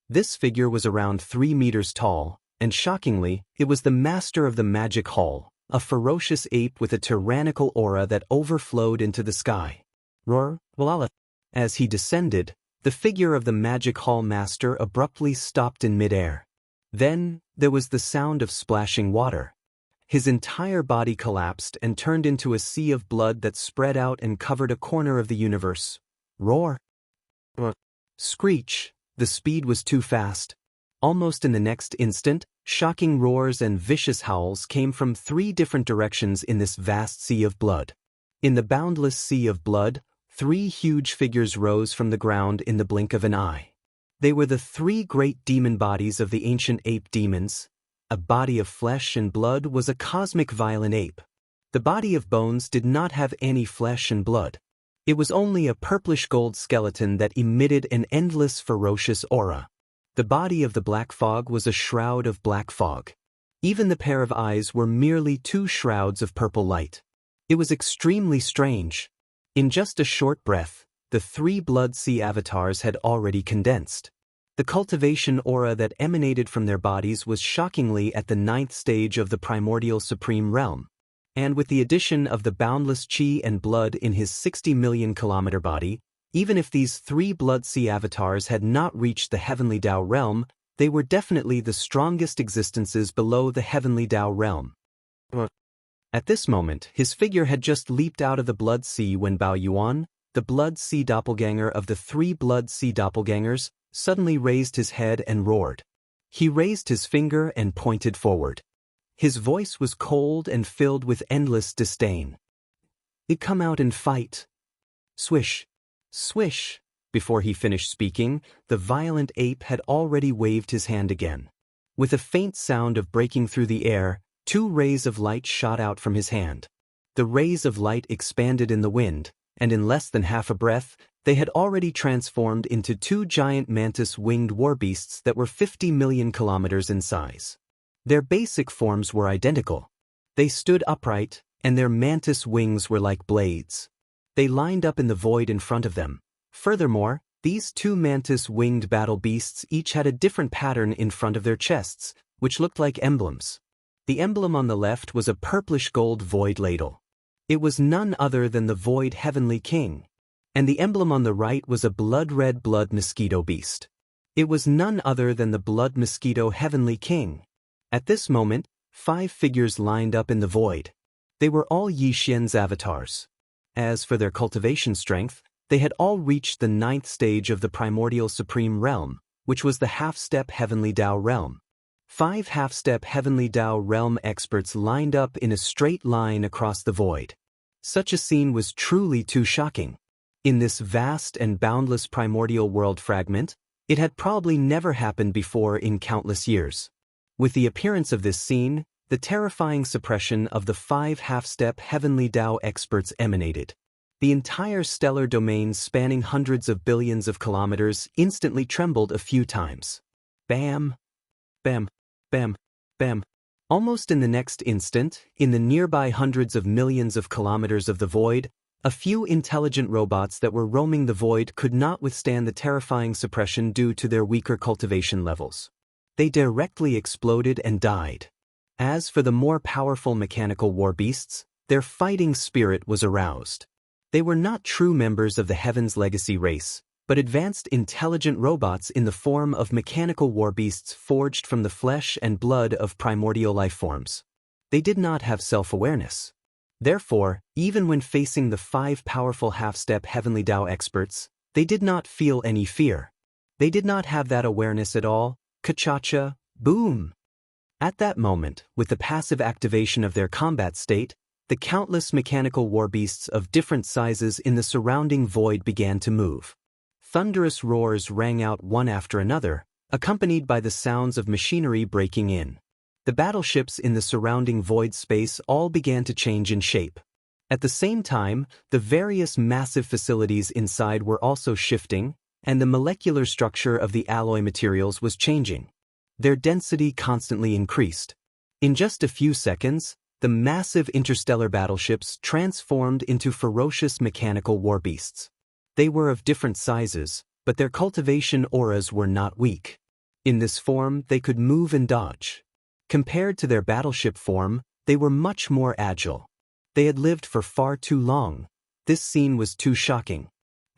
This figure was around 3 meters tall, and shockingly, it was the master of the Magic Hall, a ferocious ape with a tyrannical aura that overflowed into the sky. Roar, Walala. As he descended, the figure of the Magic Hall master abruptly stopped in midair. Then, there was the sound of splashing water. His entire body collapsed and turned into a sea of blood that spread out and covered a corner of the universe. Roar. Screech. The speed was too fast. Almost in the next instant, shocking roars and vicious howls came from 3 different directions in this vast sea of blood. In the boundless sea of blood, 3 huge figures rose from the ground in the blink of an eye. They were the three great demon bodies of the ancient ape demons. A body of flesh and blood was a cosmic violent ape. The body of bones did not have any flesh and blood. It was only a purplish-gold skeleton that emitted an endless ferocious aura. The body of the black fog was a shroud of black fog. Even the pair of eyes were merely two shrouds of purple light. It was extremely strange. In just a short breath, the three blood sea avatars had already condensed. The cultivation aura that emanated from their bodies was shockingly at the 9th stage of the primordial supreme realm. And with the addition of the boundless chi and blood in his 60 million kilometer body, even if these three blood sea avatars had not reached the heavenly Dao realm, they were definitely the strongest existences below the heavenly Dao realm. At this moment, his figure had just leaped out of the blood sea when Bao Yuan, the blood sea doppelganger of the three blood sea doppelgangers, suddenly raised his head and roared. He raised his finger and pointed forward. His voice was cold and filled with endless disdain. "Come out and fight." Swish, swish. Before he finished speaking, the violent ape had already waved his hand again. With a faint sound of breaking through the air, two rays of light shot out from his hand. The rays of light expanded in the wind, and in less than half a breath, they had already transformed into two giant mantis-winged warbeasts that were 50 million kilometers in size. Their basic forms were identical. They stood upright, and their mantis wings were like blades. They lined up in the void in front of them. Furthermore, these two mantis-winged battle beasts each had a different pattern in front of their chests, which looked like emblems. The emblem on the left was a purplish-gold void ladle. It was none other than the void heavenly king. And the emblem on the right was a blood-red blood mosquito beast. It was none other than the blood mosquito heavenly king. At this moment, 5 figures lined up in the void. They were all Yi Xian's avatars. As for their cultivation strength, they had all reached the 9th stage of the primordial supreme realm, which was the half-step heavenly Dao realm. 5 half-step heavenly Dao realm experts lined up in a straight line across the void. Such a scene was truly too shocking. In this vast and boundless primordial world fragment, it had probably never happened before in countless years. With the appearance of this scene, the terrifying suppression of the 5 half-step heavenly Dao experts emanated. The entire stellar domain spanning hundreds of billions of kilometers instantly trembled a few times. Bam! Bam! Bam! Bam! Almost in the next instant, in the nearby hundreds of millions of kilometers of the void, a few intelligent robots that were roaming the void could not withstand the terrifying suppression due to their weaker cultivation levels. They directly exploded and died. As for the more powerful mechanical war beasts, their fighting spirit was aroused. They were not true members of the Heaven's Legacy race, but advanced intelligent robots in the form of mechanical war beasts forged from the flesh and blood of primordial life forms. They did not have self-awareness. Therefore, even when facing the 5 powerful half-step heavenly Dao experts, they did not feel any fear. They did not have that awareness at all. Ka-cha-cha, boom! At that moment, with the passive activation of their combat state, the countless mechanical war beasts of different sizes in the surrounding void began to move. Thunderous roars rang out one after another, accompanied by the sounds of machinery breaking in. The battleships in the surrounding void space all began to change in shape. At the same time, the various massive facilities inside were also shifting, and the molecular structure of the alloy materials was changing. Their density constantly increased. In just a few seconds, the massive interstellar battleships transformed into ferocious mechanical war beasts. They were of different sizes, but their cultivation auras were not weak. In this form, they could move and dodge. Compared to their battleship form, they were much more agile. They had lived for far too long. This scene was too shocking.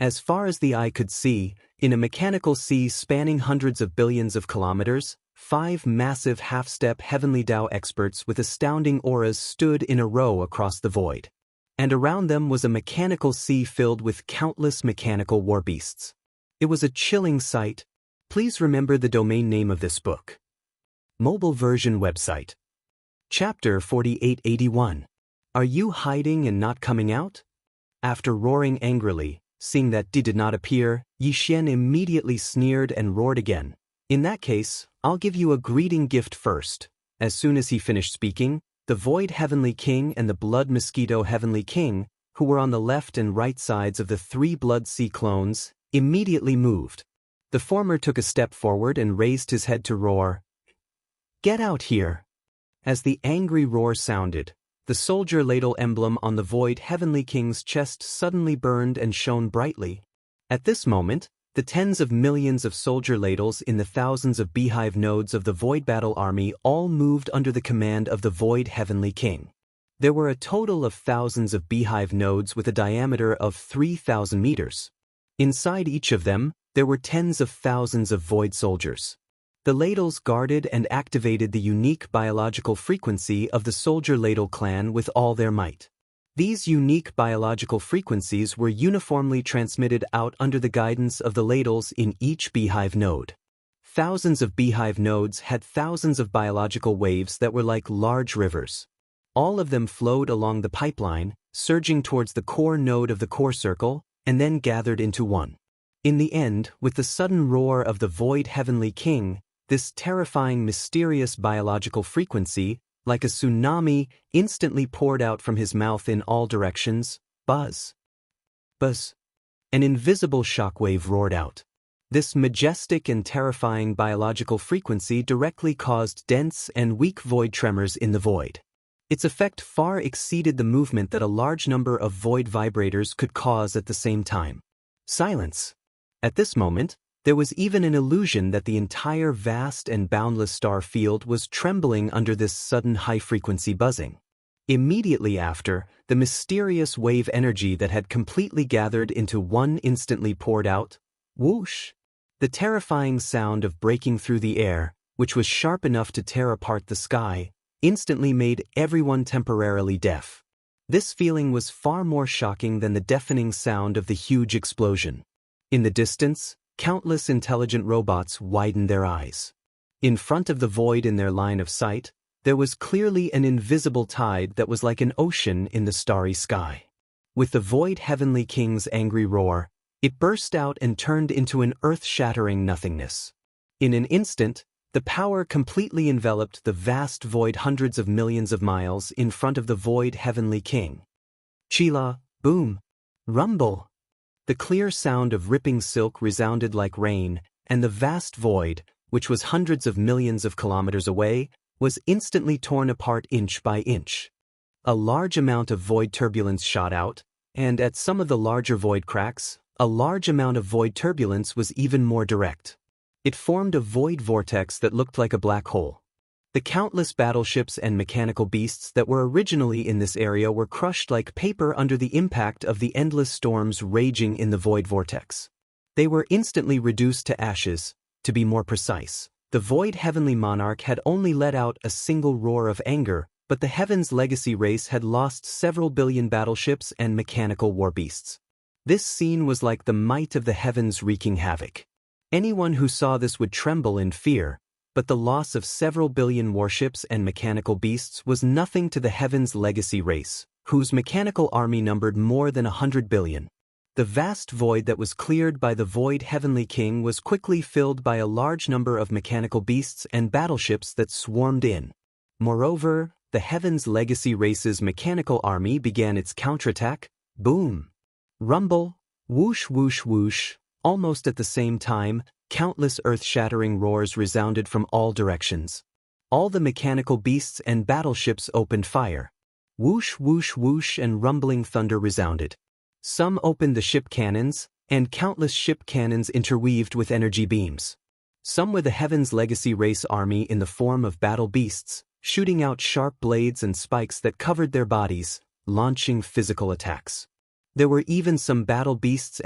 As far as the eye could see, in a mechanical sea spanning hundreds of billions of kilometers, 5 massive half-step heavenly Dao experts with astounding auras stood in a row across the void. And around them was a mechanical sea filled with countless mechanical war beasts. It was a chilling sight. Please remember the domain name of this book. Mobile version website. Chapter 4881. Are you hiding and not coming out? After roaring angrily, Seeing that Di did not appear, Yi Xian immediately sneered and roared again. In that case, I'll give you a greeting gift first. As soon as he finished speaking, the Void Heavenly King and the Blood Mosquito Heavenly King, who were on the left and right sides of the 3 Blood Sea clones, immediately moved. The former took a step forward and raised his head to roar, "Get out here!" As the angry roar sounded, the soldier ladle emblem on the Void Heavenly King's chest suddenly burned and shone brightly. At this moment, the tens of millions of soldier ladles in the thousands of beehive nodes of the Void Battle Army all moved under the command of the Void Heavenly King. There were a total of thousands of beehive nodes with a diameter of 3,000 meters. Inside each of them, there were tens of thousands of void soldiers. The ladles guarded and activated the unique biological frequency of the soldier ladle clan with all their might. These unique biological frequencies were uniformly transmitted out under the guidance of the ladles in each beehive node. Thousands of beehive nodes had thousands of biological waves that were like large rivers. All of them flowed along the pipeline, surging towards the core node of the core circle, and then gathered into one. In the end, with the sudden roar of the Void Heavenly King, this terrifying mysterious biological frequency, like a tsunami, instantly poured out from his mouth in all directions. Buzz! Buzz! An invisible shockwave roared out. This majestic and terrifying biological frequency directly caused dense and weak void tremors in the void. Its effect far exceeded the movement that a large number of void vibrators could cause at the same time. Silence! At this moment, there was even an illusion that the entire vast and boundless star field was trembling under this sudden high-frequency buzzing. Immediately after, the mysterious wave energy that had completely gathered into one instantly poured out. Whoosh! The terrifying sound of breaking through the air, which was sharp enough to tear apart the sky, instantly made everyone temporarily deaf. This feeling was far more shocking than the deafening sound of the huge explosion. In the distance, countless intelligent robots widened their eyes. In front of the void in their line of sight, there was clearly an invisible tide that was like an ocean in the starry sky. With the Void Heavenly King's angry roar, it burst out and turned into an earth-shattering nothingness. In an instant, the power completely enveloped the vast void hundreds of millions of miles in front of the Void Heavenly King. Chila, boom, rumble. The clear sound of ripping silk resounded like rain, and the vast void, which was hundreds of millions of kilometers away, was instantly torn apart inch by inch. A large amount of void turbulence shot out, and at some of the larger void cracks, a large amount of void turbulence was even more direct. It formed a void vortex that looked like a black hole. The countless battleships and mechanical beasts that were originally in this area were crushed like paper under the impact of the endless storms raging in the void vortex. They were instantly reduced to ashes. To be more precise, the Void Heavenly Monarch had only let out a single roar of anger, but the Heaven's legacy race had lost several billion battleships and mechanical war beasts. This scene was like the might of the heavens wreaking havoc. Anyone who saw this would tremble in fear, but the loss of several billion warships and mechanical beasts was nothing to the Heaven's legacy race, whose mechanical army numbered more than 100 billion. The vast void that was cleared by the Void Heavenly King was quickly filled by a large number of mechanical beasts and battleships that swarmed in. Moreover, the Heaven's legacy race's mechanical army began its counterattack. Boom! Rumble! Whoosh whoosh whoosh! Almost at the same time, countless earth-shattering roars resounded from all directions. All the mechanical beasts and battleships opened fire. Whoosh whoosh whoosh and rumbling thunder resounded. Some opened the ship cannons, and countless ship cannons interweaved with energy beams. Some were the Heaven's legacy race army in the form of battle beasts, shooting out sharp blades and spikes that covered their bodies, launching physical attacks. There were even some battle beasts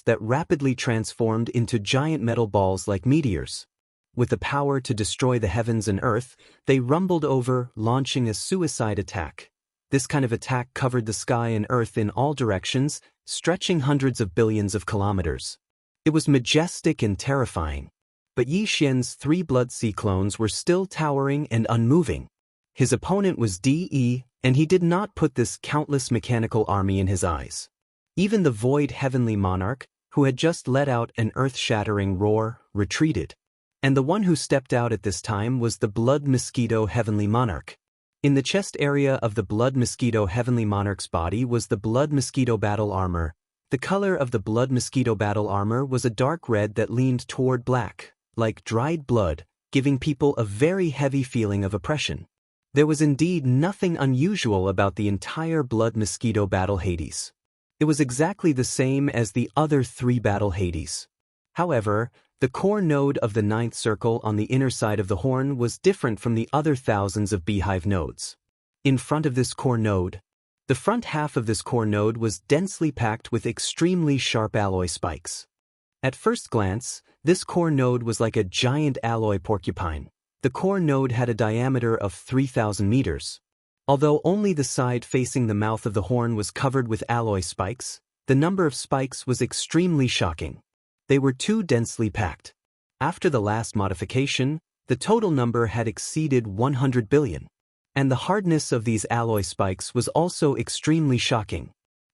that rapidly transformed into giant metal balls like meteors. With the power to destroy the heavens and earth, they rumbled over, launching a suicide attack. This kind of attack covered the sky and earth in all directions, stretching hundreds of billions of kilometers. It was majestic and terrifying. But Yi Xian's 3 Blood Sea clones were still towering and unmoving. His opponent was De, and he did not put this countless mechanical army in his eyes. Even the void heavenly monarch, who had just let out an earth-shattering roar, retreated. And the one who stepped out at this time was the blood mosquito heavenly monarch. In the chest area of the blood mosquito heavenly monarch's body was the blood mosquito battle armor. The color of the blood mosquito battle armor was a dark red that leaned toward black, like dried blood, giving people a very heavy feeling of oppression. There was indeed nothing unusual about the entire blood mosquito battle Hades. It was exactly the same as the other 3 battle Hades. However, the core node of the 9th circle on the inner side of the horn was different from the other thousands of beehive nodes. In front of this core node, the front half of this core node was densely packed with extremely sharp alloy spikes. At first glance, this core node was like a giant alloy porcupine. The core node had a diameter of 3,000 meters. Although only the side facing the mouth of the horn was covered with alloy spikes, the number of spikes was extremely shocking. They were too densely packed. After the last modification, the total number had exceeded 100 billion. And the hardness of these alloy spikes was also extremely shocking.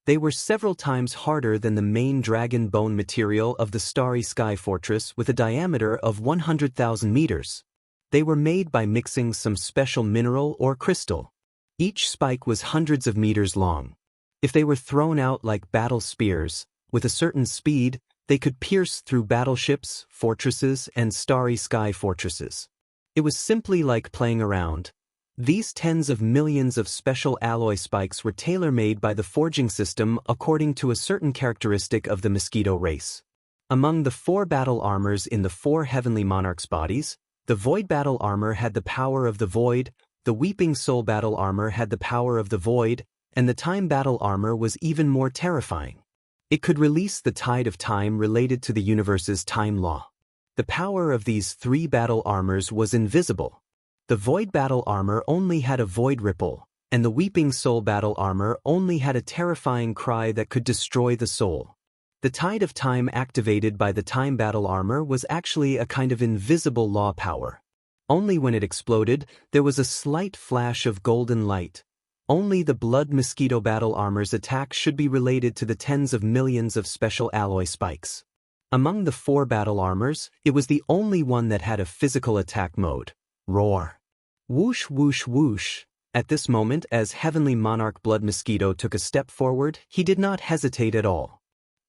They were several times harder than the main dragon bone material of the Starry Sky Fortress with a diameter of 100,000 meters. They were made by mixing some special mineral or crystal. Each spike was hundreds of meters long. If they were thrown out like battle spears, with a certain speed, they could pierce through battleships, fortresses, and starry sky fortresses. It was simply like playing around. These tens of millions of special alloy spikes were tailor-made by the forging system according to a certain characteristic of the mosquito race. Among the 4 battle armors in the 4 heavenly monarchs' bodies, the void battle armor had the power of the void, the weeping soul battle armor had the power of the void, and the time battle armor was even more terrifying. It could release the tide of time related to the universe's time law. The power of these 3 battle armors was invisible. The void battle armor only had a void ripple, and the weeping soul battle armor only had a terrifying cry that could destroy the soul. The tide of time activated by the time battle armor was actually a kind of invisible law power. Only when it exploded, there was a slight flash of golden light. Only the blood mosquito battle armor's attack should be related to the tens of millions of special alloy spikes. Among the 4 battle armors, it was the only one that had a physical attack mode. Roar. Whoosh whoosh whoosh. At this moment, as Heavenly Monarch Blood Mosquito took a step forward, he did not hesitate at all.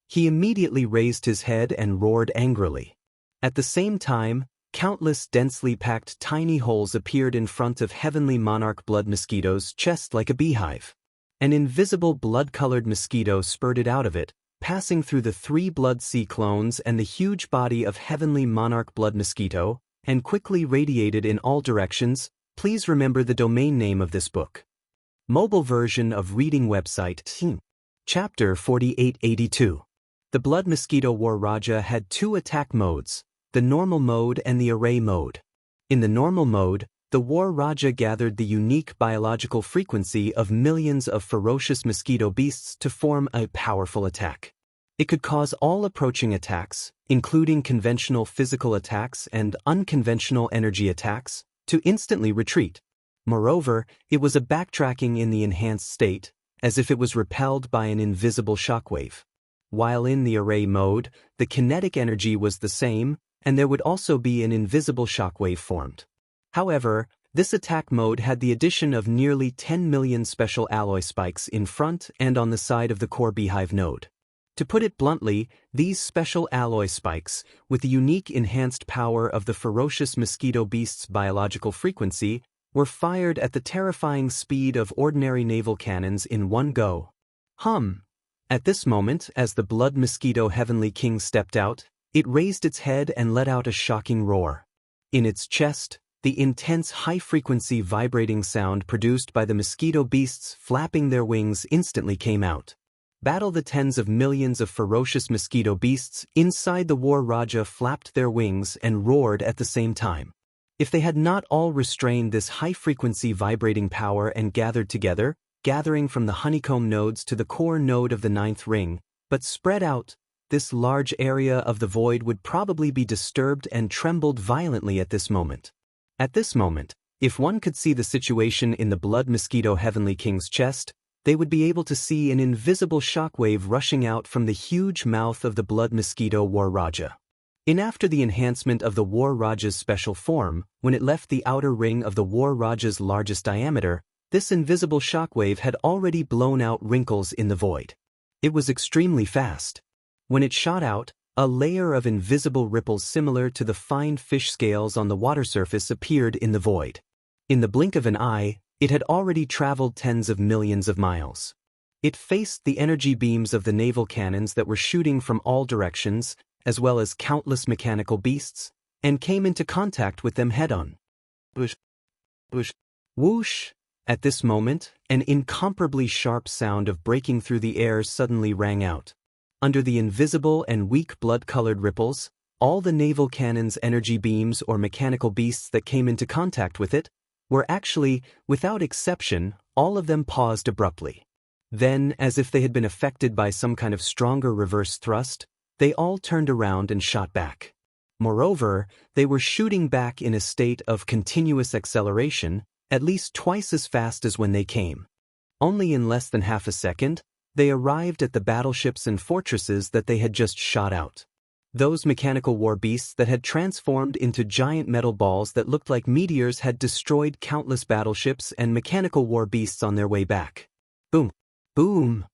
He immediately raised his head and roared angrily. At the same time, countless densely packed tiny holes appeared in front of Heavenly Monarch Blood Mosquito's chest like a beehive. An invisible blood-colored mosquito spurted out of it, passing through the 3 blood sea clones and the huge body of Heavenly Monarch Blood Mosquito, and quickly radiated in all directions. Please remember the domain name of this book. Mobile version of reading website. Chapter 4882. The Blood Mosquito War Raja had 2 attack modes, the normal mode and the array mode. In the normal mode, the War Raja gathered the unique biological frequency of millions of ferocious mosquito beasts to form a powerful attack. It could cause all approaching attacks, including conventional physical attacks and unconventional energy attacks, to instantly retreat. Moreover, it was a backtracking in the enhanced state, as if it was repelled by an invisible shockwave. While in the array mode, the kinetic energy was the same, and there would also be an invisible shockwave formed. However, this attack mode had the addition of nearly 10 million special alloy spikes in front and on the side of the core beehive node. To put it bluntly, these special alloy spikes, with the unique enhanced power of the ferocious mosquito beast's biological frequency, were fired at the terrifying speed of ordinary naval cannons in one go. At this moment, as the blood mosquito Heavenly King stepped out, it raised its head and let out a shocking roar. In its chest, the intense high-frequency vibrating sound produced by the mosquito beasts flapping their wings instantly came out. Battle the tens of millions of ferocious mosquito beasts inside the War Raja flapped their wings and roared at the same time. If they had not all restrained this high-frequency vibrating power and gathered together, gathering from the honeycomb nodes to the core node of the 9th ring, but spread out, this large area of the void would probably be disturbed and trembled violently at this moment. At this moment, if one could see the situation in the blood mosquito Heavenly King's chest, they would be able to see an invisible shockwave rushing out from the huge mouth of the blood mosquito War Raja. After the enhancement of the War Raja's special form, when it left the outer ring of the War Raja's largest diameter, this invisible shockwave had already blown out wrinkles in the void. It was extremely fast. When it shot out, a layer of invisible ripples similar to the fine fish scales on the water surface appeared in the void. In the blink of an eye, it had already traveled tens of millions of miles. It faced the energy beams of the naval cannons that were shooting from all directions, as well as countless mechanical beasts, and came into contact with them head-on. Whoosh! Whoosh! Whoosh! At this moment, an incomparably sharp sound of breaking through the air suddenly rang out. Under the invisible and weak blood-colored ripples, all the naval cannon's energy beams or mechanical beasts that came into contact with it were actually, without exception, all of them paused abruptly. Then, as if they had been affected by some kind of stronger reverse thrust, they all turned around and shot back. Moreover, they were shooting back in a state of continuous acceleration, at least twice as fast as when they came. Only in less than half a second, they arrived at the battleships and fortresses that they had just shot out. Those mechanical war beasts that had transformed into giant metal balls that looked like meteors had destroyed countless battleships and mechanical war beasts on their way back. Boom! Boom!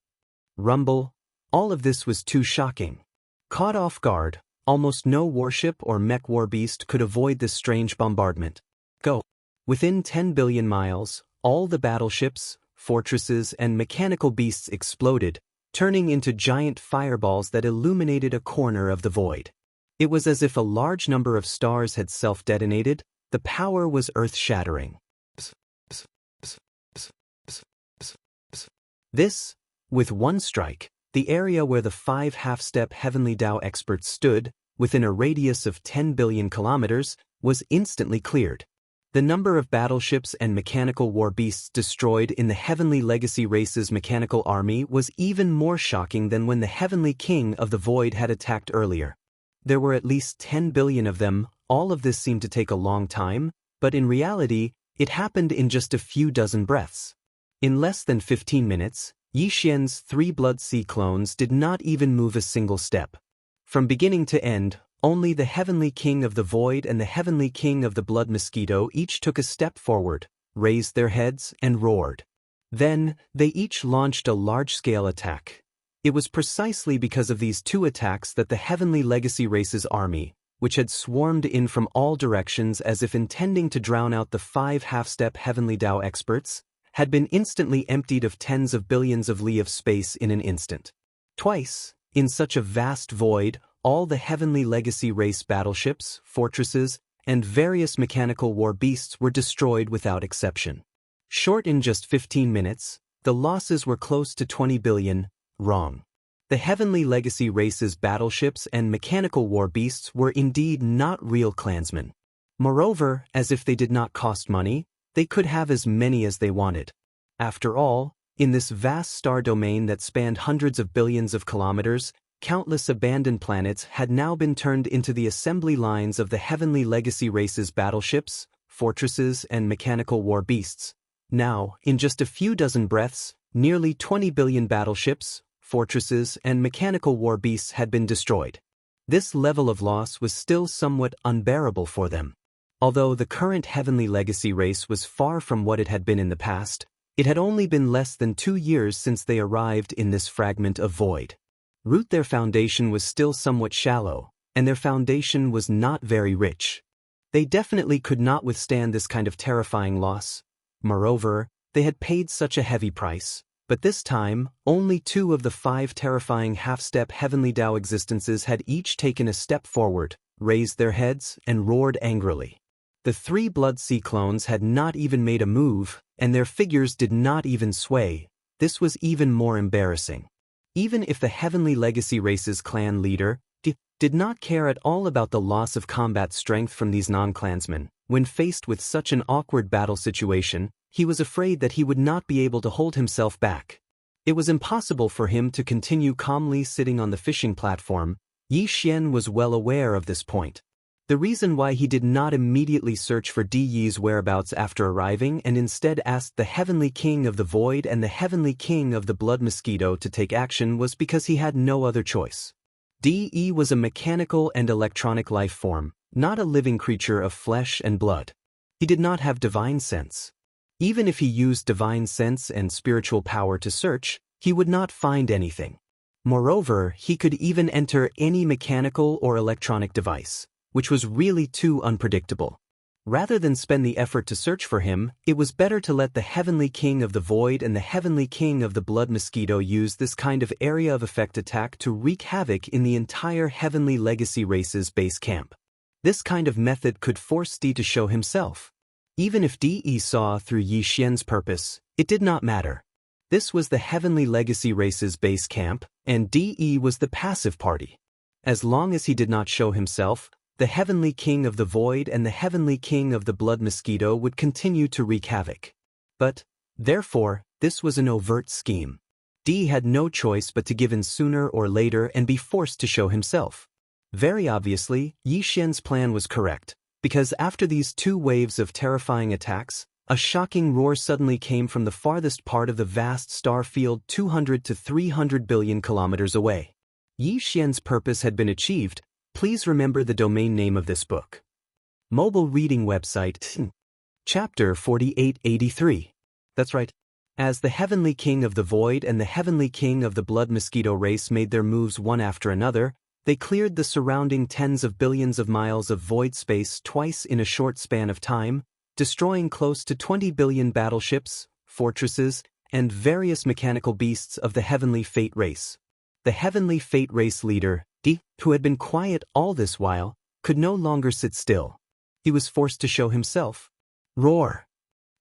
Rumble! All of this was too shocking. Caught off guard, almost no warship or mech war beast could avoid this strange bombardment. Go! Within 10 billion miles, all the battleships, fortresses, and mechanical beasts exploded, turning into giant fireballs that illuminated a corner of the void. It was as if a large number of stars had self-detonated. The power was earth-shattering. This, with one strike, the area where the 5 half-step Heavenly Dao experts stood, within a radius of 10 billion kilometers, was instantly cleared. The number of battleships and mechanical war beasts destroyed in the Heavenly Legacy race's mechanical army was even more shocking than when the Heavenly King of the Void had attacked earlier. There were at least 10 billion of them. All of this seemed to take a long time, but in reality, it happened in just a few dozen breaths. In less than 15 minutes, Yi Xian's 3 Blood Sea clones did not even move a single step. From beginning to end, only the Heavenly King of the Void and the Heavenly King of the Blood Mosquito each took a step forward, raised their heads, and roared. Then, they each launched a large-scale attack. It was precisely because of these 2 attacks that the Heavenly Legacy race's army, which had swarmed in from all directions as if intending to drown out the 5 half-step Heavenly Dao experts, had been instantly emptied of tens of billions of li of space in an instant. Twice, in such a vast void, all the Heavenly Legacy race battleships, fortresses, and various mechanical war beasts were destroyed without exception. Short in just 15 minutes, the losses were close to 20 billion, wrong. The Heavenly Legacy race's battleships and mechanical war beasts were indeed not real clansmen. Moreover, as if they did not cost money, they could have as many as they wanted. After all, in this vast star domain that spanned hundreds of billions of kilometers, countless abandoned planets had now been turned into the assembly lines of the Heavenly Legacy race's battleships, fortresses, and mechanical war beasts. Now, in just a few dozen breaths, nearly 20 billion battleships, fortresses, and mechanical war beasts had been destroyed. This level of loss was still somewhat unbearable for them. Although the current Heavenly Legacy race was far from what it had been in the past, it had only been less than 2 years since they arrived in this fragment of void. Their foundation was still somewhat shallow, and their foundation was not very rich. They definitely could not withstand this kind of terrifying loss. Moreover, they had paid such a heavy price, but this time, only 2 of the 5 terrifying half-step Heavenly Dao existences had each taken a step forward, raised their heads, and roared angrily. The 3 Blood Sea clones had not even made a move, and their figures did not even sway. This was even more embarrassing. Even if the Heavenly Legacy race's clan leader did not care at all about the loss of combat strength from these non-clansmen, when faced with such an awkward battle situation, he was afraid that he would not be able to hold himself back. It was impossible for him to continue calmly sitting on the fishing platform. Yi Xian was well aware of this point. The reason why he did not immediately search for Di Yi's whereabouts after arriving and instead asked the Heavenly King of the Void and the Heavenly King of the Blood Mosquito to take action was because he had no other choice. Di Yi was a mechanical and electronic life form, not a living creature of flesh and blood. He did not have divine sense. Even if he used divine sense and spiritual power to search, he would not find anything. Moreover, he could even enter any mechanical or electronic device, which was really too unpredictable. Rather than spend the effort to search for him, it was better to let the Heavenly King of the Void and the Heavenly King of the Blood Mosquito use this kind of area of effect attack to wreak havoc in the entire Heavenly Legacy race's base camp. This kind of method could force Di to show himself. Even if Di Yi saw through Yi Xian's purpose, it did not matter. This was the Heavenly Legacy race's base camp, and Di Yi was the passive party. As long as he did not show himself, the Heavenly King of the Void and the Heavenly King of the Blood Mosquito would continue to wreak havoc. But, therefore, this was an overt scheme. Di had no choice but to give in sooner or later and be forced to show himself. Very obviously, Yi Xian's plan was correct, because after these two waves of terrifying attacks, a shocking roar suddenly came from the farthest part of the vast star field 200 to 300 billion kilometers away. Yi Xian's purpose had been achieved. Please remember the domain name of this book. Mobile reading website. Chapter 4883. That's right. As the Heavenly King of the Void and the Heavenly King of the Blood Mosquito race made their moves one after another, they cleared the surrounding tens of billions of miles of void space twice in a short span of time, destroying close to 20 billion battleships, fortresses, and various mechanical beasts of the Heavenly Fate race. The Heavenly Fate race leader, Di, who had been quiet all this while, could no longer sit still. He was forced to show himself. Roar!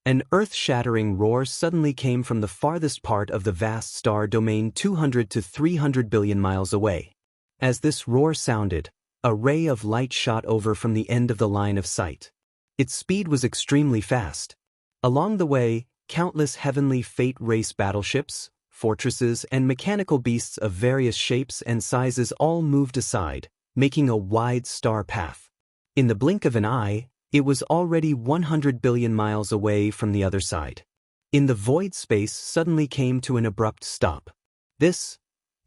An earth-shattering roar suddenly came from the farthest part of the vast star domain 200 to 300 billion miles away. As this roar sounded, a ray of light shot over from the end of the line of sight. Its speed was extremely fast. Along the way, countless Heavenly Fate race battleships, fortresses, and mechanical beasts of various shapes and sizes all moved aside, making a wide star path. In the blink of an eye, it was already 100 billion miles away from the other side. In the void space suddenly came to an abrupt stop.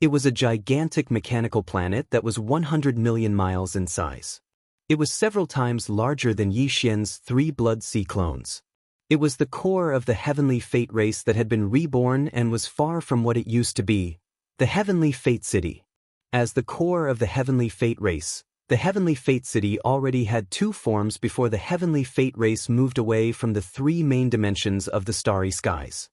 It was a gigantic mechanical planet that was 100 million miles in size. It was several times larger than Yi Xian's 3 Blood Sea clones. It was the core of the Heavenly Fate race that had been reborn and was far from what it used to be, the Heavenly Fate City. As the core of the Heavenly Fate race, the Heavenly Fate City already had 2 forms before the Heavenly Fate race moved away from the 3 main dimensions of the starry skies.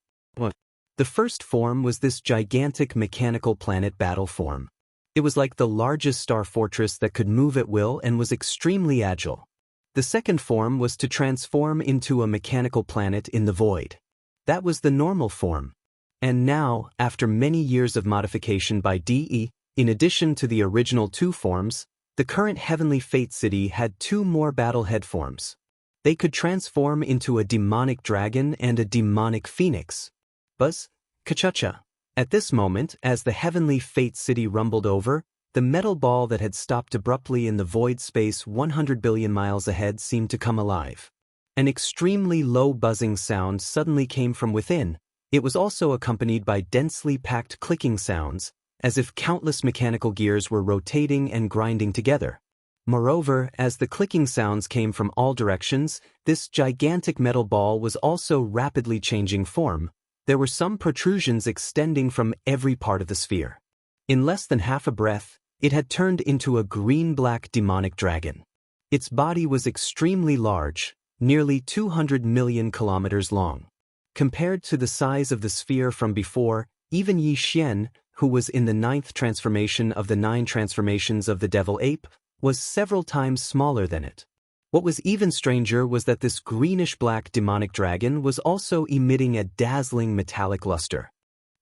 The first form was this gigantic mechanical planet battle form. It was like the largest star fortress that could move at will and was extremely agile. The second form was to transform into a mechanical planet in the void. That was the normal form. And now, after many years of modification by Di, in addition to the original 2 forms, the current Heavenly Fate City had 2 more battlehead forms. They could transform into a demonic dragon and a demonic phoenix. Buzz, ka-cha-cha. At this moment, as the Heavenly Fate City rumbled over, the metal ball that had stopped abruptly in the void space 100 billion miles ahead seemed to come alive. An extremely low buzzing sound suddenly came from within. It was also accompanied by densely packed clicking sounds, as if countless mechanical gears were rotating and grinding together. Moreover, as the clicking sounds came from all directions, this gigantic metal ball was also rapidly changing form. There were some protrusions extending from every part of the sphere. In less than half a breath, it had turned into a green-black demonic dragon. Its body was extremely large, nearly 200 million kilometers long. Compared to the size of the sphere from before, even Yi Xian, who was in the 9th transformation of the 9 transformations of the devil ape, was several times smaller than it. What was even stranger was that this greenish-black demonic dragon was also emitting a dazzling metallic luster.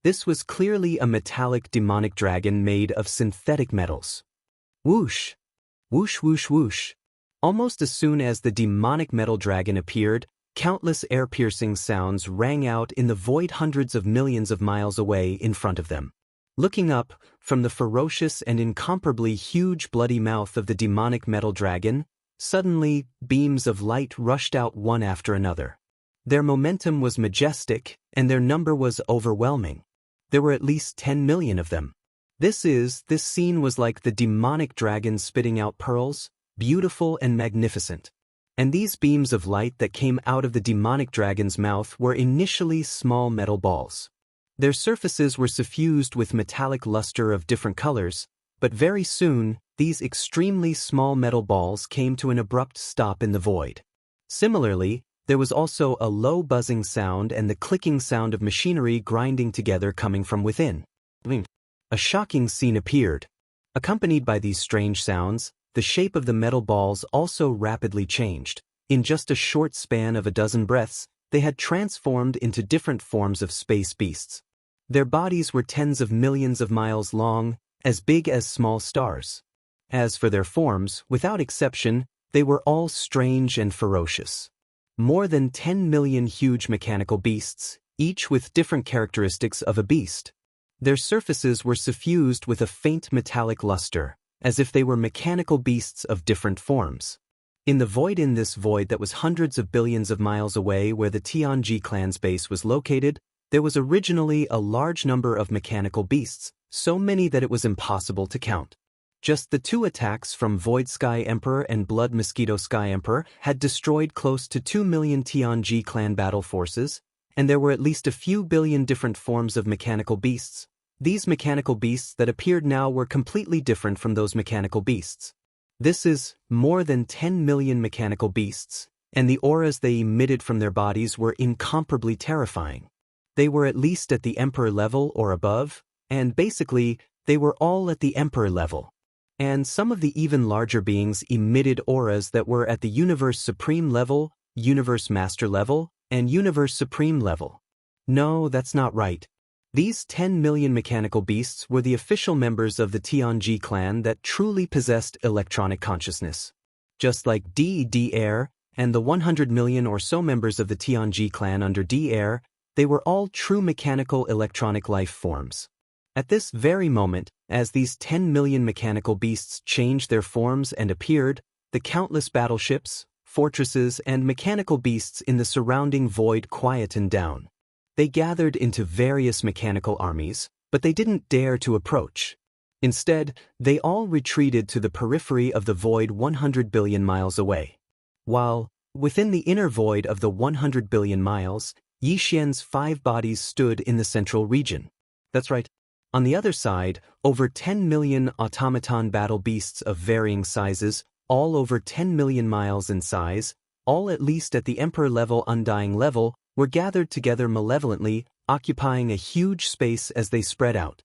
This was clearly a metallic demonic dragon made of synthetic metals. Whoosh! Whoosh whoosh whoosh! Almost as soon as the demonic metal dragon appeared, countless air-piercing sounds rang out in the void hundreds of millions of miles away in front of them. Looking up, from the ferocious and incomparably huge bloody mouth of the demonic metal dragon, Suddenly, beams of light rushed out one after another. Their momentum was majestic, and their number was overwhelming. There were at least 10 million of them. This scene was like the demonic dragon spitting out pearls, beautiful and magnificent. And these beams of light that came out of the demonic dragon's mouth were initially small metal balls. Their surfaces were suffused with metallic luster of different colors, but very soon, these extremely small metal balls came to an abrupt stop in the void. Similarly, there was also a low buzzing sound and the clicking sound of machinery grinding together coming from within. A shocking scene appeared. Accompanied by these strange sounds, the shape of the metal balls also rapidly changed. In just a short span of a dozen breaths, they had transformed into different forms of space beasts. Their bodies were tens of millions of miles long, as big as small stars. As for their forms, without exception, they were all strange and ferocious. More than 10 million huge mechanical beasts, each with different characteristics of a beast. Their surfaces were suffused with a faint metallic luster, as if they were mechanical beasts of different forms. In this void that was hundreds of billions of miles away where the Tianji clan's base was located, there was originally a large number of mechanical beasts, so many that it was impossible to count. Just the two attacks from Void Sky Emperor and Blood Mosquito Sky Emperor had destroyed close to 2 million Tianji clan battle forces, and there were at least a few billion different forms of mechanical beasts. These mechanical beasts that appeared now were completely different from those mechanical beasts. This is more than 10 million mechanical beasts, and the auras they emitted from their bodies were incomparably terrifying. They were at least at the Emperor level or above, and basically, they were all at the Emperor level. And some of the even larger beings emitted auras that were at the Universe Supreme level, Universe Master level, and Universe Supreme level. No, that's not right. These 10 million mechanical beasts were the official members of the Tianji clan that truly possessed electronic consciousness. Just like D-Air and the 100 million or so members of the Tianji clan under D-Air, they were all true mechanical electronic life forms. At this very moment, as these 10 million mechanical beasts changed their forms and appeared, the countless battleships, fortresses, and mechanical beasts in the surrounding void quietened down. They gathered into various mechanical armies, but they didn't dare to approach. Instead, they all retreated to the periphery of the void 100 billion miles away. While, within the inner void of the 100 billion miles, Yixian's 5 bodies stood in the central region. That's right. On the other side, over 10 million automaton battle beasts of varying sizes, all over 10 million miles in size, all at least at the Emperor level Undying level, were gathered together malevolently, occupying a huge space as they spread out.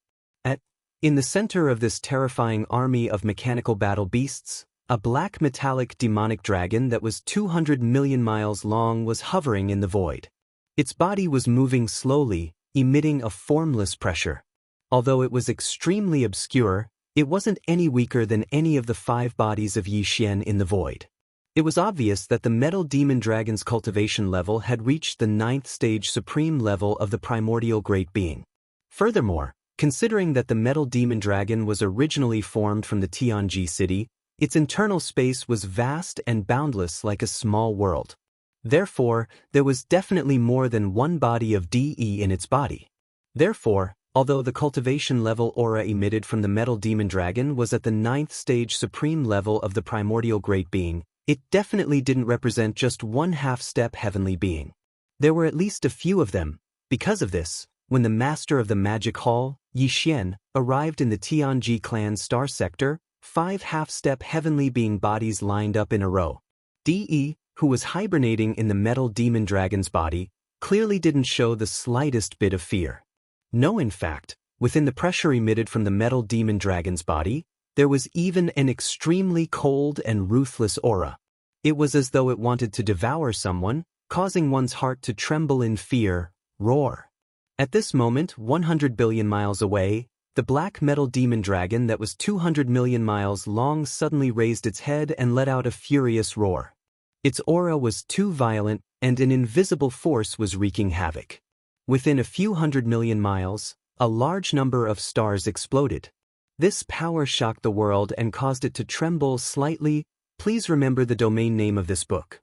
In the center of this terrifying army of mechanical battle beasts, a black metallic demonic dragon that was 200 million miles long was hovering in the void. Its body was moving slowly, emitting a formless pressure. Although it was extremely obscure, it wasn't any weaker than any of the 5 bodies of Yixian in the void. It was obvious that the Metal Demon Dragon's cultivation level had reached the 9th stage supreme level of the primordial great being. Furthermore, considering that the Metal Demon Dragon was originally formed from the Tianji city, its internal space was vast and boundless like a small world. Therefore, there was definitely more than one body of DE in its body. Therefore, although the cultivation level aura emitted from the Metal Demon Dragon was at the 9th stage supreme level of the primordial great being, it definitely didn't represent just one half-step heavenly being. There were at least a few of them. Because of this, when the master of the magic hall, Yixian, arrived in the Tianji clan star sector, 5 half-step heavenly being bodies lined up in a row. DE, who was hibernating in the Metal Demon Dragon's body, clearly didn't show the slightest bit of fear. No, in fact, within the pressure emitted from the Metal Demon Dragon's body, there was even an extremely cold and ruthless aura. It was as though it wanted to devour someone, causing one's heart to tremble in fear, roar. At this moment, 100 billion miles away, the black Metal Demon Dragon that was 200 million miles long suddenly raised its head and let out a furious roar. Its aura was too violent, and an invisible force was wreaking havoc. Within a few 100 million miles, a large number of stars exploded. This power shocked the world and caused it to tremble slightly, please remember the domain name of this book.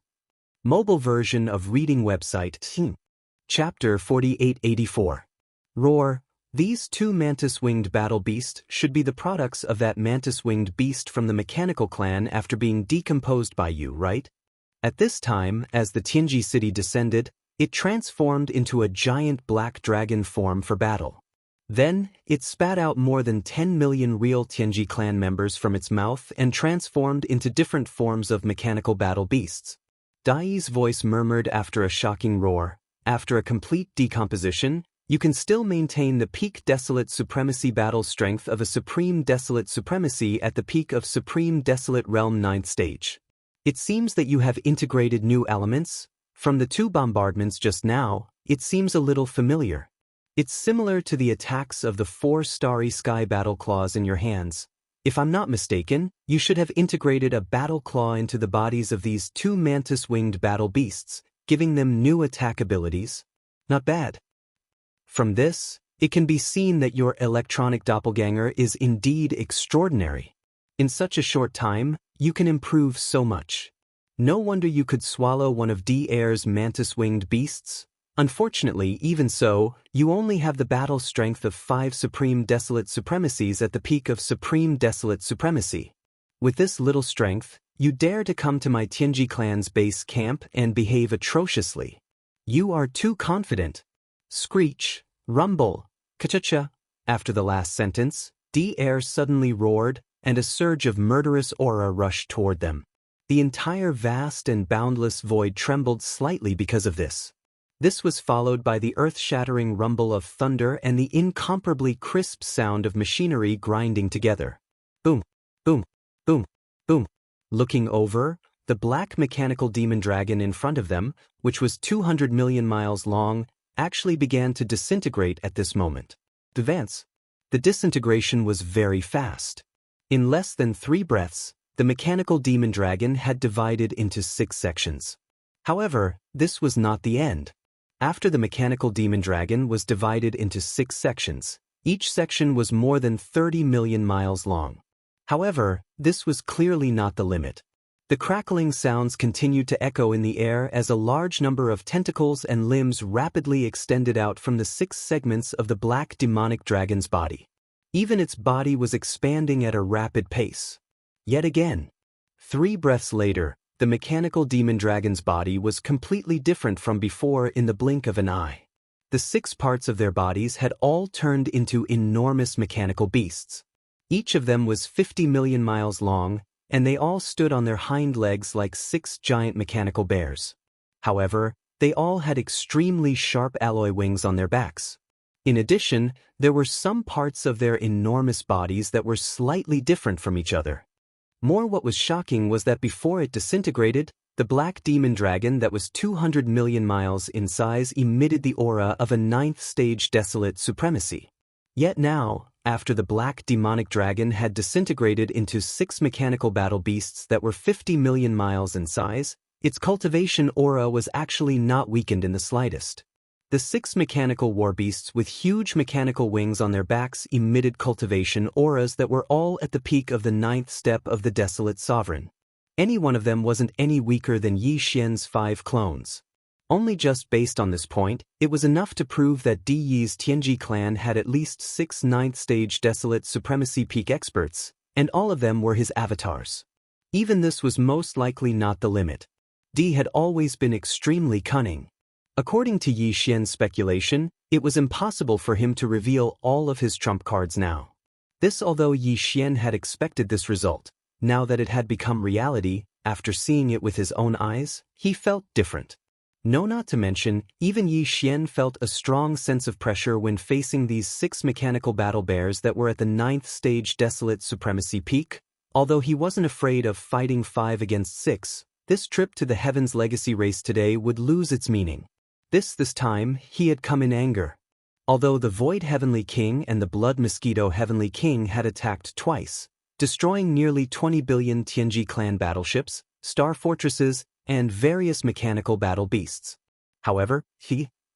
Mobile version of reading website. Chapter 4884. Roar. These two mantis-winged battle beasts should be the products of that mantis-winged beast from the mechanical clan after being decomposed by you, right? At this time, as the Tianji city descended, it transformed into a giant black dragon form for battle. Then, it spat out more than 10 million real Tianji clan members from its mouth and transformed into different forms of mechanical battle beasts. Dai's voice murmured after a shocking roar. After a complete decomposition, you can still maintain the peak Desolate Supremacy battle strength of a Supreme Desolate Supremacy at the peak of Supreme Desolate Realm 9th stage. It seems that you have integrated new elements. From the two bombardments just now, it seems a little familiar. It's similar to the attacks of the 4 Starry Sky battle claws in your hands. If I'm not mistaken, you should have integrated a battle claw into the bodies of these two mantis-winged battle beasts, giving them new attack abilities. Not bad. From this, it can be seen that your electronic doppelganger is indeed extraordinary. In such a short time, you can improve so much. No wonder you could swallow one of Daoist's mantis-winged beasts. Unfortunately, even so, you only have the battle strength of 5 Supreme Desolate Supremacies at the peak of Supreme Desolate Supremacy. With this little strength, you dare to come to my Tianji clan's base camp and behave atrociously. You are too confident. Screech, rumble, ka-cha-cha. After the last sentence, Daoist suddenly roared, and a surge of murderous aura rushed toward them. The entire vast and boundless void trembled slightly because of this. This was followed by the earth-shattering rumble of thunder and the incomparably crisp sound of machinery grinding together. Boom, boom, boom, boom. Looking over, the black mechanical demon dragon in front of them, which was 200 million miles long, actually began to disintegrate at this moment. Advance. The disintegration was very fast. In less than 3 breaths, the mechanical demon dragon had divided into 6 sections. However, this was not the end. After the mechanical demon dragon was divided into 6 sections, each section was more than 30 million miles long. However, this was clearly not the limit. The crackling sounds continued to echo in the air as a large number of tentacles and limbs rapidly extended out from the 6 segments of the black demonic dragon's body. Even its body was expanding at a rapid pace. Yet again. 3 breaths later, the mechanical demon dragon's body was completely different from before in the blink of an eye. The 6 parts of their bodies had all turned into enormous mechanical beasts. Each of them was 50 million miles long, and they all stood on their hind legs like 6 giant mechanical bears. However, they all had extremely sharp alloy wings on their backs. In addition, there were some parts of their enormous bodies that were slightly different from each other. What was shocking was that before it disintegrated, the black demon dragon that was 200 million miles in size emitted the aura of a 9th stage desolate supremacy. Yet now, after the black demonic dragon had disintegrated into 6 mechanical battle beasts that were 50 million miles in size, its cultivation aura was actually not weakened in the slightest. The 6 mechanical war beasts with huge mechanical wings on their backs emitted cultivation auras that were all at the peak of the 9th step of the Desolate Sovereign. Any one of them wasn't any weaker than Yi Xian's 5 clones. Only just based on this point, it was enough to prove that Di Yi's Tianji clan had at least 6 9th stage Desolate Supremacy peak experts, and all of them were his avatars. Even this was most likely not the limit. Di had always been extremely cunning. According to Yi Xian's speculation, it was impossible for him to reveal all of his trump cards now. This although Yi Xian had expected this result, now that it had become reality, after seeing it with his own eyes, he felt different. No, not to mention, even Yi Xian felt a strong sense of pressure when facing these 6 mechanical battle bears that were at the 9th stage Desolate Supremacy peak. Although he wasn't afraid of fighting 5 against 6, this trip to the Heaven's Legacy race today would lose its meaning. This time, he had come in anger. Although the Void Heavenly King and the Blood Mosquito Heavenly King had attacked twice, destroying nearly 20 billion Tianji clan battleships, star fortresses, and various mechanical battle beasts. However,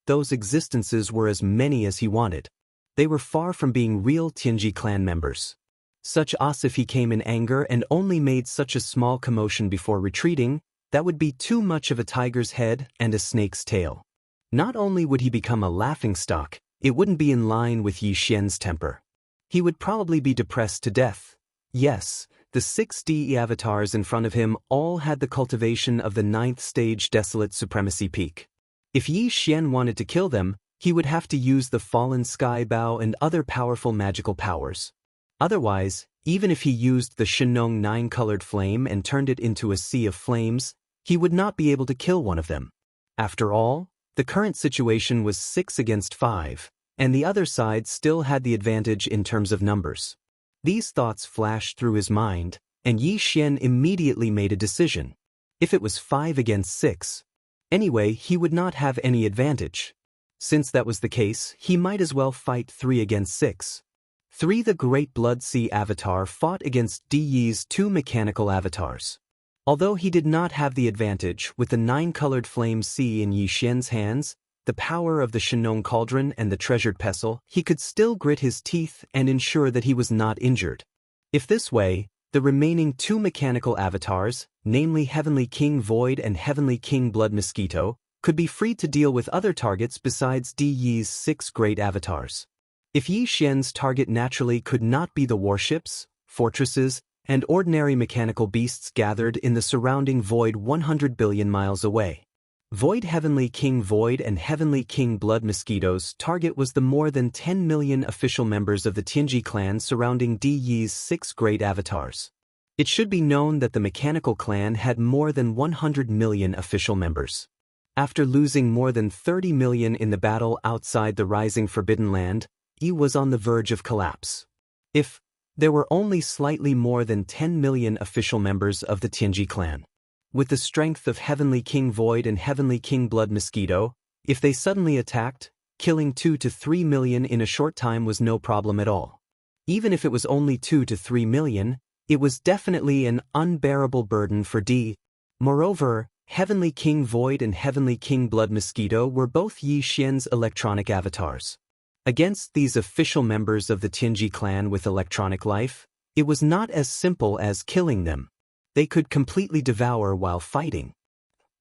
those existences were as many as he wanted. They were far from being real Tianji clan members. Such as if he came in anger and only made such a small commotion before retreating, that would be too much of a tiger's head and a snake's tail. Not only would he become a laughingstock, it wouldn't be in line with Yi Xian's temper. He would probably be depressed to death. Yes, the 6 DE avatars in front of him all had the cultivation of the 9th stage desolate supremacy peak. If Yi Xian wanted to kill them, he would have to use the fallen sky bow and other powerful magical powers. Otherwise, even if he used the Shenong 9-colored flame and turned it into a sea of flames, he would not be able to kill one of them. After all, the current situation was 6 against 5, and the other side still had the advantage in terms of numbers. These thoughts flashed through his mind, and Yi Xian immediately made a decision. If it was 5 against 6, anyway, he would not have any advantage. Since that was the case, he might as well fight 3 against 6. 3 The Great Blood Sea Avatar fought against Di Yi's 2 mechanical avatars. Although he did not have the advantage with the 9-colored flame sea in Yi Xian's hands, the power of the Shenong cauldron and the treasured pestle, he could still grit his teeth and ensure that he was not injured. If this way, the remaining 2 mechanical avatars, namely Heavenly King Void and Heavenly King Blood Mosquito, could be free to deal with other targets besides Di Yi's 6 great avatars. If Yi Xian's target naturally could not be the warships, fortresses, and ordinary mechanical beasts gathered in the surrounding void 100 billion miles away. Void Heavenly King Void and Heavenly King Blood Mosquito's target was the more than 10 million official members of the Tianji clan surrounding Di Yi's 6 great avatars. It should be known that the mechanical clan had more than 100 million official members. After losing more than 30 million in the battle outside the rising Forbidden Land, Yi was on the verge of collapse. If there were only slightly more than 10 million official members of the Tianji clan. With the strength of Heavenly King Void and Heavenly King Blood Mosquito, if they suddenly attacked, killing 2 to 3 million in a short time was no problem at all. Even if it was only 2 to 3 million, it was definitely an unbearable burden for Di. Moreover, Heavenly King Void and Heavenly King Blood Mosquito were both Yi Xian's electronic avatars. Against these official members of the Tianji clan with electronic life, it was not as simple as killing them. They could completely devour while fighting.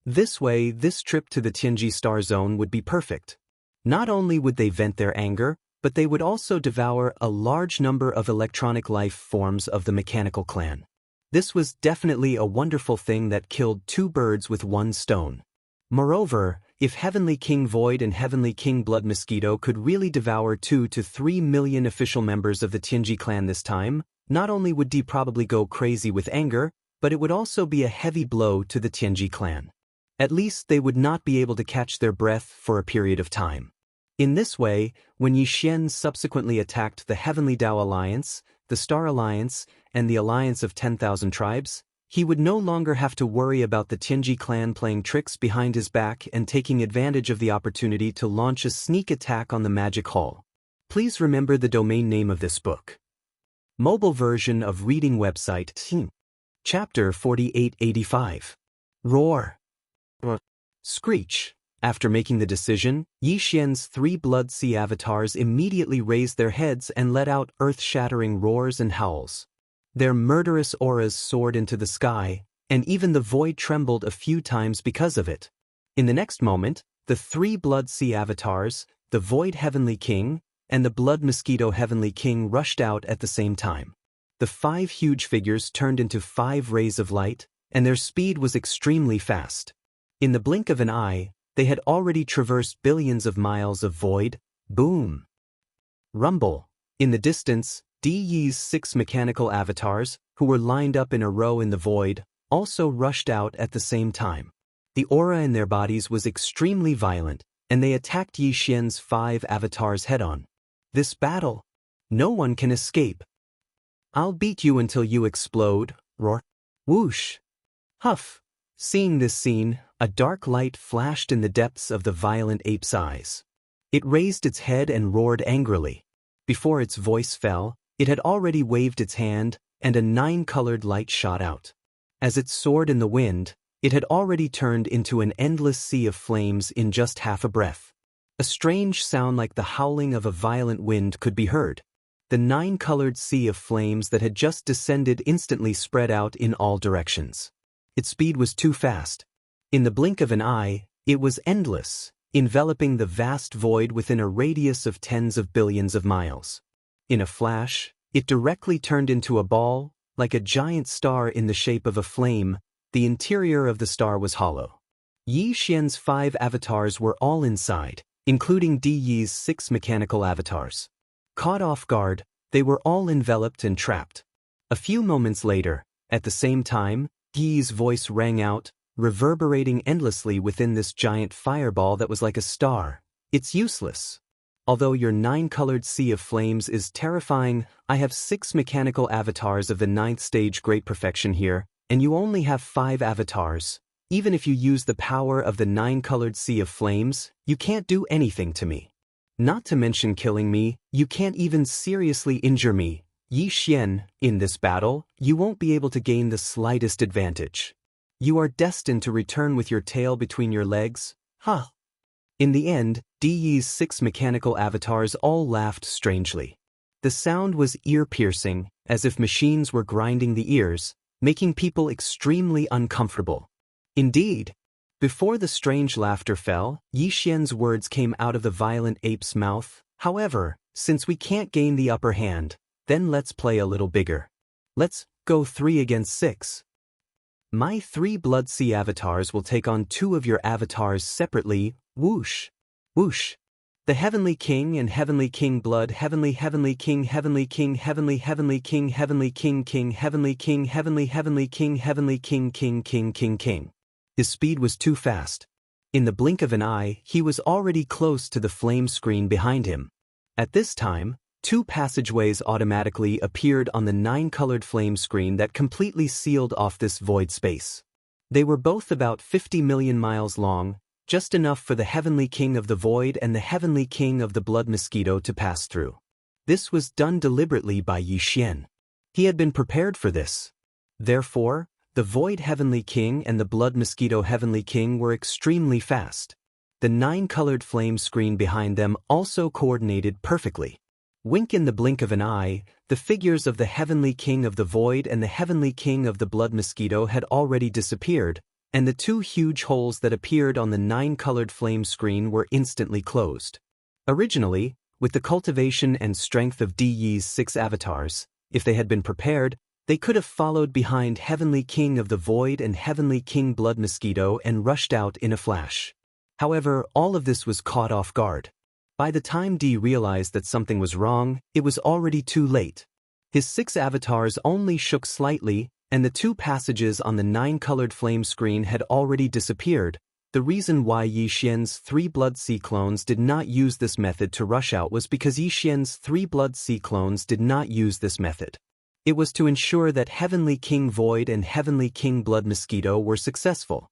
This way, this trip to the Tianji Star Zone would be perfect. Not only would they vent their anger, but they would also devour a large number of electronic life forms of the mechanical clan. This was definitely a wonderful thing that killed 2 birds with 1 stone. Moreover, if Heavenly King Void and Heavenly King Blood Mosquito could really devour 2 to 3 million official members of the Tianji clan this time, not only would Di probably go crazy with anger, but it would also be a heavy blow to the Tianji clan. At least they would not be able to catch their breath for a period of time. In this way, when Yi Xian subsequently attacked the Heavenly Dao Alliance, the Star Alliance, and the Alliance of 10,000 Tribes, he would no longer have to worry about the Tianji clan playing tricks behind his back and taking advantage of the opportunity to launch a sneak attack on the Magic Hall. Please remember the domain name of this book. Mobile version of reading website. Chapter 4885. Roar. Screech. After making the decision, Yi Xian's 3 Blood Sea avatars immediately raised their heads and let out earth-shattering roars and howls. Their murderous auras soared into the sky, and even the void trembled a few times because of it. In the next moment, the 3 Blood Sea avatars, the Void Heavenly King, and the Blood Mosquito Heavenly King rushed out at the same time. The 5 huge figures turned into 5 rays of light, and their speed was extremely fast. In the blink of an eye, they had already traversed billions of miles of void. Boom! Rumble. In the distance, Di Yi's 6 mechanical avatars, who were lined up in a row in the void, also rushed out at the same time. The aura in their bodies was extremely violent, and they attacked Yi Xian's 5 avatars head-on. This battle, no one can escape. I'll beat you until you explode. Roar. Whoosh. Huff. Seeing this scene, a dark light flashed in the depths of the violent ape's eyes. It raised its head and roared angrily. Before its voice fell, it had already waved its hand, and a 9-colored light shot out. As it soared in the wind, it had already turned into an endless sea of flames in just half a breath. A strange sound like the howling of a violent wind could be heard. the nine-colored sea of flames that had just descended instantly spread out in all directions. Its speed was too fast. In the blink of an eye, it was endless, enveloping the vast void within a radius of tens of billions of miles. In a flash, it directly turned into a ball, like a giant star in the shape of a flame. The interior of the star was hollow. Yi Xian's 5 avatars were all inside, including Di Yi's 6 mechanical avatars. Caught off guard, they were all enveloped and trapped. A few moments later, at the same time, Di Yi's voice rang out, reverberating endlessly within this giant fireball that was like a star. It's useless. Although your 9-colored sea of flames is terrifying, I have 6 mechanical avatars of the 9th stage great perfection here, and you only have 5 avatars. Even if you use the power of the 9-colored sea of flames, you can't do anything to me. Not to mention killing me, you can't even seriously injure me. Yi Xian, in this battle, you won't be able to gain the slightest advantage. You are destined to return with your tail between your legs, huh? In the end, Di Yi's 6 mechanical avatars all laughed strangely. The sound was ear-piercing, as if machines were grinding the ears, making people extremely uncomfortable. Indeed, before the strange laughter fell, Yi Xian's words came out of the violent ape's mouth. However, since we can't gain the upper hand, then let's play a little bigger. Let's go 3 against 6. My 3 Blood Sea avatars will take on 2 of your avatars separately. Whoosh! Whoosh! The Heavenly King and Heavenly King Blood, Heavenly King, Heavenly King, Heavenly King, Heavenly King, Heavenly King, Heavenly King, Heavenly King. His speed was too fast. In the blink of an eye, he was already close to the flame screen behind him. At this time, 2 passageways automatically appeared on the 9-colored flame screen that completely sealed off this void space. They were both about 50 million miles long, just enough for the Heavenly King of the Void and the Heavenly King of the Blood Mosquito to pass through. This was done deliberately by Yi Xian. He had been prepared for this. Therefore, the Void Heavenly King and the Blood Mosquito Heavenly King were extremely fast. The 9-colored flame screen behind them also coordinated perfectly. Wink in the blink of an eye, the figures of the Heavenly King of the Void and the Heavenly King of the Blood Mosquito had already disappeared, and the 2 huge holes that appeared on the 9-colored flame screen were instantly closed. Originally, with the cultivation and strength of Di Yi's 6 avatars, if they had been prepared, they could have followed behind Heavenly King of the Void and Heavenly King Blood Mosquito and rushed out in a flash. However, all of this was caught off guard. By the time Di realized that something was wrong, it was already too late. His 6 avatars only shook slightly, and the 2 passages on the 9-colored flame screen had already disappeared. The reason why Yi Xian's 3 Blood Sea clones did not use this method to rush out was because Yi Xian's 3 Blood Sea clones did not use this method. It was to ensure that Heavenly King Void and Heavenly King Blood Mosquito were successful.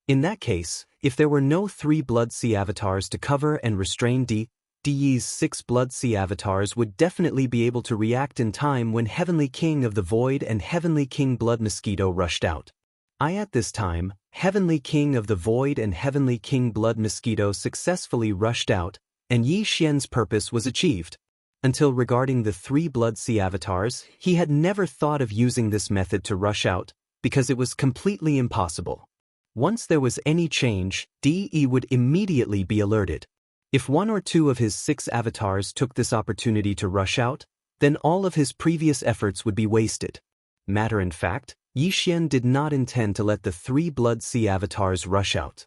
In that case, if there were no 3 Blood Sea avatars to cover and restrain Di Yi's 6 Blood Sea avatars would definitely be able to react in time when Heavenly King of the Void and Heavenly King Blood Mosquito rushed out. At this time, Heavenly King of the Void and Heavenly King Blood Mosquito successfully rushed out, and Yi Xian's purpose was achieved. Until regarding the 3 Blood Sea avatars, he had never thought of using this method to rush out, because it was completely impossible. Once there was any change, Di would immediately be alerted. If 1 or 2 of his 6 avatars took this opportunity to rush out, then all of his previous efforts would be wasted. Matter in fact, Yi Xian did not intend to let the 3 Blood Sea avatars rush out.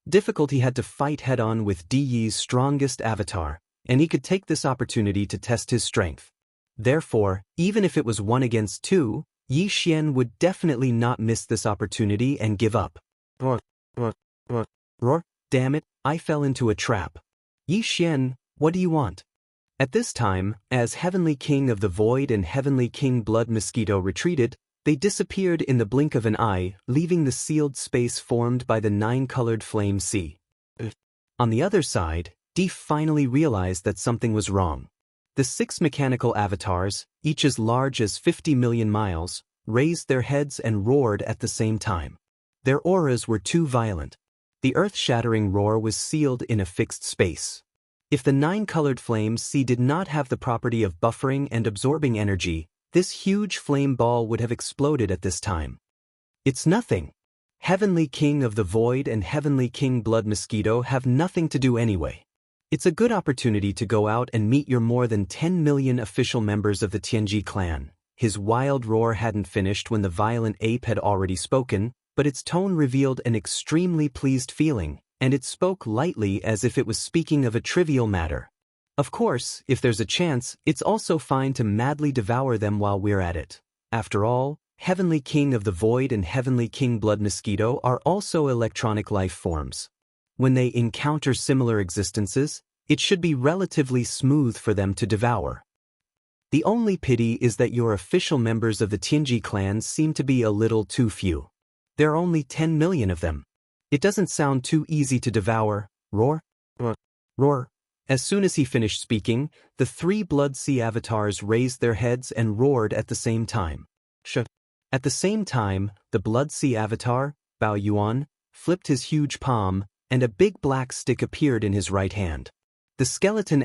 Difficulty had to fight head-on with Di Yi's strongest avatar, and he could take this opportunity to test his strength. Therefore, even if it was 1 against 2, Yi Xian would definitely not miss this opportunity and give up. Roar, damn it, I fell into a trap. Yi Xian, what do you want? At this time, as Heavenly King of the Void and Heavenly King Blood Mosquito retreated, they disappeared in the blink of an eye, leaving the sealed space formed by the 9-colored flame sea. On the other side, Di finally realized that something was wrong. The 6 mechanical avatars, each as large as 50 million miles, raised their heads and roared at the same time. Their auras were too violent. The earth-shattering roar was sealed in a fixed space. If the 9-colored flames sea did not have the property of buffering and absorbing energy, this huge flame ball would have exploded at this time. It's nothing. Heavenly King of the Void and Heavenly King Blood Mosquito have nothing to do anyway. It's a good opportunity to go out and meet your more than 10 million official members of the Tianji clan. His wild roar hadn't finished when the violent ape had already spoken, but its tone revealed an extremely pleased feeling, and it spoke lightly as if it was speaking of a trivial matter. Of course, if there's a chance, it's also fine to madly devour them while we're at it. After all, Heavenly King of the Void and Heavenly King Blood Mosquito are also electronic life forms. When they encounter similar existences, it should be relatively smooth for them to devour. The only pity is that your official members of the Tianji clan seem to be a little too few. There are only 10 million of them. It doesn't sound too easy to devour. Roar? Roar. As soon as he finished speaking, the 3 Blood Sea avatars raised their heads and roared at the same time. At the same time, the Blood Sea avatar, Bao Yuan, flipped his huge palm, and a big black stick appeared in his right hand. The skeleton